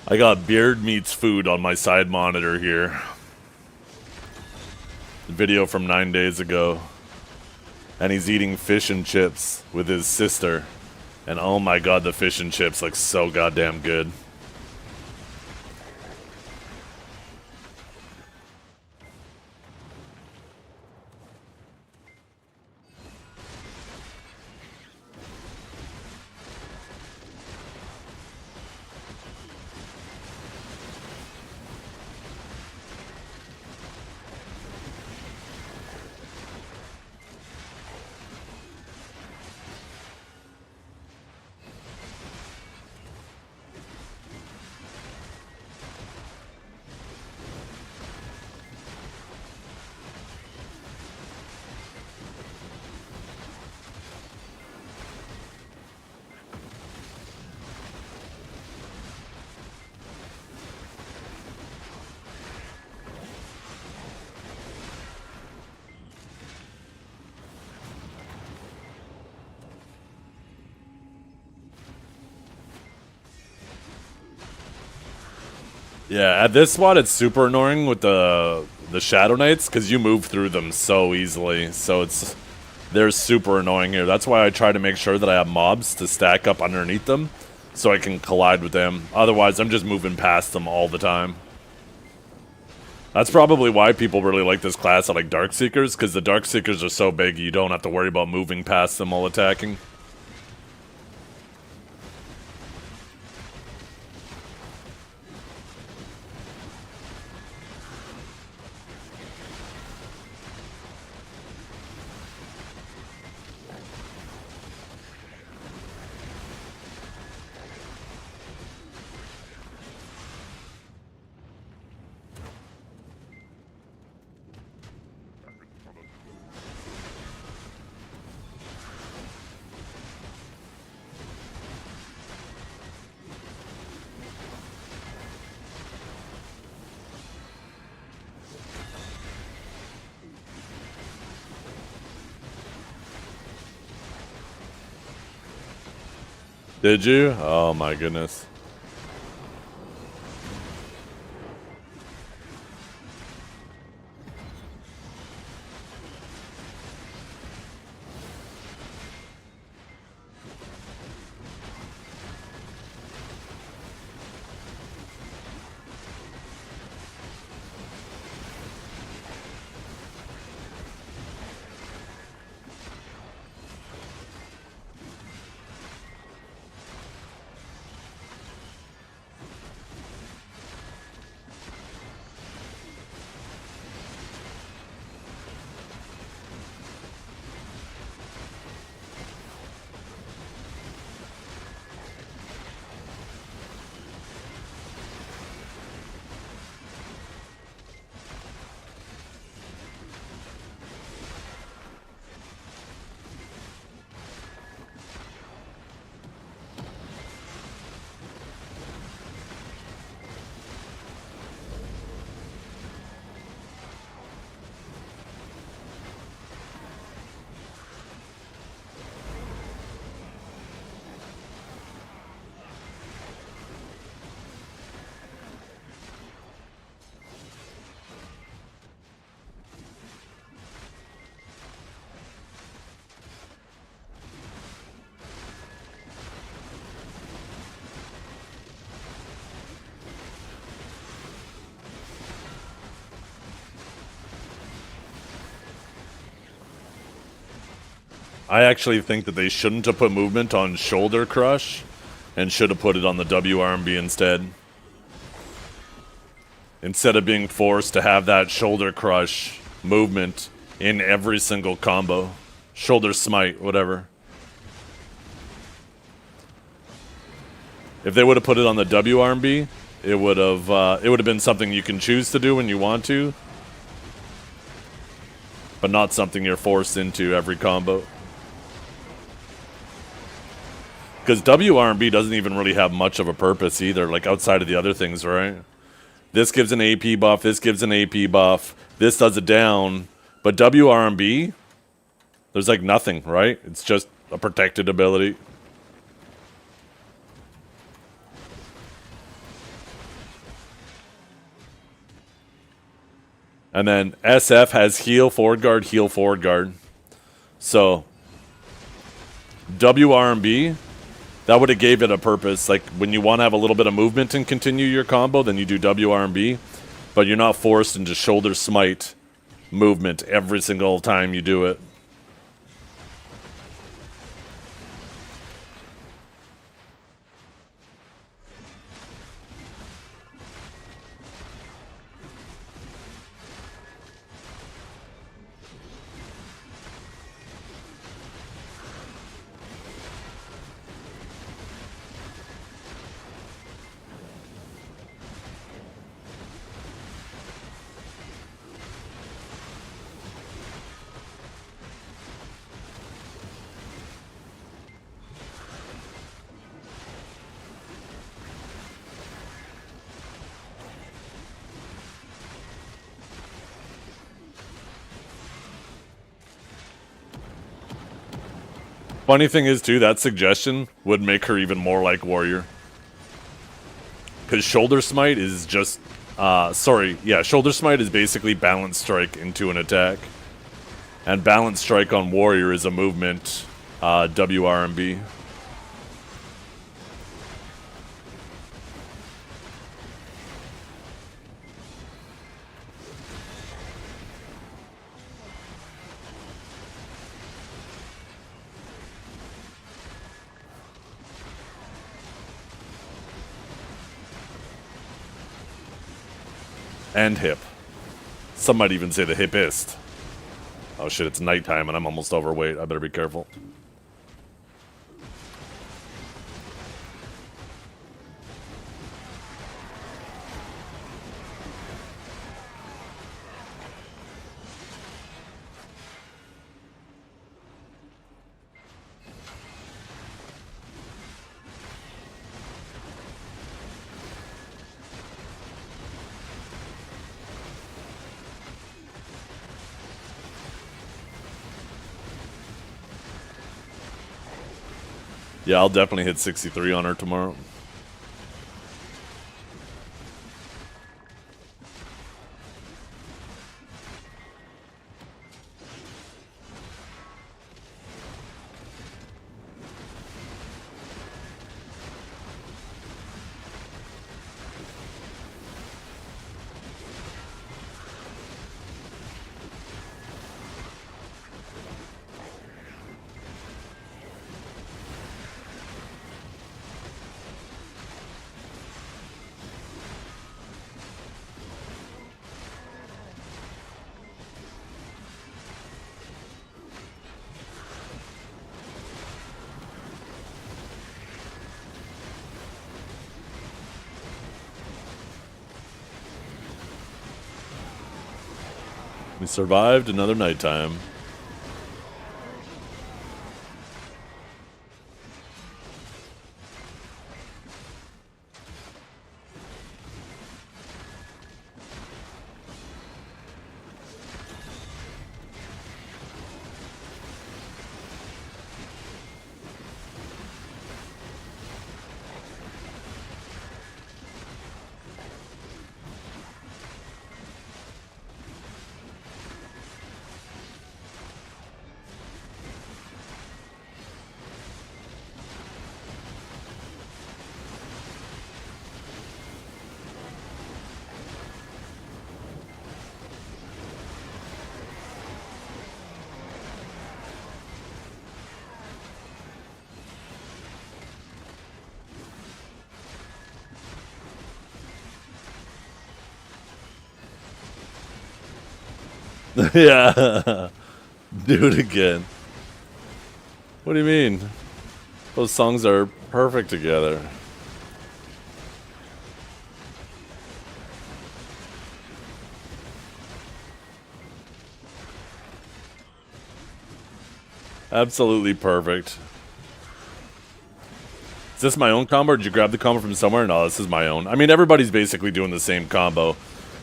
I got Beard Meats Food on my side monitor here. Video from 9 days ago. And he's eating fish and chips with his sister. And oh my god, the fish and chips look so goddamn good. Yeah, at this spot it's super annoying with the Shadow Knights because you move through them so easily. So they're super annoying here. That's why I try to make sure that I have mobs to stack up underneath them so I can collide with them. Otherwise, I'm just moving past them all the time. That's probably why people really like this class. I like Darkseekers, because the Darkseekers are so big you don't have to worry about moving past them while attacking. Did you? Oh my goodness. I actually think that they shouldn't have put movement on Shoulder Crush and should have put it on the WRMB instead. Instead of being forced to have that Shoulder Crush movement in every single combo. Shoulder Smite, whatever. If they would have put it on the WRMB, it would have been something you can choose to do when you want to, but not something you're forced into every combo. Because WRMB doesn't even really have much of a purpose either, like outside of the other things, right? This gives an AP buff, this gives an AP buff, this does a down, but WRMB, there's like nothing, right? It's just a protected ability. And then SF has heal forward guard, heal forward guard. So WRMB, that would have gave it a purpose. Like when you want to have a little bit of movement and continue your combo, then you do WRMB, but you're not forced into Shoulder Smite movement every single time you do it. Funny thing is, too, that suggestion would make her even more like Warrior. Because Shoulder Smite is just... Shoulder Smite is basically Balance Strike into an attack. And Balance Strike on Warrior is a movement, WRMB. And hip. Some might even say the hipist. Oh shit, it's nighttime and I'm almost overweight. I better be careful. Yeah, I'll definitely hit 63 on her tomorrow. We survived another nighttime. Yeah. Do it again. What do you mean? Those songs are perfect together. Absolutely perfect. Is this my own combo, or did you grab the combo from somewhere? No, this is my own. I mean, everybody's basically doing the same combo.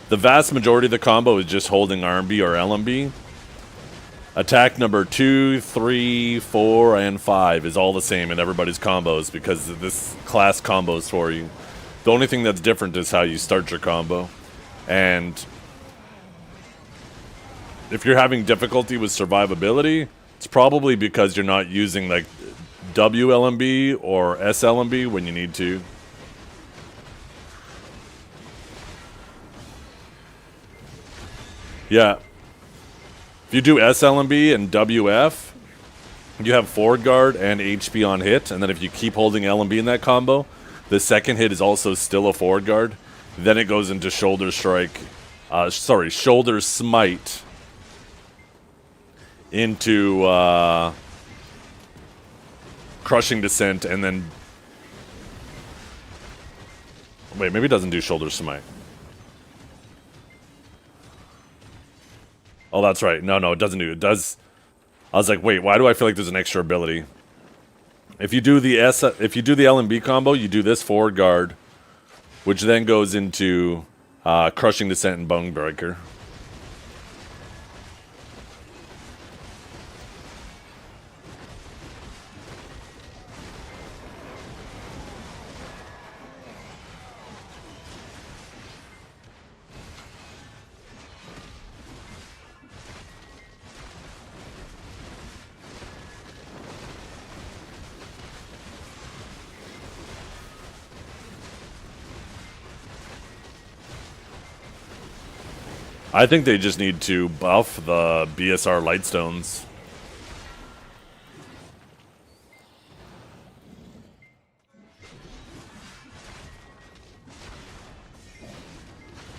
The vast majority of the combo is just holding RMB or LMB. Attack number 2, 3, 4, and 5 is all the same in everybody's combos because this class combos for you. The only thing that's different is how you start your combo. And if you're having difficulty with survivability, it's probably because you're not using like WLMB or SLMB when you need to. Yeah. If you do SLMB and WF, you have forward guard and HP on hit, and then if you keep holding LMB in that combo, the second hit is also still a forward guard. Then it goes into shoulder strike, shoulder smite into crushing descent, and then wait, maybe it doesn't do shoulder smite. Oh, that's right. No, it doesn't do it. It does. I was like, wait, why do I feel like there's an extra ability? If you do the LMB combo, you do this forward guard, which then goes into crushing descent and bone breaker. I think they just need to buff the BSR Lightstones.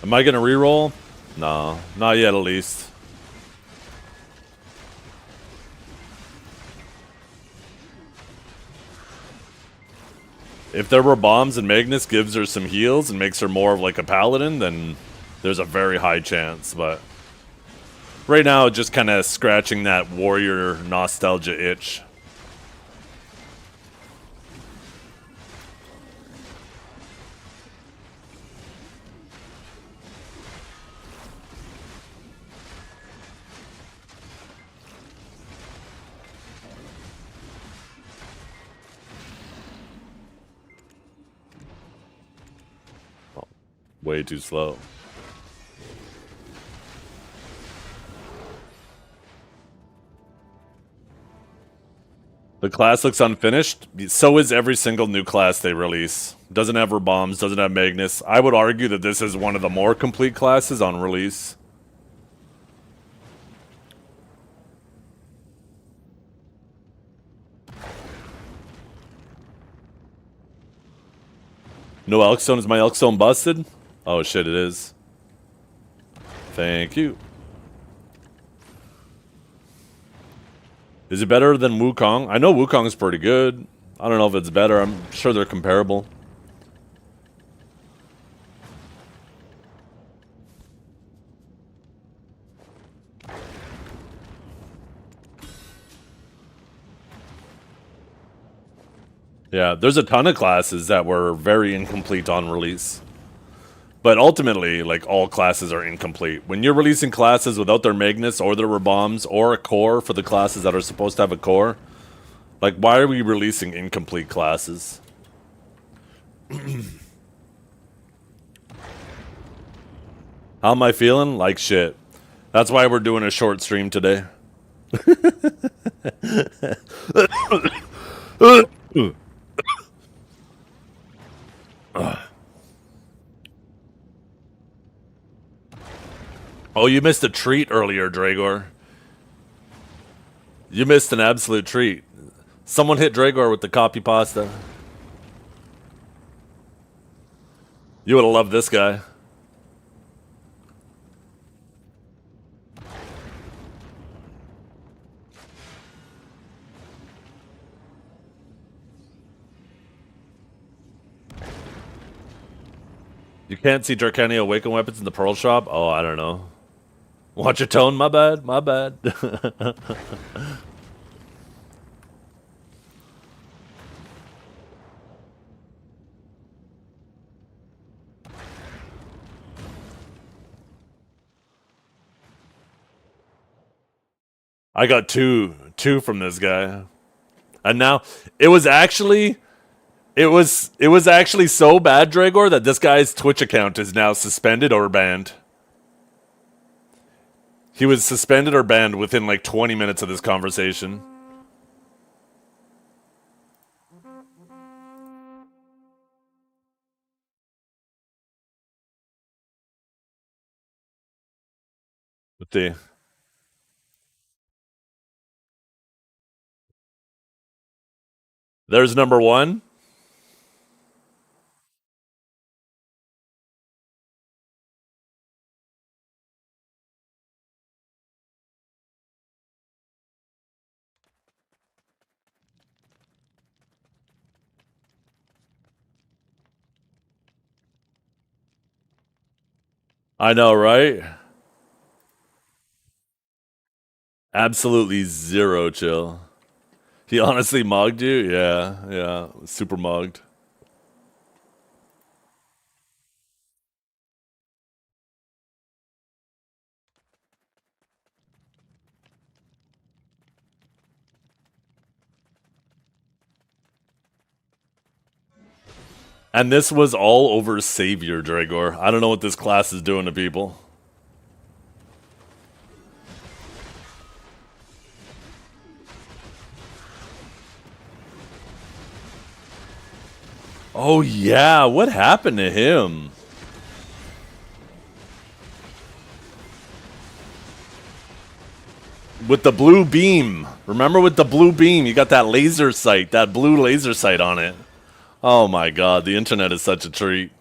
Am I gonna reroll? No, not yet at least. If there were bombs and Magnus gives her some heals and makes her more of like a paladin, then there's a very high chance, but right now just kind of scratching that warrior nostalgia itch. Way too slow. The class looks unfinished. So is every single new class they release. Doesn't have bombs, doesn't have Magnus. I would argue that this is one of the more complete classes on release. No Elkstone. Is my Elkstone busted? Oh shit, it is. Thank you. Is it better than Wukong? I know Wukong is pretty good. I don't know if it's better. I'm sure they're comparable. Yeah, there's a ton of classes that were very incomplete on release. But ultimately, like, all classes are incomplete. When you're releasing classes without their Magnus or their bombs or a core for the classes that are supposed to have a core, like, why are we releasing incomplete classes? How am I feeling? Like shit. That's why we're doing a short stream today. Oh, you missed a treat earlier, Dragor. You missed an absolute treat. Someone hit Dragor with the copy pasta. You would have loved this guy. You can't see Dracania Awaken weapons in the Pearl Shop? Oh, I don't know. Watch your tone, my bad, my bad. I got two from this guy. And now, it was actually so bad, Dragor, that this guy's Twitch account is now suspended or banned. He was suspended or banned within like 20 minutes of this conversation. Let's see. There's number one. I know, right? Absolutely zero chill. He honestly mugged you? Yeah. Super mugged. And this was all over Savior, Dragor. I don't know what this class is doing to people. Oh yeah, what happened to him? with the blue beam. Remember with the blue beam, you got that laser sight, that blue laser sight on it. Oh my god, the internet is such a treat.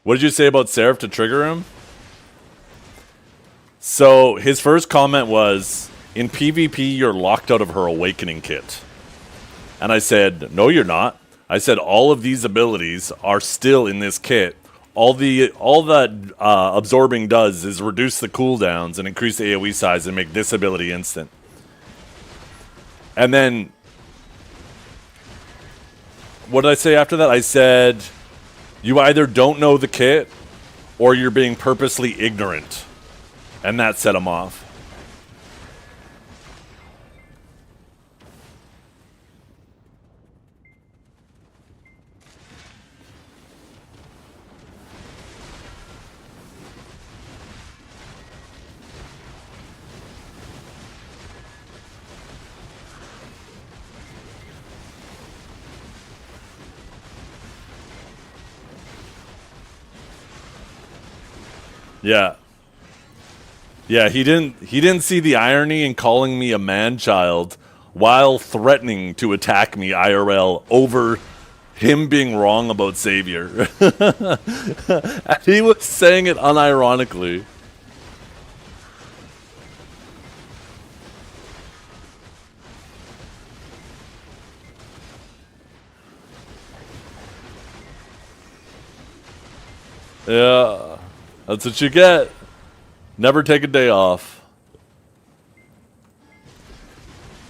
What did you say about Seraph to trigger him? So, his first comment was, in PvP, you're locked out of her Awakening kit. And I said, no, you're not. I said, all of these abilities are still in this kit. All that Absorbing does is reduce the cooldowns and increase the AoE size and make this ability instant. And then, what did I say after that? I said, you either don't know the kit, or you're being purposely ignorant. And that set him off. Yeah. Yeah, he didn't see the irony in calling me a man-child while threatening to attack me IRL over him being wrong about Savior. And he was saying it unironically. Yeah, that's what you get. Never take a day off.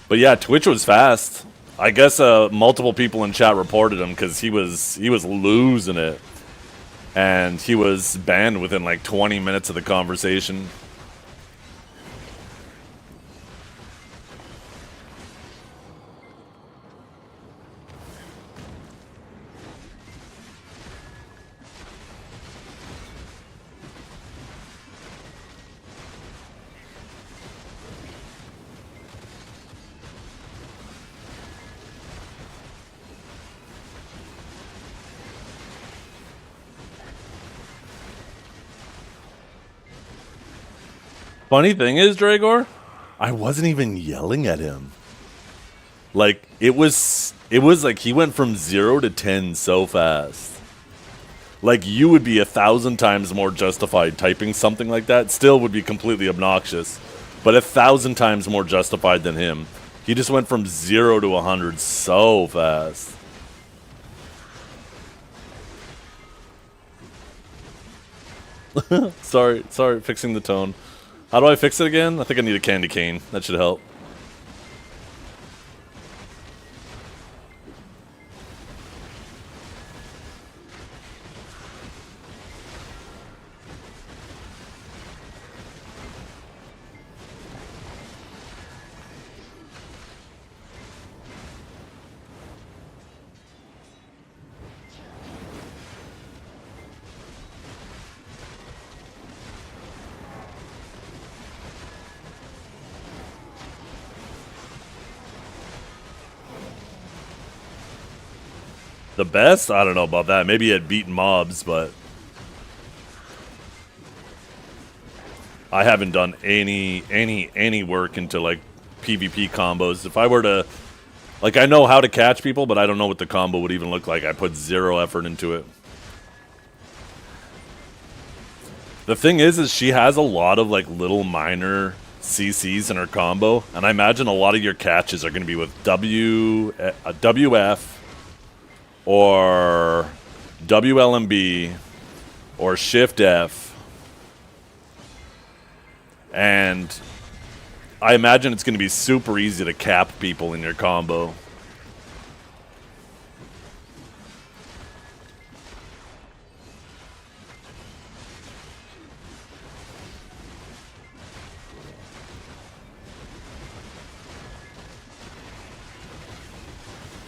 But yeah, Twitch was fast. I guess multiple people in chat reported him because he was losing it, and he was banned within like 20 minutes of the conversation. Funny thing is, Dragor, I wasn't even yelling at him. Like, it was like he went from 0 to 10 so fast. Like, you would be 1,000 times more justified typing something like that. Still would be completely obnoxious. But 1,000 times more justified than him. He just went from 0 to 100 so fast. Sorry, fixing the tone. How do I fix it again? I think I need a candy cane. That should help. The best? I don't know about that. Maybe at beating mobs, but I haven't done any work into like PvP combos. If I were to, like, I know how to catch people, but I don't know what the combo would even look like. I put 0 effort into it. The thing is she has a lot of like little minor CCs in her combo, and I imagine a lot of your catches are going to be with WF or WLMB or Shift F, and I imagine it's going to be super easy to cap people in your combo.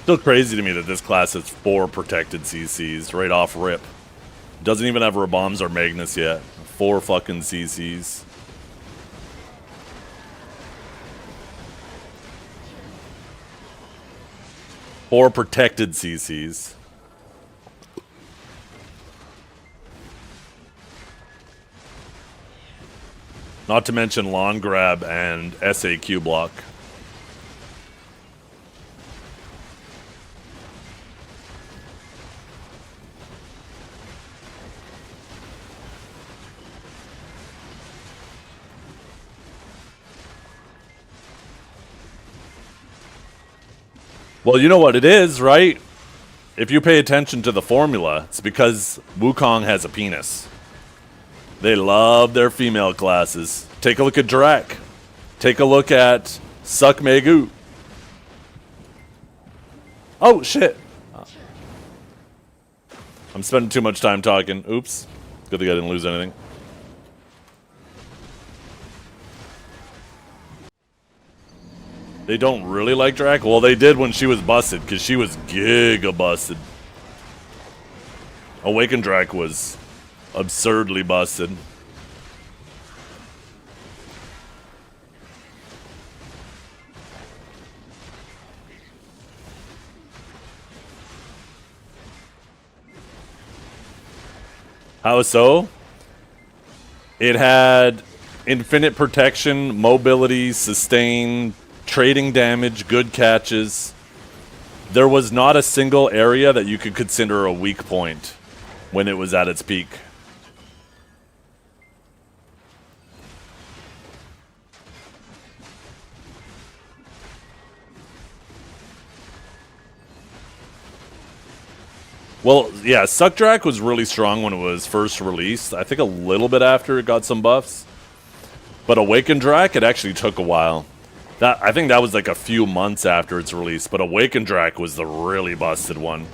Still crazy to me that this class has 4 protected CCs right off rip. Doesn't even have bombs or Magnus yet. 4 fucking CCs. Four protected CCs. Not to mention long grab and SAQ block. Well, you know what it is, right? If you pay attention to the formula, it's because Wukong has a penis. They love their female classes. Take a look at Drak. Take a look at Suck Megu. Oh, shit. I'm spending too much time talking. Oops. Good thing I didn't lose anything. They don't really like Drak? Well, they did when she was busted, because she was giga busted. Awakened Drak was absurdly busted. How so? It had infinite protection, mobility, sustain, trading damage, good catches. There was not a single area that you could consider a weak point when it was at its peak. Well, yeah, Suck Drak was really strong when it was first released. I think a little bit after it got some buffs. But Awakened Drak, it actually took a while. I think that was like a few months after its release, but Awakened Drak was the really busted one.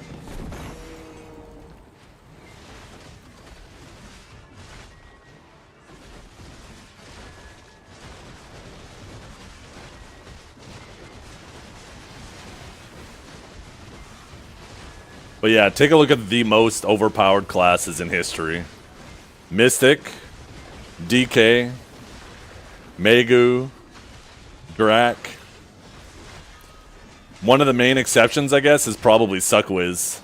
But yeah, take a look at the most overpowered classes in history. Mystic, DK, Megu, Drak. One of the main exceptions, I guess, is probably Suckwiz.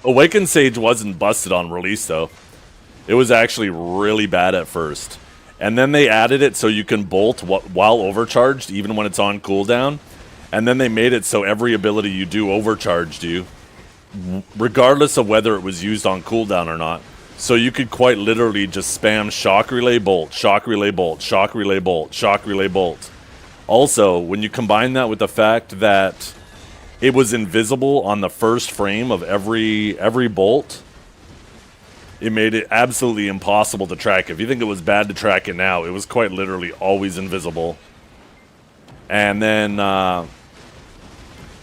Awakened Sage wasn't busted on release, though. It was actually really bad at first. And then they added it so you can bolt while overcharged, even when it's on cooldown. And then they made it so every ability you do overcharged you, regardless of whether it was used on cooldown or not. So you could quite literally just spam Shock Relay Bolt, Shock Relay Bolt, Shock Relay Bolt, Shock Relay Bolt. Also, when you combine that with the fact that it was invisible on the first frame of every bolt, it made it absolutely impossible to track. If you think it was bad to track it now, it was quite literally always invisible. And then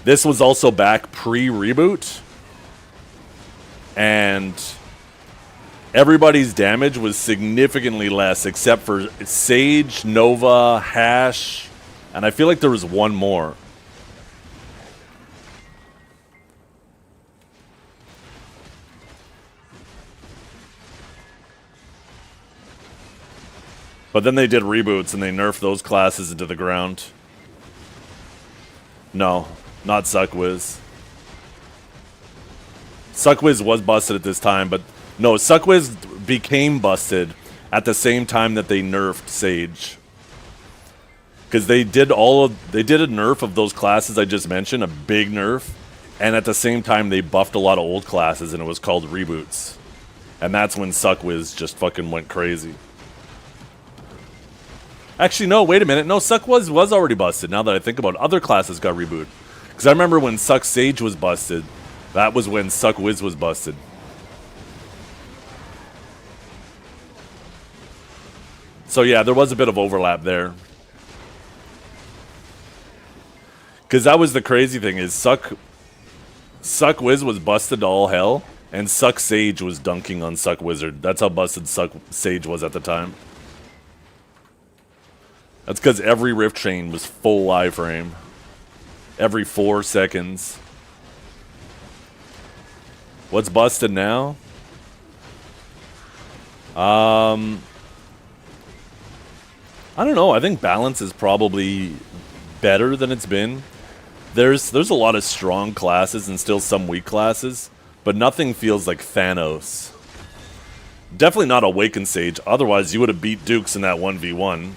this was also back pre-reboot, and everybody's damage was significantly less except for Sage, Nova, Hash, and I feel like there was one more. But then they did reboots and they nerfed those classes into the ground. No, not Suckwiz. Suckwiz was busted at this time, but no, Suckwiz became busted at the same time that they nerfed Sage. Because they did a nerf of those classes I just mentioned, a big nerf, and at the same time they buffed a lot of old classes and it was called reboots. And that's when Suckwiz just fucking went crazy. Actually, no, wait a minute. No, Suckwiz was already busted, now that I think about it. Other classes got rebooted. Because I remember when Suck Sage was busted, that was when Suckwiz was busted. So yeah, there was a bit of overlap there. Because that was the crazy thing is Suck Wiz was busted to all hell, and Suck Sage was dunking on Suck Wizard. That's how busted Suck Sage was at the time. That's because every Rift Chain was full iframe. Every 4 seconds. What's busted now? I don't know. I think balance is probably better than it's been. There's a lot of strong classes and still some weak classes, but nothing feels like Thanos. Definitely not Awaken Sage. Otherwise, you would have beat Dukes in that 1v1.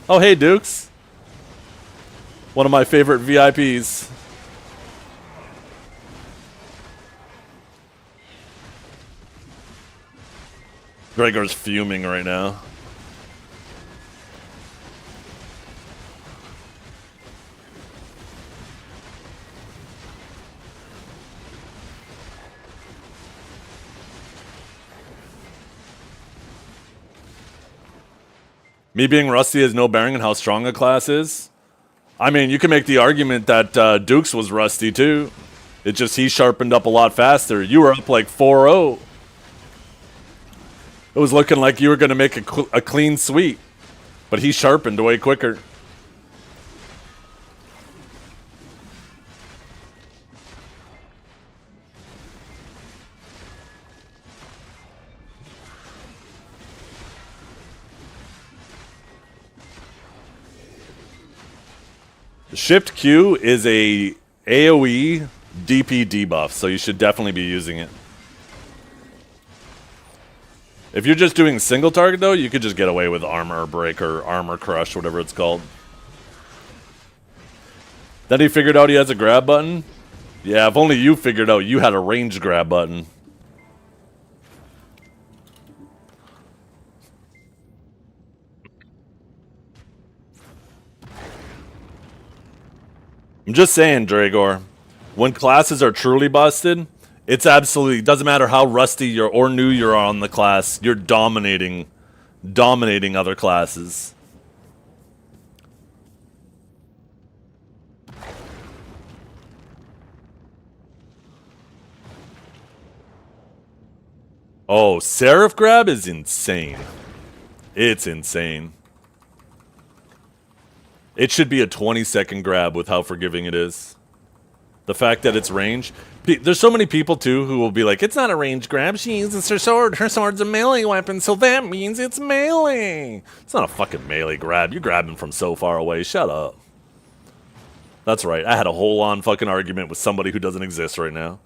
Oh, hey, Dukes. One of my favorite VIPs. Gregor's fuming right now. Me being rusty has no bearing on how strong a class is. I mean, you can make the argument that Dukes was rusty too. It's just he sharpened up a lot faster. You were up like 4-0. It was looking like you were going to make a clean sweep, but he sharpened way quicker. Shift Q is a AoE DP debuff, so you should definitely be using it. If you're just doing single target though, you could just get away with Armor Break or Armor Crush, whatever it's called. Then he figured out he has a grab button? Yeah, if only you figured out you had a range grab button. I'm just saying, Dragor, when classes are truly busted, it's absolutely, doesn't matter how rusty you're or new you're on the class, you're dominating other classes. Oh, Seraph Grab is insane. It's insane. It should be a 20-second grab with how forgiving it is. The fact that it's range. There's so many people, too, who will be like, it's not a range grab. She uses her sword. Her sword's a melee weapon, so that means it's melee. It's not a fucking melee grab. You're grabbing from so far away. Shut up. That's right. I had a whole-on fucking argument with somebody who doesn't exist right now.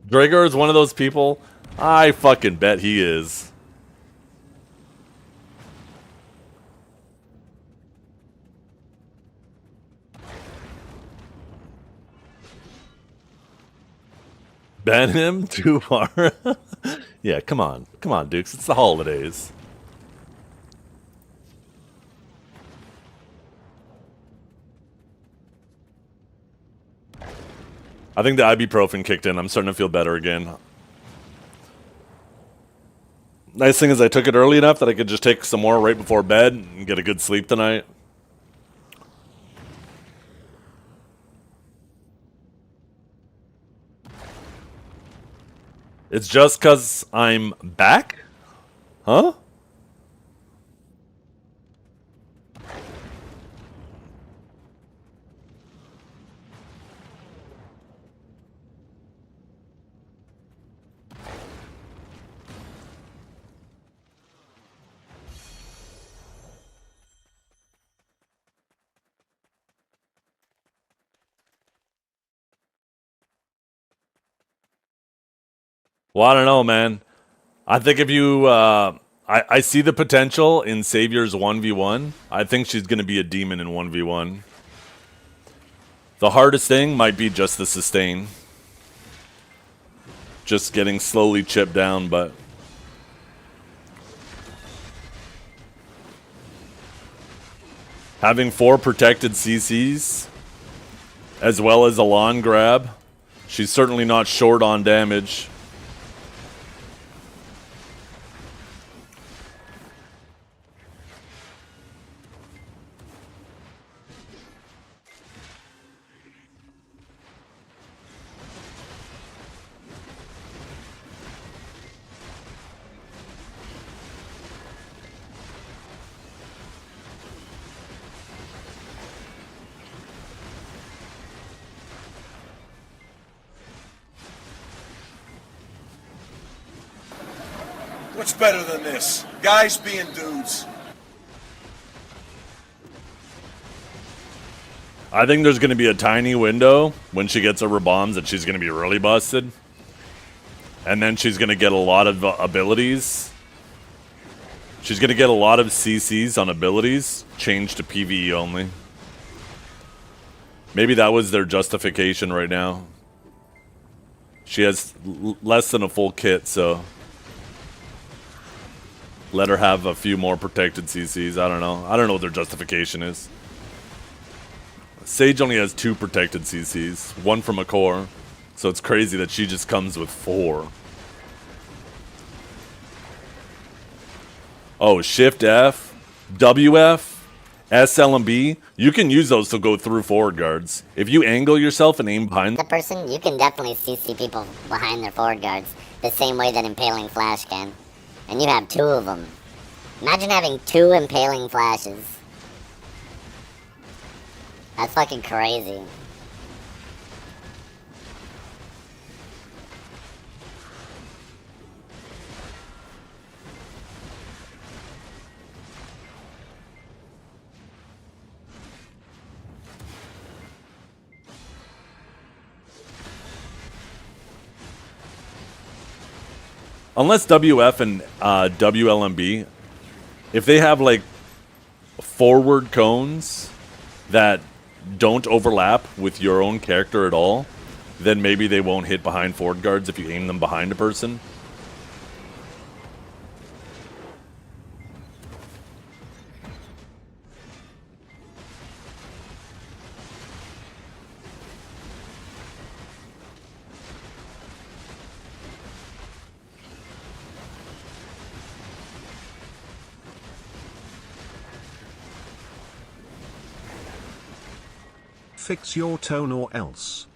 Dragor is one of those people. I fucking bet he is. Ban him too far? Yeah, come on. Come on, Dukes. It's the holidays. I think the ibuprofen kicked in. I'm starting to feel better again. Nice thing is I took it early enough that I could just take some more right before bed and get a good sleep tonight. It's just 'cause I'm back? Huh? Well, I don't know, man. I think if you, I see the potential in Savior's 1v1. I think she's going to be a demon in 1v1. The hardest thing might be just the sustain. Just getting slowly chipped down, but Having 4 protected CCs, as well as a lawn grab, she's certainly not short on damage. What's better than this? Guys being dudes. I think there's going to be a tiny window when she gets over bombs that she's going to be really busted. And then she's going to get a lot of abilities. She's going to get a lot of CCs on abilities, changed to PvE only. Maybe that was their justification right now. She has less than a full kit, so let her have a few more protected CCs. I don't know. I don't know what their justification is. Sage only has 2 protected CCs, 1 from a core, so it's crazy that she just comes with 4. Oh, Shift F, WF, SL and B. You can use those to go through forward guards. If you angle yourself and aim behind The person, you can definitely CC people behind their forward guards the same way that Impaling Flash can. And you have 2 of them. Imagine having 2 Impaling Flashes. That's fucking crazy. Unless WF and WLMB, if they have like forward cones that don't overlap with your own character at all, then maybe they won't hit behind forward guards if you aim them behind a person. Fix your tone or else.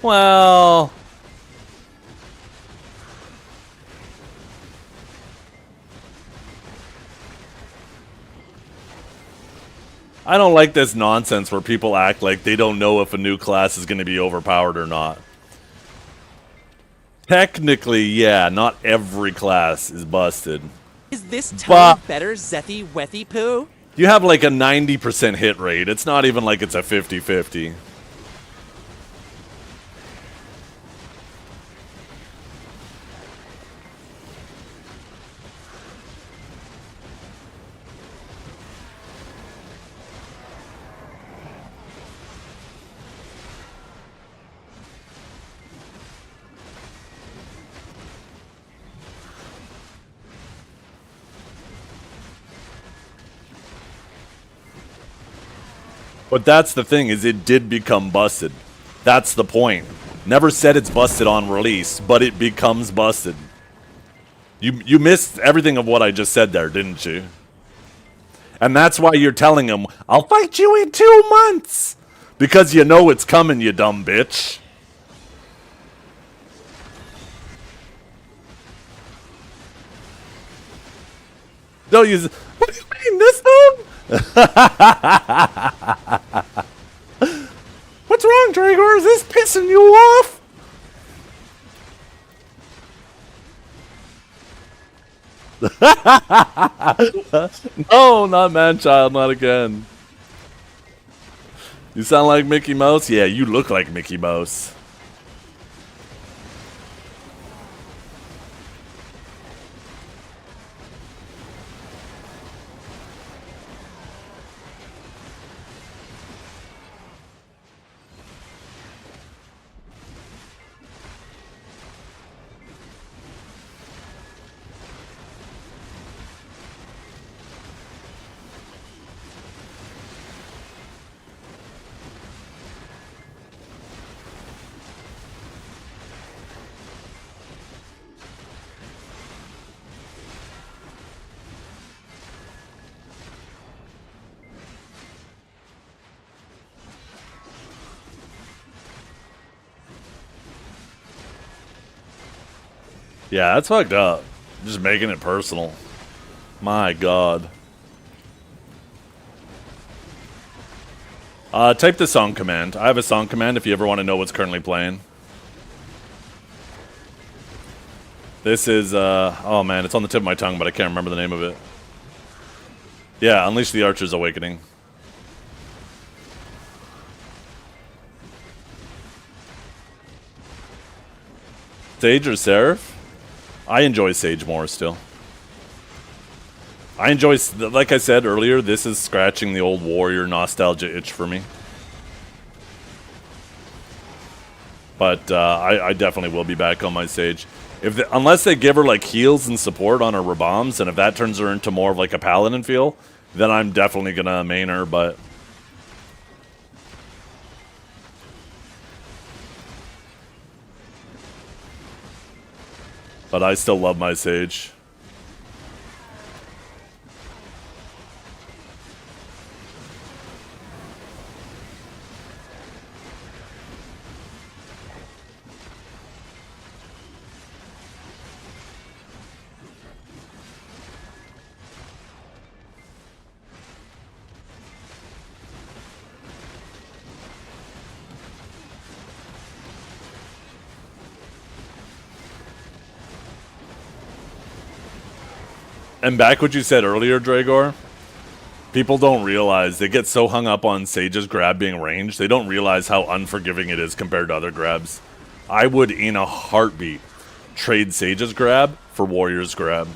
Well, I don't like this nonsense where people act like they don't know if a new class is going to be overpowered or not. Technically, yeah, not every class is busted. Is this But- tone better, Zethy Wethy Poo? You have like a 90% hit rate. It's not even like it's a 50-50. But that's the thing, is it did become busted. That's the point. Never said it's busted on release, but it becomes busted. You missed everything of what I just said there, didn't you? And that's why you're telling him, I'll fight you in 2 months! Because you know it's coming, you dumb bitch. No, what do you mean, this dude? What's wrong, Dragor? Is this pissing you off? No, not man-child, not again. You sound like Mickey Mouse? Yeah, you look like Mickey Mouse. Yeah, that's fucked up. Just making it personal. My god. Type the song command. I have a song command if you ever want to know what's currently playing. This is, oh man, it's on the tip of my tongue, but I can't remember the name of it. Yeah, Unleash the Archer's Awakening. Sage or Seraph? I enjoy Sage more still. I enjoy, like I said earlier, this is scratching the old warrior nostalgia itch for me. But I definitely will be back on my Sage. Unless they give her like heals and support on her Raboms, and if that turns her into more of like a paladin feel, then I'm definitely gonna main her, but... But I still love my Sage. And back what you said earlier, Dragor, people don't realize, they get so hung up on Sage's grab being ranged, they don't realize how unforgiving it is compared to other grabs. I would, in a heartbeat, trade Sage's grab for Warrior's grab.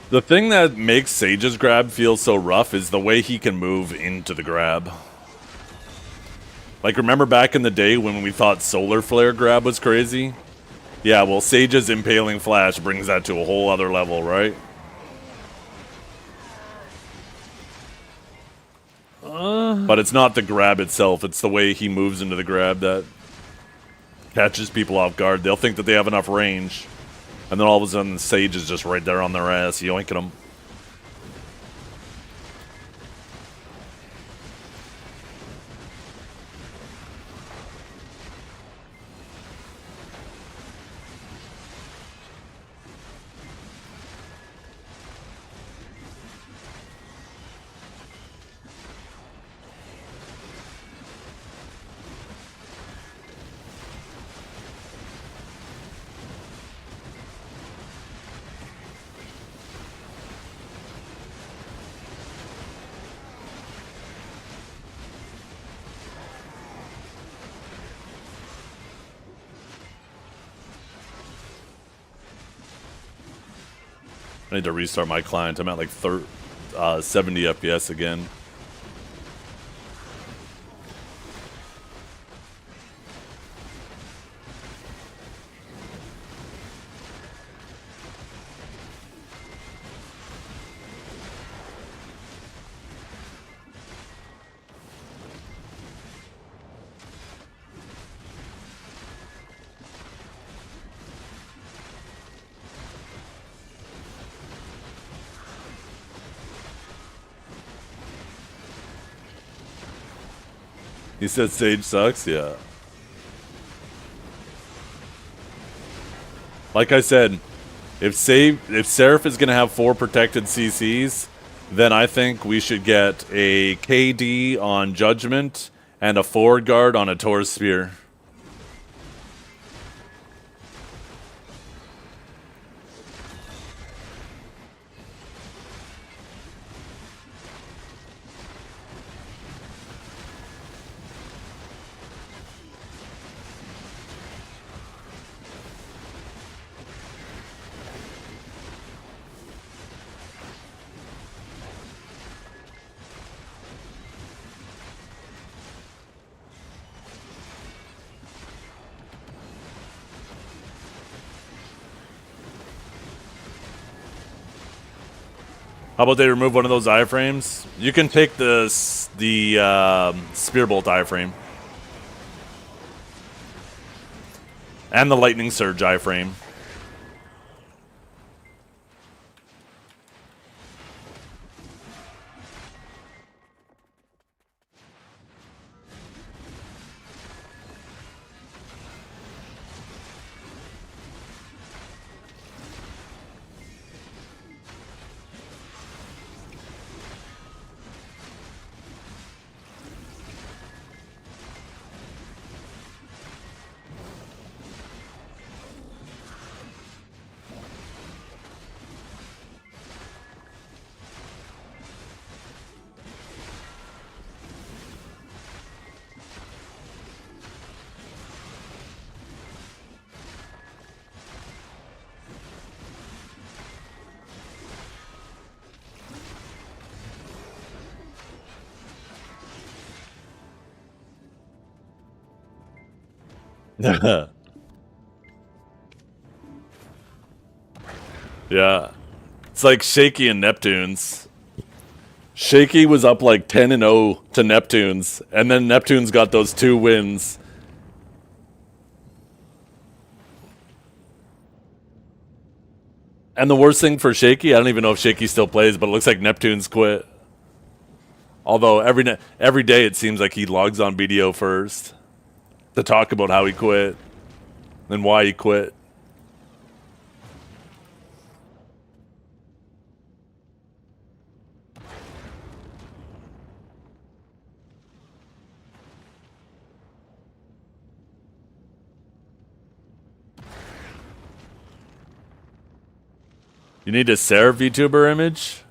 The thing that makes Sage's grab feel so rough is the way he can move into the grab. Like, remember back in the day when we thought Solar Flare grab was crazy? Yeah, well, Sage's Impaling Flash brings that to a whole other level, right? But it's not the grab itself, it's the way he moves into the grab that catches people off guard. They'll think that they have enough range, and then all of a sudden Sage is just right there on their ass, yoinking them. I need to restart my client. I'm at like 70 FPS again. He said Sage sucks? Yeah. Like I said, if Seraph is going to have 4 protected CCs, then I think we should get a KD on Judgment and a forward guard on a Tor's Spear. How about they remove one of those iframes? You can take the Spearbolt iframe. And the Lightning Surge iframe. Yeah. It's like Shaky and Neptunes. Shaky was up like 10-0 to Neptunes, and then Neptunes got those 2 wins. And the worst thing for Shaky, I don't even know if Shaky still plays, but it looks like Neptunes quit. Although every day it seems like he logs on BDO first to talk about how he quit and why he quit. You need a Seraph VTuber image?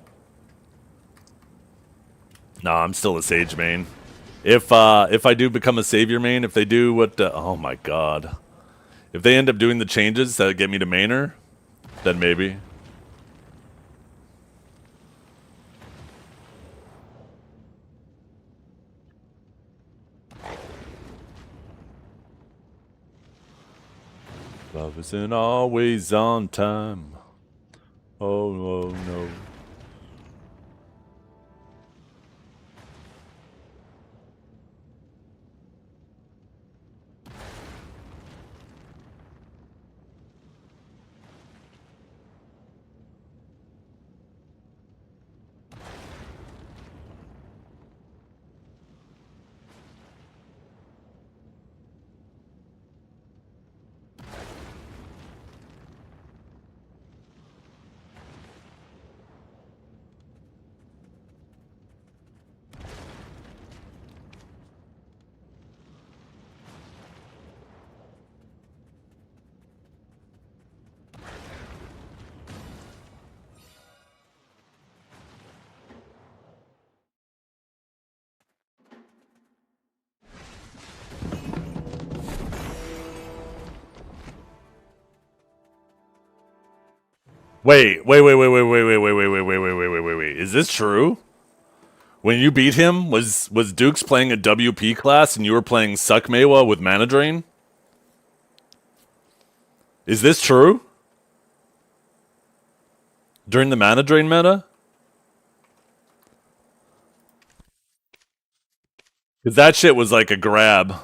No, I'm still a Sage main. If I do become a Savior main, if they do what... oh my god. If they end up doing the changes that get me to mainer, then maybe. Love isn't always on time. Oh no. Wait. Is this true? When you beat him, was Dukes playing a WP class and you were playing Suck Mewa with Mana Drain? Is this true? During the Mana Drain meta? Because that shit was like a grab.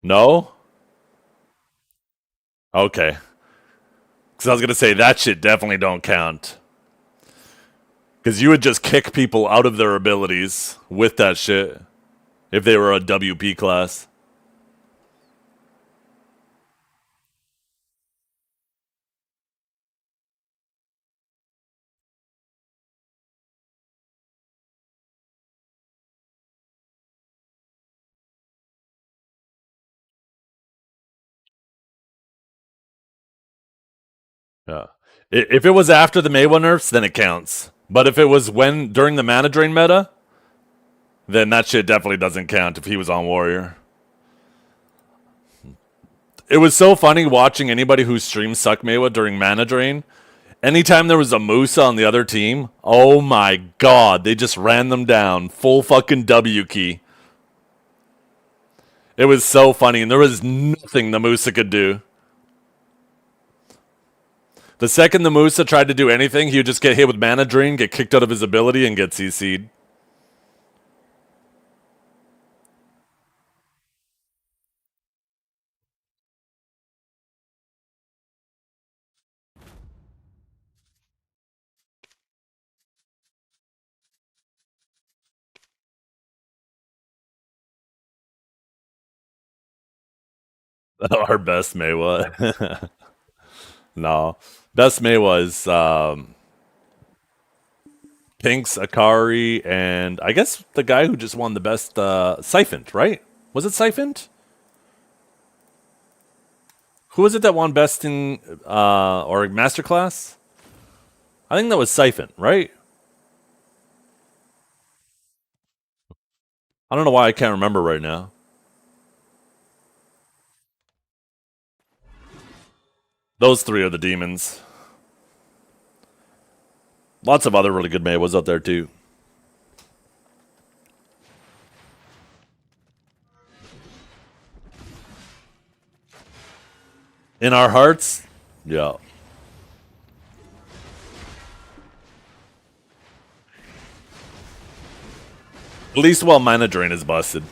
No? Okay. Because I was going to say, that shit definitely don't count. Because you would just kick people out of their abilities with that shit if they were a WP class. Yeah. If it was after the Mewa nerfs, then it counts. But if it was during the Mana Drain meta, then that shit definitely doesn't count if he was on Warrior. It was so funny watching anybody who streamed Suck Mewa during Mana Drain. Anytime there was a Musa on the other team, oh my god, they just ran them down. Full fucking W key. It was so funny, and there was nothing the Musa could do. The second the Musa tried to do anything, he would just get hit with mana drain, get kicked out of his ability, and get CC'd. Our best Maywa. No. Best Maywa is Pinks, Akari, and I guess the guy who just won the best Siphoned, right? Was it Siphoned? Who was it that won best in or Masterclass? I think that was Siphon, right? I don't know why I can't remember right now. Those three are the demons. Lots of other really good Maywas out there too. In our hearts, yeah. At least while Mana Drain is busted.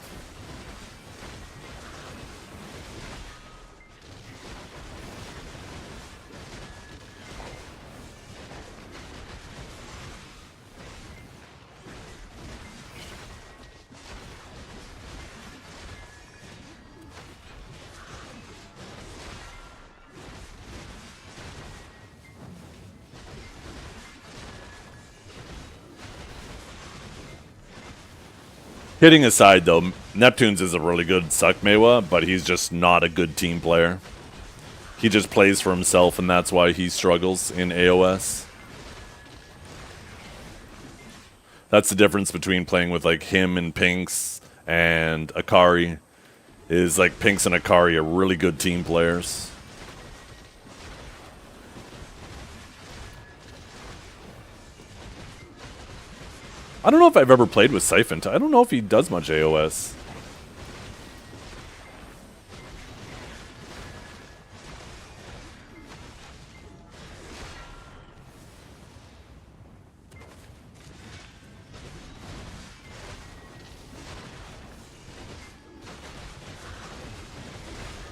Hitting aside, though, Neptunes is a really good Suck Maywa, but he's just not a good team player. He just plays for himself, and that's why he struggles in AOS. That's the difference between playing with, like, him and Pinks and Akari, is, like, Pinks and Akari are really good team players. I don't know if I've ever played with Siphon. I don't know if he does much AOS.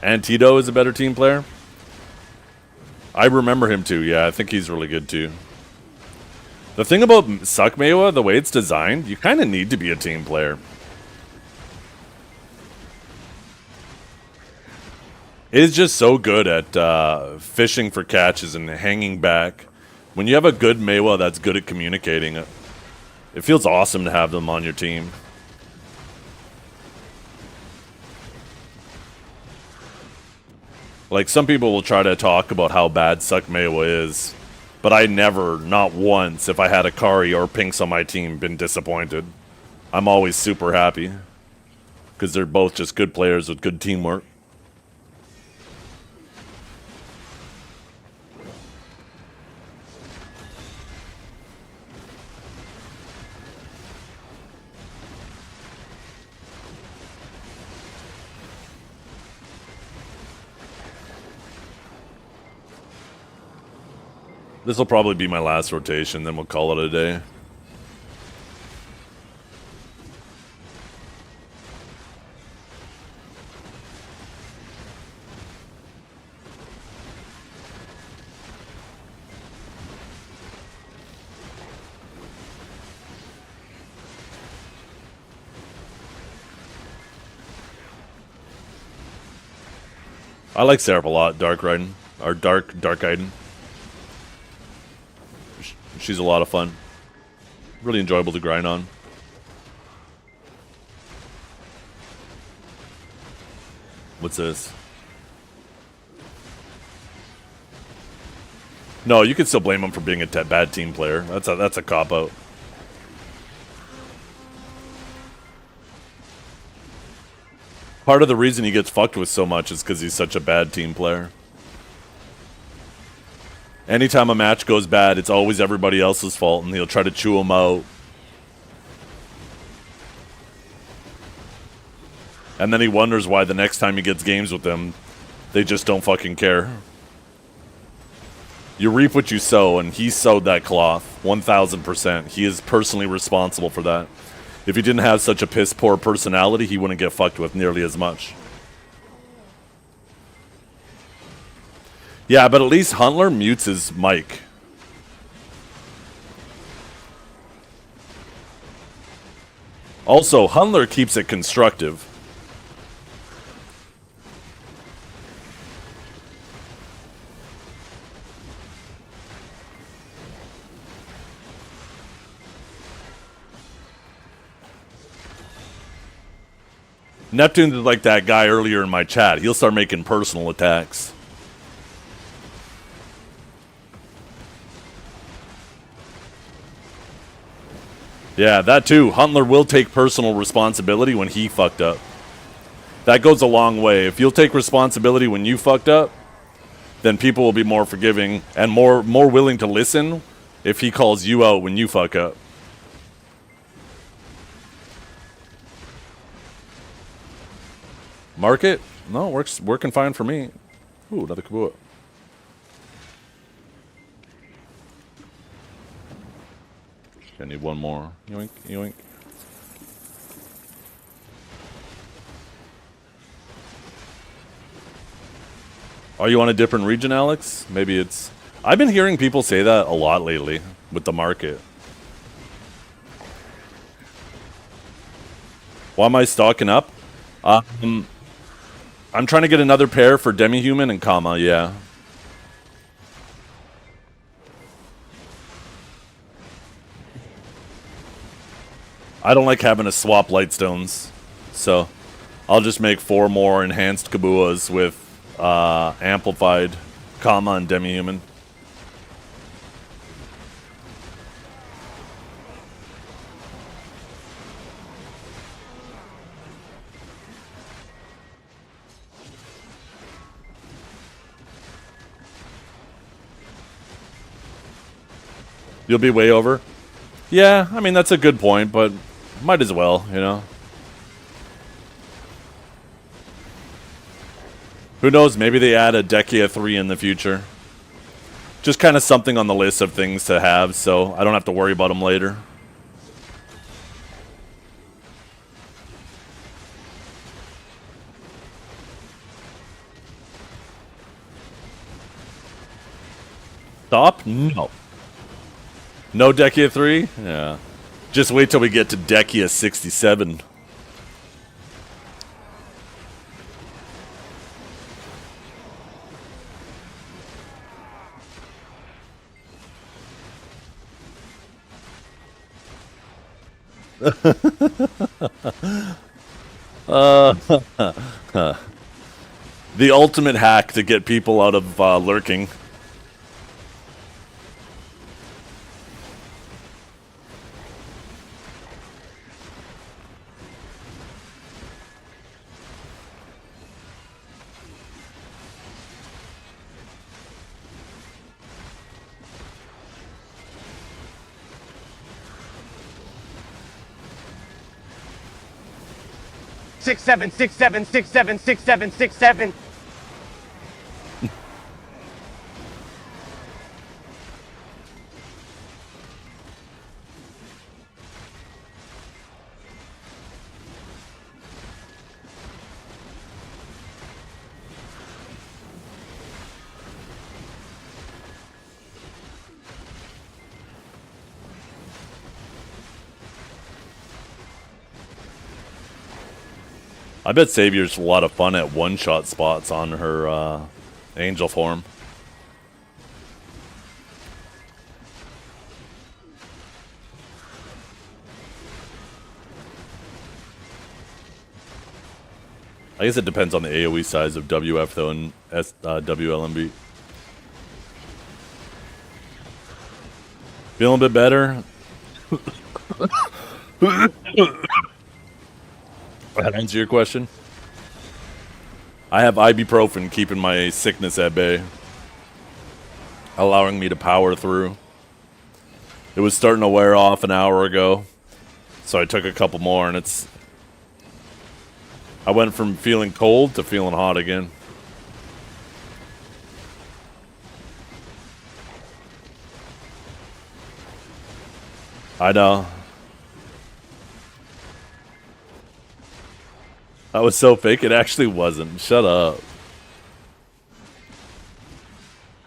And Tito is a better team player? I remember him too, yeah. I think he's really good too. The thing about Suck Maywa, the way it's designed, you kind of need to be a team player. It is just so good at fishing for catches and hanging back. When you have a good Maywa that's good at communicating, it feels awesome to have them on your team. Like, some people will try to talk about how bad Suck Maywa is, but I never, not once, if I had Akari or Pinks on my team, been disappointed. I'm always super happy, because they're both just good players with good teamwork. This will probably be my last rotation, then we'll call it a day. I like Seraph a lot, Dark Raiden. Or Dark Gaiden. She's a lot of fun. Really enjoyable to grind on. What's this? No, you can still blame him for being a bad team player. That's a cop-out. Part of the reason he gets fucked with so much is because he's such a bad team player. Anytime a match goes bad, it's always everybody else's fault, and he'll try to chew them out. And then he wonders why the next time he gets games with them, they just don't fucking care. You reap what you sow, and he sowed that cloth 1,000%. He is personally responsible for that. If he didn't have such a piss poor personality, he wouldn't get fucked with nearly as much. Yeah, but at least Huntler mutes his mic. Also, Huntler keeps it constructive. Neptune's like that guy earlier in my chat. He'll start making personal attacks. Yeah, that too. Huntler will take personal responsibility when he fucked up. That goes a long way. If you'll take responsibility when you fucked up, then people will be more forgiving and more willing to listen if he calls you out when you fuck up. Market? No, working fine for me. Ooh, another Kabua. I need one more. Yoink, yoink. Are you on a different region, Alex? Maybe it's... I've been hearing people say that a lot lately with the market. Why am I stocking up? I'm trying to get another pair for Demi-Human and Kama, yeah. I don't like having to swap Lightstones, so I'll just make 4 more enhanced Kabuas with amplified Kama and Demi-Human. You'll be way over? Yeah, I mean, that's a good point, but might as well, you know? Who knows, maybe they add a Dekia 3 in the future. Just kind of something on the list of things to have, so I don't have to worry about them later. Stop? No. No Dekia 3? Yeah. Just wait till we get to Dekia 67. The ultimate hack to get people out of lurking. Six, seven, 6, 7, 6, 7, 6, 7, 6, 7. I bet Savior's a lot of fun at one-shot spots on her angel form. I guess it depends on the AoE size of WF though and WLMB. Feeling a bit better? That answer your question? I have ibuprofen keeping my sickness at bay, allowing me to power through. It was starting to wear off an hour ago, so I took a couple more, and I went from feeling cold to feeling hot again. I know. That was so fake, it actually wasn't. Shut up.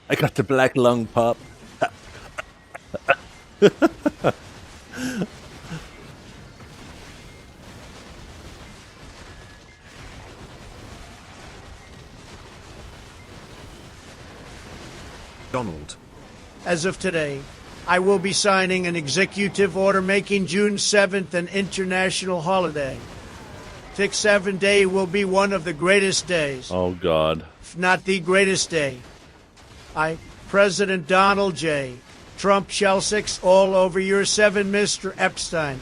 I got the black lung pop. Donald. As of today, I will be signing an executive order making June 7th an international holiday. 6-7 day will be one of the greatest days, Oh, God. if not the greatest day. I, President Donald J. Trump shall 6 all over your 7, Mr. Epstein.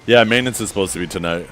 Yeah, maintenance is supposed to be tonight.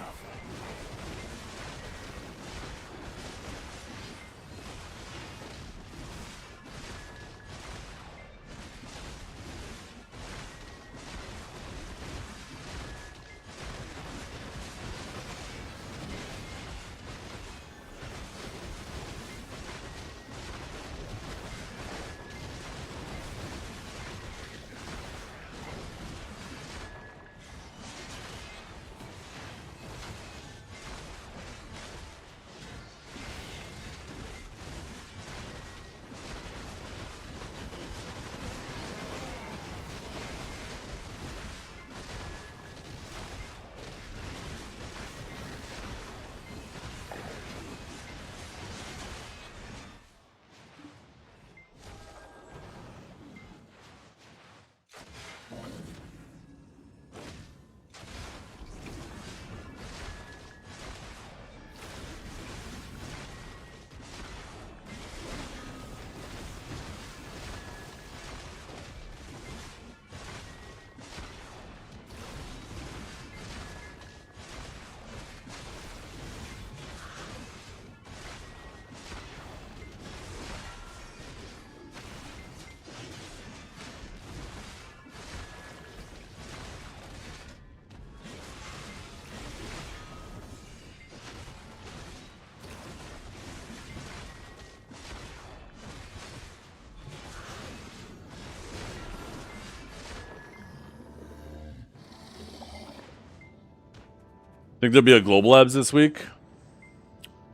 Think there'll be a Global Labs this week?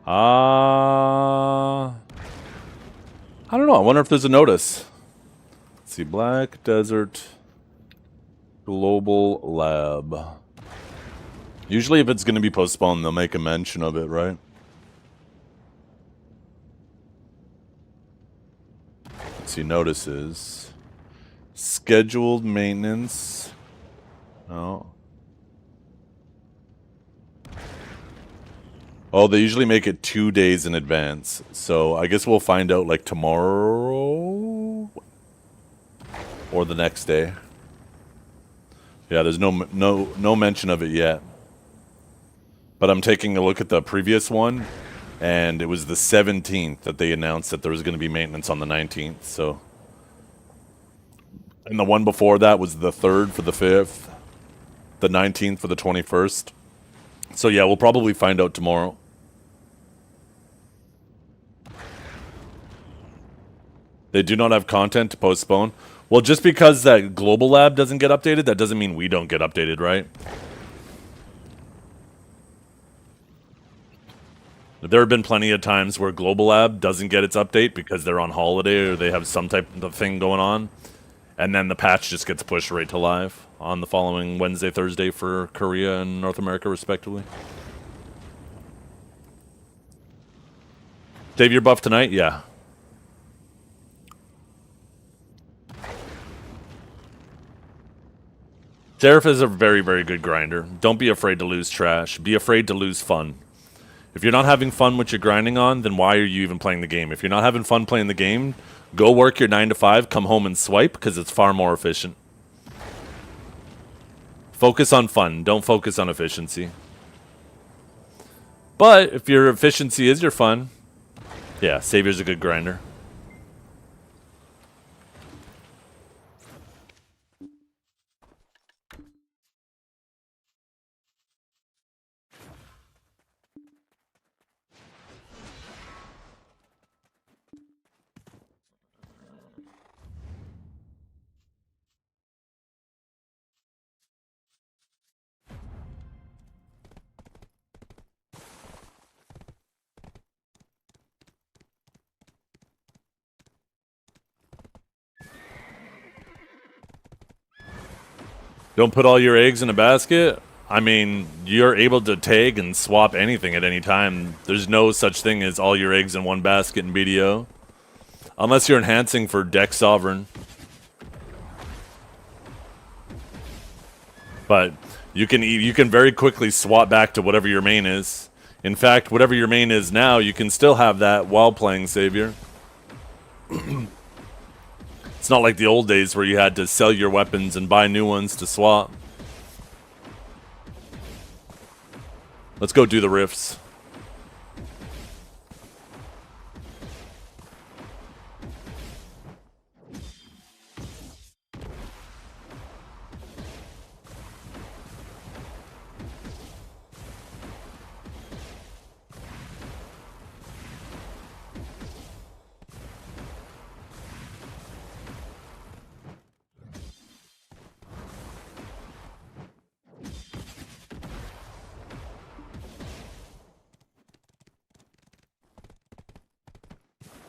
I don't know. I wonder if there's a notice. Let's see. Black Desert Global Lab. Usually if it's going to be postponed, they'll make a mention of it, right? Let's see. Notices. Scheduled maintenance. Oh. Oh, they usually make it 2 days in advance. So I guess we'll find out like tomorrow or the next day. Yeah, there's no mention of it yet. But I'm taking a look at the previous one, and it was the 17th that they announced that there was going to be maintenance on the 19th. So, and the one before that was the 3rd for the 5th, the 19th for the 21st. So yeah, we'll probably find out tomorrow. They do not have content to postpone. Well, just because that Global Lab doesn't get updated, that doesn't mean we don't get updated, right? There have been plenty of times where Global Lab doesn't get its update because they're on holiday or they have some type of thing going on. And then the patch just gets pushed right to live on the following Wednesday, Thursday for Korea and North America, respectively. Dave, you're buff tonight? Yeah. Seraph is a very, very good grinder. Don't be afraid to lose trash. Be afraid to lose fun. If you're not having fun with your grinding on, then why are you even playing the game? If you're not having fun playing the game, go work your 9 to 5, come home and swipe, because it's far more efficient. Focus on fun. Don't focus on efficiency. But if your efficiency is your fun, yeah, Savior's a good grinder. Don't put all your eggs in a basket. I mean, you're able to tag and swap anything at any time. There's no such thing as all your eggs in one basket in BDO. Unless you're enhancing for Deck Sovereign. But you can very quickly swap back to whatever your main is. In fact, whatever your main is now, you can still have that while playing Savior. It's not like the old days where you had to sell your weapons and buy new ones to swap. Let's go do the rifts.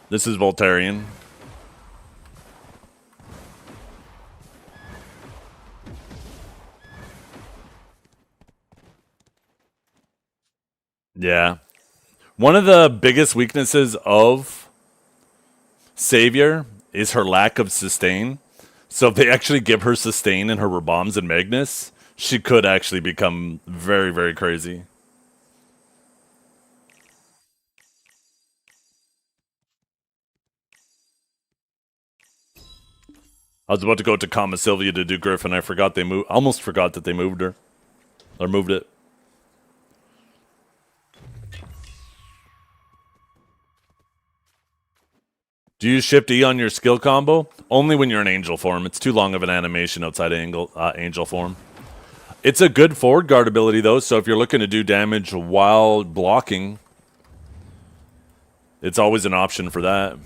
This is Voltarian. Yeah. One of the biggest weaknesses of Savior is her lack of sustain. So if they actually give her sustain in her bombs and Magnus, she could actually become very, very crazy. I was about to go to Kama Sylvia to do Griffin. I forgot they moved. Almost forgot that they moved her. Or moved it. Do you shift E on your skill combo? Only when you're in Angel form. It's too long of an animation outside Angel form. It's a good forward guard ability though, so if you're looking to do damage while blocking, it's always an option for that.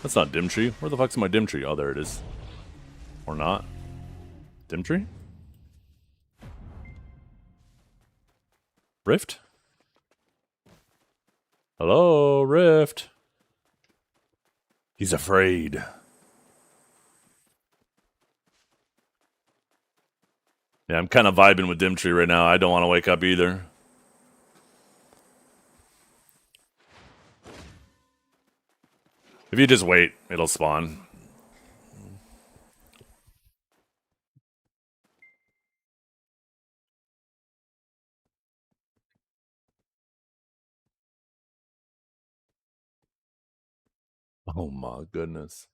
That's not Dimtree. Where the fuck's my Dimtree? Oh, there it is. Or not. Dimtree? Rift? Hello, Rift. He's afraid. Yeah, I'm kind of vibing with Dimtree right now. I don't want to wake up either. If you just wait, it'll spawn. Oh my goodness.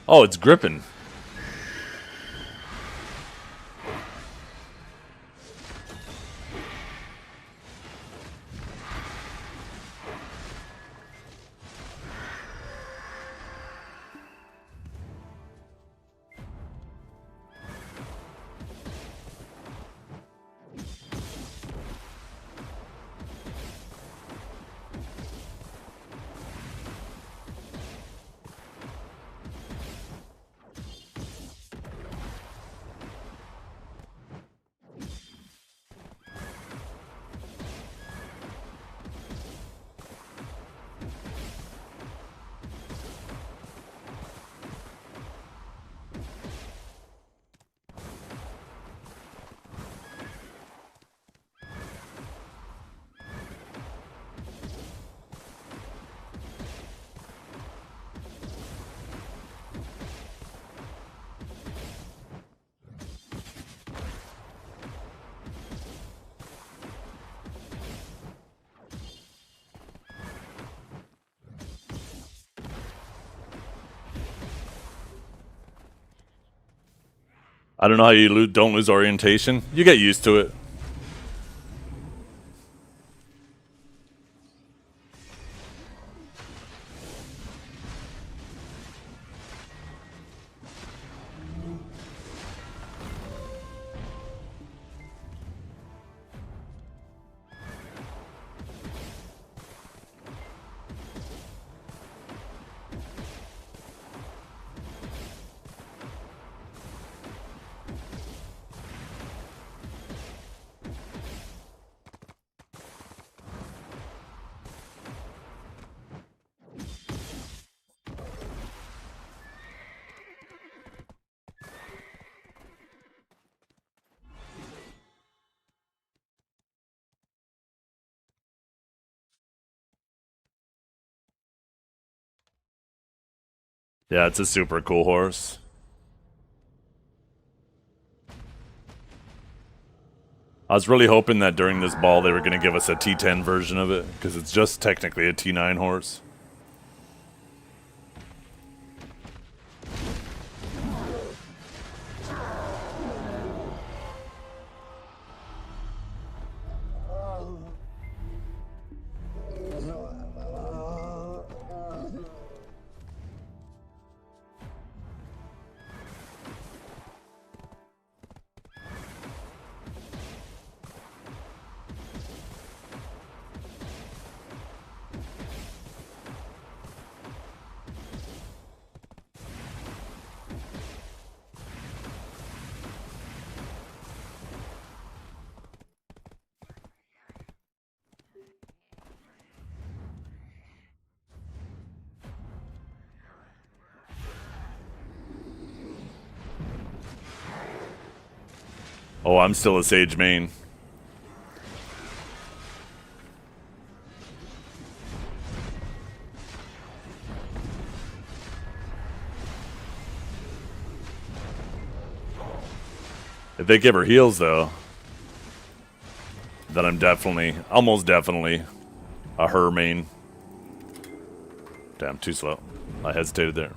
Oh, it's gripping. I don't know how you don't lose orientation. You get used to it. Yeah, it's a super cool horse. I was really hoping that during this ball they were going to give us a T10 version of it, because it's just technically a T9 horse. Oh, I'm still a Sage main. If they give her heals, though, then I'm definitely, almost definitely, a her main. Damn, too slow. I hesitated there.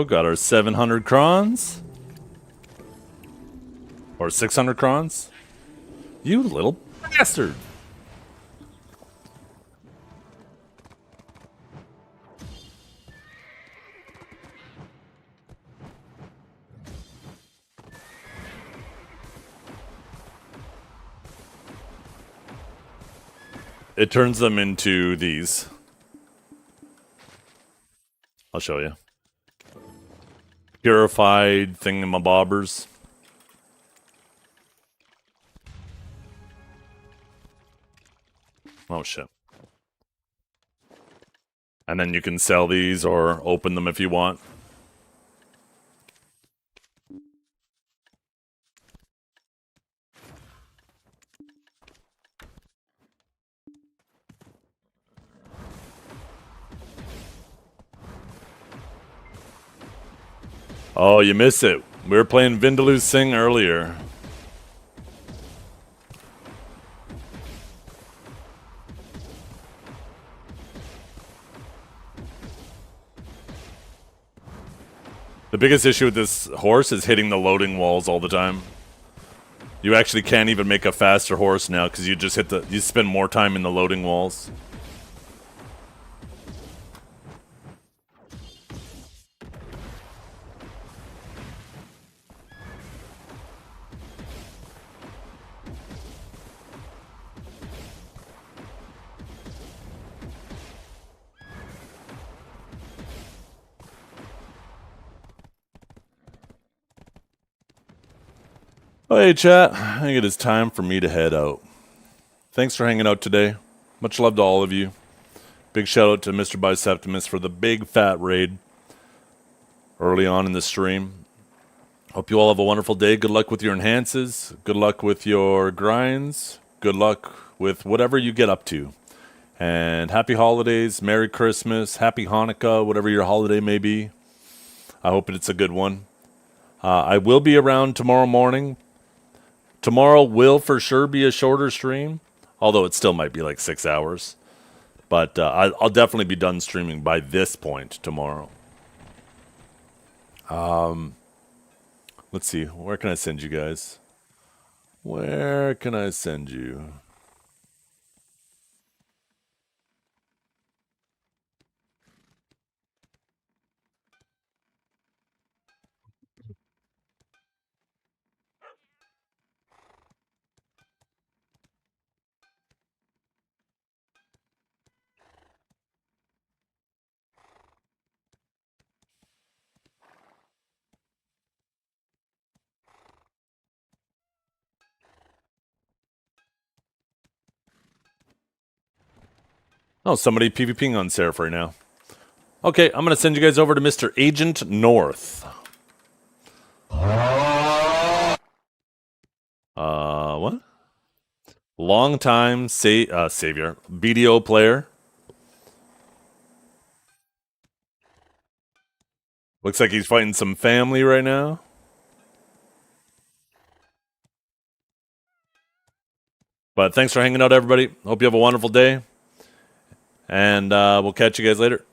go. Got our 700 crons. Or 600 crons. You little bastard. It turns them into these. I'll show you. Purified thingamabobbers. Oh shit. And then you can sell these or open them if you want. Oh, you miss it. We were playing Vindaloo Sing earlier. The biggest issue with this horse is hitting the loading walls all the time. You actually can't even make a faster horse now because you just you spend more time in the loading walls. Oh, hey chat, I think it is time for me to head out. Thanks for hanging out today. Much love to all of you. Big shout out to Mr. Biceptimus for the big fat raid early on in the stream. Hope you all have a wonderful day. Good luck with your enhances. Good luck with your grinds. Good luck with whatever you get up to. And happy holidays, Merry Christmas, Happy Hanukkah, whatever your holiday may be. I hope it's a good one. I will be around tomorrow morning. Tomorrow will for sure be a shorter stream, although it still might be like 6 hours. But I'll definitely be done streaming by this point tomorrow. Let's see. Where can I send you guys? Where can I send you? Oh, somebody PvPing on Seraph right now. Okay, I'm going to send you guys over to Mr. Agent North. What? Long-time savior. BDO player. Looks like he's fighting some family right now. But thanks for hanging out, everybody. Hope you have a wonderful day. And we'll catch you guys later.